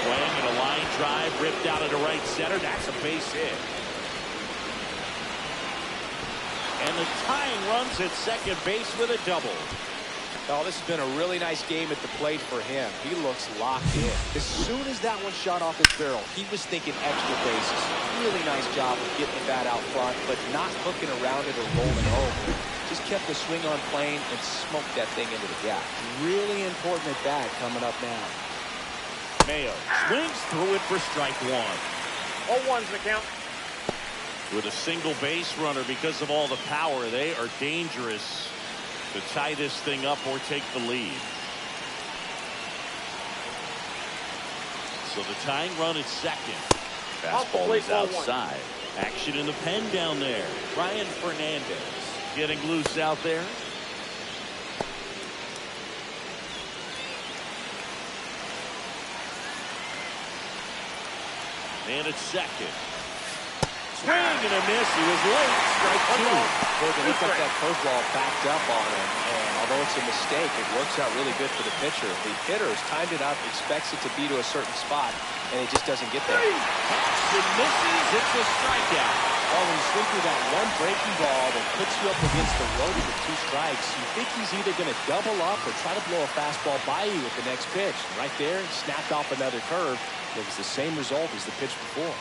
Swing and a line drive ripped out into right center. That's a base hit. And the tying runs at second base with a double. Oh, this has been a really nice game at the plate for him. He looks locked in. As soon as that one shot off his barrel, he was thinking extra bases. Really nice job of getting the bat out front, but not hooking around it or rolling over. Just kept the swing on plane and smoked that thing into the gap. Really important at bat coming up now. Mayo swings through it for strike 1. 0-1's the count. With a single base runner, because of all the power, they are dangerous to tie this thing up or take the lead. So the tying run is second. Fastball is outside. Action in the pen down there. Brian Fernandez getting loose out there. And it's second. Swing and a miss. He was late. Strike 2. Boy, it looks like that curveball backed up on him, and although it's a mistake, it works out really good for the pitcher. The hitter has timed it up, expects it to be to a certain spot, and it just doesn't get there. Taps and misses. It's a strikeout. Well, when you swing through that one breaking ball that puts you up against the road with 2 strikes, you think he's either going to double up or try to blow a fastball by you with the next pitch. And right there, snapped off another curve. It was the same result as the pitch before.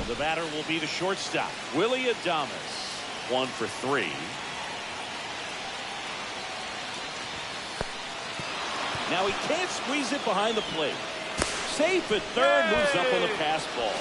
The batter will be the shortstop, Willie Adames. 1 for 3. Now he can't squeeze it behind the plate. Safe at third, moves up on the pass ball.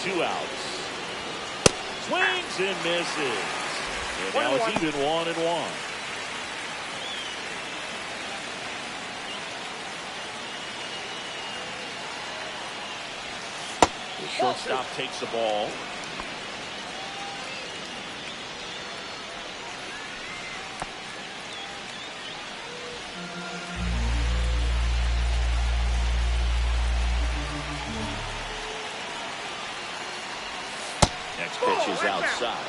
Two outs. Swings and misses. And now it's even 1-1. The shortstop takes the ball. Next pitch is outside.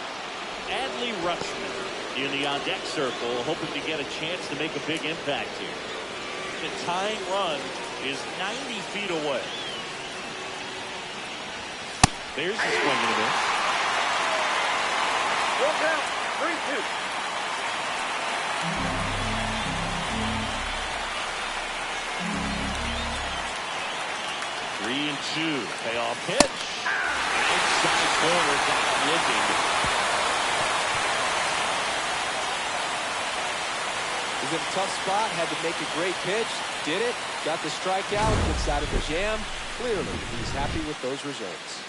Adley Rutschman in the on-deck circle, hoping to get a chance to make a big impact here. The tying run is 90 feet away. There's the swing and a miss. Full count. 3-2. Three and 2. Payoff pitch. Outside corner, got him looking. He's in a tough spot, had to make a great pitch, did it, got the strikeout, gets out of the jam. Clearly, he's happy with those results.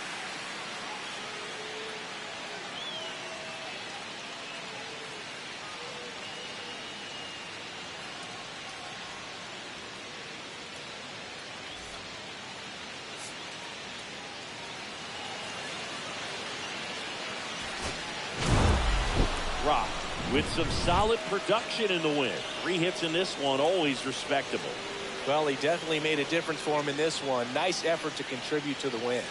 drop with some solid production in the win. 3 hits in this one, always respectable. Well, he definitely made a difference for him in this one. Nice effort to contribute to the win.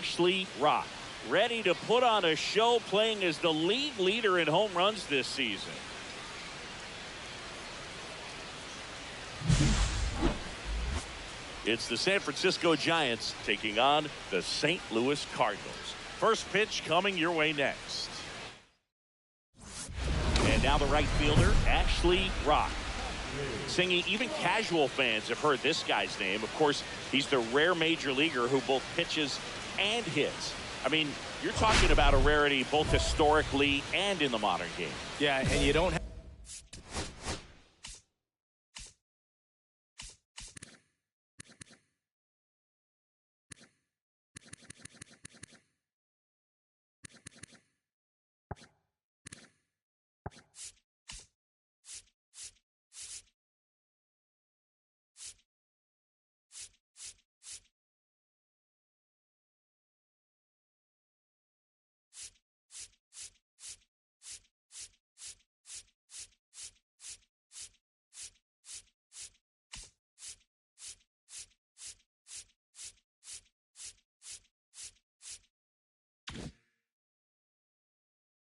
Ashley Rock, ready to put on a show, playing as the league leader in home runs this season. It's the San Francisco Giants taking on the St. Louis Cardinals. First pitch coming your way next. And now the right fielder, Ashley Rock. Singing, even casual fans have heard this guy's name. Of course, he's the rare major leaguer who both pitches and hits. I mean, you're talking about a rarity both historically and in the modern game. Yeah, and you don't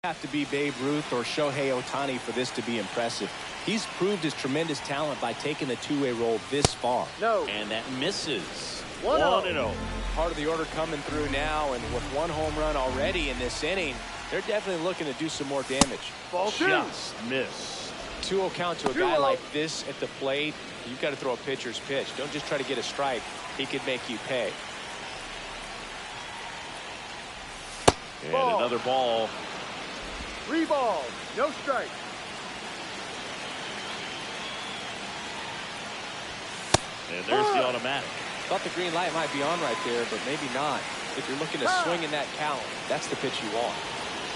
have to be Babe Ruth or Shohei Ohtani for this to be impressive. He's proved his tremendous talent by taking the two-way role this far. No. And that misses. 1-0. Part of the order coming through now, and with one home run already in this inning, they're definitely looking to do some more damage. Ball two. Just missed. 2-0 count to a guy like this at the plate. You've got to throw a pitcher's pitch. Don't just try to get a strike. He could make you pay. And another ball. 3 balls, no strike. And there's the automatic. Thought the green light might be on right there, but maybe not. If you're looking to swing in that count, that's the pitch you want.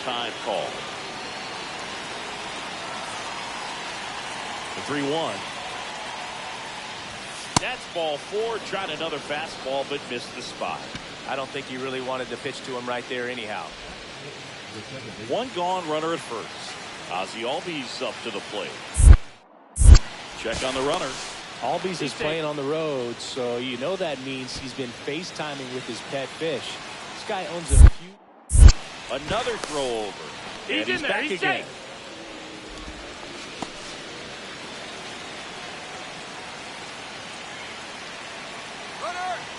Time call. The 3-1. That's ball 4. Tried another fastball, but missed the spot. I don't think he really wanted to pitch to him right there anyhow. One gone, runner at first. Ozzie Albies up to the plate. Check on the runner. Albies is playing on the road, so you know that means he's been FaceTiming with his pet fish. This guy owns a few. Another throw over. And he's back again.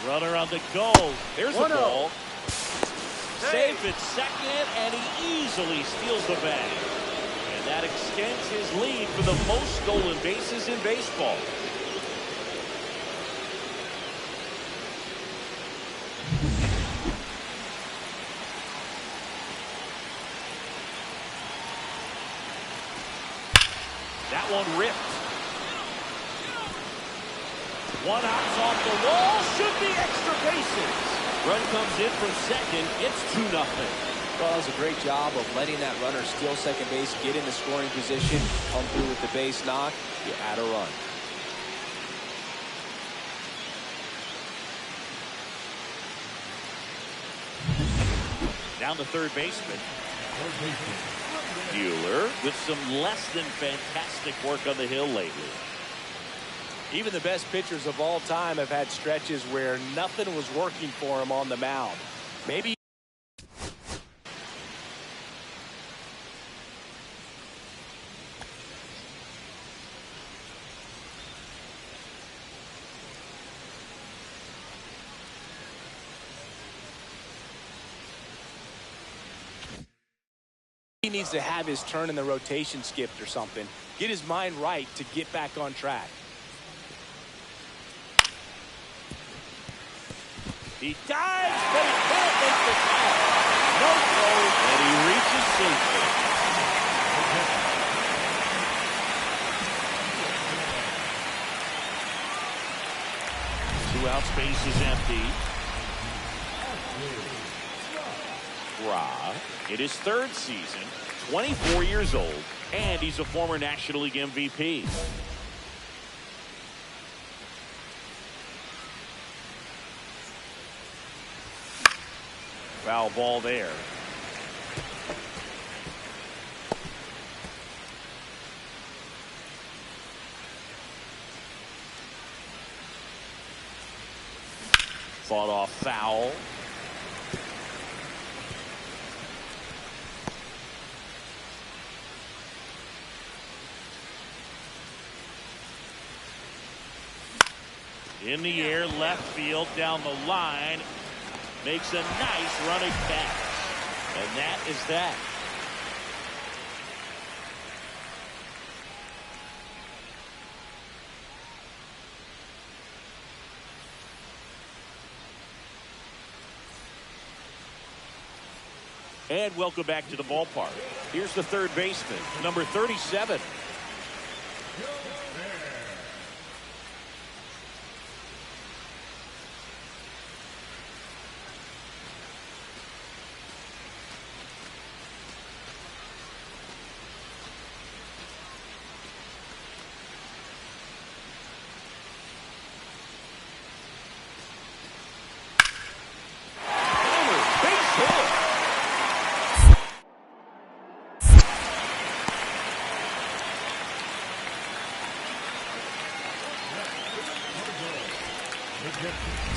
Runner on the go. There's the ball. Safe at second, and he easily steals the bag. And that extends his lead for the most stolen bases in baseball. That one ripped. One hops off the wall. Should be extra bases. Run comes in from second. It's 2-0. Well, that was a great job of letting that runner steal second base, get in the scoring position, come through with the base knock. You add a run. Down to third baseman. Bueller with some less than fantastic work on the hill lately. Even the best pitchers of all time have had stretches where nothing was working for him on the mound. Maybe he needs to have his turn in the rotation skipped or something. Get his mind right to get back on track. He dives, but he can't make the catch. No throw, and he reaches safely. 2 out, space is empty. Ra, in his third season, 24 years old, and he's a former National League MVP. Foul ball there. Fought off foul. In the air, left field, down the line. Makes a nice running catch. And that is that. And welcome back to the ballpark. Here's the third baseman, number 37.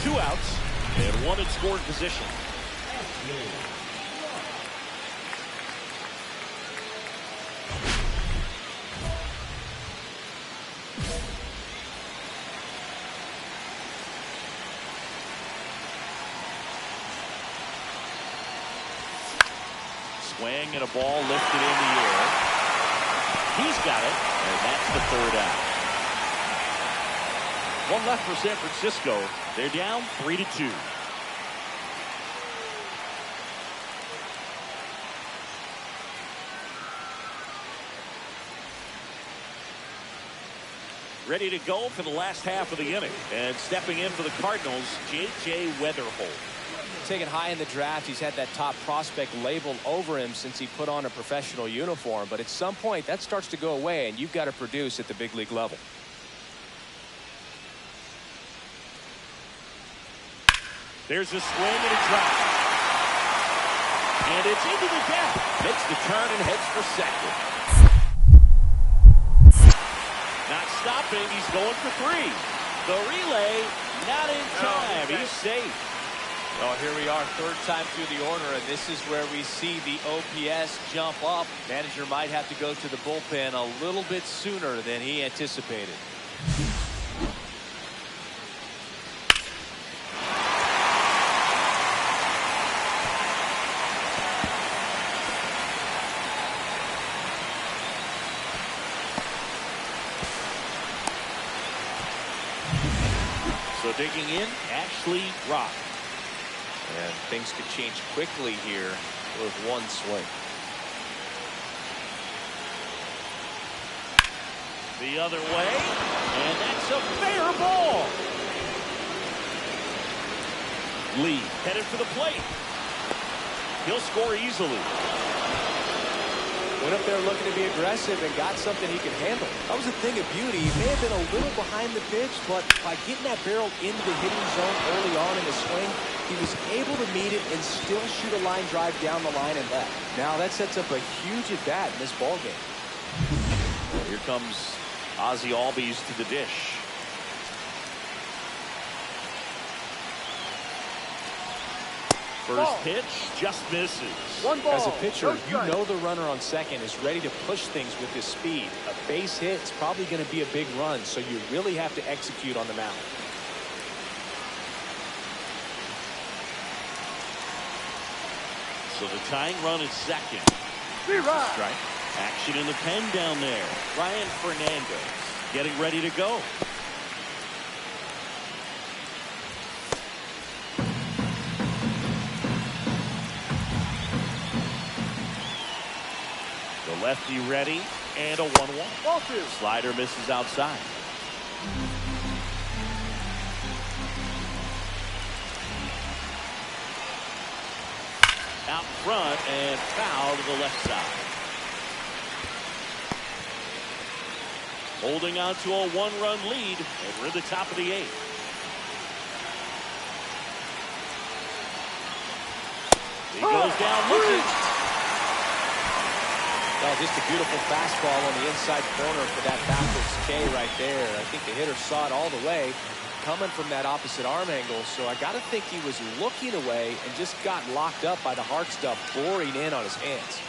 Two outs and one in scoring position. Swing and a ball lifted in the air. He's got it, and that's the third out. One left for San Francisco. They're down 3-2. Ready to go for the last half of the inning. And stepping in for the Cardinals, J.J. Weatherholt. Taken high in the draft, he's had that top prospect labeled over him since he put on a professional uniform. But at some point, that starts to go away, and you've got to produce at the big league level. There's a swing and a drop. And it's into the gap. Makes the turn and heads for second. Not stopping. He's going for three. The relay not in time. He's safe. Well, here we are, third time through the order, and this is where we see the OPS jump up. Manager might have to go to the bullpen a little bit sooner than he anticipated. So digging in, Ashley Rock. And things could change quickly here with one swing. The other way, and that's a fair ball. Lee headed for the plate. He'll score easily. Went up there looking to be aggressive and got something he can handle. That was a thing of beauty. He may have been a little behind the pitch, but by getting that barrel into the hitting zone early on in the swing, he was able to meet it and still shoot a line drive down the line and left. Now that sets up a huge at bat in this ball game. Here comes Ozzie Albies to the dish. First pitch just misses. One ball. As a pitcher, No you strike. know the runner on second is ready to push things with his speed. A base hit is probably going to be a big run, so you really have to execute on the mound. So the tying run is second. Right. Strike. Action in the pen down there. Ryan Fernandez getting ready to go. The lefty ready, and a 1-1. Ball two. Slider misses outside. Out front and foul to the left side. Holding on to a one-run lead, and we're at the top of the eighth. He goes down looking. Oh, just a beautiful fastball on the inside corner for that backwards K right there. I think the hitter saw it all the way coming from that opposite arm angle, so I got to think he was looking away and just got locked up by the hard stuff boring in on his hands.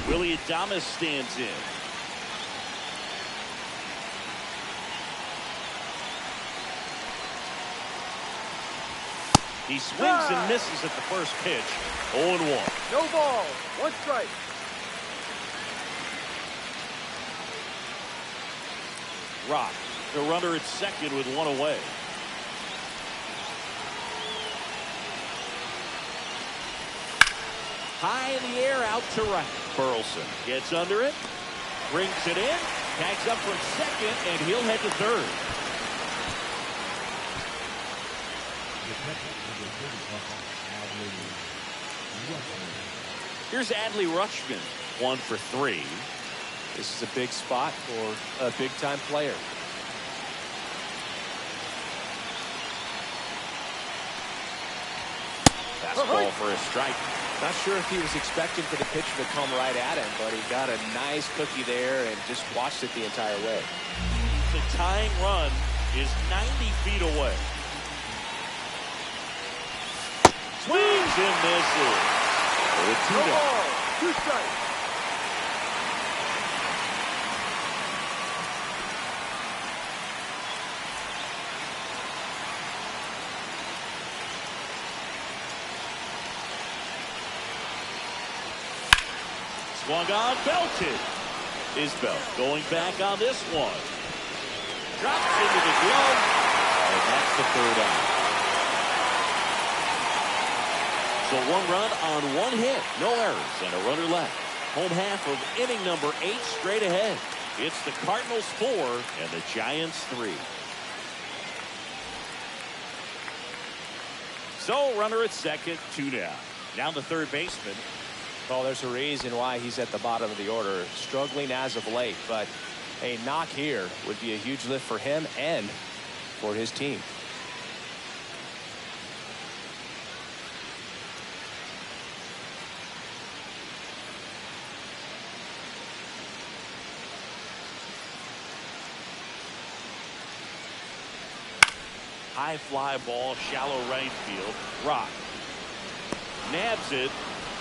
Willie Adames stands in. He swings and misses at the first pitch. 0-1. No ball. 1 strike. Rock, the runner at second with 1 away. High in the air, out to right. Burleson gets under it, brings it in, tags up from second, and he'll head to third. Here's Adley Rutschman, 1 for 3. This is a big spot for a big-time player. Fastball for a strike. Not sure if he was expecting for the pitcher to come right at him, but he got a nice cookie there and just watched it the entire way. The tying run is 90 feet away. Swings and misses. No ball. 2 strikes. Swung on, belted. Isbell going back on this one. Drops into the glove, and that's the third out. So 1 run on 1 hit, no errors, and a runner left. Home half of inning number 8 straight ahead. It's the Cardinals 4 and the Giants 3. So runner at second, 2 down. Now the third baseman. Well, there's a reason why he's at the bottom of the order, struggling as of late, but a knock here would be a huge lift for him and for his team. High fly ball, shallow right field. Rock nabs it,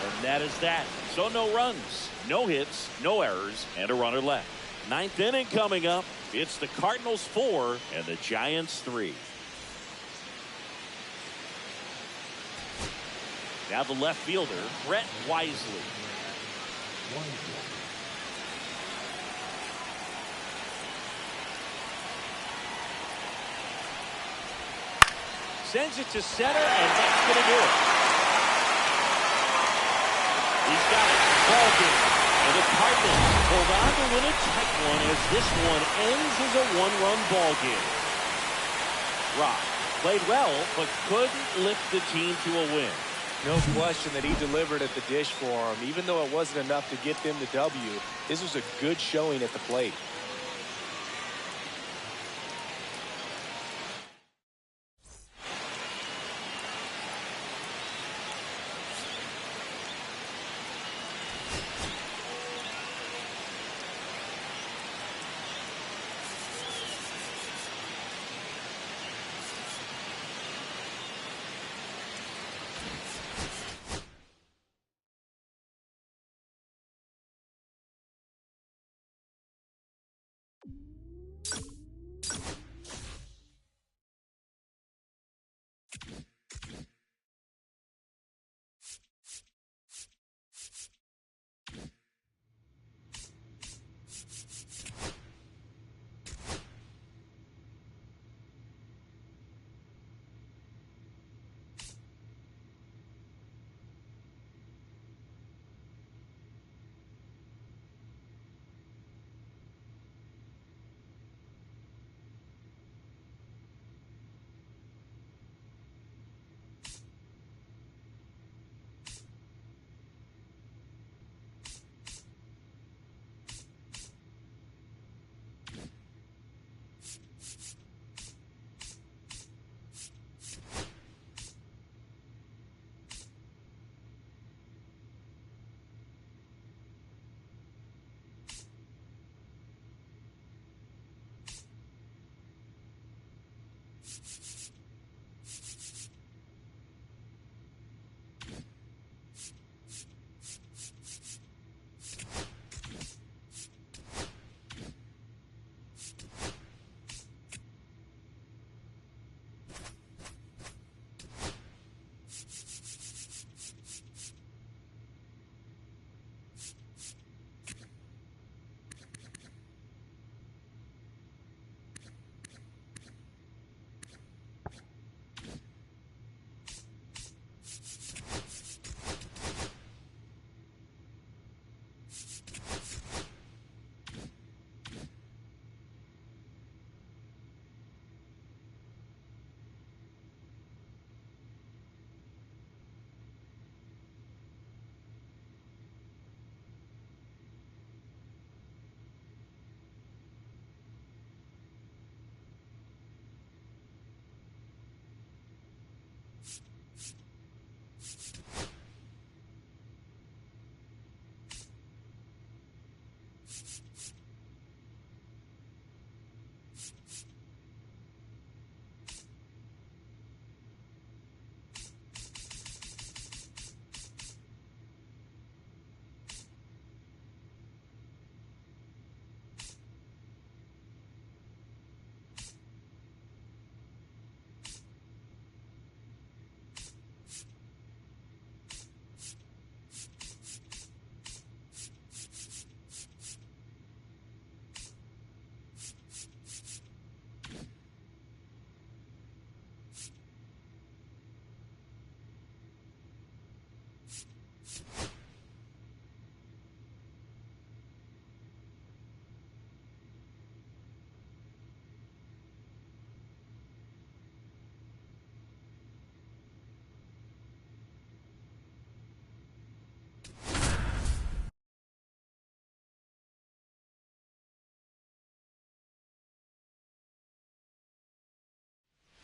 and that is that. So no runs, no hits, no errors, and a runner left. 9th inning coming up. It's the Cardinals 4 and the Giants 3. Now the left fielder, Brett Wisely. Sends it to center, and that's going to do it. He's got it. Ball game. And the Cardinals hold on to win a tight one as this one ends as a 1-run ball game. Rock played well, but couldn't lift the team to a win. No question that he delivered at the dish for him. Even though it wasn't enough to get them the W, this was a good showing at the plate.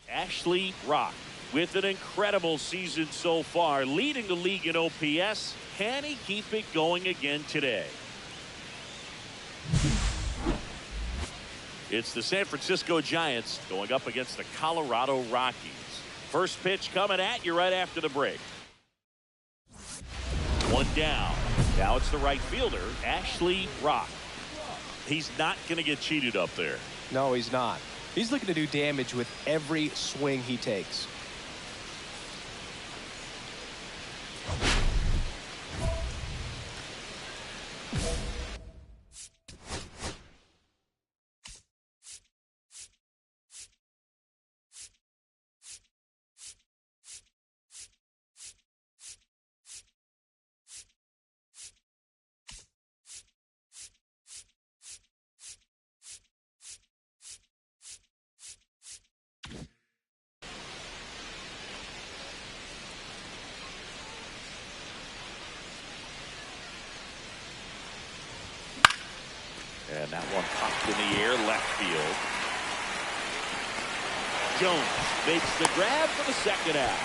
Ashley Rock, with an incredible season so far, leading the league in OPS. Can he keep it going again today? It's the San Francisco Giants going up against the Colorado Rockies. First pitch coming at you right after the break. One down. Now it's the right fielder, Ashley Rock. He's not going to get cheated up there. No, he's not. He's looking to do damage with every swing he takes. And that one popped in the air, left field. Jones makes the grab for the second out.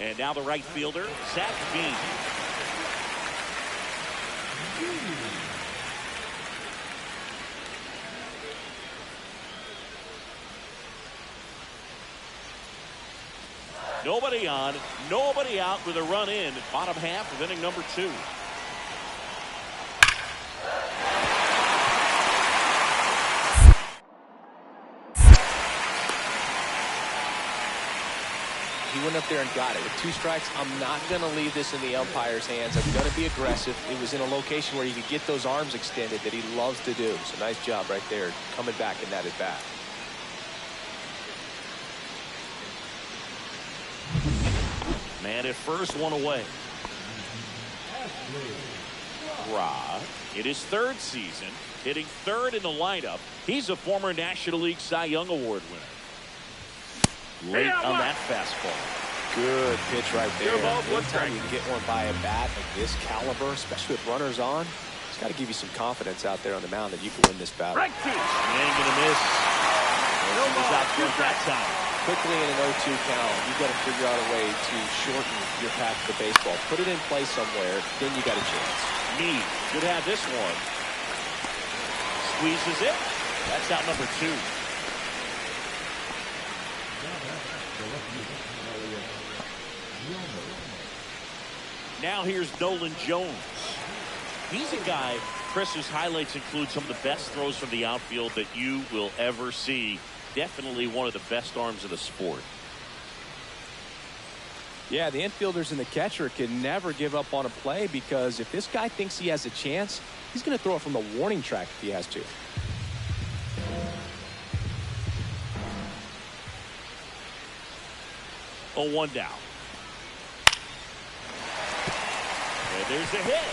And now the right fielder, Zach Bean. Nobody on, nobody out with a run in, bottom half of inning number 2. He went up there and got it. With 2 strikes, I'm not going to leave this in the umpire's hands. I'm going to be aggressive. It was in a location where he could get those arms extended that he loves to do. So nice job right there, coming back in that at bat. Man at first, one away. Rock in his 3rd season, hitting 3rd in the lineup. He's a former National League Cy Young Award winner. Late on that fastball. Good pitch right there. Anytime you can get one by a bat of this caliber, especially with runners on, it's got to give you some confidence out there on the mound that you can win this battle. Right to. Ain't gonna miss. He's out front that time. Quickly in an 0-2 count, you've got to figure out a way to shorten your path to the baseball. Put it in play somewhere, then you got a chance. Meade should have this one. Squeezes it. That's out number 2. Now here's Nolan Jones. He's a guy, Chris's highlights include some of the best throws from the outfield that you will ever see. Definitely one of the best arms of the sport. Yeah, the infielders and the catcher can never give up on a play, because if this guy thinks he has a chance, he's going to throw it from the warning track if he has to. Oh, 1 down. And there's a hit.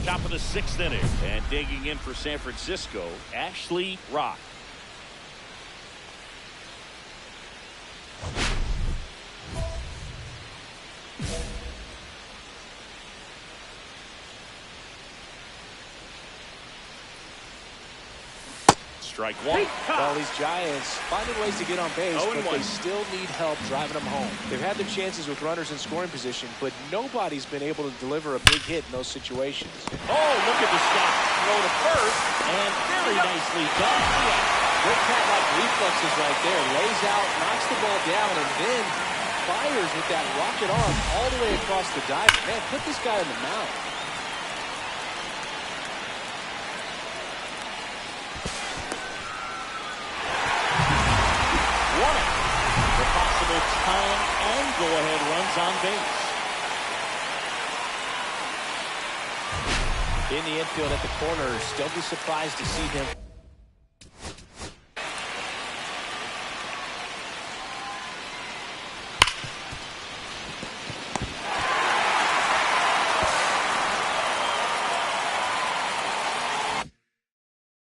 Top of the 6th inning, and digging in for San Francisco, Ashley Rock. Strike one. Well, these Giants finding ways to get on base, but they still need help driving them home. They've had their chances with runners in scoring position, but nobody's been able to deliver a big hit in those situations. Oh, look at the stop. Throw to first, and very nicely done. Good cat-like reflexes right there. Lays out, knocks the ball down, and then fires with that rocket arm all the way across the diamond. Man, put this guy in the mound. The possible tying and go-ahead runs on base. In the infield at the corners, don't be surprised to see him.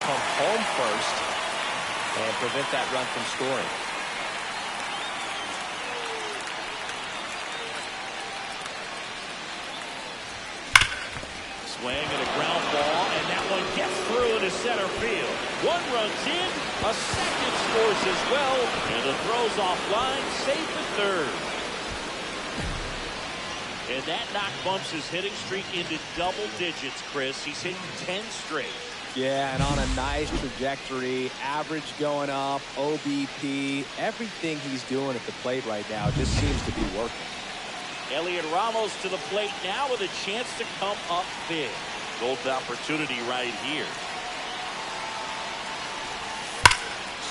Come home first and prevent that run from scoring. Swing and a ground ball, and that one gets through to center field. One runs in, a second scores as well, and the throw's offline, safe at third. And that knock bumps his hitting streak into double digits, Chris. He's hitting 10 straight. Yeah, and on a nice trajectory, average going up, OBP, everything he's doing at the plate right now just seems to be working. Elliot Ramos to the plate now with a chance to come up big. Golden opportunity right here.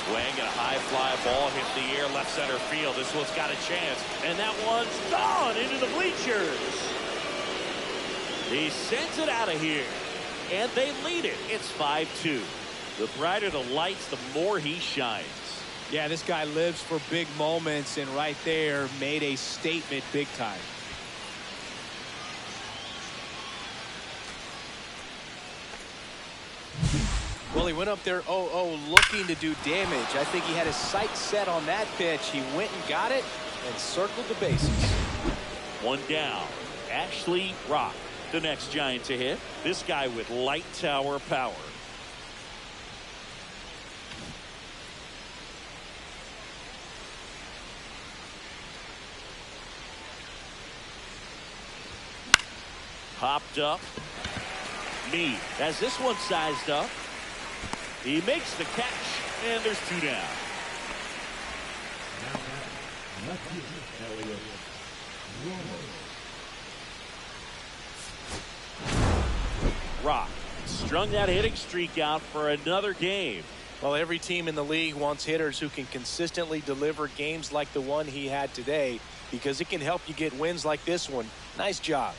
Swing and a high fly ball hit the air left center field. This one's got a chance, and that one's gone into the bleachers. He sends it out of here, and they lead it. It's 5-2. The brighter the lights, the more he shines. Yeah, this guy lives for big moments, and right there made a statement big time. Well, he went up there 0-0 looking to do damage. I think he had his sights set on that pitch. He went and got it and circled the bases. One down. Ashley Rock, the next Giant to hit. This guy with light tower power. Popped up. Meade has this one sized up. He makes the catch, and there's two down. Rock strung that hitting streak out for another game. Well, every team in the league wants hitters who can consistently deliver games like the one he had today, because it can help you get wins like this one. Nice job.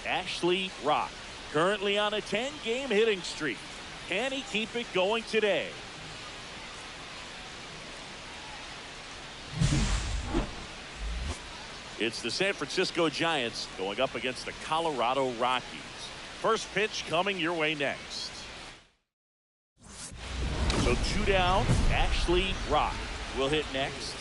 Ashley Rock, currently on a 10-game hitting streak. Can he keep it going today? It's the San Francisco Giants going up against the Colorado Rockies. First pitch coming your way next. So two down. Ashley Rock will hit next.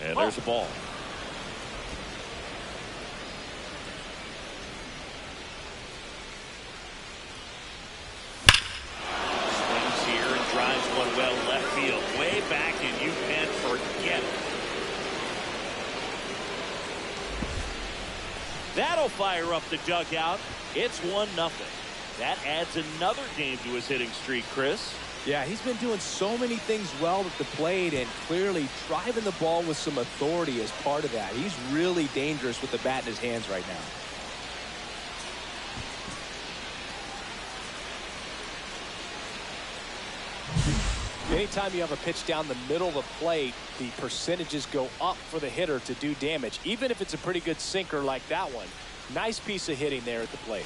And there's the ball. Swings here and drives one well left field. Way back, and you can forget it. That'll fire up the dugout. It's 1-0. That adds another game to his hitting streak, Chris. Yeah, he's been doing so many things well at the plate and clearly driving the ball with some authority as part of that. He's really dangerous with the bat in his hands right now. Anytime you have a pitch down the middle of the plate, the percentages go up for the hitter to do damage, even if it's a pretty good sinker like that one. Nice piece of hitting there at the plate.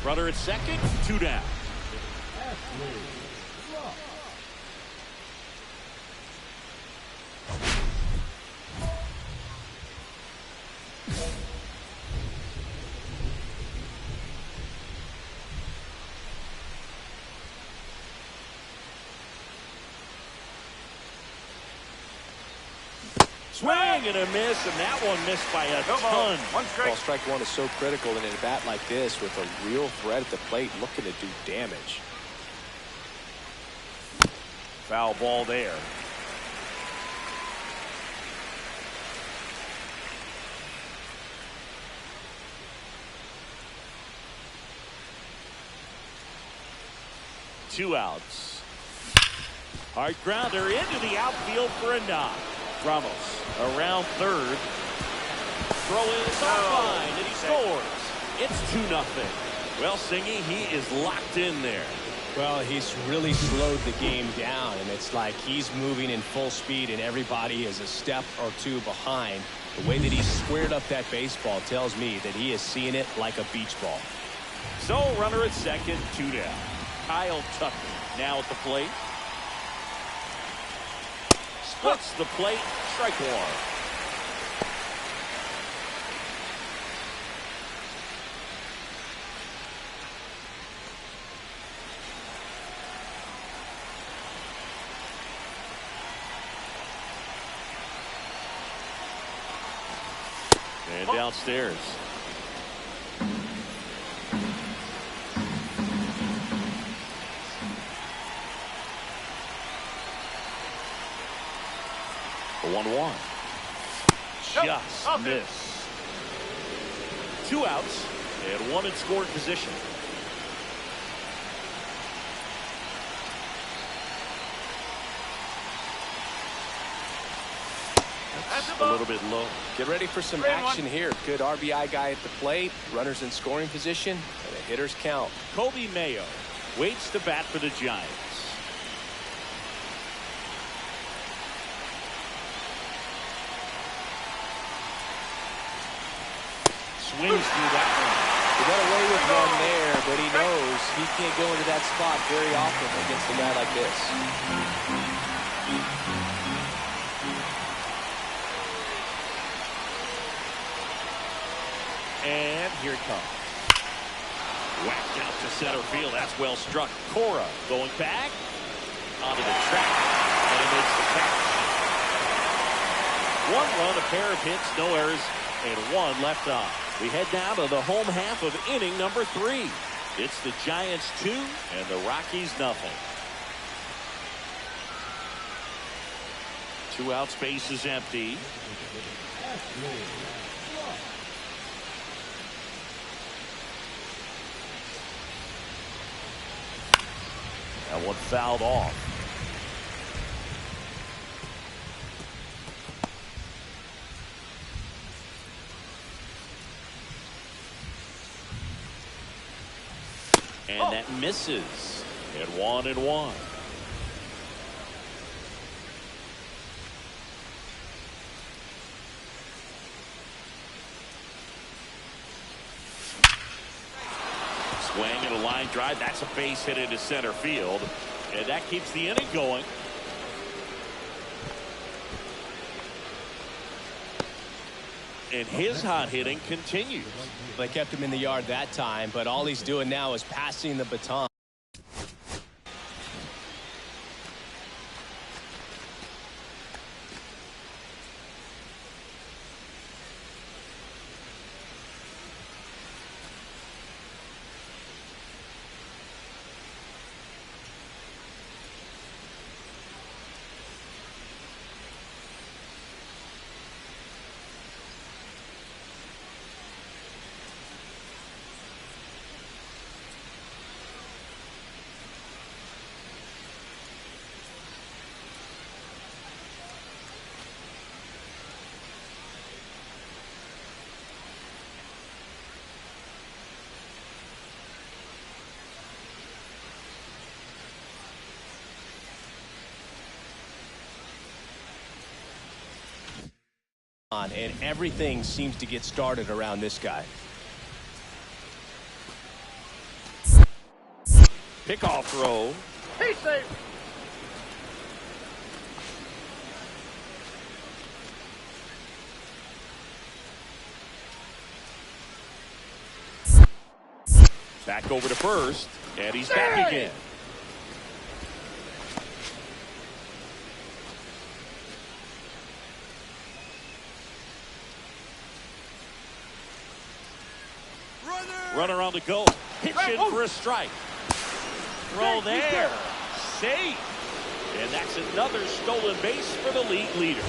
Runner at second, 2 down. Swing and a miss, and that one missed by a ton. Ball strike one is so critical in a bat like this with a real threat at the plate looking to do damage. Foul ball there. Two outs. Hard grounder into the outfield for a knock. Ramos around third. Throw is on line, and he scores. It's 2-0. Well, Singy, he is locked in there. Well, he's really slowed the game down, and it's like he's moving in full speed, and everybody is a step or two behind. The way that he squared up that baseball tells me that he is seeing it like a beach ball. So, runner at second, 2 down. Kyle Tucker now at the plate. Splits the plate, strike one. And downstairs. The 1-1. Just miss. 2 outs and 1 in scoring position. That's a little bit low. Get ready for some action here. Good RBI guy at the plate. Runners in scoring position. And the hitters count. Kobe Mayo waits to bat for the Giants. Swings through that one. He got away with one there, but he knows he can't go into that spot very often against a guy like this. And here it comes. Whacked out to center field. That's well struck. Cora going back onto the track, and he makes the catch. 1 run, a pair of hits, no errors, and 1 left on. We head down to the home half of inning number 3. It's the Giants 2 and the Rockies nothing. 2 outs, base is empty. That one fouled off. And that misses. And 1-1. Swing and a line drive. That's a base hit into center field. And that keeps the inning going. And his hot hitting continues. They kept him in the yard that time, but all he's doing now is passing the baton. And everything seems to get started around this guy. Pickoff throw. He's safe. Back over to first, and he's back again. Runner on the go. Pitch in for a strike. Throw there. Safe. And that's another stolen base for the league leader.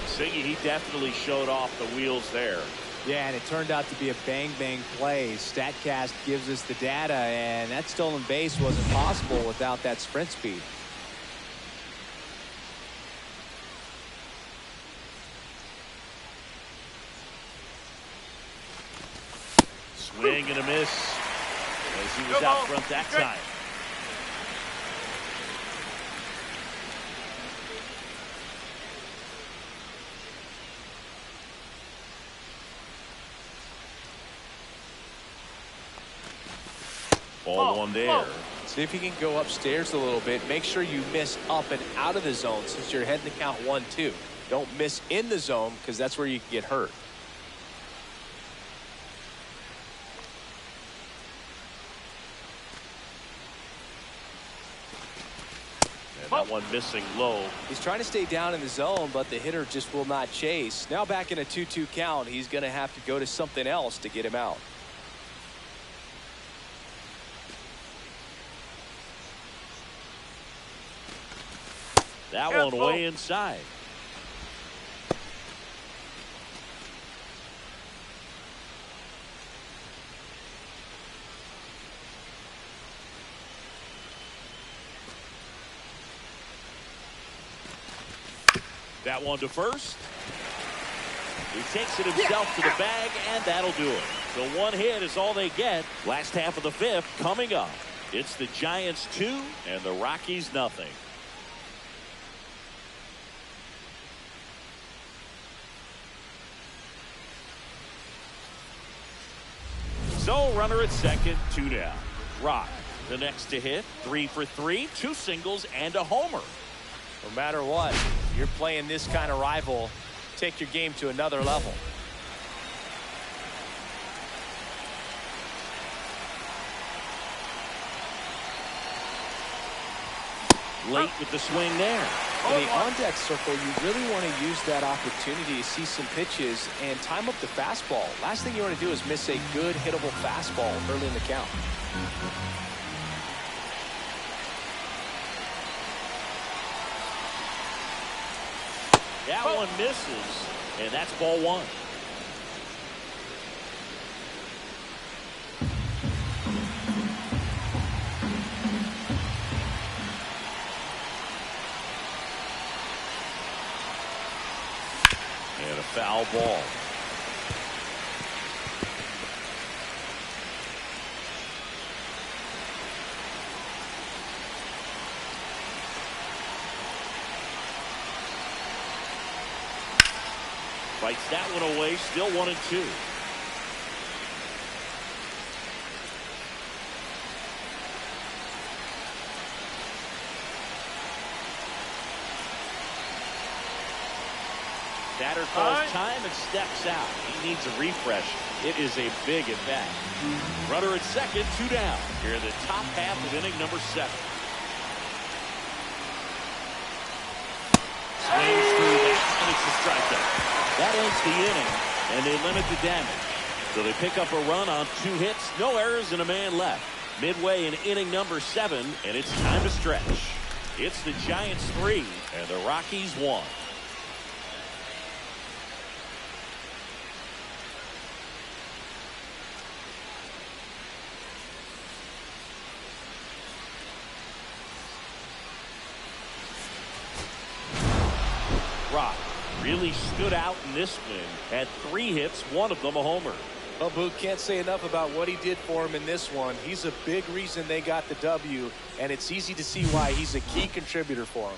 Siggy, he definitely showed off the wheels there. Yeah, and it turned out to be a bang-bang play. StatCast gives us the data, and that stolen base wasn't possible without that sprint speed. Swing and a miss as he was out front that time. Ball one there. See if you can go upstairs a little bit. Make sure you miss up and out of the zone since you're heading to count 1-2. Don't miss in the zone because that's where you can get hurt. And that one missing low. He's trying to stay down in the zone, but the hitter just will not chase. Now back in a 2-2 count, he's going to have to go to something else to get him out. That one way inside. That one to first. He takes it himself to the bag, and that'll do it. So one hit is all they get. Last half of the fifth coming up. It's the Giants 2 and the Rockies nothing. So runner at second, 2 down. Rock, the next to hit, 3 for 3, 2 singles and a homer. No matter what, you're playing this kind of rival, take your game to another level. Late with the swing there. In the on-deck circle, you really want to use that opportunity to see some pitches and time up the fastball. Last thing you want to do is miss a good hittable fastball early in the count. That one misses, and that's ball one. And a foul ball. Fights that one away, still 1-2. Batter calls time and steps out. He needs a refresh. It is a big at bat. Runner at second, 2 down. Here in the top half of inning number 7. Swings through that, and it's a strikeout. That ends the inning, and they limit the damage. So they pick up a run on 2 hits, no errors, and a man left. Midway in inning number 7, and it's time to stretch. It's the Giants 3, and the Rockies 1. Rock really stood out in this win. Had 3 hits, 1 of them a homer. Well, Boog, can't say enough about what he did for him in this one. He's a big reason they got the W, and it's easy to see why he's a key contributor for him.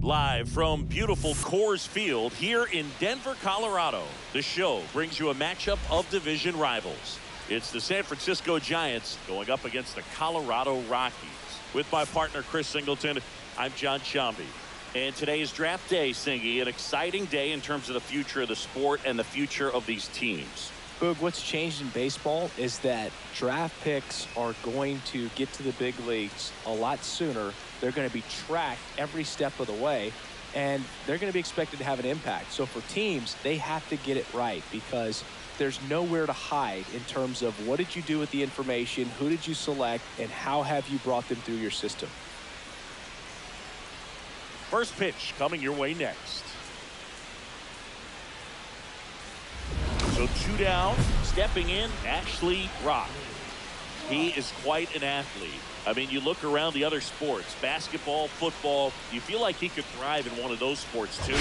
Live from beautiful Coors Field here in Denver, Colorado, the show brings you a matchup of division rivals. It's the San Francisco Giants going up against the Colorado Rockies. With my partner, Chris Singleton, I'm John Shambi. And today is draft day, Singy, an exciting day in terms of the future of the sport and the future of these teams. Boog, what's changed in baseball is that draft picks are going to get to the big leagues a lot sooner. They're going to be tracked every step of the way, and they're going to be expected to have an impact. So for teams, they have to get it right because there's nowhere to hide in terms of what did you do with the information, who did you select, and how have you brought them through your system. First pitch coming your way next. So 2 down, stepping in, Ashley Rock. He is quite an athlete. I mean, you look around the other sports, basketball, football, you feel like he could thrive in one of those sports too.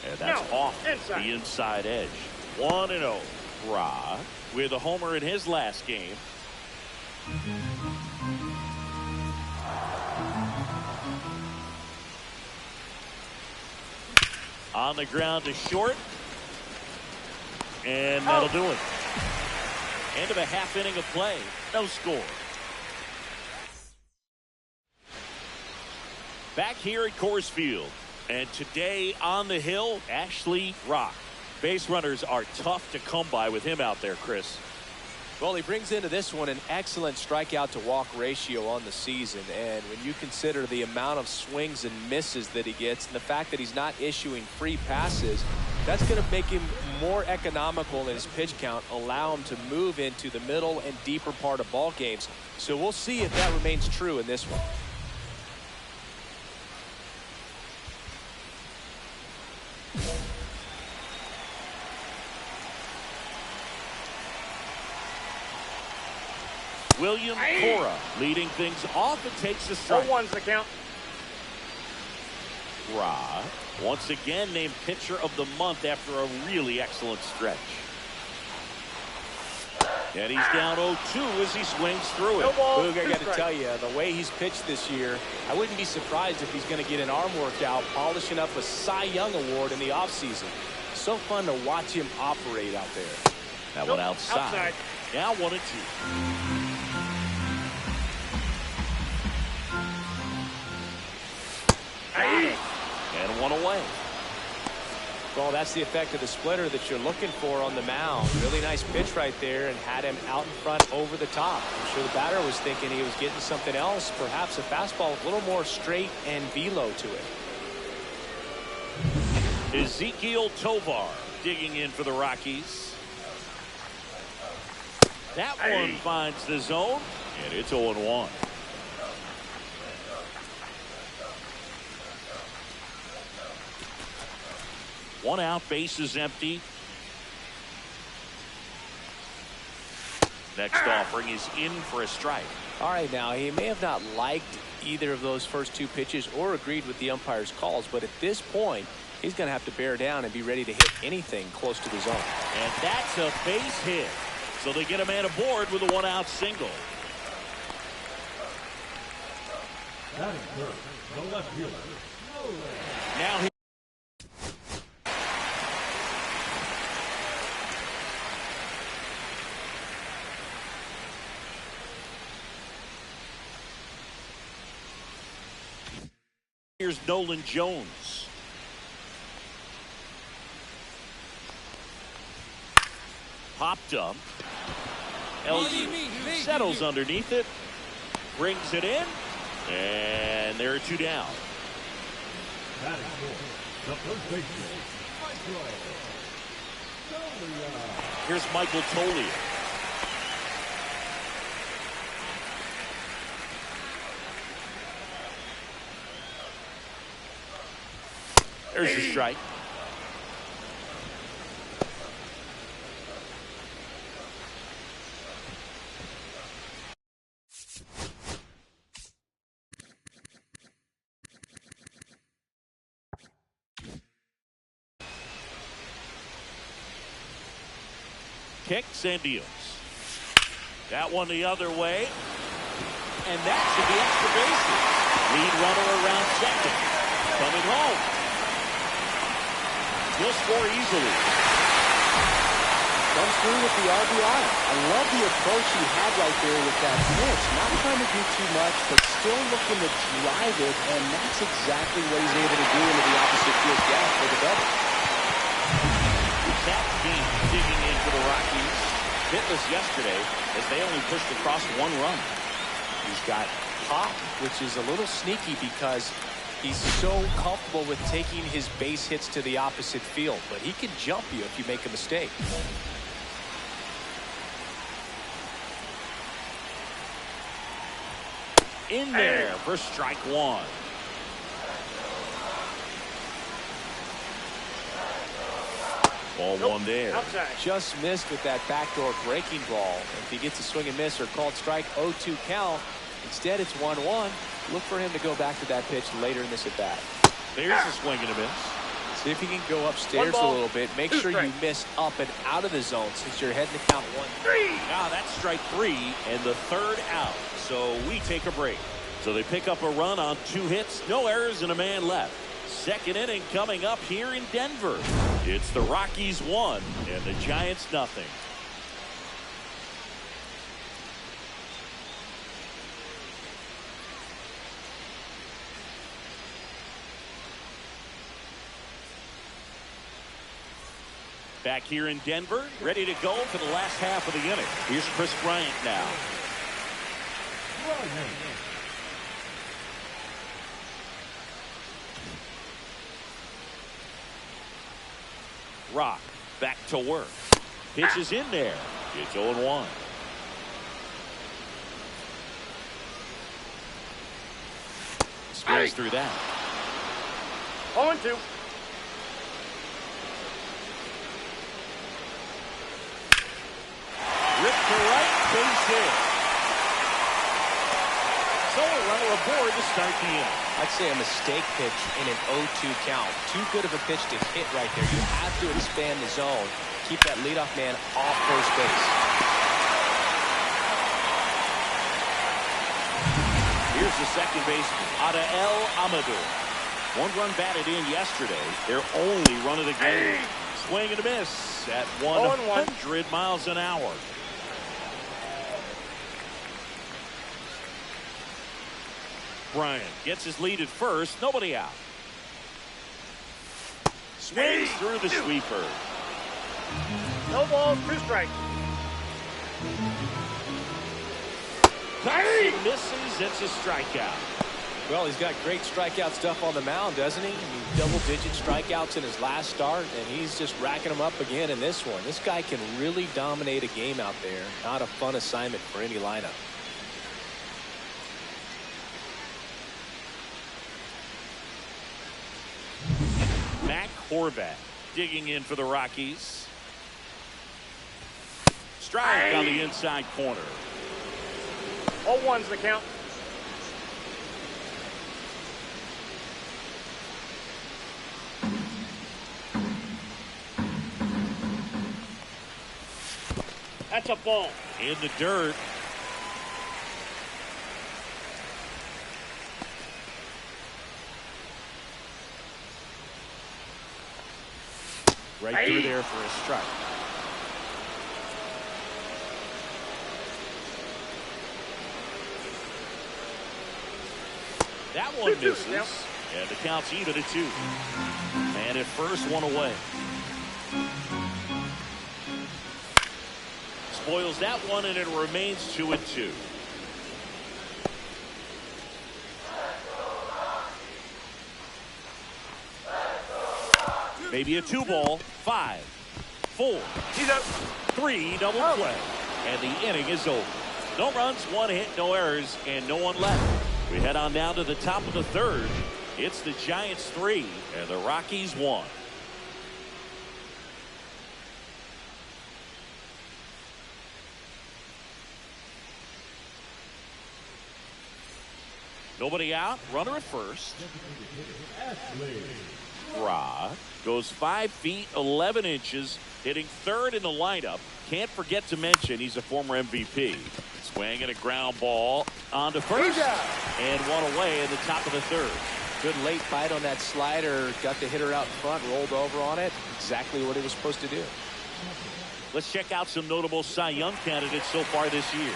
And that's off the inside edge. 1-0. Rock with a homer in his last game. On the ground to short. And that'll do it. End of a half inning of play. No score. Back here at Coors Field. And today on the hill, Ashley Rock. Base runners are tough to come by with him out there, Chris. Well, he brings into this one an excellent strikeout to walk ratio on the season. And when you consider the amount of swings and misses that he gets and the fact that he's not issuing free passes, that's going to make him more economical in his pitch count, allow him to move into the middle and deeper part of ball games. So we'll see if that remains true in this one. William Cora leading things off and takes the strike. 0-1's the count. Ra once again named pitcher of the month after a really excellent stretch. And he's down 0-2 as he swings through it. Boog, I got to tell you, the way he's pitched this year, I wouldn't be surprised if he's going to get an arm workout polishing up a Cy Young award in the offseason. So fun to watch him operate out there. That one outside. Now 1-2. And one away. Well, that's the effect of the splitter that you're looking for on the mound. Really nice pitch right there and had him out in front over the top. I'm sure the batter was thinking he was getting something else, perhaps a fastball with a little more straight and velo to it. Ezekiel Tovar digging in for the Rockies. That one finds the zone, and it's 0-1. One out, base is empty. Next offering is in for a strike. All right, now he may have not liked either of those first two pitches or agreed with the umpire's calls, but at this point, he's going to have to bear down and be ready to hit anything close to the zone. And that's a base hit. So they get a man aboard with a one-out single. Now he here's Nolan Jones. Popped up. LG settles underneath it. Brings it in. And there are two down. Here's Michael Toglia. There's a strike. Kicks and deals. That one the other way. And that should be extra bases. Lead runner around second. Coming home. He'll score easily. Comes through with the RBI. I love the approach he had right there with that pitch. Not trying to do too much, but still looking to drive it, and that's exactly what he's able to do into the opposite field gap for the double. That team digging in for the Rockies. Hitless yesterday as they only pushed across one run. He's got pop, which is a little sneaky because he's so comfortable with taking his base hits to the opposite field, but he can jump you if you make a mistake. In there for strike one. Ball one there. Outside. Just missed with that backdoor breaking ball. If he gets a swing and miss or called strike, 0-2 count. Instead, it's 1-1. Look for him to go back to that pitch later in this at bat. There's a swing and a miss. See if he can go upstairs a little bit. Make sure you miss up and out of the zone since you're heading to count 1-3. Now that's strike three and the third out. So we take a break. So they pick up a run on 2 hits, no errors, and a man left. Second inning coming up here in Denver. It's the Rockies 1 and the Giants nothing. Back here in Denver, ready to go for the last half of the inning. Here's Chris Bryant now. Rock back to work. Pitches in there. It's 0-1. Squares through that. 0-2. Ripped to right, base hit. So a runner aboard to start the inning. I'd say a mistake pitch in an 0-2 count. Too good of a pitch to hit right there. You have to expand the zone. Keep that leadoff man off first base. Here's the second baseman, Adael Amador. One run batted in yesterday. Their only run of the game. Swing and a miss at 100 miles an hour. Bryant gets his lead at first. Nobody out. Swings through the sweeper. No balls, 2 strikes. He misses. It's a strikeout. Well, he's got great strikeout stuff on the mound, doesn't he? I mean, double-digit strikeouts in his last start, and he's just racking them up again in this one. This guy can really dominate a game out there. Not a fun assignment for any lineup. Mac Horvat digging in for the Rockies. Strike on the inside corner. 0-1's the count. That's a ball. In the dirt. Right through there for a strike. That one misses. And the count's even at 2. And at first, 1 away. Spoils that one, and it remains 2-2. Maybe a 2-ball. 5, 4, 3 double play. And the inning is over. No runs, 1 hit, no errors, and no one left. We head on down to the top of the 3rd. It's the Giants 3 and the Rockies 1. Nobody out. Runner at first. Rock goes 5 feet 11 inches, hitting 3rd in the lineup. Can't forget to mention he's a former MVP. Swing and a ground ball onto first, and 1 away in the top of the 3rd. Good late bite on that slider. Got the hitter out front, rolled over on it. Exactly what he was supposed to do. Let's check out some notable Cy Young candidates so far this year.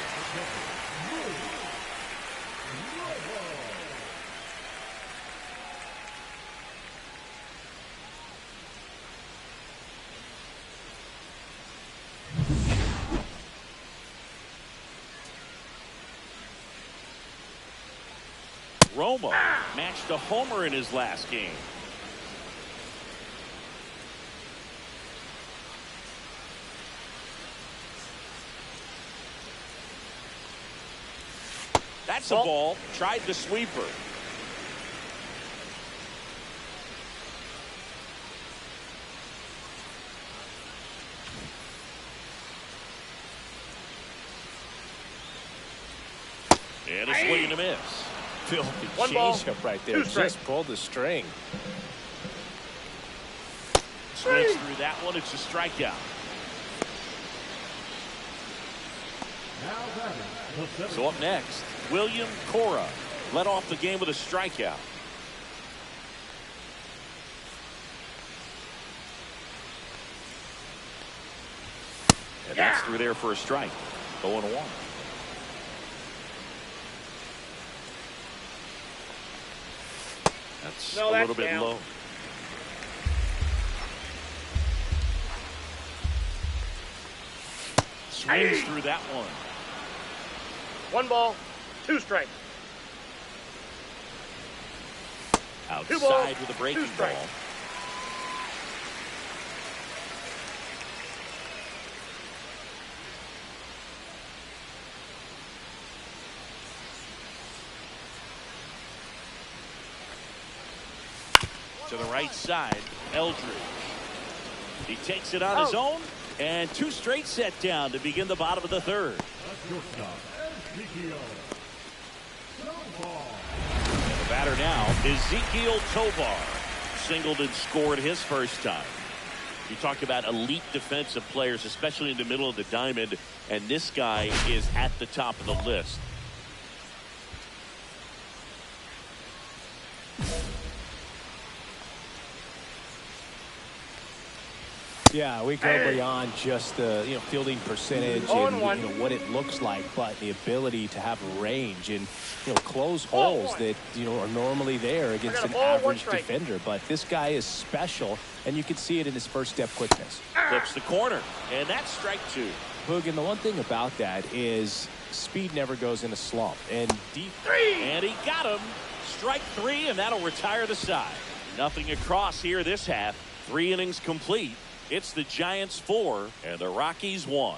Romo matched a homer in his last game. That's a ball. Tried the sweeper. And a swing and a miss. Filthy changeup right there. Just pulled the string. Swings through that one. It's a strikeout. So up next, William Cora led off the game with a strikeout. And that's through there for a strike. 0-1. That's a little bit low. swings through that one. 1 ball, 2 strikes. Outside with a breaking ball. To the right side, Eldridge. He takes it on his own, and 2 straight set down to begin the bottom of the third. And the batter now, Ezekiel Tovar. Singled and scored his first time. You talk about elite defensive players, especially in the middle of the diamond, and this guy is at the top of the list. Yeah, we go beyond just the fielding percentage and what it looks like, but the ability to have range and close holes that are normally there against an average defender. But this guy is special, and you can see it in his first step quickness. Flips the corner, and that's strike 2. Boog, and the one thing about that is speed never goes in a slump. And deep, and he got him. Strike 3, and that'll retire the side. Nothing across here this half. 3 innings complete. It's the Giants 4 and the Rockies 1.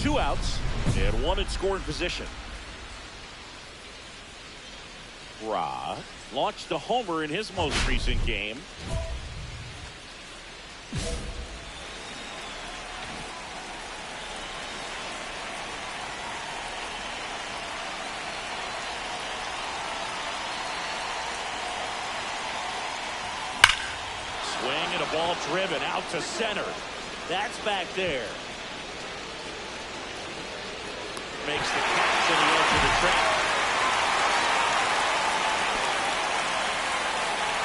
2 outs and 1 in scoring position. Ra launched a homer in his most recent game. Swing and a ball driven out to center. That's back there. Makes the catch on the edge of the track.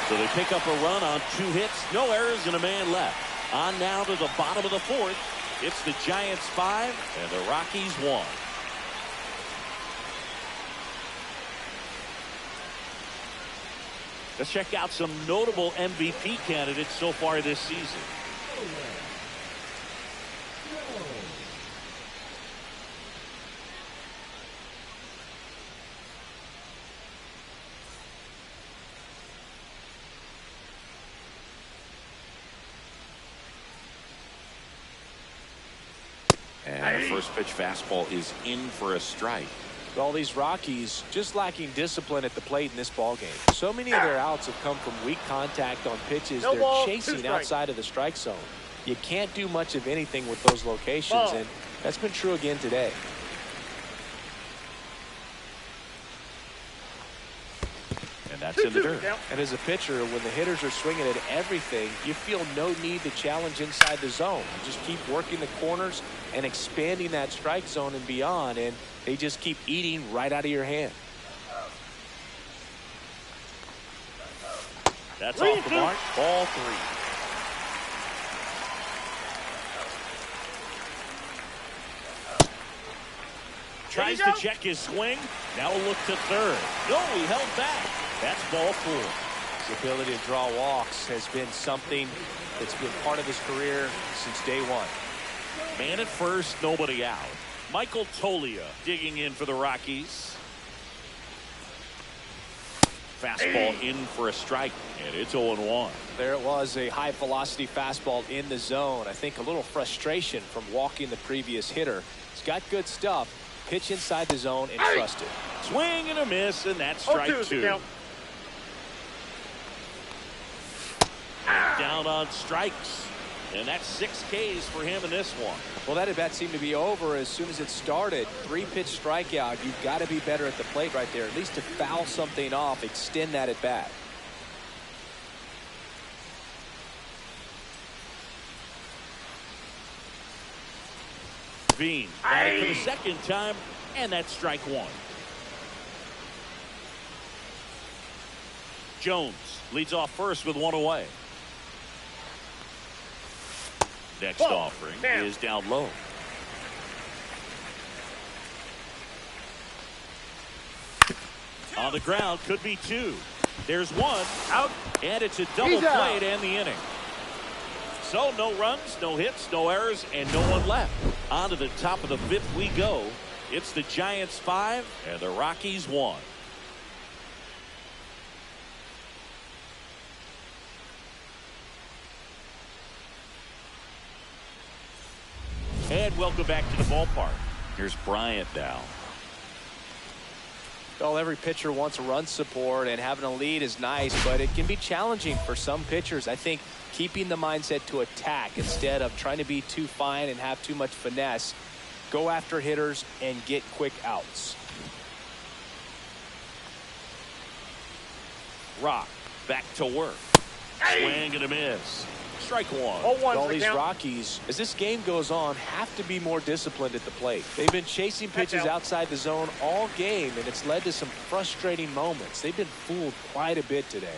So they pick up a run on 2 hits, no errors, and a man left. On now to the bottom of the 4th. It's the Giants 5 and the Rockies 1. Let's check out some notable MVP candidates so far this season. And the first pitch fastball is in for a strike. All these Rockies just lacking discipline at the plate in this ballgame. So many of their outs have come from weak contact on pitches they're chasing outside of the strike zone. You can't do much of anything with those locations, and that's been true again today. And that's in the dirt. And as a pitcher, when the hitters are swinging at everything, you feel no need to challenge inside the zone. You just keep working the corners and expanding that strike zone and beyond, and they just keep eating right out of your hand. That's off the mark. Ball 3. Tries to check his swing. Now a look to third. No, he held back. That's ball 4. His ability to draw walks has been something that's been part of his career since day 1. Man at first, nobody out. Michael Tolia digging in for the Rockies. Fastball in for a strike, and it's 0-1. There it was, a high velocity fastball in the zone. I think a little frustration from walking the previous hitter. He's got good stuff. Pitch inside the zone and trust it. Swing and a miss, and that's strike 2. Down on strikes. And that's 6 Ks for him in this one. Well, that at bat seemed to be over as soon as it started. 3-pitch strikeout. You've got to be better at the plate right there, at least to foul something off, extend that at bat. Bean back for the second time, and that's strike 1. Jones leads off first with 1 away. Next offering is down low. On the ground, could be 2. There's 1 out, and it's a double play to end the inning. So no runs, no hits, no errors, and no one left. On to the top of the fifth we go. It's the Giants 5 and the Rockies 1. And welcome back to the ballpark. Here's Bryant now. Well, every pitcher wants a run support, and having a lead is nice, but it can be challenging for some pitchers. I think keeping the mindset to attack instead of trying to be too fine and have too much finesse. Go after hitters and get quick outs. Rock back to work. Swing and a miss. Strike one. All these Rockies, as this game goes on, have to be more disciplined at the plate. They've been chasing pitches outside the zone all game, and it's led to some frustrating moments. They've been fooled quite a bit today.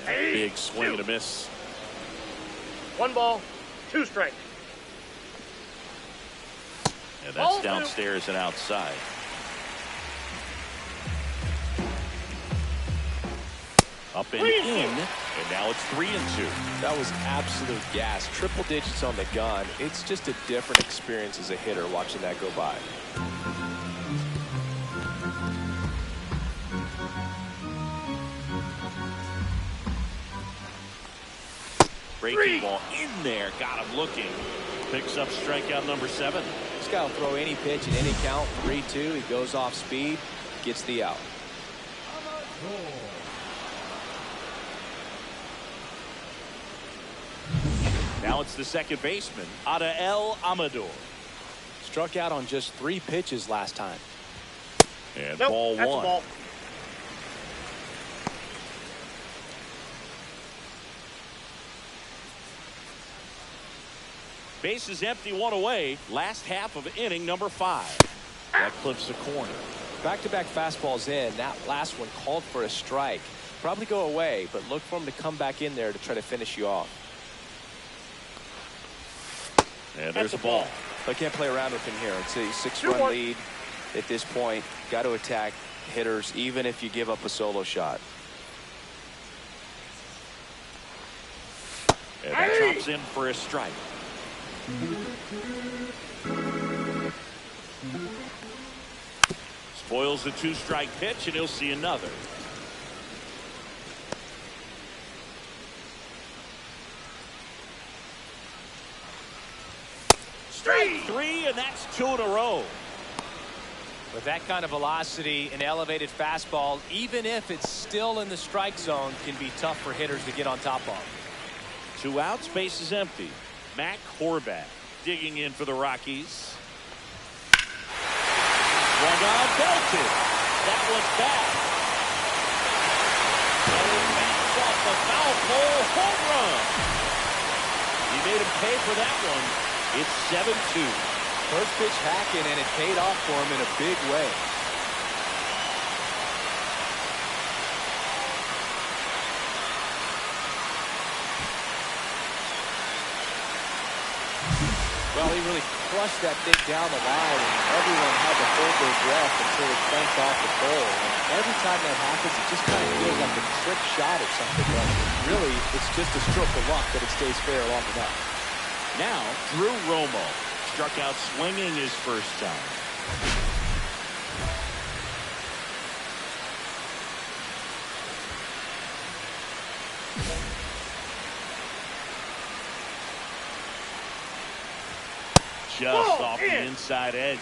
Yeah, big swing and a miss. 1 ball, 2 strikes. And that's downstairs and outside. Up and in, and now it's 3-2. That was absolute gas. Triple digits on the gun. It's just a different experience as a hitter watching that go by. Breaking ball in there, got him looking. Picks up strikeout number 7. This guy will throw any pitch at any count. 3-2. He goes off speed, gets the out. Now it's the second baseman, Adael Amador. Struck out on just 3 pitches last time. And nope, ball that's 1. A ball. Base is empty, 1 away. Last half of inning number 5. That clips the corner. Back-to-back fastballs in. That last one called for a strike. Probably go away, but look for him to come back in there to try to finish you off. And there's a ball. I can't play around with him here. It's a 6-run lead at this point. Got to attack hitters, even if you give up a solo shot. And that drops in for a strike. Spoils the 2-strike pitch, and he'll see another. Strike 3, and that's 2 in a row. With that kind of velocity, an elevated fastball, even if it's still in the strike zone, can be tough for hitters to get on top of. 2 outs, base is empty. Mac Horvat digging in for the Rockies. Swung on, belted. That was bad. And backs off the foul pole, home run. He made him pay for that one. It's 7-2. First pitch hacking, and it paid off for him in a big way. Well, he really crushed that thing down the line, and everyone had to hold their breath until it clanked off the pole. And every time that happens, it just kind of feels like a trick shot or something. But really, it's just a stroke of luck that it stays fair long enough. Now, Drew Romo struck out swinging his first time. Just off the inside edge.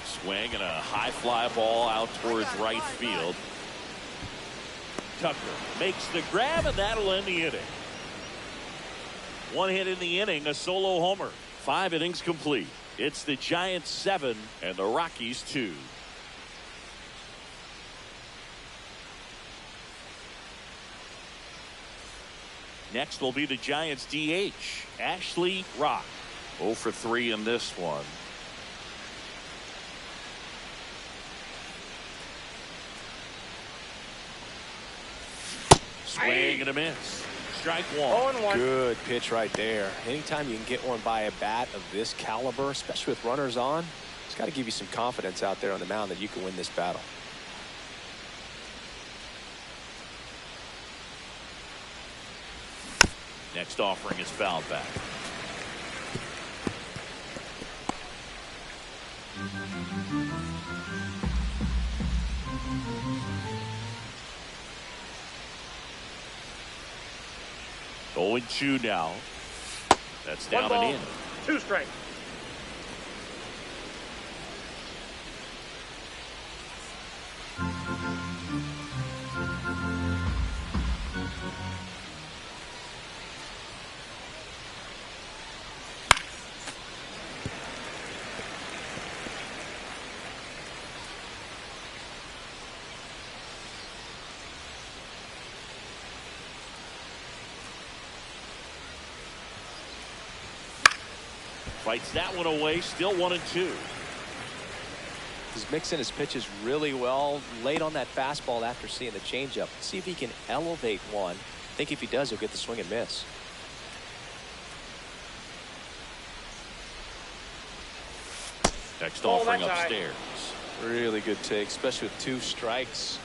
Swing and a high fly ball out towards right field. Tucker makes the grab, and that'll end the inning. 1 hit in the inning, a solo homer. 5 innings complete. It's the Giants 7 and the Rockies 2. Next will be the Giants DH, Ashley Rock. 0 for 3 in this one. Swing and a miss. Strike 1. 0-1. Good pitch right there. Anytime you can get one by a bat of this caliber, especially with runners on, it's got to give you some confidence out there on the mound that you can win this battle. Next offering is fouled back. Oh, and 2 now. That's down and in. 2 strikes. Fights that one away, still 1 and 2. He's mixing his pitches really well, late on that fastball after seeing the changeup. See if he can elevate one. I think if he does, he'll get the swing and miss. Next offering upstairs. Really good take, especially with 2 strikes.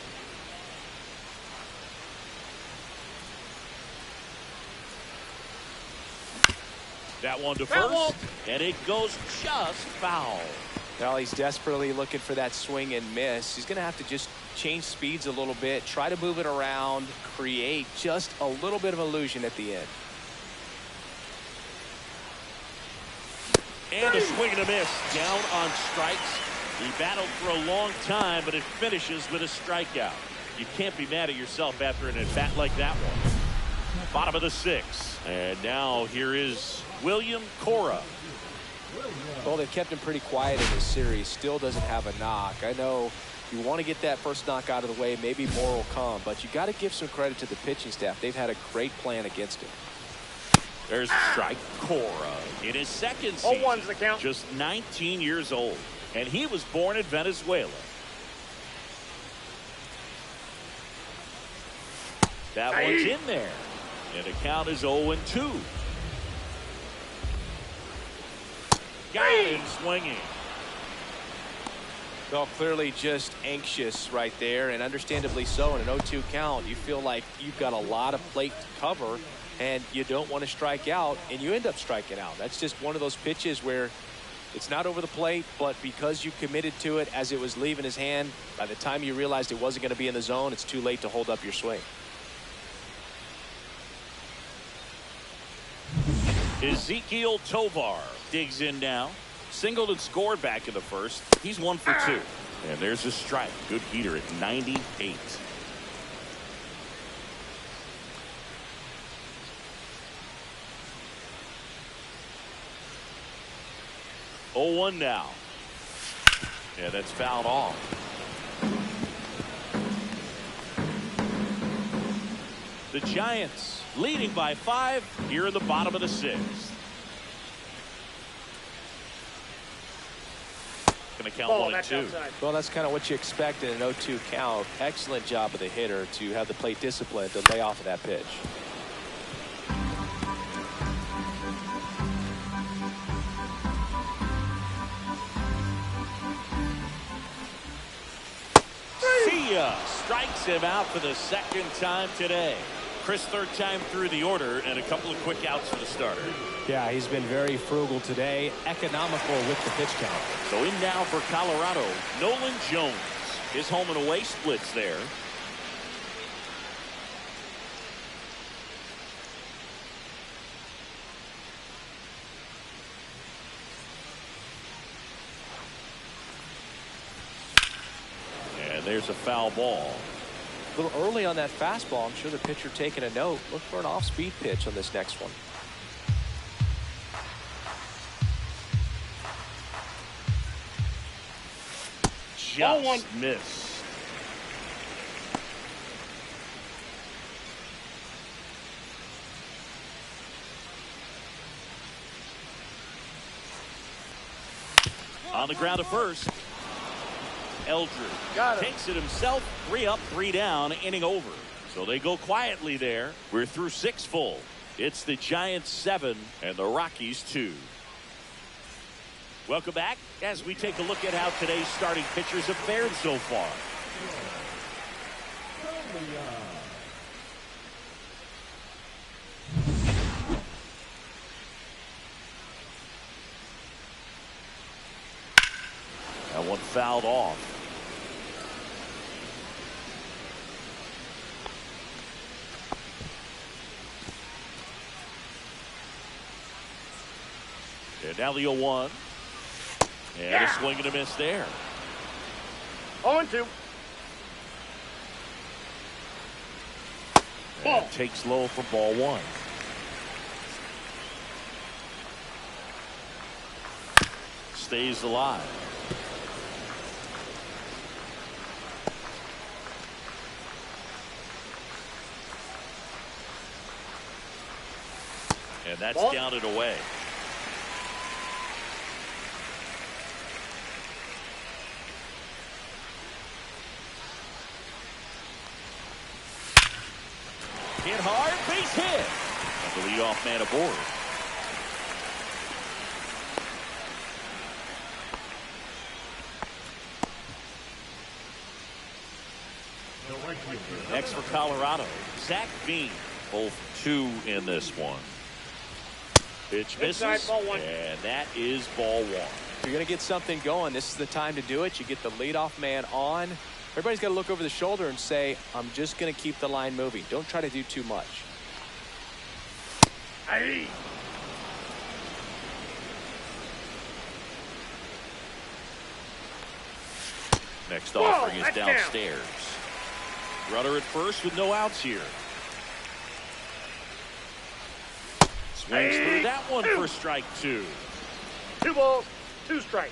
That one to first, and it goes just foul. Now he's desperately looking for that swing and miss. He's going to have to just change speeds a little bit, try to move it around, create just a little bit of illusion at the end. And a swing and a miss, down on strikes. He battled for a long time, but it finishes with a strikeout. You can't be mad at yourself after an at-bat like that one. Bottom of the 6th, and now here is William Cora. Well, they've kept him pretty quiet in this series. Still doesn't have a knock. I know you want to get that first knock out of the way. Maybe more will come, but you got to give some credit to the pitching staff. They've had a great plan against him. There's a strike. Cora in his 2nd season. 0-1's the count. Just 19 years old, and he was born in Venezuela. That one's in there, and the count is 0-2. Got him swinging. Well, clearly just anxious right there, and understandably so. In an 0-2 count, you feel like you've got a lot of plate to cover, and you don't want to strike out, and you end up striking out. That's just one of those pitches where it's not over the plate, but because you committed to it as it was leaving his hand, by the time you realized it wasn't going to be in the zone, it's too late to hold up your swing. Ezekiel Tovar digs in now. Singled and scored back in the 1st. He's 1 for 2. And there's a strike. Good heater at 98. Oh, 1 now. Yeah, that's fouled off. The Giants leading by 5 here in the bottom of the 6th. Going to count 1 and 2. Outside. Well, that's kind of what you expect in an 0-2 count. Excellent job of the hitter to have the plate discipline to lay off of that pitch. See ya! Strikes him out for the 2nd time today. Chris, 3rd time through the order, and a couple of quick outs for the starter. Yeah, he's been very frugal today, economical with the pitch count. So in now for Colorado, Nolan Jones. His home and away splits there. And there's a foul ball. A little early on that fastball. I'm sure the pitcher taking a note. Look for an off-speed pitch on this next one. Just missed. On the ground to first. Eldridge takes it himself. 3 up, 3 down, inning over. So they go quietly there. We're through 6 full. It's the Giants 7 and the Rockies 2. Welcome back as we take a look at how today's starting pitchers have fared so far. one fouled off. And now the 0-1. And a swing and a miss there. 0-2. And takes low for ball one. Stays alive. And that's down and away. Hit hard, base hit. And the leadoff man aboard. Next for Colorado, Zach Bean, 0-2 in this one. Pitch misses, and that is ball one. If you're going to get something going, this is the time to do it. You get the leadoff man on. Everybody's got to look over the shoulder and say, I'm just going to keep the line moving. Don't try to do too much. Aye. Next offering is downstairs. Runner at first with no outs here. Swings through that one for strike two. 2 balls, 2 strikes.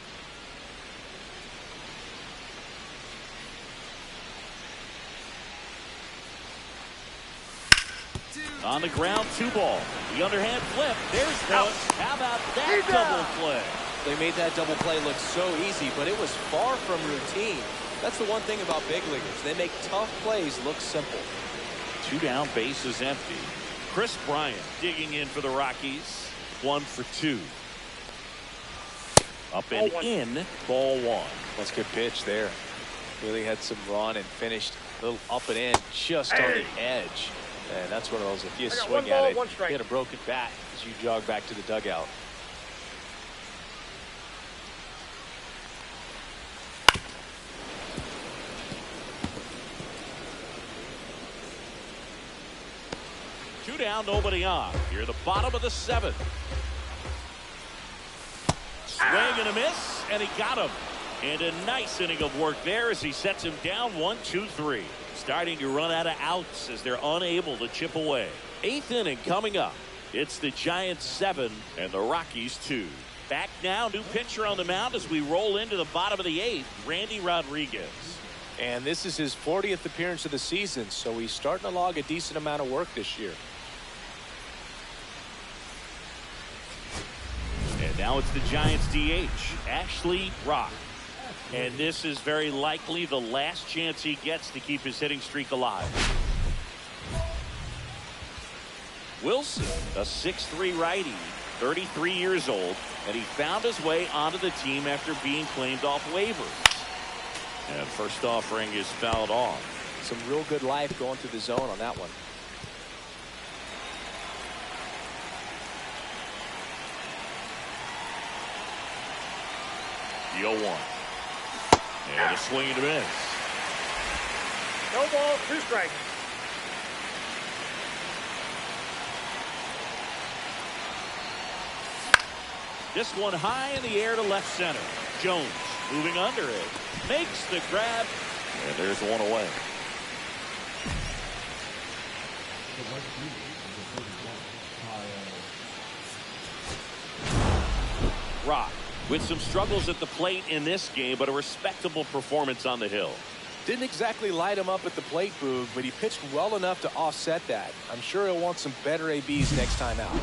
On the ground, 2 ball. The underhand flip. There's one. How about that double play? They made that double play look so easy, but it was far from routine. That's the one thing about big leaguers. They make tough plays look simple. 2 down, bases empty. Chris Bryant digging in for the Rockies. 1 for 2. Up and in, ball one. That's a good pitch there. Really had some run and finished a little up and in, just on the edge. And that's one of those, if you swing at it, you hit a broken bat as you jog back to the dugout. Two down, nobody on. Here, the bottom of the 7th. Swing and a miss, and he got him. And a nice inning of work there as he sets him down 1-2-3. Starting to run out of outs as they're unable to chip away. 8th inning coming up. It's the Giants 7 and the Rockies 2. Back now, new pitcher on the mound as we roll into the bottom of the 8th, Randy Rodriguez. And this is his 40th appearance of the season, so he's starting to log a decent amount of work this year. And now it's the Giants DH, Ashley Rock. And this is very likely the last chance he gets to keep his hitting streak alive. Wilson, a 6'3" righty, 33 years old, and he found his way onto the team after being claimed off waivers. And first offering is fouled off. Some real good life going through the zone on that one. The 0-1. And a swing and a miss. No balls, 2 strikes. This one high in the air to left center. Jones moving under it. Makes the grab. And there's one away. Rock with some struggles at the plate in this game, but a respectable performance on the hill. Didn't exactly light him up at the plate, Boog, but he pitched well enough to offset that. I'm sure he'll want some better ABs next time out.